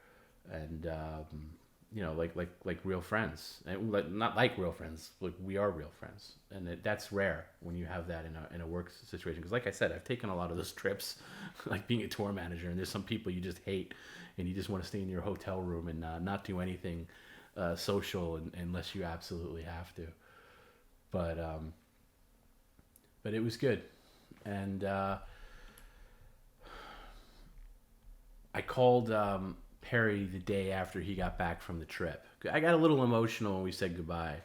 And you know, like real friends, and not like real friends, like we are real friends, and that's rare when you have that in a work situation. Because like I said, I've taken a lot of those trips, like being a tour manager, and there's some people you just hate, and you just want to stay in your hotel room and not do anything social unless you absolutely have to. But it was good, and I called Perry the day after he got back from the trip. I got a little emotional when we said goodbye.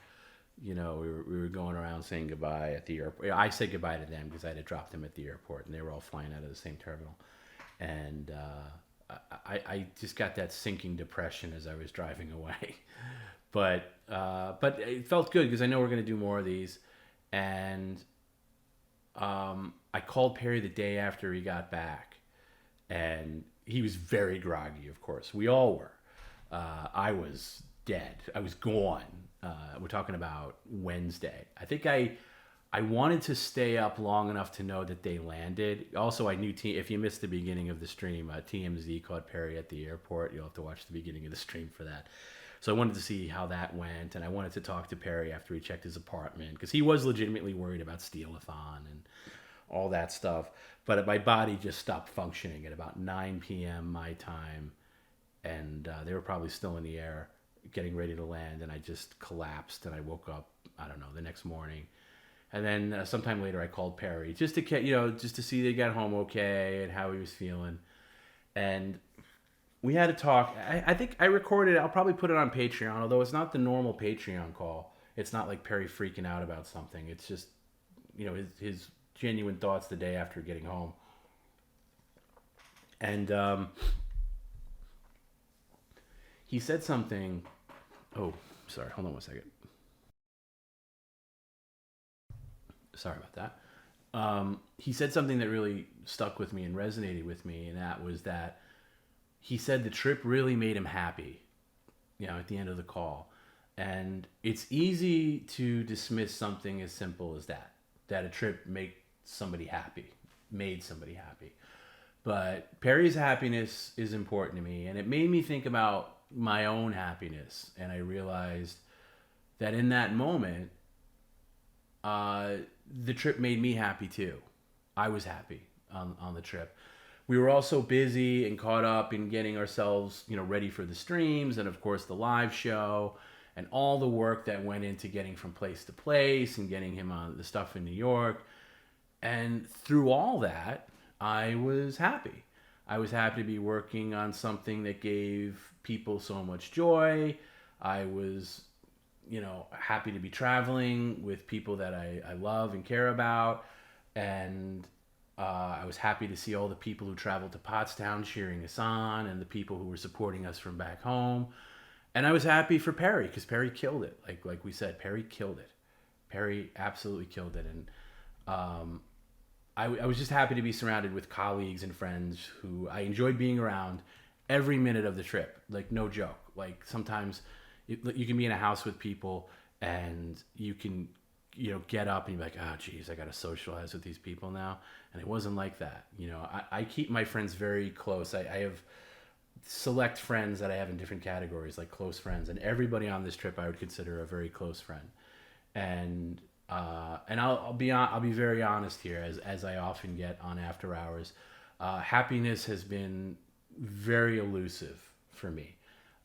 You know, we were going around saying goodbye at the airport. I said goodbye to them because I had dropped them at the airport, and they were all flying out of the same terminal. And I just got that sinking depression as I was driving away. But it felt good because I know we're going to do more of these. And I called Perry the day after he got back, and he was very groggy, of course. We all were. I was dead. I was gone. We're talking about Wednesday. I think I wanted to stay up long enough to know that they landed. Also, I knew if you missed the beginning of the stream, TMZ caught Perry at the airport. You'll have to watch the beginning of the stream for that. So I wanted to see how that went, and I wanted to talk to Perry after he checked his apartment, because he was legitimately worried about Steelathon and all that stuff. But my body just stopped functioning at about 9 p.m. my time, and they were probably still in the air getting ready to land, and I just collapsed, and I woke up, I don't know, the next morning. And then sometime later I called Perry just to see they got home okay and how he was feeling. And we had a talk. I think I recorded it. I'll probably put it on Patreon, although it's not the normal Patreon call. It's not like Perry freaking out about something. It's just, his genuine thoughts the day after getting home. And he said something. Oh, sorry. Hold on one second. Sorry about that. He said something that really stuck with me and resonated with me, and that was that he said the trip really made him happy, at the end of the call. And it's easy to dismiss something as simple as that a trip made somebody happy. But Perry's happiness is important to me, and it made me think about my own happiness. And I realized that in that moment, the trip made me happy too. I was happy on the trip. We were also busy and caught up in getting ourselves, ready for the streams and of course the live show and all the work that went into getting from place to place and getting him on the stuff in New York. And through all that, I was happy. I was happy to be working on something that gave people so much joy. I was happy to be traveling with people that I love and care about. And I was happy to see all the people who traveled to Pottstown cheering us on and the people who were supporting us from back home. And I was happy for Perry, because Perry killed it. Like we said, Perry killed it. Perry absolutely killed it. And I was just happy to be surrounded with colleagues and friends who I enjoyed being around every minute of the trip. Like, no joke. Like, sometimes you can be in a house with people and you can, get up and you're like, oh, geez, I got to socialize with these people now. And it wasn't like that. I keep my friends very close. I have select friends that I have in different categories, like close friends. And everybody on this trip I would consider a very close friend. And I'll be very honest here, as I often get on After Hours. Happiness has been very elusive for me.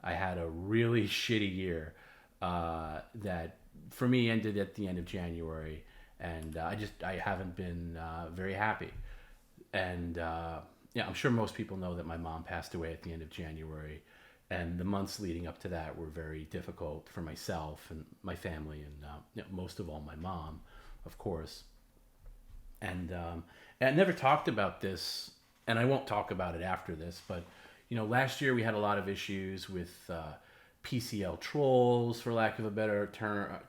I had a really shitty year that for me ended at the end of January, and I haven't been very happy. And I'm sure most people know that my mom passed away at the end of January, and the months leading up to that were very difficult for myself and my family, and most of all my mom, of course. And I never talked about this, and I won't talk about it after this, but last year we had a lot of issues with PCL trolls, for lack of a better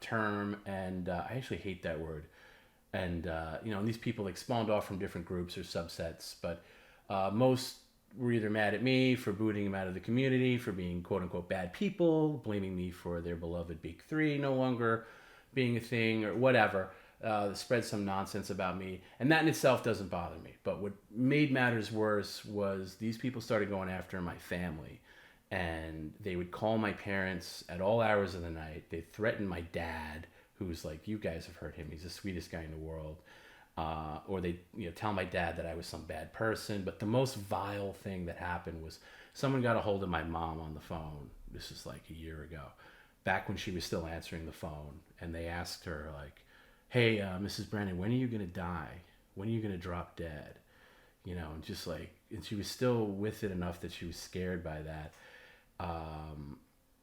term, and I actually hate that word. And and these people spawned off from different groups or subsets, but most were either mad at me for booting them out of the community, for being quote unquote bad people, blaming me for their beloved Big Three no longer being a thing, or whatever. Spread some nonsense about me, and that in itself doesn't bother me. But what made matters worse was these people started going after my family, and they would call my parents at all hours of the night. They threatened my dad, who's like, you guys have heard him, he's the sweetest guy in the world. Or they tell my dad that I was some bad person. But the most vile thing that happened was someone got a hold of my mom on the phone. This is like a year ago, back when she was still answering the phone, and they asked her like, hey, Mrs. Brennan, when are you going to die? When are you going to drop dead? And just like, and she was still with it enough that she was scared by that.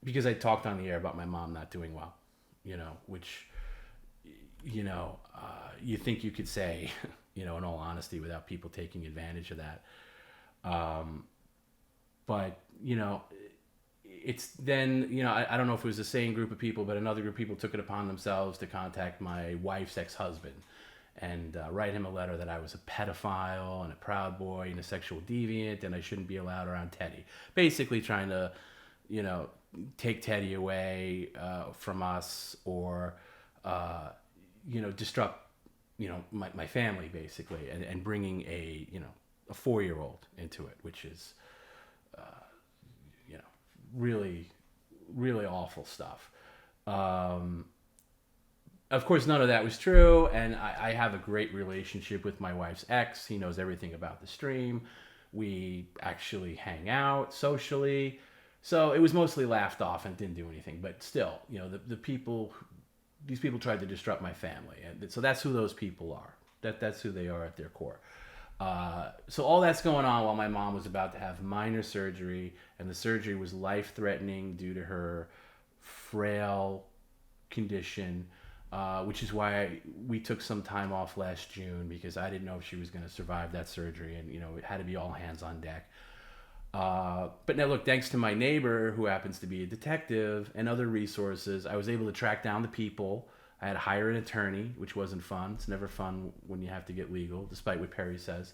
Because I talked on the air about my mom not doing well, which, you think you could say, in all honesty, without people taking advantage of that. But, it's then, I don't know if it was the same group of people, but another group of people took it upon themselves to contact my wife's ex-husband and write him a letter that I was a pedophile and a Proud Boy and a sexual deviant and I shouldn't be allowed around Teddy. Basically trying to, take Teddy away from us, or disrupt my family basically, and bringing a 4-year-old into it, which is really, really awful stuff. Of course, none of that was true, and I have a great relationship with my wife's ex. He knows everything about the stream. We actually hang out socially, so it was mostly laughed off and didn't do anything. But still, these people tried to disrupt my family, and so that's who those people are. That's who they are at their core. So all that's going on while my mom was about to have minor surgery, and the surgery was life-threatening due to her frail condition, which is why we took some time off last June, because I didn't know if she was going to survive that surgery, and it had to be all hands on deck. But now look, thanks to my neighbor, who happens to be a detective, and other resources, I was able to track down the people. I had to hire an attorney, which wasn't fun. It's never fun when you have to get legal, despite what Perry says.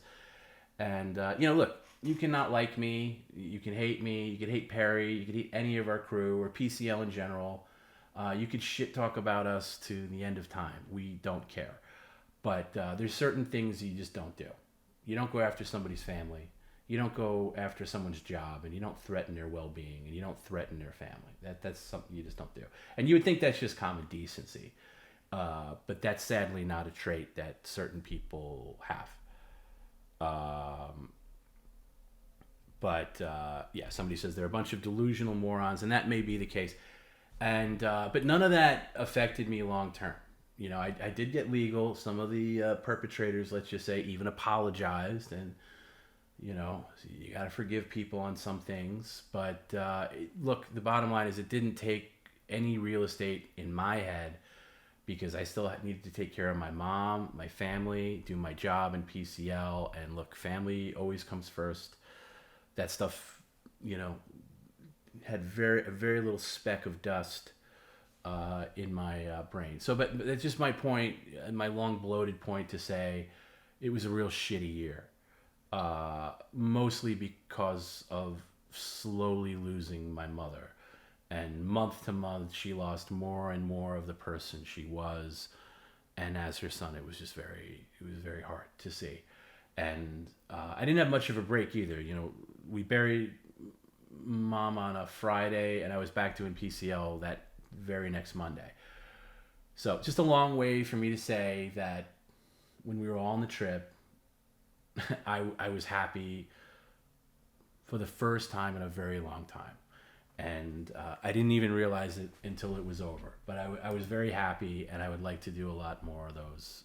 And, look, you cannot like me. You can hate me. You can hate Perry. You can hate any of our crew, or PCL in general. You could shit talk about us to the end of time. We don't care. But there's certain things you just don't do. You don't go after somebody's family. You don't go after someone's job, and you don't threaten their well-being, and you don't threaten their family. That's something you just don't do. And you would think that's just common decency. But that's sadly not a trait that certain people have. Somebody says they're a bunch of delusional morons, and that may be the case. And but none of that affected me long term. I did get legal. Some of the perpetrators, let's just say, even apologized, and you got to forgive people on some things. But look, the bottom line is, it didn't take any real estate in my head, because I still needed to take care of my mom, my family, do my job in PCL, and look, family always comes first. That stuff, had a very little speck of dust in my brain. So, but that's just my point, my long bloated point, to say it was a real shitty year, mostly because of slowly losing my mother. And month to month, she lost more and more of the person she was. And as her son, it was very hard to see. And I didn't have much of a break either. We buried Mom on a Friday, and I was back doing PCL that very next Monday. So just a long way for me to say that when we were all on the trip, I was happy for the first time in a very long time. And I didn't even realize it until it was over. But I was very happy, and I would like to do a lot more of those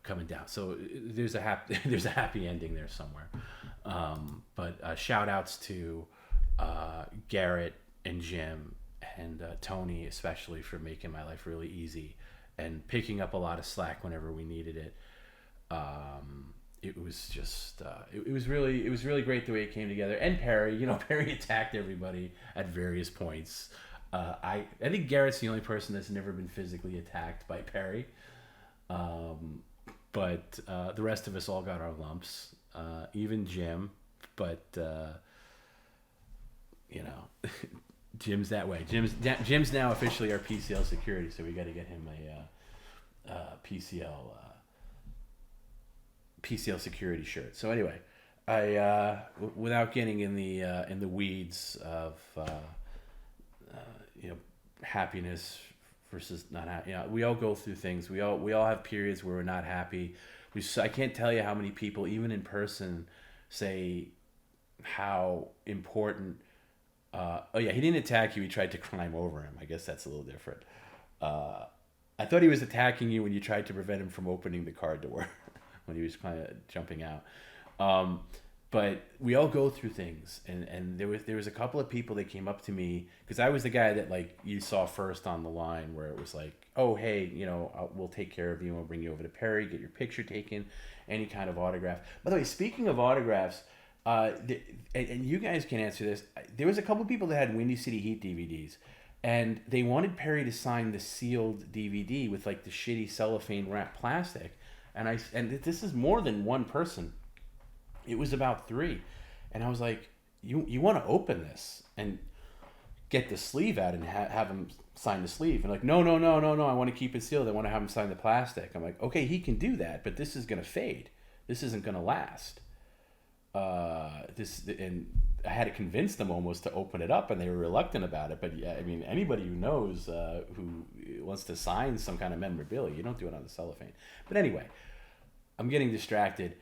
coming down. So there's a happy ending there somewhere. But shout outs to Garrett and Jim and Tony, especially, for making my life really easy and picking up a lot of slack whenever we needed it. It was just it was really great the way it came together. And Perry, Perry attacked everybody at various points. I think Garrett's the only person that's never been physically attacked by Perry. But the rest of us all got our lumps, even Jim. But Jim's that way. Jim's now officially our PCL security, so we got to get him a PCL security shirt. So anyway, I without getting in the weeds of happiness versus not happy. We all go through things. We all have periods where we're not happy. I can't tell you how many people, even in person, say how important. He didn't attack you. He tried to climb over him. I guess that's a little different. I thought he was attacking you when you tried to prevent him from opening the car door. When he was kind of jumping out. But we all go through things, and there was a couple of people that came up to me, because I was the guy that you saw first on the line, where it was like, oh, hey, we'll take care of you, and we'll bring you over to Perry, get your picture taken, any kind of autograph. By the way, speaking of autographs, and you guys can answer this, there was a couple of people that had Windy City Heat DVDs, and they wanted Perry to sign the sealed DVD with the shitty cellophane wrap plastic. And this is more than one person. It was about 3. And I was like, you want to open this and get the sleeve out and have him sign the sleeve. And like, no, I want to keep it sealed. I want to have him sign the plastic. I'm like, okay, he can do that, but this is going to fade. This isn't going to last. And I had to convince them almost to open it up, and they were reluctant about it. But yeah, I mean, anybody who knows who wants to sign some kind of memorabilia, you don't do it on the cellophane. But anyway, I'm getting distracted.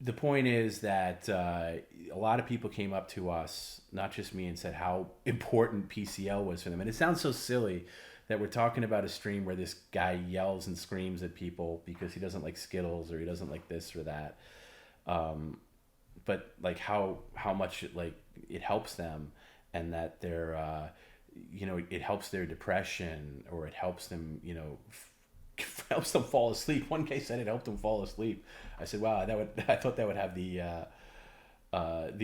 The point is that a lot of people came up to us, not just me, and said how important PCL was for them. And it sounds so silly that we're talking about a stream where this guy yells and screams at people because he doesn't like Skittles or he doesn't like this or that. But like how much it helps them, and that they're it helps their depression, or it helps them helps them fall asleep. One guy said it helped him fall asleep. I said, wow, I thought that would have the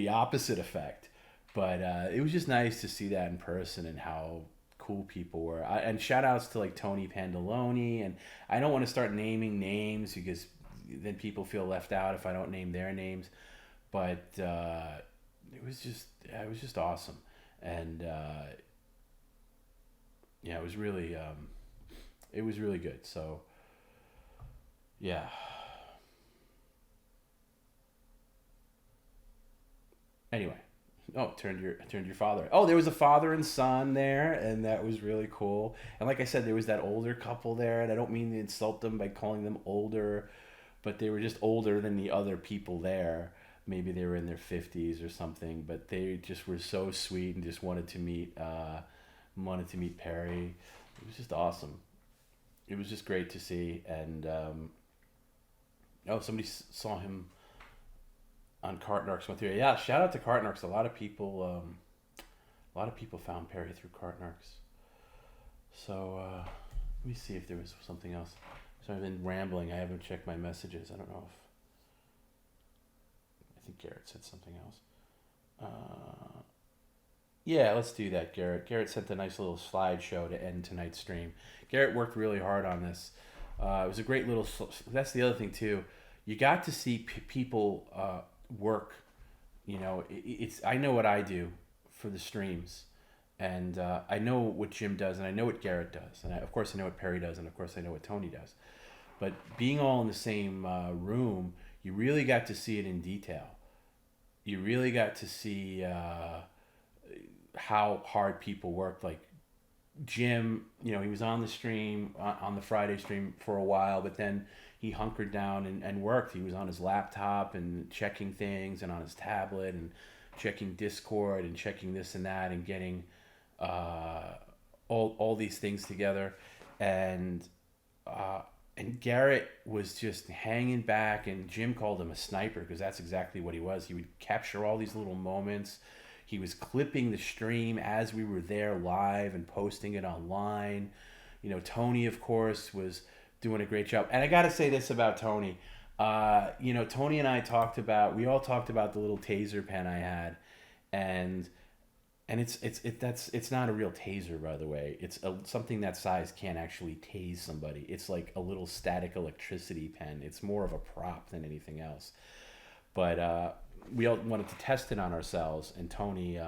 opposite effect. But it was just nice to see that in person and how cool people were. And shout outs to like Tony Pandoloni, and I don't want to start naming names because then people feel left out if I don't name their names. But it was just awesome. And it was really good. So yeah. Anyway, turned your father. Oh, there was a father and son there, and that was really cool. And like I said, there was that older couple there, and I don't mean to insult them by calling them older, but they were just older than the other people there. Maybe they were in their 50s or something, but they just were so sweet and just wanted to meet Perry. It was just awesome. It was just great to see. And somebody saw him on Cartnarks went through. Yeah, shout out to Cartnarks. A lot of people found Perry through Cartnarks. So let me see if there was something else. So I've been rambling. I haven't checked my messages. I don't know if I think Garrett said something else. Yeah, let's do that, Garrett. Garrett sent a nice little slideshow to end tonight's stream. Garrett worked really hard on this. It was a great little. That's the other thing too. You got to see people work. It's. I know what I do for the streams, and I know what Jim does, and I know what Garrett does, and of course I know what Perry does, and of course I know what Tony does. But being all in the same room, you really got to see it in detail. You really got to see how hard people worked. Like Jim, he was on the stream, on the Friday stream for a while, but then he hunkered down and worked. He was on his laptop and checking things, and on his tablet and checking Discord and checking this and that, and getting all these things together. And Garrett was just hanging back, and Jim called him a sniper because that's exactly what he was. He would capture all these little moments. He was clipping the stream as we were there live and posting it online. Tony, of course, was doing a great job. And I got to say this about Tony. Tony and I we all talked about the little taser pen I had, and it's not a real taser, by the way. It's something that size can't actually tase somebody. It's like a little static electricity pen. It's more of a prop than anything else. But we all wanted to test it on ourselves, and Tony,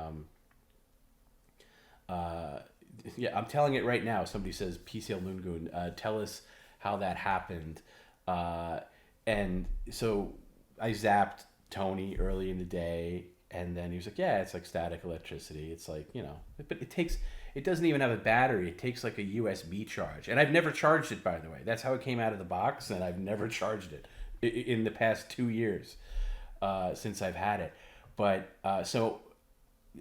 I'm telling it right now. Somebody says, PCL Lungun, tell us how that happened. And so I zapped Tony early in the day, and then he was like, yeah, it's like static electricity. It's like, but it doesn't even have a battery. It takes like a USB charge. And I've never charged it, by the way. That's how it came out of the box, and I've never charged it in the past 2 years since I've had it. But so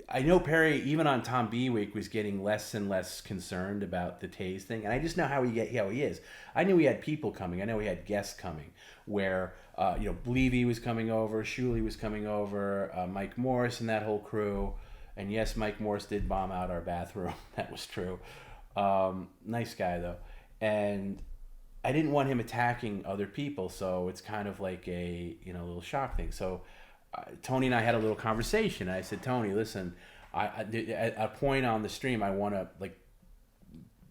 I know Perry, even on Tom B Week, was getting less and less concerned about the tase thing, and I just know how he is. I knew he had people coming. I know he had guests coming. Where Blvd was coming over, Shuley was coming over, Mike Morris and that whole crew, and yes, Mike Morris did bomb out our bathroom. That was true. Nice guy though, and I didn't want him attacking other people, so it's kind of like a little shock thing. So Tony and I had a little conversation. I said, Tony, listen, at a point on the stream, I want to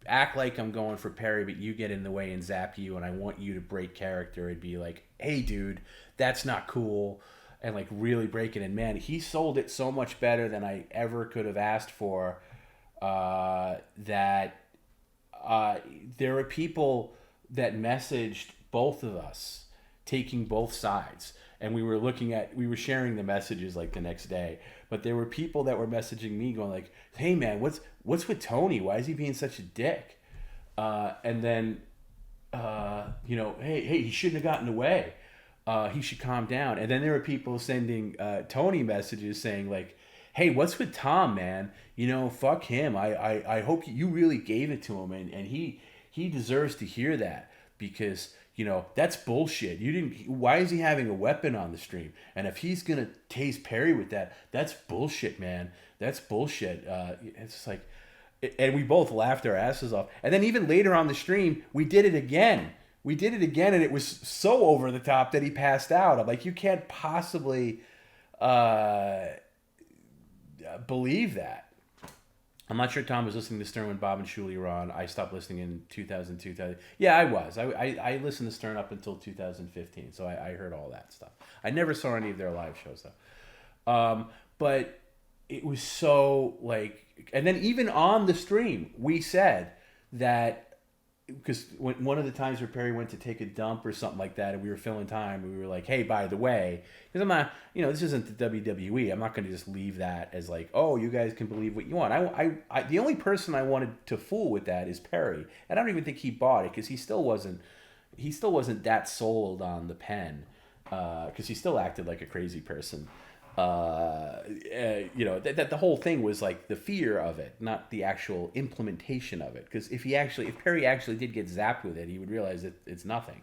act like I'm going for Perry, but you get in the way and zap you, and I want you to break character and be like, hey, dude, that's not cool. and like really breaking. And man, he sold it so much better than I ever could have asked for. That there were people that messaged both of us, taking both sides, and we were sharing the messages like the next day. But there were people that were messaging me going like, "Hey man, what's with Tony? Why is he being such a dick?" And then, hey, he shouldn't have gotten away. He should calm down. And then there were people sending Tony messages saying like, "Hey, what's with Tom, man? Fuck him. I hope you really gave it to him, and he deserves to hear that, because that's bullshit. You didn't. Why is he having a weapon on the stream? And if he's gonna tase Perry with that, that's bullshit, man. That's bullshit." It's just like, and we both laughed our asses off. And then even later on the stream, we did it again. And it was so over the top that he passed out. I'm like, you can't possibly believe that. I'm not sure Tom was listening to Stern when Bob and Shuley were on. I stopped listening in 2002. Yeah, I was. I listened to Stern up until 2015, so I heard all that stuff. I never saw any of their live shows, though. But it was so, like... And then even on the stream, we said that... Because one of the times where Perry went to take a dump or something like that, and we were filling time, we were like, "Hey, by the way," because I'm not, this isn't the WWE. I'm not going to just leave that as like, "Oh, you guys can believe what you want." I the only person I wanted to fool with that is Perry, and I don't even think he bought it, because he still wasn't that sold on the pen, because he still acted like a crazy person. That the whole thing was like the fear of it, not the actual implementation of it. Because if Perry actually did get zapped with it, he would realize that it's nothing.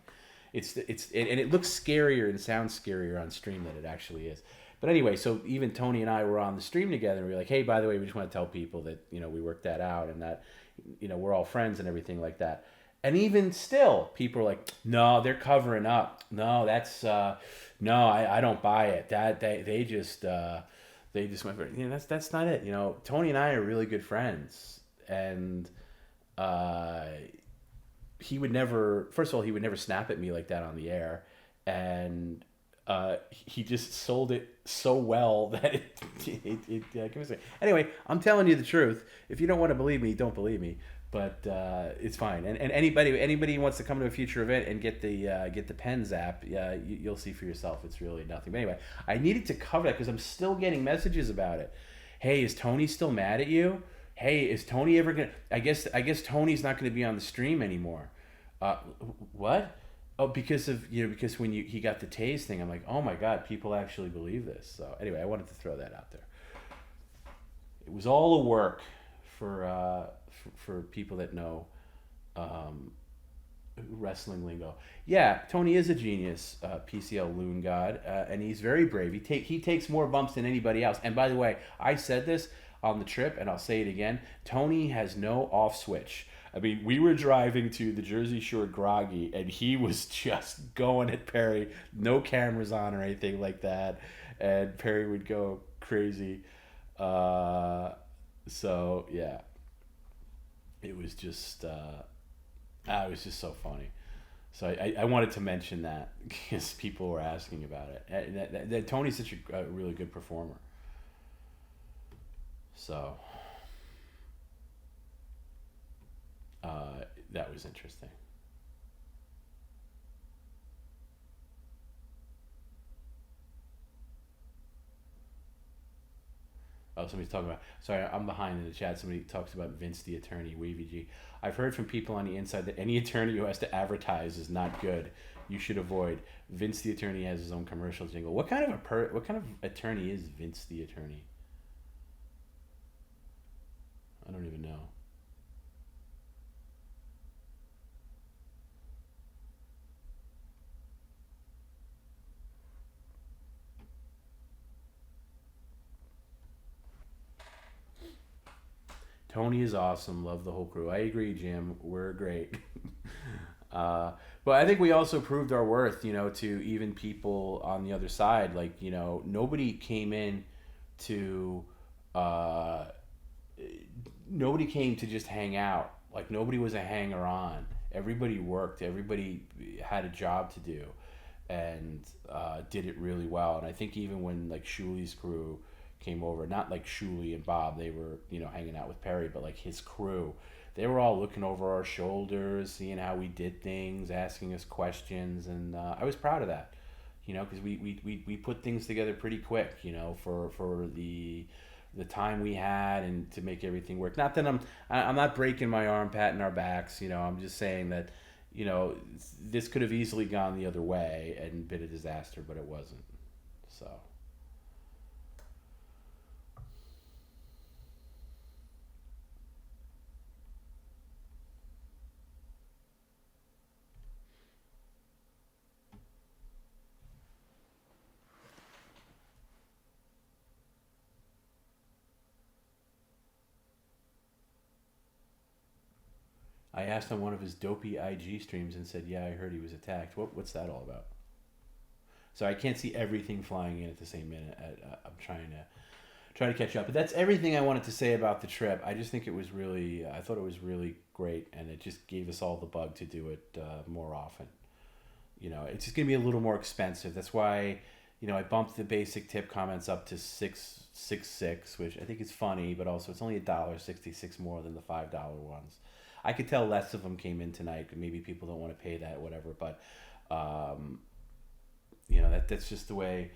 And it looks scarier and sounds scarier on stream than it actually is. But anyway, so even Tony and I were on the stream together, and we were like, "Hey, by the way, we just want to tell people that we worked that out, and that we're all friends and everything like that." And even still, people are like, "No, they're covering up. No, that's no, I don't buy it. That they just went for it." That's not it. Tony and I are really good friends, and he would never. First of all, he would never snap at me like that on the air, and he just sold it so well that it anyway. I'm telling you the truth. If you don't want to believe me, don't believe me. But it's fine. And anybody who wants to come to a future event and get the Pens app, you'll see for yourself. It's really nothing. But anyway, I needed to cover that because I'm still getting messages about it. Hey, is Tony still mad at you? Hey, is Tony ever gonna? I guess Tony's not going to be on the stream anymore. What? Oh, because when he got the tase thing, I'm like, oh my god, people actually believe this. So anyway, I wanted to throw that out there. It was all a work for people that know wrestling lingo. Yeah, Tony is a genius, PCL Loon God, and he's very brave. He takes more bumps than anybody else. And by the way, I said this on the trip, and I'll say it again. Tony has no off switch. I mean, we were driving to the Jersey Shore groggy, and he was just going at Perry. No cameras on or anything like that, and Perry would go crazy. So yeah. It was just so funny. So I wanted to mention that because people were asking about it. That Tony's such a really good performer. So that was interesting. Oh, somebody's talking about... Sorry, I'm behind in the chat. Somebody talks about Vince the attorney, Wavy G. I've heard from people on the inside that any attorney who has to advertise is not good. You should avoid. Vince the attorney has his own commercial jingle. What kind of attorney is Vince the attorney? I don't even know. Tony is awesome. Love the whole crew. I agree, Jim. We're great. But I think we also proved our worth, to even people on the other side. Like, nobody came in to... nobody came to just hang out. Like, nobody was a hanger-on. Everybody worked. Everybody had a job to do. and did it really well. And I think even when like Shuli's crew came over, not like Shuli and Bob, they were, you know, hanging out with Perry, but like his crew, they were all looking over our shoulders, seeing how we did things, asking us questions, and I was proud of that, you know, because we put things together pretty quick, you know, for the time we had and to make everything work. Not that I'm not breaking my arm, patting our backs, you know. I'm just saying that, you know, this could have easily gone the other way and been a disaster, but it wasn't. So. I asked on one of his dopey IG streams and said, yeah, I heard he was attacked. What's that all about? So I can't see everything flying in at the same minute. I'm trying to catch up. But that's everything I wanted to say about the trip. I just think it was really, I thought it was really great, and it just gave us all the bug to do it more often. You know, it's just going to be a little more expensive. That's why, you know, I bumped the basic tip comments up to $6.66, which I think is funny, but also it's only $1.66 more than the $5 ones. I could tell less of them came in tonight. Maybe people don't want to pay that, whatever. But, you know, that's just the way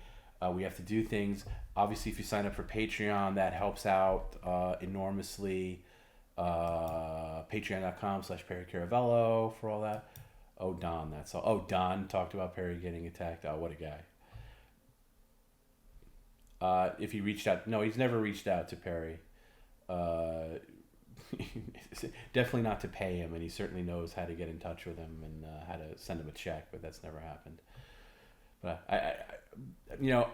we have to do things. Obviously, if you sign up for Patreon, that helps out enormously. Patreon.com/Perry Caravello for all that. Oh, Don, that's all. Oh, Don talked about Perry getting attacked. Oh, what a guy. If he reached out. No, he's never reached out to Perry. Definitely not to pay him, and he certainly knows how to get in touch with him and how to send him a check, but that's never happened. But I you know,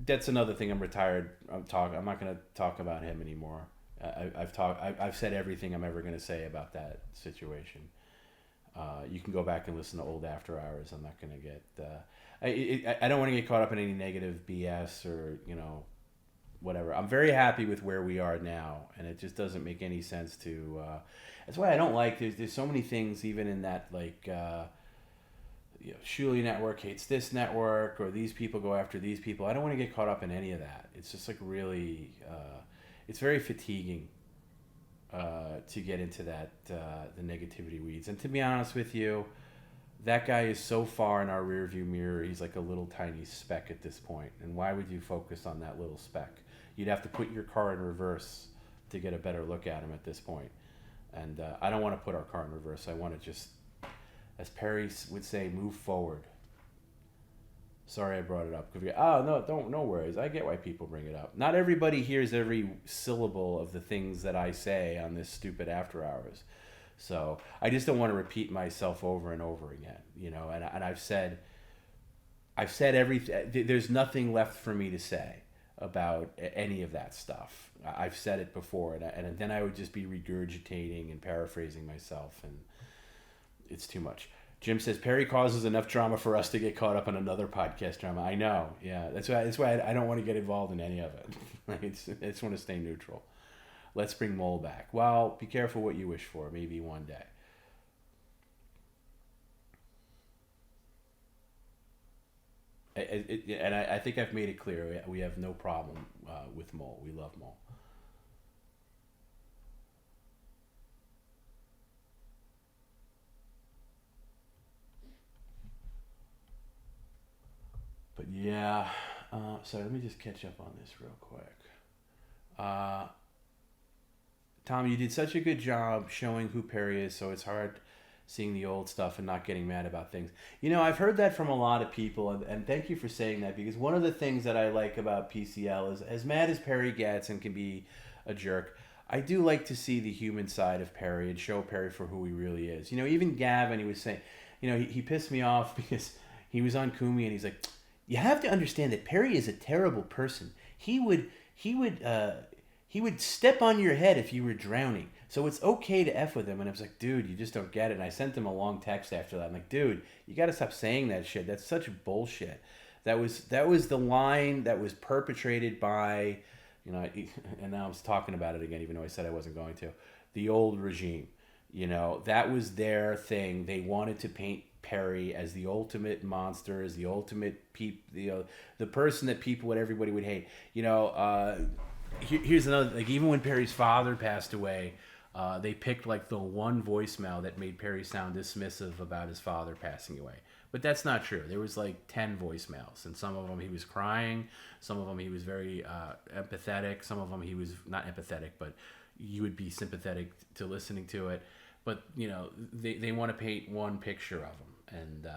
that's another thing. I'm retired. I'm not going to talk about him anymore. I've said everything I'm ever going to say about that situation. You can go back and listen to old After Hours. I'm not going to get. I don't want to get caught up in any negative BS or, you know, whatever. I'm very happy with where we are now, and it just doesn't make any sense to. That's why I don't like. There's so many things even in that, like, you know, Shuli network hates this network, or these people go after these people. I don't want to get caught up in any of that. It's just like really, it's very fatiguing to get into that the negativity weeds. And to be honest with you, that guy is so far in our rearview mirror. He's like a little tiny speck at this point. And why would you focus on that little speck? You'd have to put your car in reverse to get a better look at him at this point. And I don't want to put our car in reverse. I want to just, as Perry would say, move forward. Sorry I brought it up. No worries. I get why people bring it up. Not everybody hears every syllable of the things that I say on this stupid After Hours. So I just don't want to repeat myself over and over again, you know. And I've said everything. There's nothing left for me to say about any of that stuff. I've said it before, and then I would just be regurgitating and paraphrasing myself, and it's too much. Jim says Perry causes enough drama for us to get caught up in another podcast drama. I know, yeah. That's why I don't want to get involved in any of it. I just want to stay neutral. Let's bring Mole back. Well, be careful what you wish for. Maybe one day. And I think I've made it clear. We have no problem with Mole. We love Mole. But yeah, sorry, let me just catch up on this real quick. Tom, you did such a good job showing who Perry is, so it's hard seeing the old stuff and not getting mad about things. You know, I've heard that from a lot of people, and thank you for saying that, because one of the things that I like about PCL is, as mad as Perry gets and can be a jerk, I do like to see the human side of Perry and show Perry for who he really is. You know, even Gavin, he was saying, you know, he pissed me off because he was on Kumi and he's like, you have to understand that Perry is a terrible person. He would step on your head if you were drowning. So it's okay to F with him. And I was like, dude, you just don't get it. And I sent him a long text after that. I'm like, dude, you got to stop saying that shit. That's such bullshit. That was the line that was perpetrated by, you know, and now I was talking about it again, even though I said I wasn't going to, the old regime. You know, that was their thing. They wanted to paint Perry as the ultimate monster, as the ultimate the person that everybody would hate. You know, here's another, like, even when Perry's father passed away, they picked like the one voicemail that made Perry sound dismissive about his father passing away. But that's not true. There was like 10 voicemails, and some of them he was crying, some of them he was very empathetic, some of them he was not empathetic, but you would be sympathetic to listening to it. But you know, they want to paint one picture of him, and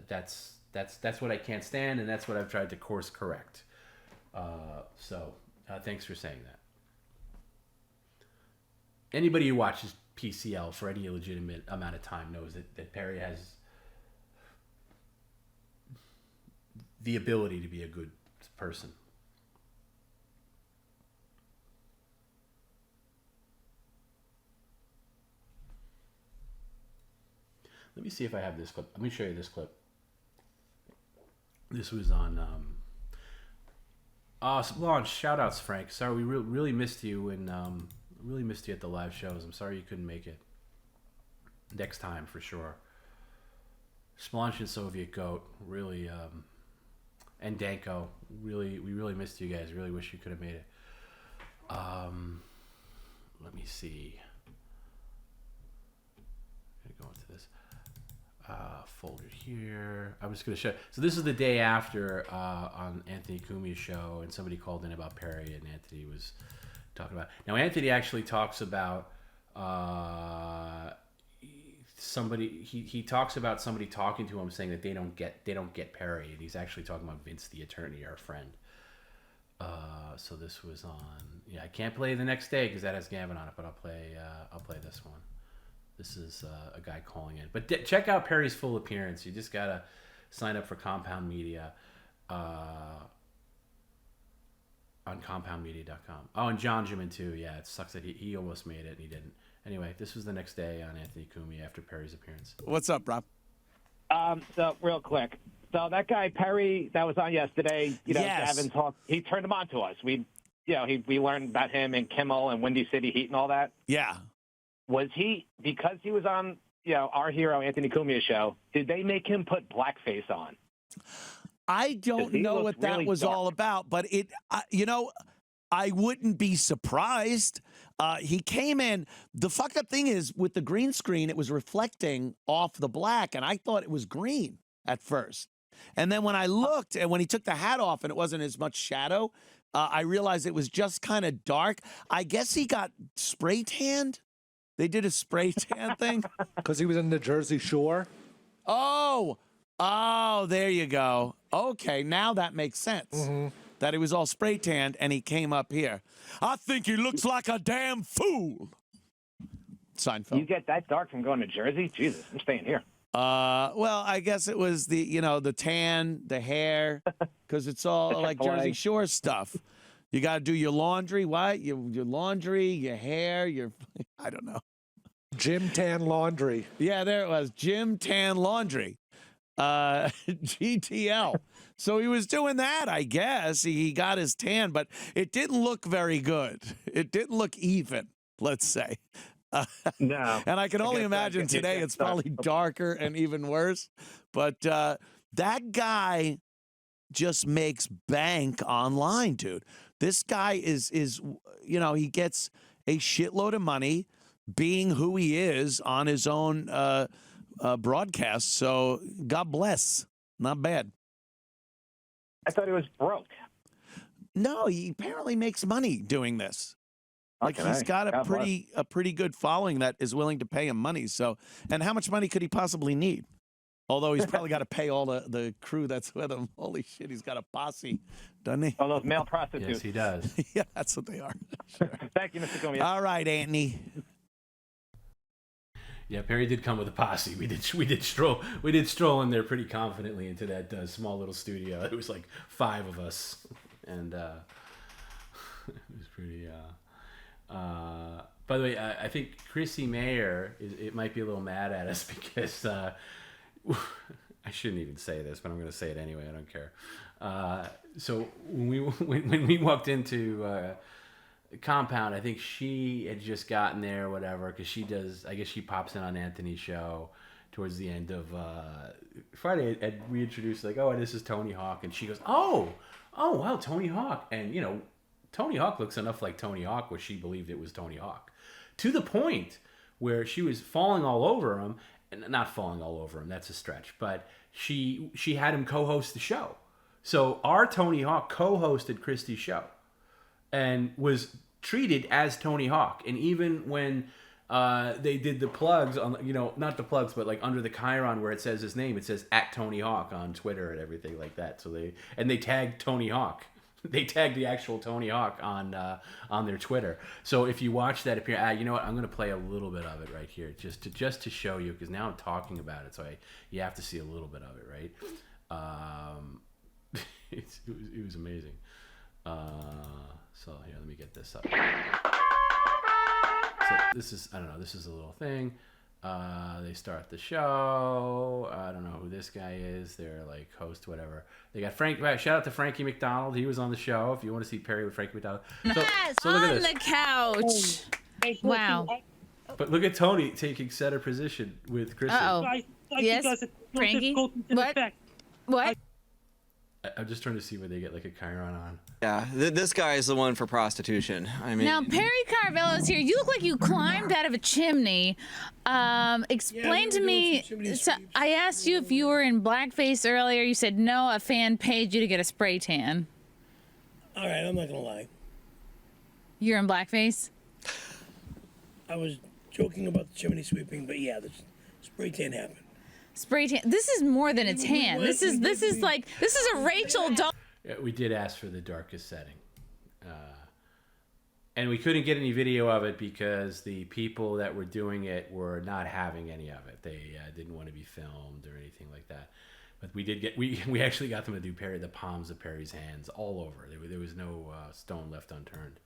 that's what I can't stand, and that's what I've tried to course correct. So thanks for saying that. Anybody who watches PCL for any legitimate amount of time knows that Perry has the ability to be a good person. Let me see if I have this clip. Let me show you this clip. This was on launch. Shout outs, Frank. Sorry, we really missed you, and really missed you at the live shows. I'm sorry you couldn't make it. Next time for sure. Splanch and Soviet Goat, really, and Danko, we really missed you guys. Really wish you could have made it. Let me see. I'm gonna go into this folder here. I was gonna show. So this is the day after on Anthony Cumia's show, and somebody called in about Perry, and Anthony was talking about. Now Anthony actually talks about somebody. He talks about somebody talking to him saying that they don't get Perry, and he's actually talking about Vince the attorney, our friend. So this was on. Yeah, I can't play the next day because that has Gavin on it, but I'll play this one. This is a guy calling in. But check out Perry's full appearance. You just gotta sign up for Compound Media on compoundmedia.com. Oh, and John Jimin too. Yeah, it sucks that he almost made it and he didn't. Anyway, this was the next day on Anthony Cumia after Perry's appearance. What's up, Rob? So real quick. So that guy Perry that was on yesterday, Yes. Gavin talked. He turned him on to us. We learned about him and Kimmel and Windy City Heat and all that. Yeah. Was he, because he was on, our hero Anthony Cumia's show, did they make him put blackface on? I don't know what that really was dark. all about, but I wouldn't be surprised. He came in. The fucked up thing is with the green screen, it was reflecting off the black, and I thought it was green at first. And then when I looked, and when he took the hat off and it wasn't as much shadow, I realized it was just kind of dark. I guess he got spray tanned. They did a spray tan thing. Because he was in the Jersey Shore? Oh, there you go. Okay, now that makes sense. Mm-hmm. That he was all spray tanned and he came up here. I think he looks like a damn fool. Seinfeld. You get that dark from going to Jersey? Jesus, I'm staying here. Well, I guess it was the tan, the hair, because it's all like Jersey Shore stuff. You got to do your laundry. What? Your laundry, your hair, I don't know. Jim Tan Laundry. Yeah, there it was. Jim Tan Laundry. GTL. So he was doing that, I guess. He got his tan, but it didn't look very good. It didn't look even, let's say. No. And I can only imagine today it's probably darker and even worse. But that guy just makes bank online, dude. This guy is he gets a shitload of money being who he is on his own broadcast. So God bless. Not bad. I thought he was broke. No, he apparently makes money doing this. Like Okay, he's got God bless. a pretty good following that is willing to pay him money. So, and how much money could he possibly need? Although he's probably got to pay all the crew that's with him. Holy shit, he's got a posse, doesn't he? Oh, those male prostitutes. Yes, he does. Yeah, that's what they are. Thank you, Mr. Cumia. All right, Anthony. Yeah, Perry did come with a posse. We did stroll in there pretty confidently into that small little studio. It was like 5 of us, and it was pretty. By the way, I think Chrissy Mayer it might be a little mad at us because I shouldn't even say this, but I'm going to say it anyway. I don't care. So when we walked into Compound, I think she had just gotten there or whatever, because I guess she pops in on Anthony's show towards the end of Friday, and we introduced like, oh, this is Tony Hawk, and she goes, oh wow, Tony Hawk. And Tony Hawk looks enough like Tony Hawk where she believed it was Tony Hawk, to the point where she was falling all over him, and not falling all over him, that's a stretch, but she had him co-host the show. So our Tony Hawk co-hosted Christie's show and was treated as Tony Hawk. And even when they did the plugs on, not the plugs, but like under the chyron where it says his name, it says @Tony Hawk on Twitter and everything like that. So they tagged Tony Hawk. They tagged the actual Tony Hawk on their Twitter. So if you watch that appear, you know what? I'm going to play a little bit of it right here, just to show you, because now I'm talking about it, so you have to see a little bit of it, right? It was amazing. So here, let me get this up. So this is, I don't know, this is a little thing. They start the show. I don't know who this guy is. They're like host, whatever. They got Frank. Shout out to Frankie McDonald. He was on the show. If you want to see Perry with Frankie McDonald. So look at this. On the couch. Wow. But look at Tony taking center position with Chrissy. Yes, Frankie. What? I'm just trying to see where they get like a chyron on. Yeah, this guy is the one for prostitution. I mean, now Perry Caravello's here. You look like you climbed out of a chimney. Explain to me. So I asked you if you were in blackface earlier. You said no. A fan paid you to get a spray tan. All right, I'm not gonna lie. You're in blackface. I was joking about the chimney sweeping, but yeah, the spray tan happened. Spray tan. This is more than a tan. This is a Rachel doll. Yeah, we did ask for the darkest setting, and we couldn't get any video of it because the people that were doing it were not having any of it. They didn't want to be filmed or anything like that. But we did get we actually got them to do the palms of Perry's hands all over. There was no stone left unturned.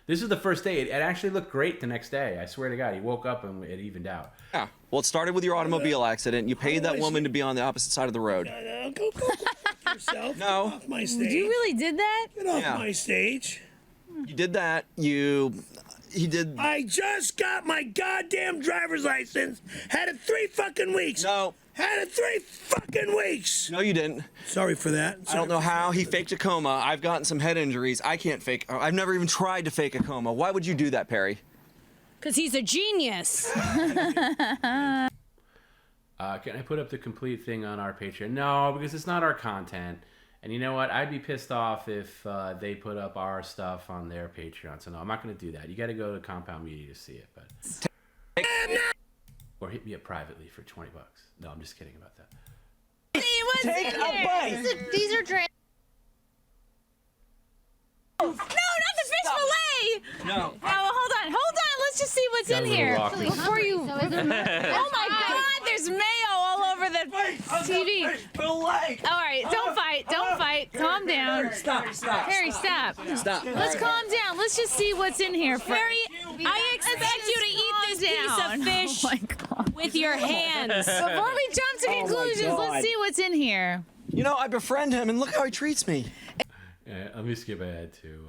This is the first day. It actually looked great the next day. I swear to God, he woke up and it evened out. Yeah. Well, it started with your automobile accident. You paid that woman to be on the opposite side of the road. Go yourself. No. Get off my stage. You really did that? Get off my stage. You did that. He did. I just got my goddamn driver's license. Had it 3 fucking weeks. No. Had it 3 fucking weeks. No, you didn't. Sorry for that. I don't know how he faked a coma. I've gotten some head injuries. I can't fake. I've never even tried to fake a coma. Why would you do that, Perry? Because he's a genius. Can I put up the complete thing on our Patreon? No, because it's not our content. And you know what? I'd be pissed off if they put up our stuff on their Patreon. So no, I'm not going to do that. You got to go to Compound Media to see it. But or hit me up privately for $20. No, I'm just kidding about that. Take a bite. These are trans. No, not the fish fillet. No. Oh, hold on. Let's just see what's in here before you. Oh my God! There's mayo all over the TV. All right, don't fight. Calm down. Stop. Harry, stop. Let's calm down. Let's just see what's in here. Harry, I expect you to eat this piece of fish with your hands. Before we jump to conclusions, let's see what's in here. You know, I befriend him, and look how he treats me. Yeah, let me skip ahead to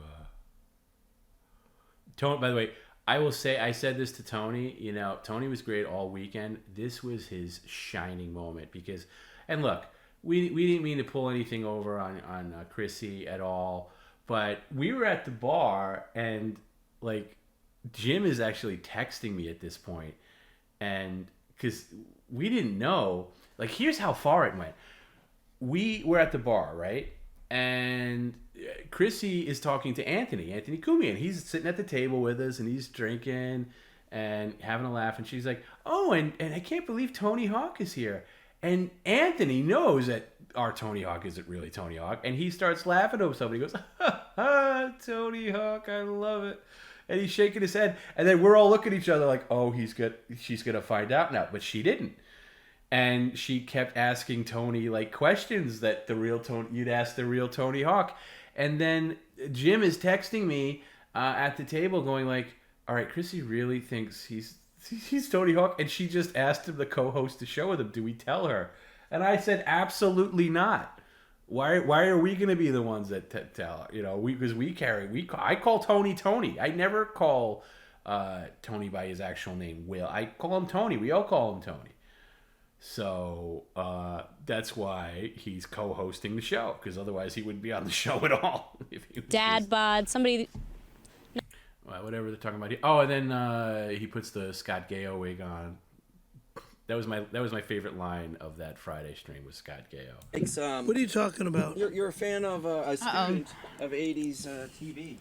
Tony. By the way, I will say, I said this to Tony. You know, Tony was great all weekend. This was his shining moment because, and look, we didn't mean to pull anything over on Chrissy at all, but we were at the bar and like Jim is actually texting me at this point, and because we didn't know, like, here's how far it went. We were at the bar, right? And Chrissy is talking to Anthony Cumian. He's sitting at the table with us and he's drinking and having a laugh. And she's like, oh, and I can't believe Tony Hawk is here. And Anthony knows that our Tony Hawk isn't really Tony Hawk. And he starts laughing to himself. And he goes, ha, Tony Hawk, I love it. And he's shaking his head. And then we're all looking at each other like, oh, she's going to find out now. But she didn't. And she kept asking Tony like questions that you'd ask the real Tony Hawk. And then Jim is texting me at the table going like, all right, Chrissy really thinks he's Tony Hawk. And she just asked him to co-host the show with him. Do we tell her? And I said, absolutely not. Why are we going to be the ones that tell? You know, because I call Tony Tony. I never call Tony by his actual name, Will. I call him Tony. We all call him Tony. So that's why he's co-hosting the show, because otherwise he wouldn't be on the show at all. If he was Dad bod, somebody. whatever they're talking about here. Oh, and then he puts the Scott Gayo wig on. That was my favorite line of that Friday stream was Scott Gayo. It's, What are you talking about? You're a fan of a student of 80s TV.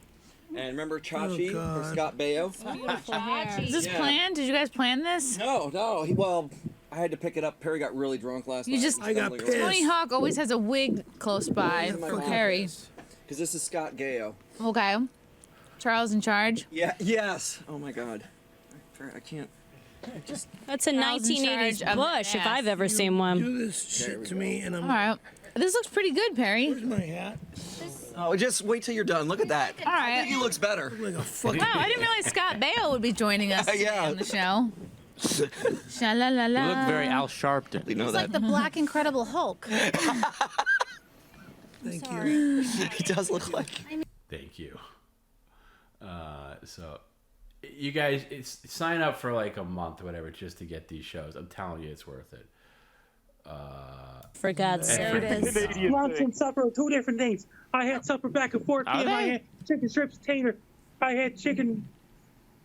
And remember Chachi or Scott Baio? Beautiful hair. Is this planned? Did you guys plan this? No. Well, I had to pick it up. Perry got really drunk last night. I got pissed. Tony Hawk always has a wig close by for Perry. Because this is Scott Gayo. Okay. Charles in charge. Yeah. Yes. Oh my God. I can't. That's a Charles in 1980s charge of bush the if I've ass. ever seen one. Do this shit to me, and I'm. All right. This looks pretty good, Perry. Where's my hat? Oh, just wait till you're done. Look at that. All right. I think he looks better. Like a fucking. Wow, I didn't realize Scott Baio would be joining us today on the show. Sha-la-la-la. You look very Al Sharpton. You know He's that. like the Black Incredible Hulk. Thank you. He does look like. Thank you. So, you guys, sign up for like a month or whatever just to get these shows. I'm telling you, it's worth it. For God's sake. Lunch and supper are two different things. I had supper back at 4 p.m. I had chicken strips, tater. I had chicken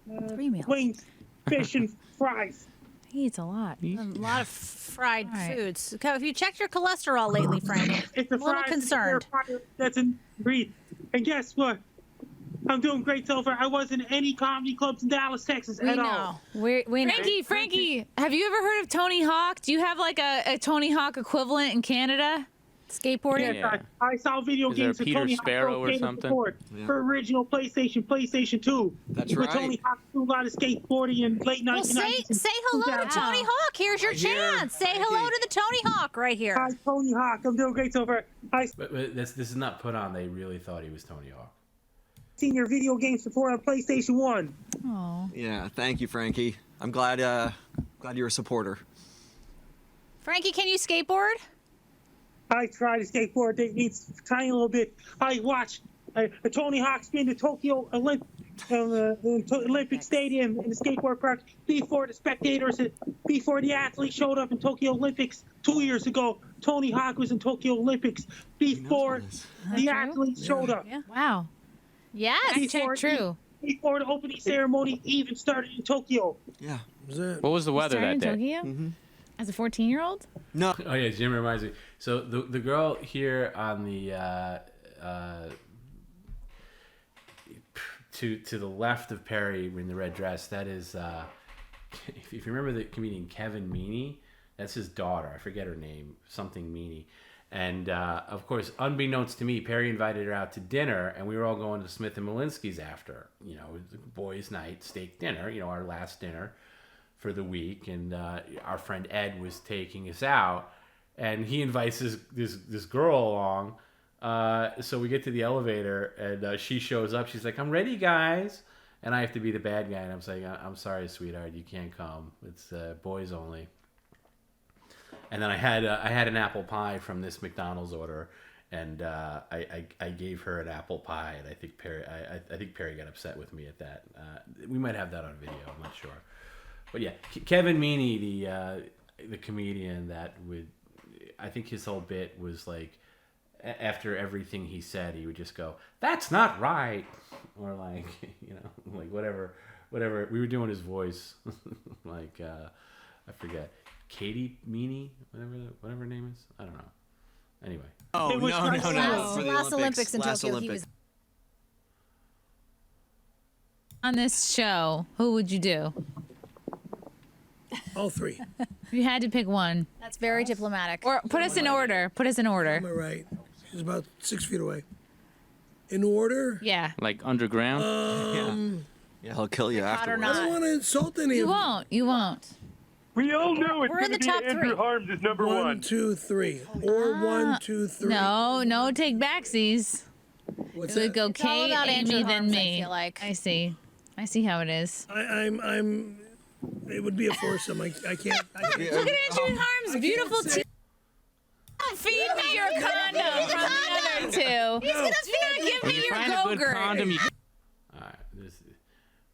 wings, fish, and fries. He eats a lot. A lot of fried foods. Have you checked your cholesterol lately, Frank? It's a I'm a little fried concerned. That's in breed. And guess what? I'm doing great so far. I wasn't in any comedy clubs in Dallas, Texas at all. We know. Frankie, have you ever heard of Tony Hawk? Do you have like a Tony Hawk equivalent in Canada? Skateboarding? Yes, I saw video Is there a games with Peter Tony Sparrow Hawk or game something? support For original PlayStation 2. That's With right. Tony Hawk do a lot of skateboarding in late 1990s. Well, say hello to Tony Hawk. Here's your chance. Say hello to the Tony Hawk right here. Hi, Tony Hawk. I'm doing great so far. But this is not put on. They really thought he was Tony Hawk. Seen your video game support on PlayStation 1. Oh. Yeah. Thank you, Frankie. I'm glad you're a supporter. Frankie, can you skateboard? I try to skateboard. They need tiny little bit. I watched Tony Hawk spin the Tokyo Olympic Stadium in the skateboard park before the spectators, before the athletes showed up in Tokyo Olympics 2 years ago. Tony Hawk was in Tokyo Olympics before the athletes showed up. Yeah. Wow. Yes. True. Before the opening ceremony even started in Tokyo. Yeah. What was the weather that day? Tokyo? Mm-hmm. As a 14-year-old? No. Oh yeah, Jim reminds me. So the girl here on the to the left of Perry in the red dress, that is if you remember the comedian Kevin Meaney, that's his daughter. I forget her name, something Meaney. And of course, unbeknownst to me, Perry invited her out to dinner, and we were all going to Smith and Malinsky's after. You know, boys' night, steak dinner. You know, our last dinner for the week, and our friend Ed was taking us out, and he invites this girl along. So we get to the elevator, and she shows up. She's like, "I'm ready, guys," and I have to be the bad guy, and I'm saying, "I'm sorry, sweetheart, you can't come. It's boys only." And then I had an apple pie from this McDonald's order, and I gave her an apple pie, and I think Perry got upset with me at that. We might have that on video. I'm not sure. But yeah, Kevin Meaney, the comedian that would, I think his whole bit was like, after everything he said, he would just go, "That's not right," or like, you know, like whatever. We were doing his voice, like I forget, Katie Meaney, whatever her name is. I don't know. Anyway. Oh no! For the last Olympics in last Tokyo, Olympics. he was. On this show, who would you do? All three. If you had to pick one. That's very diplomatic. Or put us in order. Put us in order. Am I right? She's about 6 feet away. In order? Yeah. Like underground? Yeah, he'll kill you afterwards. I don't want to insult any You of won't. You won't. We all know it's We're in going the to be top Andrew three. Harms is number 1, 2, 3. Or 1, 2, 3. No take backsies. What's It would that? go It's all Kate, about Amy, Andrew then Harms, me. I feel like. I see how it is. I'm. It would be a foursome. I can't. Look at Andrew Harms' beautiful teeth. Don't feed me your condom from the other two. He's gonna Do not give me your Find a good go-gurt. condom. All right,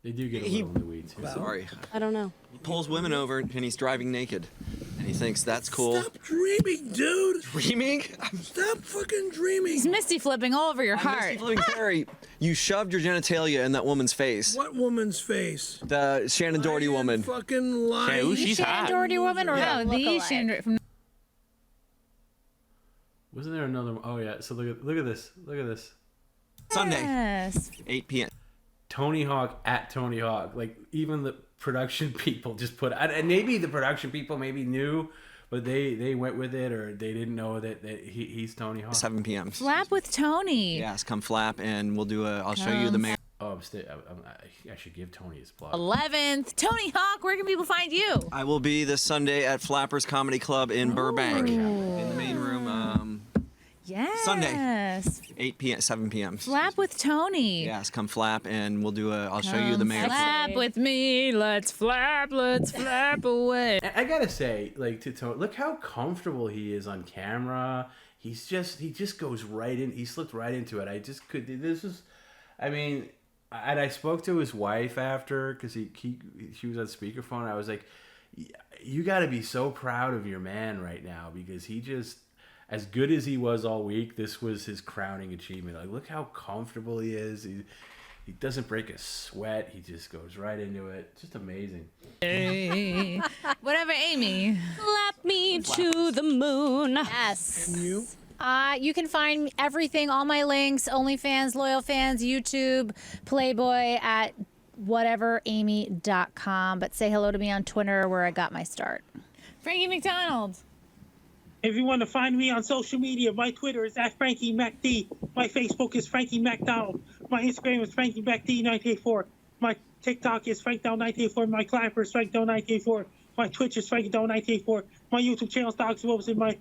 they do get a little in the weeds here. Sorry. I don't know. He pulls women over and he's driving naked. And he thinks that's cool. Stop dreaming, dude. Dreaming? Stop fucking dreaming. He's misty flipping all over your heart. Misty flipping Perry, you shoved your genitalia in that woman's face. What woman's face? The Shannon Doherty woman. Fucking lying. Ooh, she's Shannon hot. Doherty woman or Yeah. no, the Shannon from Wasn't there another one? Oh yeah. So look at this. Look at this. Sunday, Yes. 8 p.m. Tony Hawk at Tony Hawk. Like even the production people just put, and maybe the production people maybe knew, but they went with it, or they didn't know that he's Tony Hawk. 7 p.m. Flap with Tony. Yes, come flap and we'll do I'll show you the mayor. Oh, I should give Tony his plug. 11th. Tony Hawk, where can people find you? I will be this Sunday at Flappers Comedy Club in Burbank. In the main room. Yes. Sunday. 8 p.m. 7 p.m. Flap with Tony. Yes, come flap and we'll do I'll show you the mayor. Flap with me. Let's flap away. I gotta say, like, to Tony, look how comfortable he is on camera. He just goes right in. He slipped right into it. I mean, and I spoke to his wife after because she was on speakerphone. I was like, you got to be so proud of your man right now because he just, as good as he was all week, this was his crowning achievement. Like, look how comfortable he is. He doesn't break a sweat. He just goes right into it. Just amazing. Hey. Whatever, Amy. Flap me to the moon. Yes. You? You can find everything, all my links, OnlyFans, Loyal Fans, YouTube, Playboy at whateveramy.com. But say hello to me on Twitter where I got my start. Frankie McDonald. If you want to find me on social media, my Twitter is @FrankieMacD. My Facebook is Frankie MacDonald. My Instagram is FrankieMacD984. My TikTok is FrankDown984. My Clapper is FrankDown984. My Twitch is FrankieDown984. My YouTube channel is Dogs Wolves, and my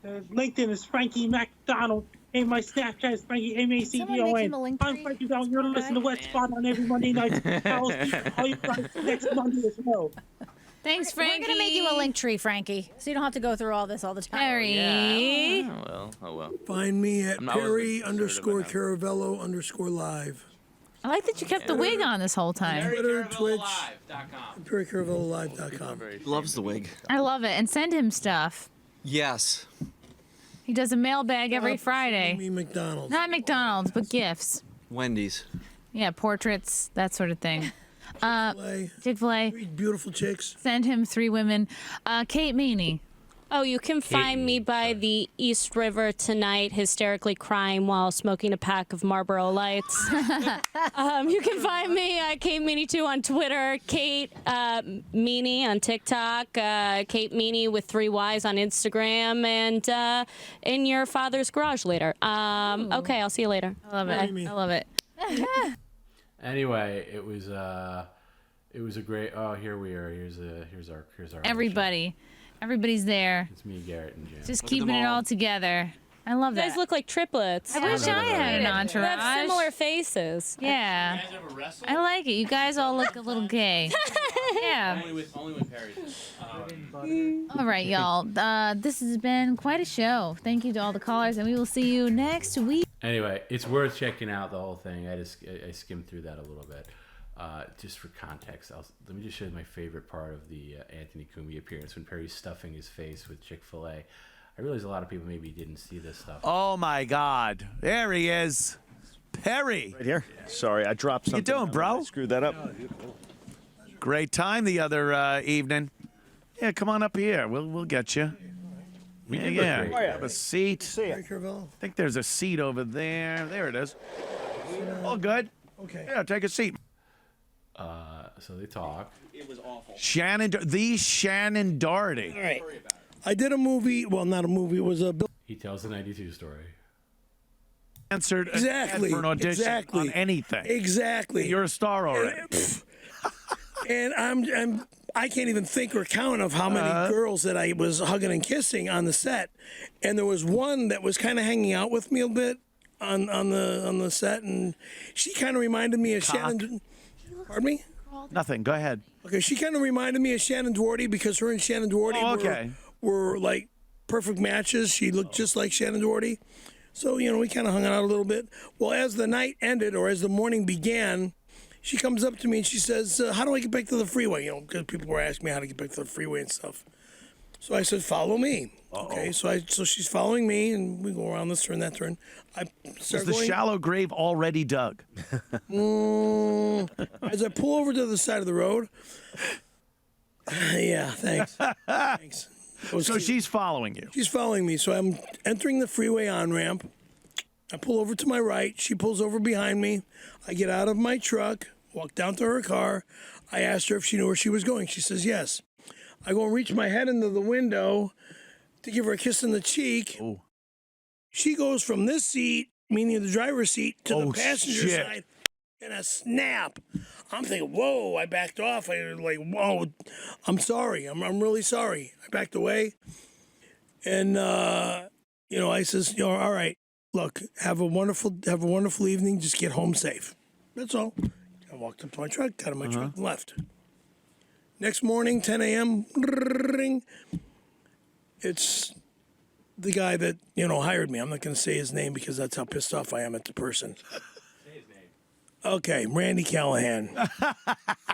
LinkedIn is Frankie MacDonald. And my Snapchat is Frankie MacDon. I'm Frankie Down. You're listening to West Spot on every Monday night. I'll see all you guys next Monday as well. Thanks, Frankie. We're going to make you a link tree, Frankie, so you don't have to go through all this all the time. Perry. Oh well. Find me at I'm not always Perry_Caravello _live. I like that you kept the wig on this whole time. Twitter, Twitch, PerryCaravelloLive.com. Loves the wig. I love it. And send him stuff. Yes. He does a mailbag every Friday. Me McDonald's. Not McDonald's, but gifts. Wendy's. Yeah, portraits, that sort of thing. Chick-fil-A. Beautiful chicks. Send him 3 women. Kate Meany. Oh, you can find me by the East River tonight, hysterically crying while smoking a pack of Marlboro Lights. You can find me at Kate Meany 2 on Twitter, Kate Meany on TikTok, Kate Meany with 3 Y's on Instagram, and in your father's garage later. Okay, I'll see you later. I love it. I love it. Anyway, it was a great. Oh, here we are. Here's our. Everybody. Everybody's there. It's me, Garrett, and Jim. Just keeping it all together. I love You that. guys look like triplets. I wish I had an entourage. You have similar faces. Yeah. I like it. You guys all look a little gay. Yeah. Only with Perry's. All right, y'all. This has been quite a show. Thank you to all the callers, and we will see you next week. Anyway, it's worth checking out the whole thing. I skimmed through that a little bit. Just for context, let me just show you my favorite part of the Anthony Cumia appearance when Perry's stuffing his face with Chick-fil-A. I realize a lot of people maybe didn't see this stuff. Oh my God! There he is, Perry. Right here. Sorry, I dropped something. You doing, bro? I screwed that up. Great time the other evening. Yeah, come on up here. We'll get you. Yeah. Have a seat. I think there's a seat over there. There it is. All good. Okay. Yeah, take a seat. So they talk. It was awful. Shannon Doherty. All right. I did a movie. Well, not a movie. It was a. He tells the 92 story. Answered Exactly. for an audition Exactly. on anything. Exactly. You're a star already. And I can't even think or count of how many girls that I was hugging and kissing on the set. And there was one that was kind of hanging out with me a bit on the set, and she kind of reminded me of Shannon. Pardon me? Nothing. Go ahead. Okay, she kind of reminded me of Shannon Doherty because her and Shannon Doherty okay. were like perfect matches. She looked just like Shannon Doherty. So, you know, we kind of hung out a little bit. Well, as the night ended or as the morning began, she comes up to me and she says, how do I get back to the freeway? You know, because people were asking me how to get back to the freeway and stuff. So I said, follow me. Okay, so she's following me, and we go around this turn, that turn. Was the shallow grave already dug? As I pull over to the side of the road, yeah, thanks. Thanks. So she's following you. She's following me. So I'm entering the freeway on-ramp. I pull over to my right. She pulls over behind me. I get out of my truck, walk down to her car. I asked her if she knew where she was going. She says yes. I go and reach my head into the window to give her a kiss on the cheek. Oh. She goes from this seat, meaning the driver's seat, to the passenger shit. side in a snap. I'm thinking, whoa, I backed off. I was like, whoa, I'm sorry. I'm really sorry. I backed away. And, you know, I says, you know, all right, look, have a wonderful evening. Just get home safe. That's all. I walked up to my truck, got in my truck, and left. Next morning, 10 a.m., ring. It's the guy that, you know, hired me. I'm not going to say his name because that's how pissed off I am at the person. Say his name. Okay, Randy Callahan.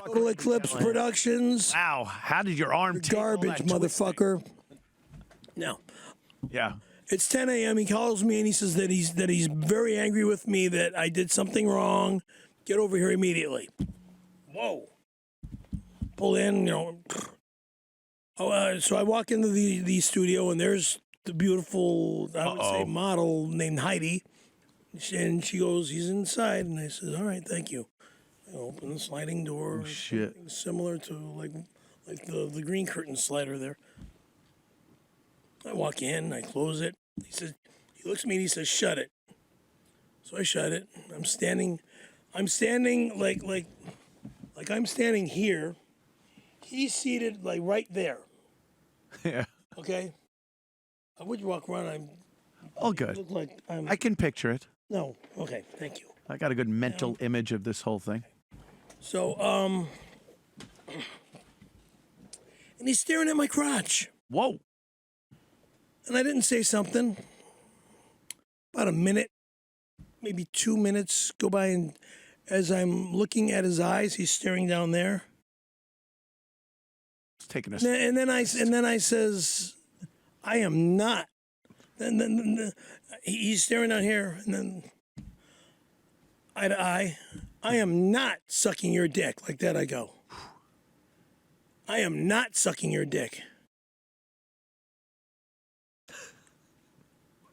Total Eclipse Productions. Wow, how did your arm take all garbage, that motherfucker. No. Yeah. It's 10 a.m. He calls me and he says that he's very angry with me, that I did something wrong. Get over here immediately. Whoa. Pull in, you know. So I walk into the studio, and there's the beautiful, I would say, model named Heidi. And she goes, he's inside. And I said, all right, thank you. I open the sliding door. Oh, shit. Similar to like the green curtain slider there. I walk in, I close it. He looks at me and he says, shut it. So I shut it. I'm standing like I'm standing here. He's seated like right there. Yeah. Okay. I would walk around. All good. Look like I can picture it. No. Okay. Thank you. I got a good mental image of this whole thing. So, and he's staring at my crotch. Whoa. And I didn't say something. About a minute, maybe 2 minutes go by, and as I'm looking at his eyes, he's staring down there. It's taking us. And then I says, I am not. Then he's staring down here, and then eye to eye. I am not sucking your dick. Like that I go. I am not sucking your dick.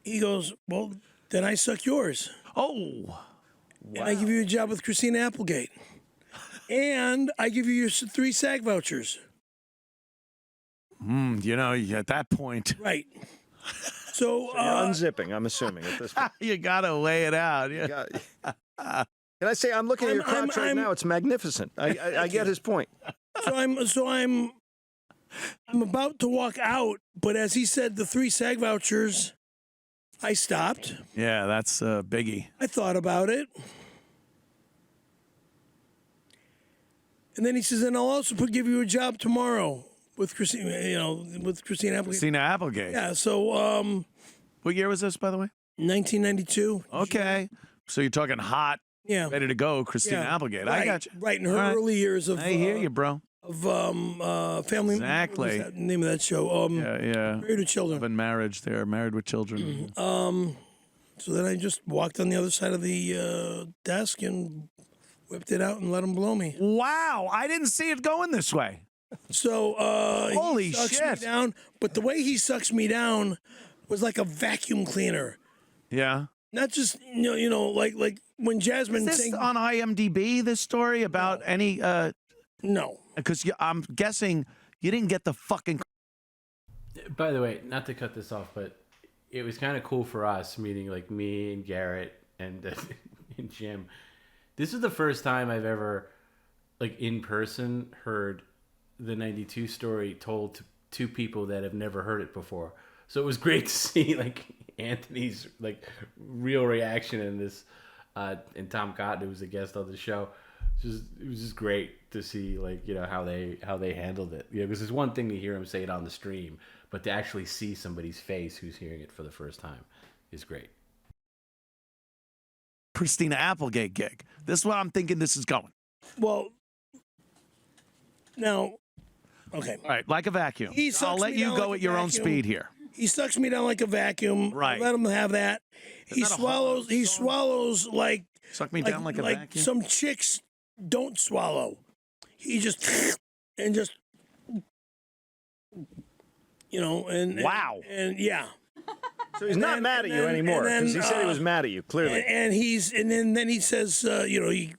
He goes, well, then I suck yours. Oh. Wow. And I give you a job with Christina Applegate. And I give you your 3 SAG vouchers. You know, at that point. Right. So you're unzipping, I'm assuming, at this point. You got to lay it out. Yeah. Can I say, I'm looking at your crotch right now. It's magnificent. I get his point. So I'm about to walk out, but as he said, the 3 SAG vouchers, I stopped. Yeah, that's a biggie. I thought about it. And then he says, and I'll also give you a job tomorrow with Christina, with Christina Applegate. Christina Applegate. Yeah, so, what year was this, by the way? 1992. Okay. So you're talking hot, ready to go, Christina Applegate. Right, I got you. Right in her early years of. I hear you, bro. Of family. Exactly. What was that name of that show? Yeah. Married with Children. Love and Marriage. They're Married with Children. So then I just walked on the other side of the desk and whipped it out and let him blow me. Wow, I didn't see it going this way. So holy he sucks shit! me down, but the way he sucks me down was like a vacuum cleaner. Yeah. Not just like when Jasmine. Is this on IMDb? This story about any? No. Because I'm guessing you didn't get the fucking. By the way, not to cut this off, but it was kind of cool for us meeting like me and Garrett and and Jim. This is the first time I've ever, like in person, heard the 92 story told to 2 people that have never heard it before. So it was great to see like Anthony's like real reaction in this, and Tom Cotton, who was a guest on the show. It was just great. to see like how they handled it. Because it's one thing to hear him say it on the stream, but to actually see somebody's face who's hearing it for the first time is great. Christina Applegate gig. This is what I'm thinking this is going. Well, now, okay. All right, like a vacuum. He sucks I'll let me you down go like at a your own vacuum. speed here. He sucks me down like a vacuum. Right. Let him have that. He that a swallows. He swallows like. Suck me down like a vacuum? Some chicks don't swallow. He just and just and wow. And yeah. So he's not mad at you anymore because he said he was mad at you clearly. And then he says he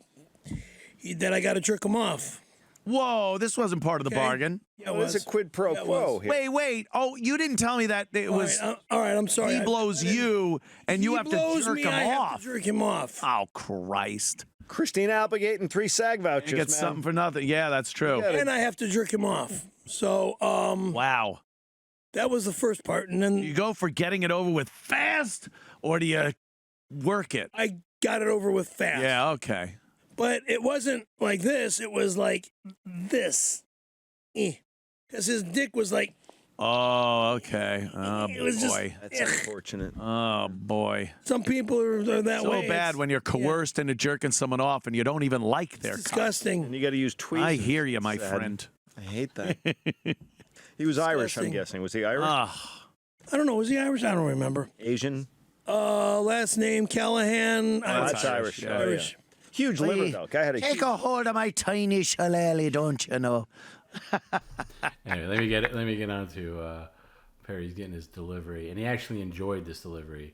that I got to jerk him off. Whoa, this wasn't part of the bargain. Yeah, well, it's a quid pro quo here. Wait. Oh, you didn't tell me that it was. All right, I'm sorry. He blows you, and you have to jerk him I off. have to jerk him off. Oh, Christ. Christina Applegate and 3 SAG vouchers. You get something for nothing. Yeah, that's true. And I have to jerk him off. So, wow. That was the first part, and then you go for getting it over with fast, or do you work it? I got it over with fast. Yeah, okay. But it wasn't like this. It was like this. Because his dick was like. Oh, okay. Oh, It was just- boy. That's unfortunate. Oh, boy. Some people are that So way. bad when you're coerced into jerking someone off and you don't even like their cock. Disgusting. And you got to use tweezers. I hear you, my Sad. friend. I hate that. He was Irish, I'm Disgusting. guessing. Was he Irish? I don't know. Was he Irish? I don't remember. Asian? Last name Callahan. That's Irish. Yeah. Oh, yeah. Irish. Huge liver, though. Guy had a Take huge... a hold of my tiny shillelagh, don't you know? Anyway, let me get on to Perry's getting his delivery, and he actually enjoyed this delivery.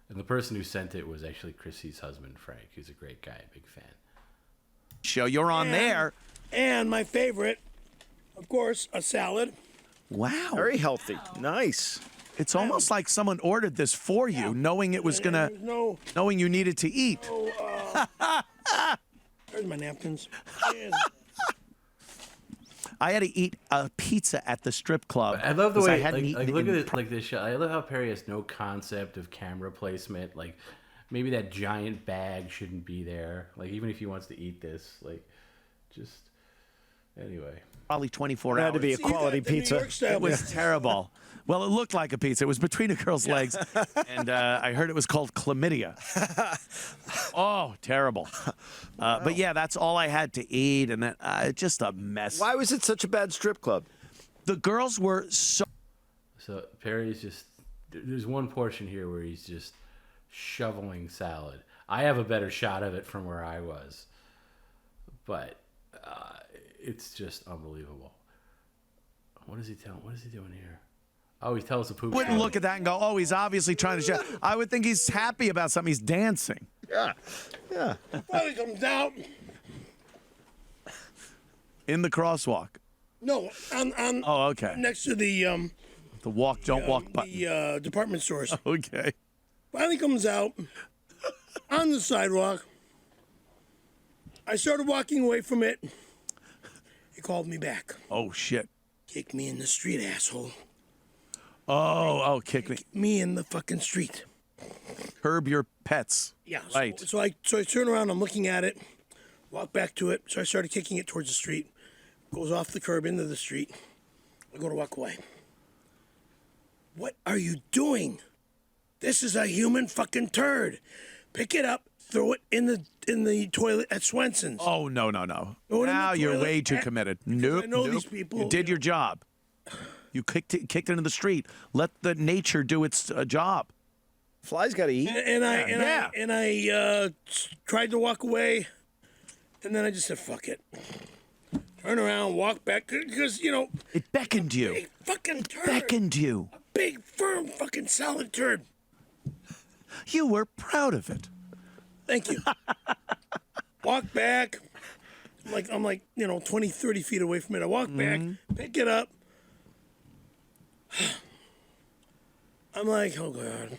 And the person who sent it was actually Chrissy's husband, Frank, who's a great guy, big fan. Show you're on there. And my favorite, of course, a salad. Wow. Very healthy. Nice. It's almost like someone ordered this for you, knowing it was gonna, knowing you needed to eat. There's my napkins. I had to eat a pizza at the strip club. I love the 'cause I way, hadn't like eaten look in- at it, this shot. I love how Perry has no concept of camera placement. Like, maybe that giant bag shouldn't be there. Like, even if he wants to eat this, like, just anyway. Probably 24 It hours. had to be a quality pizza. It was terrible. Well, it looked like a pizza. It was between a girl's legs, and I heard it was called chlamydia. Oh, terrible. But yeah, that's all I had to eat, and then just a mess. Why was it such a bad strip club? The girls were so... So Perry's just, there's one portion here where he's just shoveling salad. I have a better shot of it from where I was, but it's just unbelievable. What is he doing here? Oh, he tells the poop. Wouldn't look at that and go, oh, he's obviously trying to show. I would think he's happy about something. He's dancing. Yeah. Yeah. Finally comes out. In the crosswalk. No, on Oh, okay. next to the walk, don't walk button. the department stores. Okay. Finally comes out on the sidewalk. I started walking away from it. He called me back. Oh, shit. Kick me in the street, asshole. Oh, kick me. Me in the fucking street. Curb your pets. Yeah. Right. So I turn around. I'm looking at it. Walk back to it. So I started kicking it towards the street. Goes off the curb into the street. I go to walk away. What are you doing? This is a human fucking turd. Pick it up. Throw it in the toilet at Swenson's. Oh, no. Throw it in the Now you're toilet way too at- committed. because Nope. I know nope. these people. You did your job. You kicked it into the street. Let the nature do its job. Flies got to eat. And I tried to walk away, and then I just said, "Fuck it." Turn around, walk back, because It beckoned you. big fucking turd, Beckoned you. big firm fucking solid turd. You were proud of it. Thank you. Walk back. I'm like 20, 30 feet away from it. I walk back, pick it up. I'm like, oh God.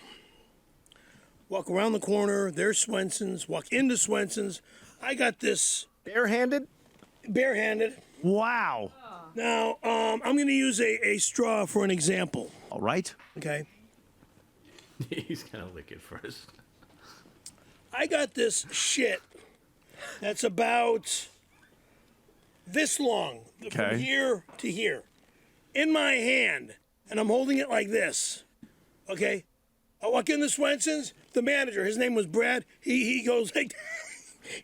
Walk around the corner. There's Swenson's. Walk into Swenson's. I got this. Barehanded? Barehanded. Wow. Now, I'm going to use a straw for an example. All right. Okay. He's gonna lick it first. I got this shit that's about this long, Okay. from here to here, in my hand, and I'm holding it like this. Okay, I walk in the Swenson's. The manager, his name was Brad. He goes like,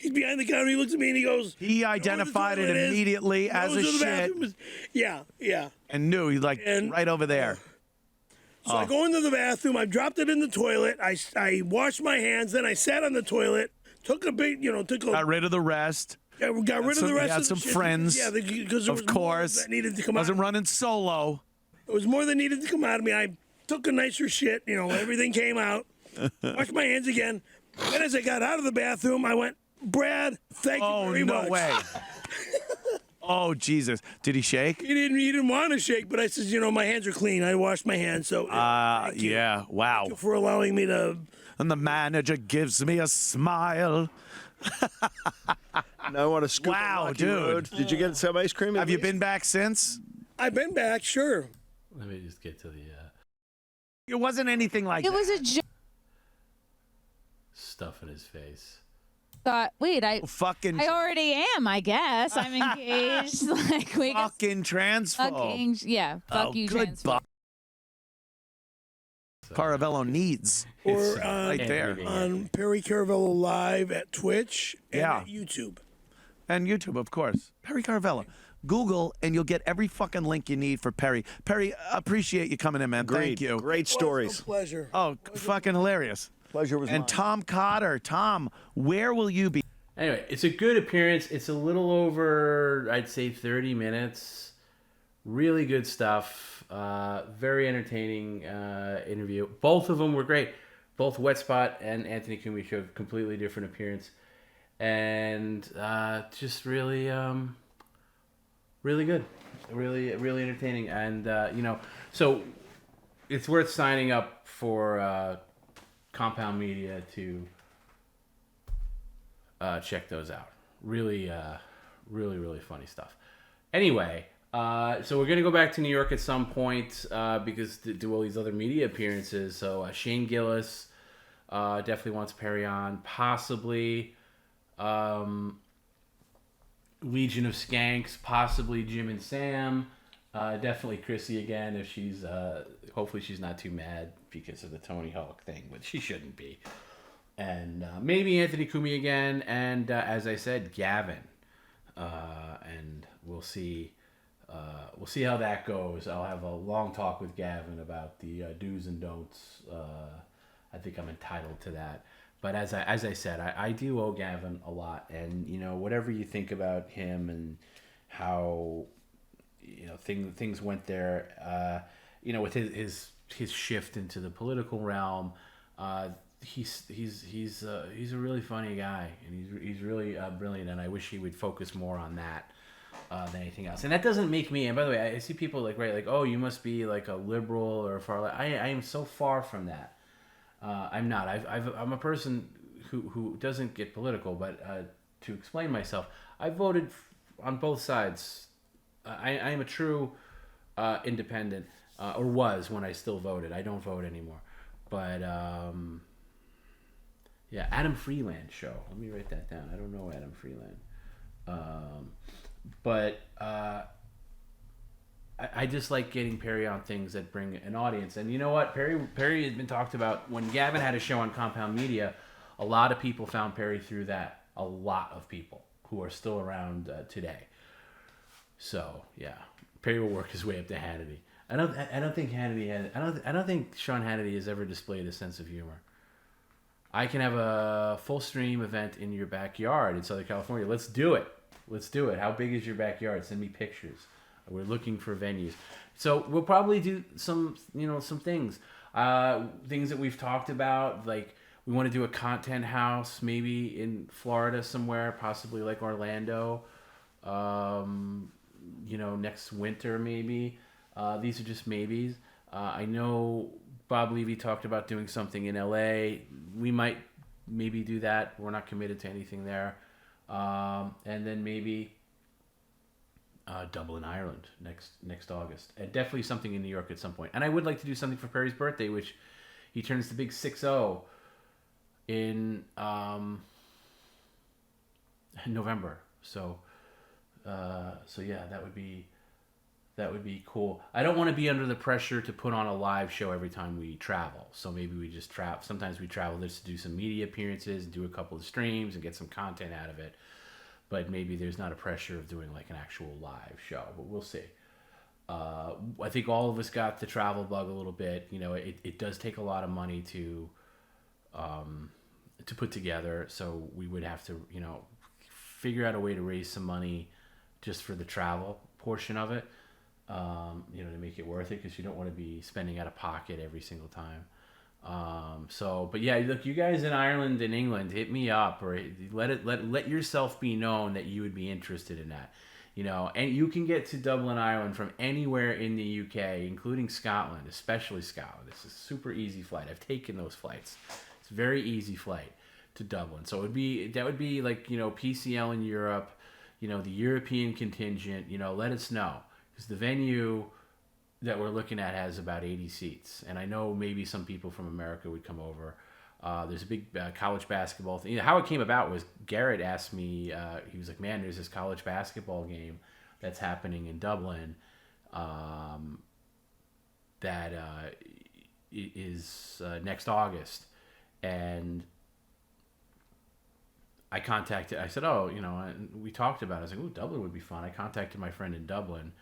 he's behind the counter. He looks at me and he goes. He identified it immediately as a shit. Yeah. And knew he right over there. So I go into the bathroom. I dropped it in the toilet. I washed my hands. Then I sat on the toilet. Took a big, Got rid of the rest. Yeah, we got rid of the rest. He had of the some shit. friends. Yeah, because there was of course. more that needed to come out. Wasn't running solo. There was more that needed to come out of me. I took a nicer shit. Everything came out. Washed my hands again. Then as I got out of the bathroom, I went, Brad, thank you very much. No way. Oh, Jesus. Did he shake? He didn't want to shake, but I said, my hands are clean. I washed my hands, so thank you. Yeah, wow. Thank you for allowing me to. And the manager gives me a smile. Now I want to scoop on Wow, Rocky dude. Road. Did you get some ice cream? Have you been back since? I've been back, sure. Let me just get to the It wasn't anything like It that. was a joke. stuff in his face. Wait, I already am, I guess. I'm engaged. Like we fucking transphobe. fucking yeah, fuck you, good transphobe. Caravello needs. Or right there. on Perry Caravello Live at Twitch and Yeah. at YouTube. And YouTube, of course. Perry Caravello. Google, and you'll get every fucking link you need for Perry. Perry, appreciate you coming in, man. Thank you. Great stories. Pleasure. Oh, fucking hilarious. Pleasure was mine. And Tom Cotter. Tom, where will you be? Anyway, it's a good appearance. It's a little over, I'd say, 30 minutes. Really good stuff. Very entertaining interview. Both of them were great. Both Wet Spot and Anthony Cumia showed completely different appearance. And just really, really good. Really, really entertaining. And, so it's worth signing up for Compound Media to check those out. Really, really, really funny stuff. Anyway, so we're going to go back to New York at some point because to do all these other media appearances. So Shane Gillis definitely wants Perry on. Possibly Legion of Skanks. Possibly Jim and Sam. Definitely Chrissy again if she's... hopefully she's not too mad because of the Tony Hawk thing, but she shouldn't be. And maybe Anthony Cumia again. And as I said, Gavin. And we'll see... we'll see how that goes. I'll have a long talk with Gavin about the do's and don'ts. I think I'm entitled to that. But as I said, I do owe Gavin a lot. And, whatever you think about him and how, things went there, with his shift into the political realm, he's a really funny guy. And he's really brilliant. And I wish he would focus more on that. Than anything else. And that doesn't make me, and by the way, I see people oh, you must be like a liberal or far left. I am so far from that. I'm not. I'm a person who doesn't get political, but to explain myself, I voted on both sides. I am a true independent, or was when I still voted. I don't vote anymore. But yeah, Adam Freeland show. Let me write that down. I don't know Adam Freeland. But I just like getting Perry on things that bring an audience. And you know what? Perry has been talked about. When Gavin had a show on Compound Media, a lot of people found Perry through that. A lot of people who are still around today. So, yeah. Perry will work his way up to Hannity. I don't think Hannity has... I don't think Sean Hannity has ever displayed a sense of humor. I can have a full stream event in your backyard in Southern California. Let's do it. Let's do it. How big is your backyard? Send me pictures. We're looking for venues. So we'll probably do some things. Things that we've talked about, like we want to do a content house maybe in Florida somewhere, possibly like Orlando, next winter maybe. These are just maybes. I know Bob Levy talked about doing something in LA. We might maybe do that. We're not committed to anything there. And then maybe Dublin, Ireland next August. And definitely something in New York at some point. And I would like to do something for Perry's birthday, which he turns the big 6-0 in November. So yeah, that would be cool. I don't want to be under the pressure to put on a live show every time we travel. So maybe we just travel. Sometimes we travel just to do some media appearances and do a couple of streams and get some content out of it. But maybe there's not a pressure of doing like an actual live show, but we'll see. I think all of us got the travel bug a little bit. You know, it does take a lot of money to put together. So we would have to, you know, figure out a way to raise some money just for the travel portion of it. You know, to make it worth it, because you don't want to be spending out of pocket every single time. But yeah, look, you guys in Ireland and England, hit me up, or let yourself be known that you would be interested in that. You know, and you can get to Dublin, Ireland from anywhere in the UK, including Scotland, especially Scotland. It's a super easy flight. I've taken those flights. It's a very easy flight to Dublin. So that would be like, you know, PCL in Europe, you know, the European contingent, you know, let us know. Because the venue that we're looking at has about 80 seats. And I know maybe some people from America would come over. There's a big college basketball thing. You know, how it came about was Garrett asked me, he was like, man, there's this college basketball game that's happening in Dublin that is next August. And I said, oh, you know, we talked about it. I was like, oh, Dublin would be fun. I contacted my friend in Dublin.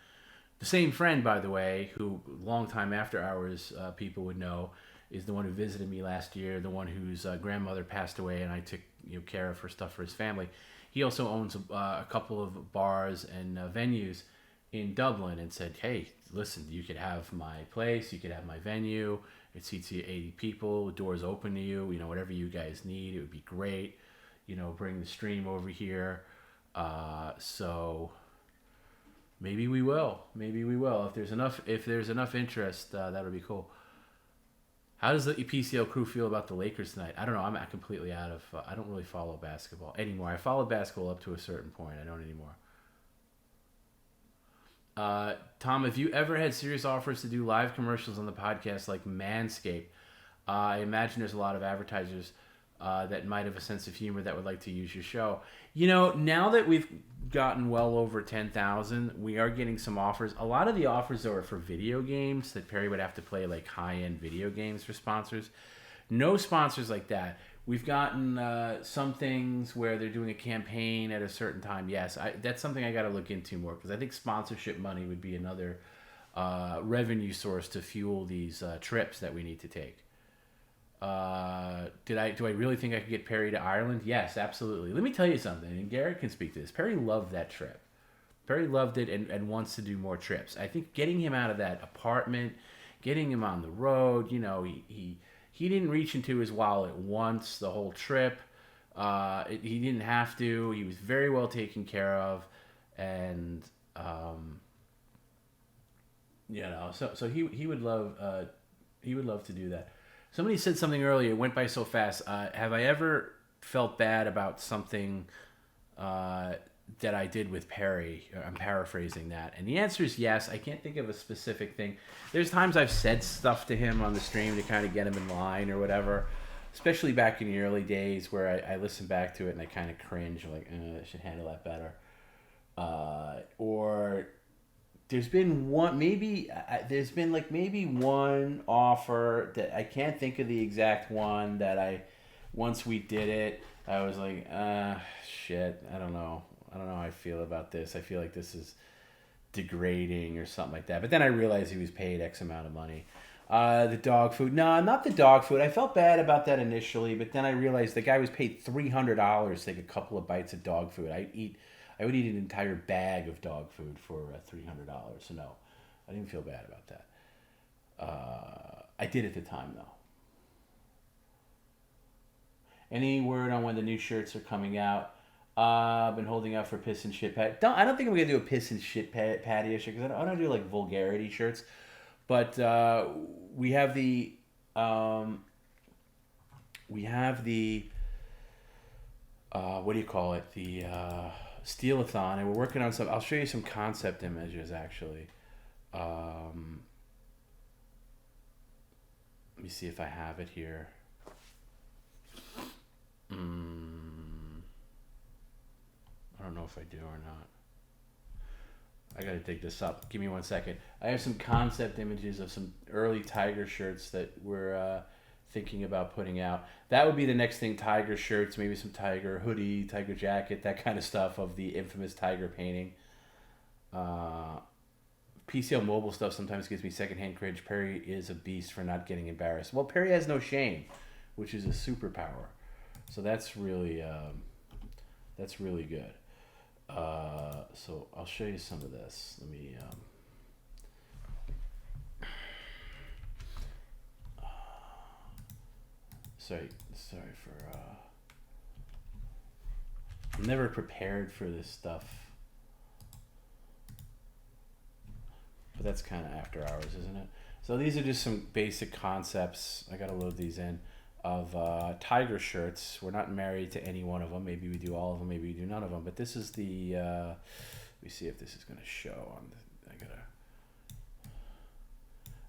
The same friend, by the way, who long time after hours people would know, is the one who visited me last year, the one whose grandmother passed away, and I took care of her stuff for his family. He also owns a couple of bars and venues in Dublin, and said, hey, listen, you could have my place, you could have my venue. It seats you 80 people, the door's open to you, you know, whatever you guys need, it would be great. You know, bring the stream over here. So maybe we will. If there's enough interest, that'll be cool. How does the PCL crew feel about the Lakers tonight? I don't know. I'm completely out of. I don't really follow basketball anymore. I followed basketball up to a certain point. I don't anymore. Tom, have you ever had serious offers to do live commercials on the podcast like Manscaped? I imagine there's a lot of advertisers that might have a sense of humor that would like to use your show. You know, now that we've gotten well over 10,000, we are getting some offers. A lot of the offers are for video games that Perry would have to play, like high-end video games for sponsors. No sponsors like that. We've gotten some things where they're doing a campaign at a certain time. Yes, that's something I got to look into more, because I think sponsorship money would be another revenue source to fuel these trips that we need to take. Do I really think I could get Perry to Ireland? Yes, absolutely. Let me tell you something, and Garrett can speak to this. Perry loved that trip. Perry loved it and wants to do more trips. I think getting him out of that apartment, getting him on the road, you know, he didn't reach into his wallet once the whole trip. He didn't have to. He was very well taken care of, and you know, so he would love to do that. Somebody said something earlier. It went by so fast. Have I ever felt bad about something that I did with Perry? I'm paraphrasing that. And the answer is yes. I can't think of a specific thing. There's times I've said stuff to him on the stream to kind of get him in line or whatever, especially back in the early days where I listen back to it and I kind of cringe. I'm like, I should handle that better. Or there's been one, maybe one offer that I can't think of the exact one that once we did it, I was like, shit, I don't know how I feel about this. I feel like this is degrading or something like that. But then I realized he was paid X amount of money. The dog food. No, not the dog food. I felt bad about that initially, but then I realized the guy was paid $300 to take a couple of bites of dog food. I would eat an entire bag of dog food for $300. So no, I didn't feel bad about that. I did at the time though. Any word on when the new shirts are coming out? I've been holding out for piss and shit pat. I don't think I'm gonna do a piss and shit patio shirt because I don't do like vulgarity shirts. But we have the what do you call it? The Steelathon, and we're working on some. I'll show you some concept images actually. Let me see if I have it here. don't know if I do or not. I gotta dig this up. Give me 1 second. I have some concept images of some early Tiger shirts that we're thinking about putting out. That would be the next thing, Tiger shirts, maybe some Tiger hoodie, Tiger jacket, that kind of stuff of the infamous Tiger painting. PCL mobile stuff sometimes gives me secondhand cringe. Perry is a beast for not getting embarrassed. Well, Perry has no shame, which is a superpower. So that's really good. So I'll show you some of this. Let me sorry for I'm never prepared for this stuff, but that's kind of after hours, isn't it? So these are just some basic concepts. I gotta load these in of Tiger shirts. We're not married to any one of them. Maybe we do all of them, maybe we do none of them, but this is the let me see if this is going to show on the,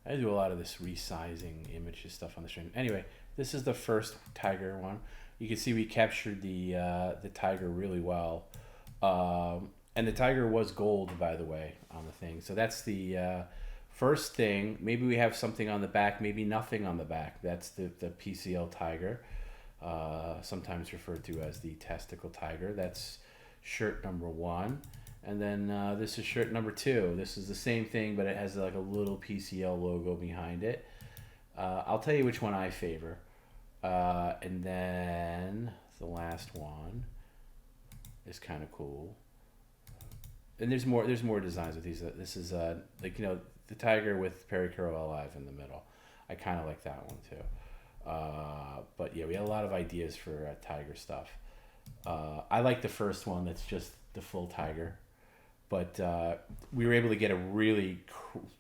I do a lot of this resizing images stuff on the stream. Anyway, this is the first Tiger one. You can see we captured the Tiger really well, and the Tiger was gold, by the way, on the thing. So that's the first thing. Maybe we have something on the back, maybe nothing on the back. That's the PCL Tiger, sometimes referred to as the testicle tiger. That's shirt number 1. And then this is shirt number 2. This is the same thing, but it has like a little PCL logo behind it. I'll tell you which one I favor. And then the last one is kind of cool. And there's more designs with these. This is like, you know, the tiger with Perry Caravello live in the middle. I kind of like that one too. But yeah, we had a lot of ideas for tiger stuff. I like the first one that's just the full tiger. But we were able to get a really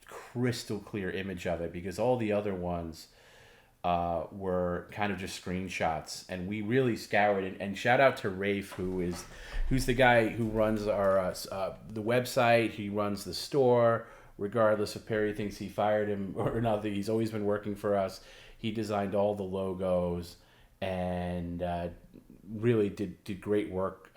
crystal clear image of it because all the other ones were kind of just screenshots, and we really scoured it. And shout out to Rafe, who's the guy who runs our the website. He runs the store. Regardless if Perry thinks he fired him or not, he's always been working for us. He designed all the logos and really did great work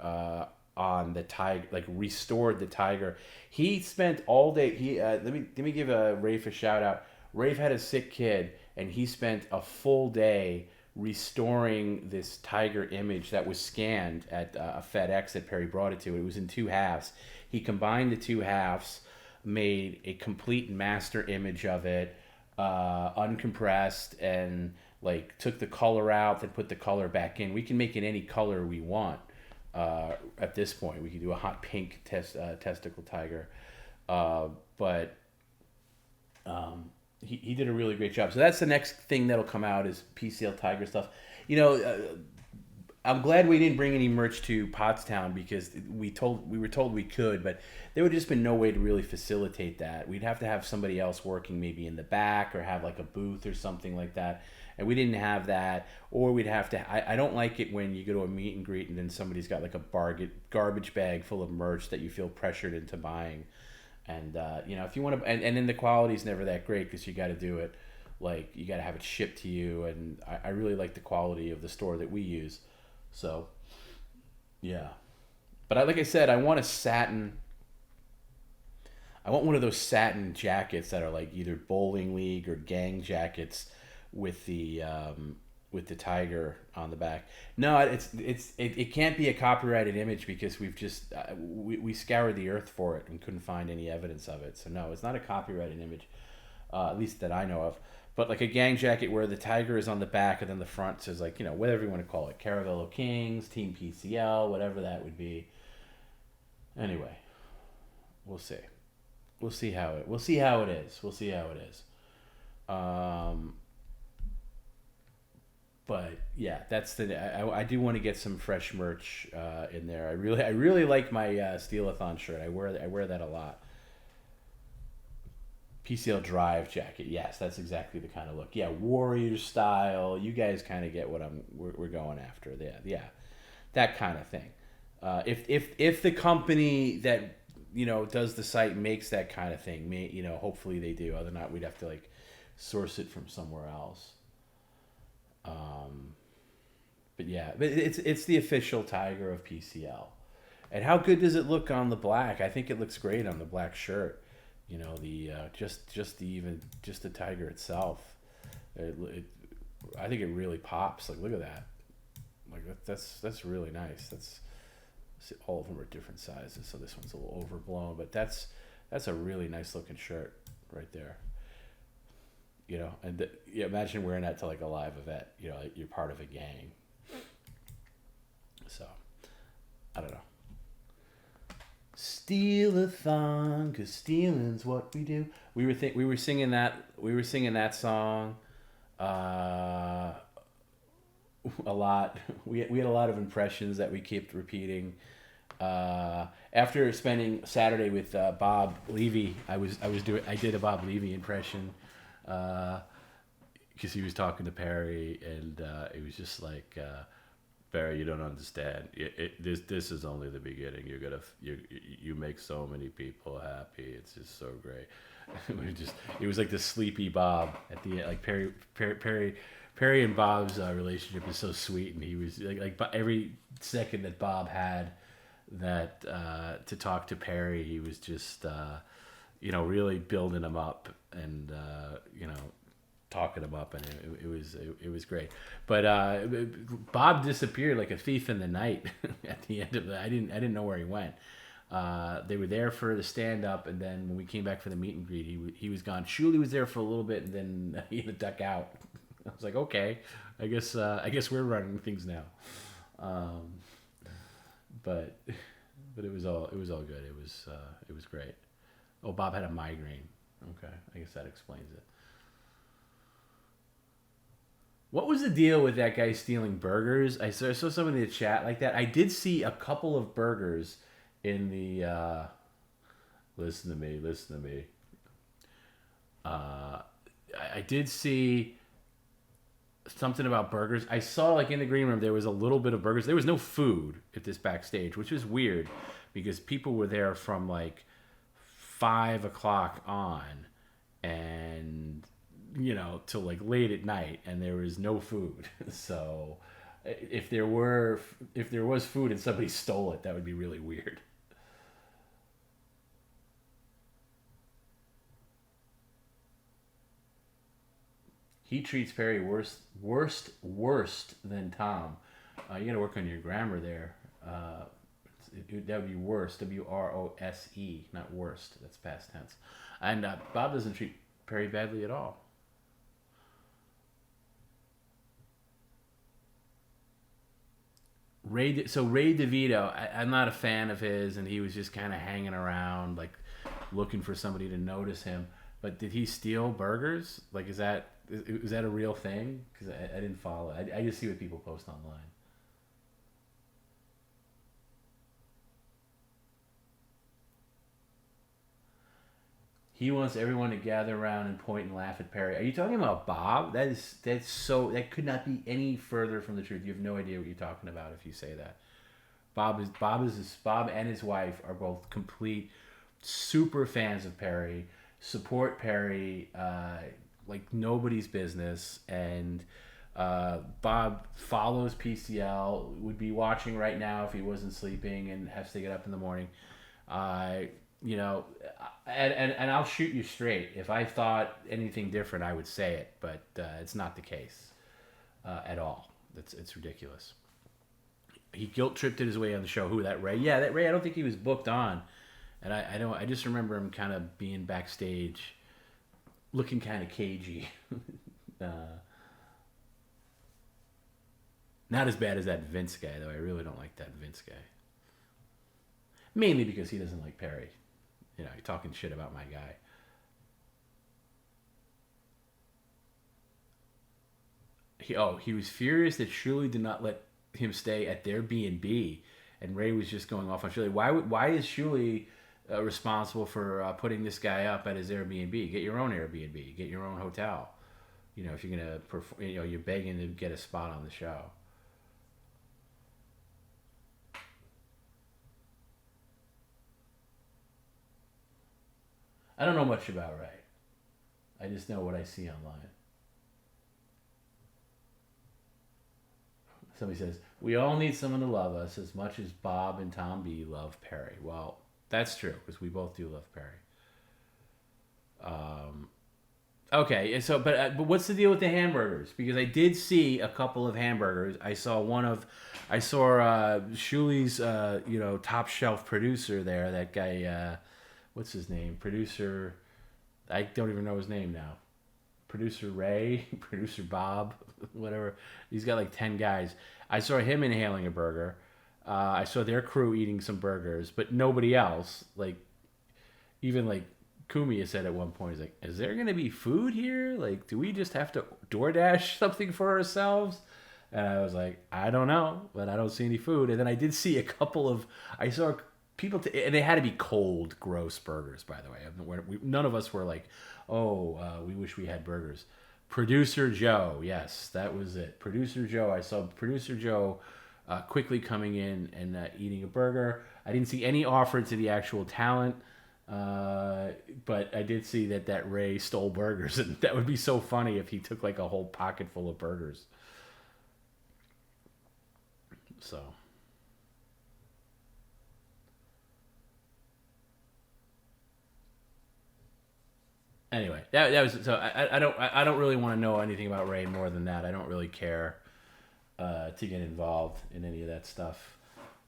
on the tiger, like restored the tiger. He spent all day. Let me give Rafe a shout out. Rafe had a sick kid, and he spent a full day restoring this tiger image that was scanned at a FedEx that Perry brought it to. It was in 2 halves. He combined the 2 halves, made a complete master image of it, uncompressed, and like took the color out, then put the color back in. We can make it any color we want. At this point, we can do a hot pink testicle tiger, but he did a really great job. So that's the next thing that'll come out is PCL Tiger stuff. You know, I'm glad we didn't bring any merch to Pottstown because we were told we could, but there would just been no way to really facilitate that. We'd have to have somebody else working maybe in the back or have like a booth or something like that. And we didn't have that, or we'd have to. I don't like it when you go to a meet and greet and then somebody's got like a garbage bag full of merch that you feel pressured into buying. And you know, if you want to, and then the quality's never that great because you got to do it, like you got to have it shipped to you. And I really like the quality of the store that we use. So, yeah. But like I said, I want one of those satin jackets that are like either bowling league or gang jackets with the tiger on the back. No, it can't be a copyrighted image because we've just we scoured the earth for it and couldn't find any evidence of it. So no, it's not a copyrighted image, at least that I know of. But like a gang jacket where the tiger is on the back and then the front says, like, you know, whatever you want to call it, Caravello Kings, Team PCL, whatever that would be. Anyway, we'll see. We'll see how it is. But yeah, that's I do want to get some fresh merch in there. I really like my Steelathon shirt. I wear that a lot. PCL Drive jacket. Yes, that's exactly the kind of look. Yeah, warrior style. You guys kind of get what we're going after. Yeah, that kind of thing. If the company that, you know, does the site makes that kind of thing, you know, hopefully they do. Other than that, we'd have to like source it from somewhere else. But yeah, but it's the official tiger of PCL. And how good does it look on the black? I think it looks great on the black shirt. You know, the just the tiger itself. I think it really pops. Like, look at that. Like that's really nice. All of them are different sizes, so this one's a little overblown, but that's a really nice looking shirt right there. You know, and imagine wearing that to like a live event. You know, like you're part of a gang. So, I don't know. Steal-a-thon, 'cause stealing's what we do. We were singing that song a lot. We had a lot of impressions that we kept repeating. After spending Saturday with Bob Levy, I did a Bob Levy impression because he was talking to Perry, and it was just like, Barry, you don't understand. This is only the beginning. You make so many people happy. It's just so great. It was like the sleepy Bob at the end. Like Perry and Bob's relationship is so sweet, and he was like every second that Bob had that to talk to Perry, he was just really building him up and talking him up, and it was great. But Bob disappeared like a thief in the night at the end of it. I didn't know where he went. They were there for the stand up, and then when we came back for the meet and greet, he was gone. Shuli was there for a little bit, and then he had to duck out. I was like, okay, I guess we're running things now. But it was all good. It was great. Oh, Bob had a migraine. Okay, I guess that explains it. What was the deal with that guy stealing burgers? I saw someone in the chat like that. I did see a couple of burgers in the. Listen to me. I did see something about burgers. I saw like in the green room there was a little bit of burgers. There was no food at this backstage, which was weird because people were there from like 5 o'clock on, and till like late at night, and there was no food. So if there was food and somebody stole it, that would be really weird. He treats Perry worse than Tom. You got to work on your grammar there. That would be worse. WROSE, not worst. That's past tense. And Bob doesn't treat Perry badly at all. Ray DeVito, I'm not a fan of his, and he was just kind of hanging around, like looking for somebody to notice him. But did he steal burgers? Like, is that a real thing? Because I didn't follow. I just see what people post online. He wants everyone to gather around and point and laugh at Perry. Are you talking about Bob? That could not be any further from the truth. You have no idea what you're talking about if you say that. Bob and his wife are both complete super fans of Perry, support Perry like nobody's business, and Bob follows PCL, would be watching right now if he wasn't sleeping and has to get up in the morning. And I'll shoot you straight. If I thought anything different, I would say it, but it's not the case at all. It's ridiculous. He guilt tripped his way on the show. Who, that Ray? Yeah, that Ray. I don't think he was booked on, and I just remember him kind of being backstage, looking kind of cagey. Not as bad as that Vince guy, though. I really don't like that Vince guy. Mainly because he doesn't like Perry. You're talking shit about my guy. He was furious that Shuli did not let him stay at their B&B, and Ray was just going off on Shuli. Why is Shuli responsible for putting this guy up at his Airbnb? Get your own Airbnb. Get your own hotel. If you're gonna perform, you're begging to get a spot on the show. I don't know much about Ray. I just know what I see online. Somebody says, we all need someone to love us as much as Bob and Tom B love Perry. Well, that's true, because we both do love Perry. Okay, and so, but what's the deal with the hamburgers? Because I did see a couple of hamburgers. I saw Shuli's, top shelf producer there, that guy, what's his name? Producer, I don't even know his name now. Producer Ray, Producer Bob, whatever. He's got like 10 guys. I saw him inhaling a burger. I saw their crew eating some burgers, but nobody else. Like, even like Kumia said at one point, he's like, is there going to be food here? Like, do we just have to DoorDash something for ourselves? And I was like, I don't know, but I don't see any food. And then I did see I saw people, and they had to be cold, gross burgers, by the way. None of us were like, we wish we had burgers. Producer Joe, yes, that was it. Producer Joe, I saw Producer Joe quickly coming in and eating a burger. I didn't see any offer to the actual talent, but I did see that Ray stole burgers, and that would be so funny if he took like a whole pocket full of burgers. So... Anyway, that was so. I don't really want to know anything about Ray more than that. I don't really care to get involved in any of that stuff.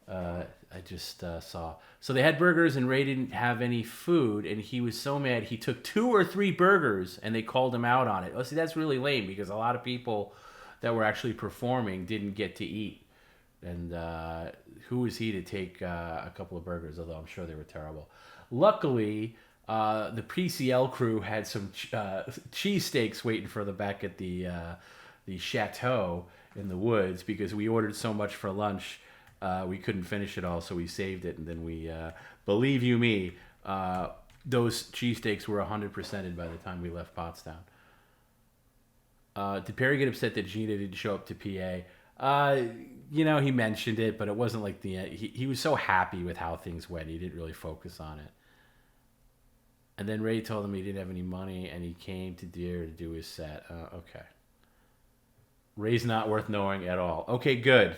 I just saw. So they had burgers and Ray didn't have any food, and he was so mad. He took 2 or 3 burgers and they called him out on it. Oh, see, that's really lame because a lot of people that were actually performing didn't get to eat. And who was he to take a couple of burgers? Although I'm sure they were terrible. Luckily. The PCL crew had some cheesesteaks waiting for the back at the chateau in the woods because we ordered so much for lunch we couldn't finish it all, so we saved it, and then we believe you me, those cheesesteaks were 100%ed by the time we left Pottstown. Did Perry get upset that Gina didn't show up to PA? He mentioned it, but it wasn't like the end. He was so happy with how things went, he didn't really focus on it. And then Ray told him he didn't have any money, and he came to Deer to do his set. Okay. Ray's not worth knowing at all. Okay, good.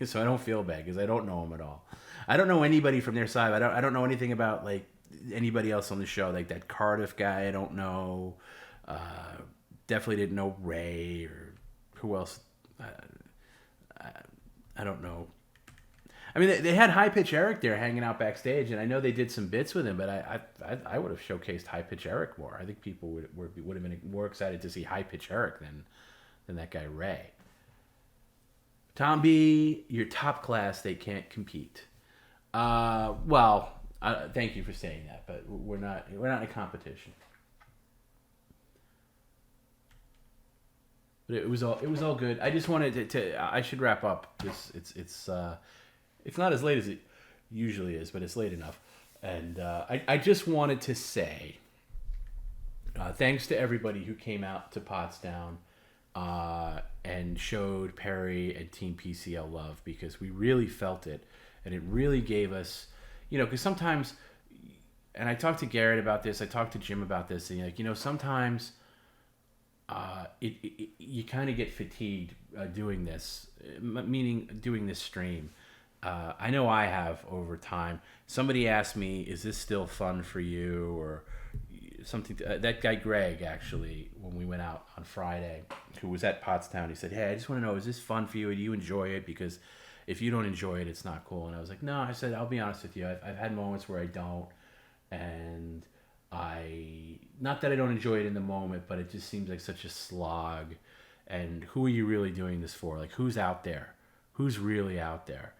So I don't feel bad because I don't know him at all. I don't know anybody from their side. I don't know anything about like anybody else on the show. Like that Cardiff guy, I don't know. Definitely didn't know Ray or who else. I don't know. I mean, they had High Pitch Eric there hanging out backstage, and I know they did some bits with him, but I would have showcased High Pitch Eric more. I think people would have been more excited to see High Pitch Eric than that guy Ray. Tom B, you're top class. They can't compete. Thank you for saying that, but we're not in a competition. But it was all good. I just wanted to I should wrap up. It's not as late as it usually is, but it's late enough. And I just wanted to say thanks to everybody who came out to Pottstown and showed Perry and Team PCL love, because we really felt it. And it really gave us, because sometimes, and I talked to Garrett about this, I talked to Jim about this, and sometimes you kind of get fatigued doing this, meaning doing this stream. I know I have over time. Somebody asked me, is this still fun for you or something? That guy Greg, actually, when we went out on Friday, who was at Pottstown, he said, hey, I just want to know, is this fun for you? Do you enjoy it? Because if you don't enjoy it, it's not cool. And I was like, no, I said, I'll be honest with you. I've had moments where I don't. And not that I don't enjoy it in the moment, but it just seems like such a slog. And who are you really doing this for? Like, who's out there? Who's really out there?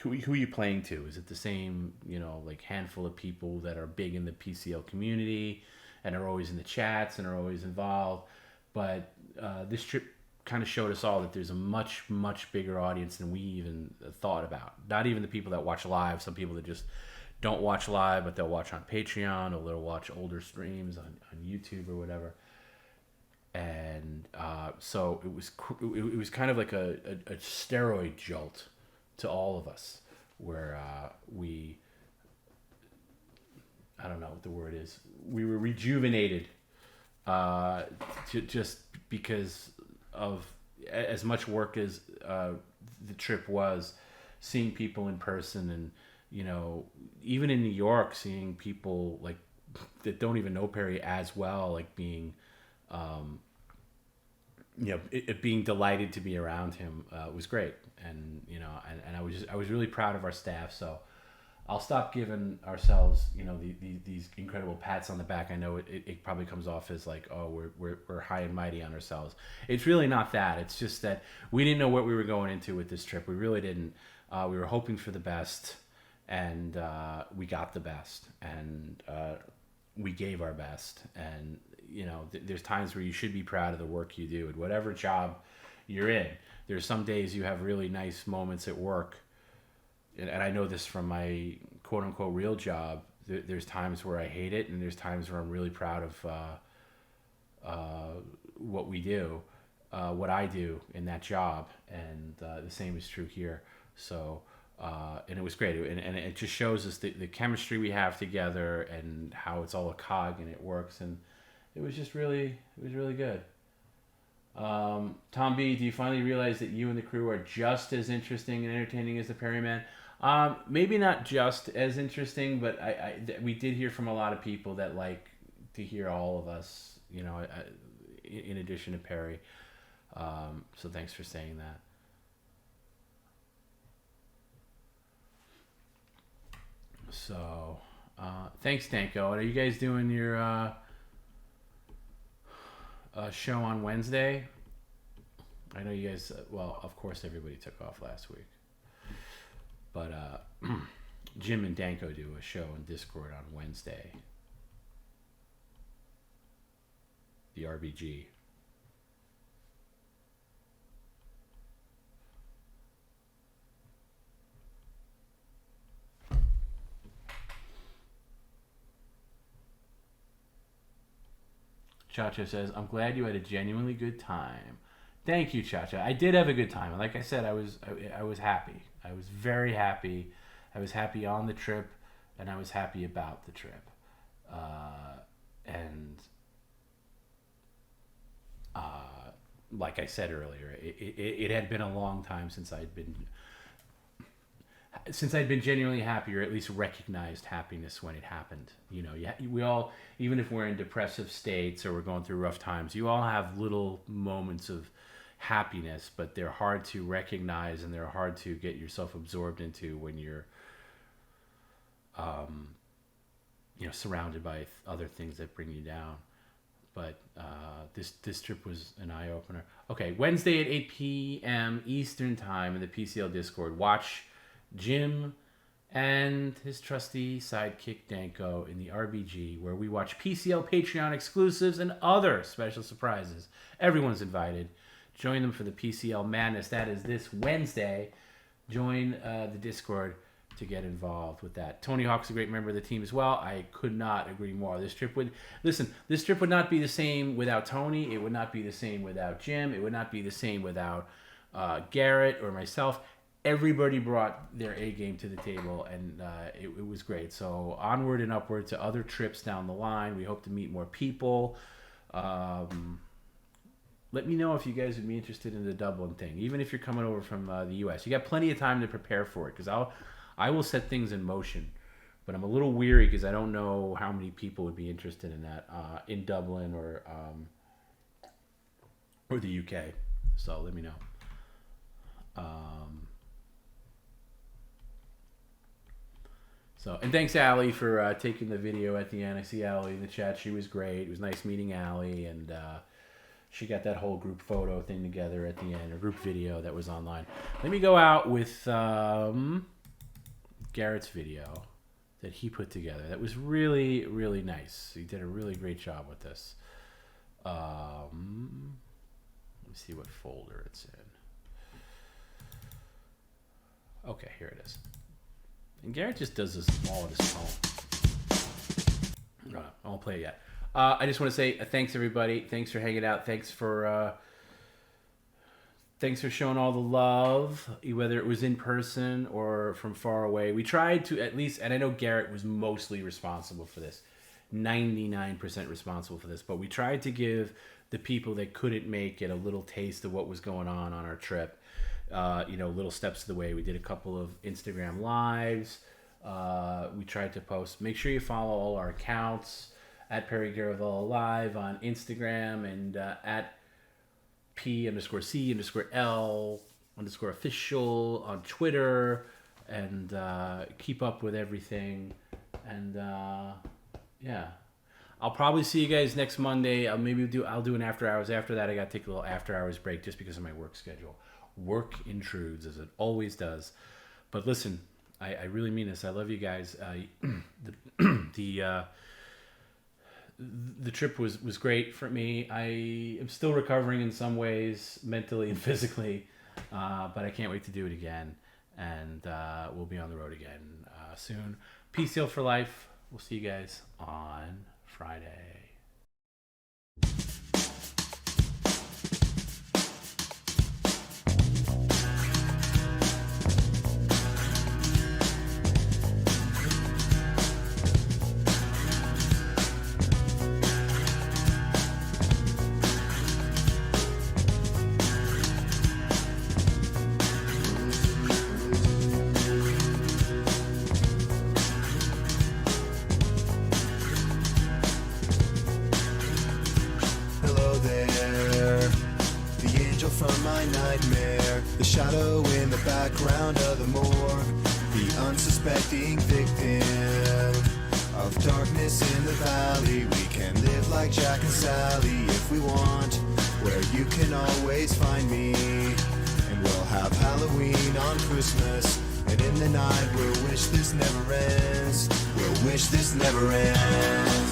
Who are you playing to? Is it the same, like handful of people that are big in the PCL community and are always in the chats and are always involved? But this trip kind of showed us all that there's a much, much bigger audience than we even thought about. Not even the people that watch live. Some people that just don't watch live, but they'll watch on Patreon or they'll watch older streams on YouTube or whatever. And so it was kind of like a steroid jolt to all of us, where I don't know what the word is. We were rejuvenated just because of as much work as the trip was, seeing people in person, and even in New York, seeing people like that don't even know Perry as well, like being being delighted to be around him was great. And I was really proud of our staff. So I'll stop giving ourselves these incredible pats on the back. I know it probably comes off as like, oh, we're high and mighty on ourselves. It's really not that. It's just that we didn't know what we were going into with this trip. We really didn't. We were hoping for the best, and we got the best, and we gave our best. And there's times where you should be proud of the work you do, and whatever job you're in. There's some days you have really nice moments at work, and I know this from my quote unquote real job. There's times where I hate it, and there's times where I'm really proud of what we do, what I do in that job, and the same is true here. So, and it was great, and it just shows us the chemistry we have together, and how it's all a cog and it works, and it was really good. Tom B, do you finally realize that you and the crew are just as interesting and entertaining as the Perryman? Maybe not just as interesting, but we did hear from a lot of people that like to hear all of us, in addition to Perry. So thanks for saying that. So, thanks, Danko. Are you guys doing your show on Wednesday? I know you guys, well, of course everybody took off last week. But Jim and Danko do a show in Discord on Wednesday. The RBG. Chacha says, I'm glad you had a genuinely good time. Thank you, Chacha. I did have a good time. And like I said, I was happy. I was very happy. I was happy on the trip, and I was happy about the trip. Like I said earlier, it had been a long time since I'd been genuinely happy, or at least recognized happiness when it happened. We all, even if we're in depressive states or we're going through rough times, you all have little moments of happiness, but they're hard to recognize, and they're hard to get yourself absorbed into when you're surrounded by other things that bring you down. But this trip was an eye-opener. Okay, Wednesday at 8 p.m. Eastern Time in the PCL Discord. Watch Jim and his trusty sidekick Danko in the RBG, where we watch PCL Patreon exclusives and other special surprises. Everyone's invited. Join them for the PCL Madness. That is this Wednesday. Join the Discord to get involved with that. Tony Hawk's a great member of the team as well. I could not agree more. This trip would not be the same without Tony. It would not be the same without Jim. It would not be the same without Garrett or myself. Everybody brought their A game to the table, and it was great. So onward and upward to other trips down the line. We hope to meet more people. Let me know if you guys would be interested in the Dublin thing, even if you're coming over from the U.S. You got plenty of time to prepare for it, because I will set things in motion. But I'm a little weary because I don't know how many people would be interested in that in Dublin or the UK. So let me know. And thanks, Allie, for taking the video at the end. I see Allie in the chat. She was great. It was nice meeting Allie, and she got that whole group photo thing together at the end, or group video that was online. Let me go out with Garrett's video that he put together. That was really, really nice. He did a really great job with this. Let me see what folder it's in. Okay, here it is. And Garrett just does this all on his phone. I won't play it yet. I just want to say thanks, everybody. Thanks for hanging out. Thanks for showing all the love, whether it was in person or from far away. We tried to at least, and I know Garrett was mostly responsible for this. 99% responsible for this, but we tried to give the people that couldn't make it a little taste of what was going on our trip. Little steps of the way. We did a couple of Instagram lives. We tried to post. Make sure you follow all our accounts at Perry Caravello Live on Instagram and at P_C_L_official on Twitter, and keep up with everything. And yeah, I'll probably see you guys next Monday. I'll do an after hours. After that, I got to take a little after hours break just because of my work schedule. Work intrudes, as it always does. But listen, I really mean this. I love you guys. The trip was great for me. I am still recovering in some ways, mentally and physically, but I can't wait to do it again. And we'll be on the road again soon. Peace, heal for life. We'll see you guys on Friday. From my nightmare, the shadow in the background of the morgue, the unsuspecting victim of darkness in the valley. We can live like Jack and Sally if we want, where you can always find me. And we'll have Halloween on Christmas, and in the night we'll wish this never ends. We'll wish this never ends.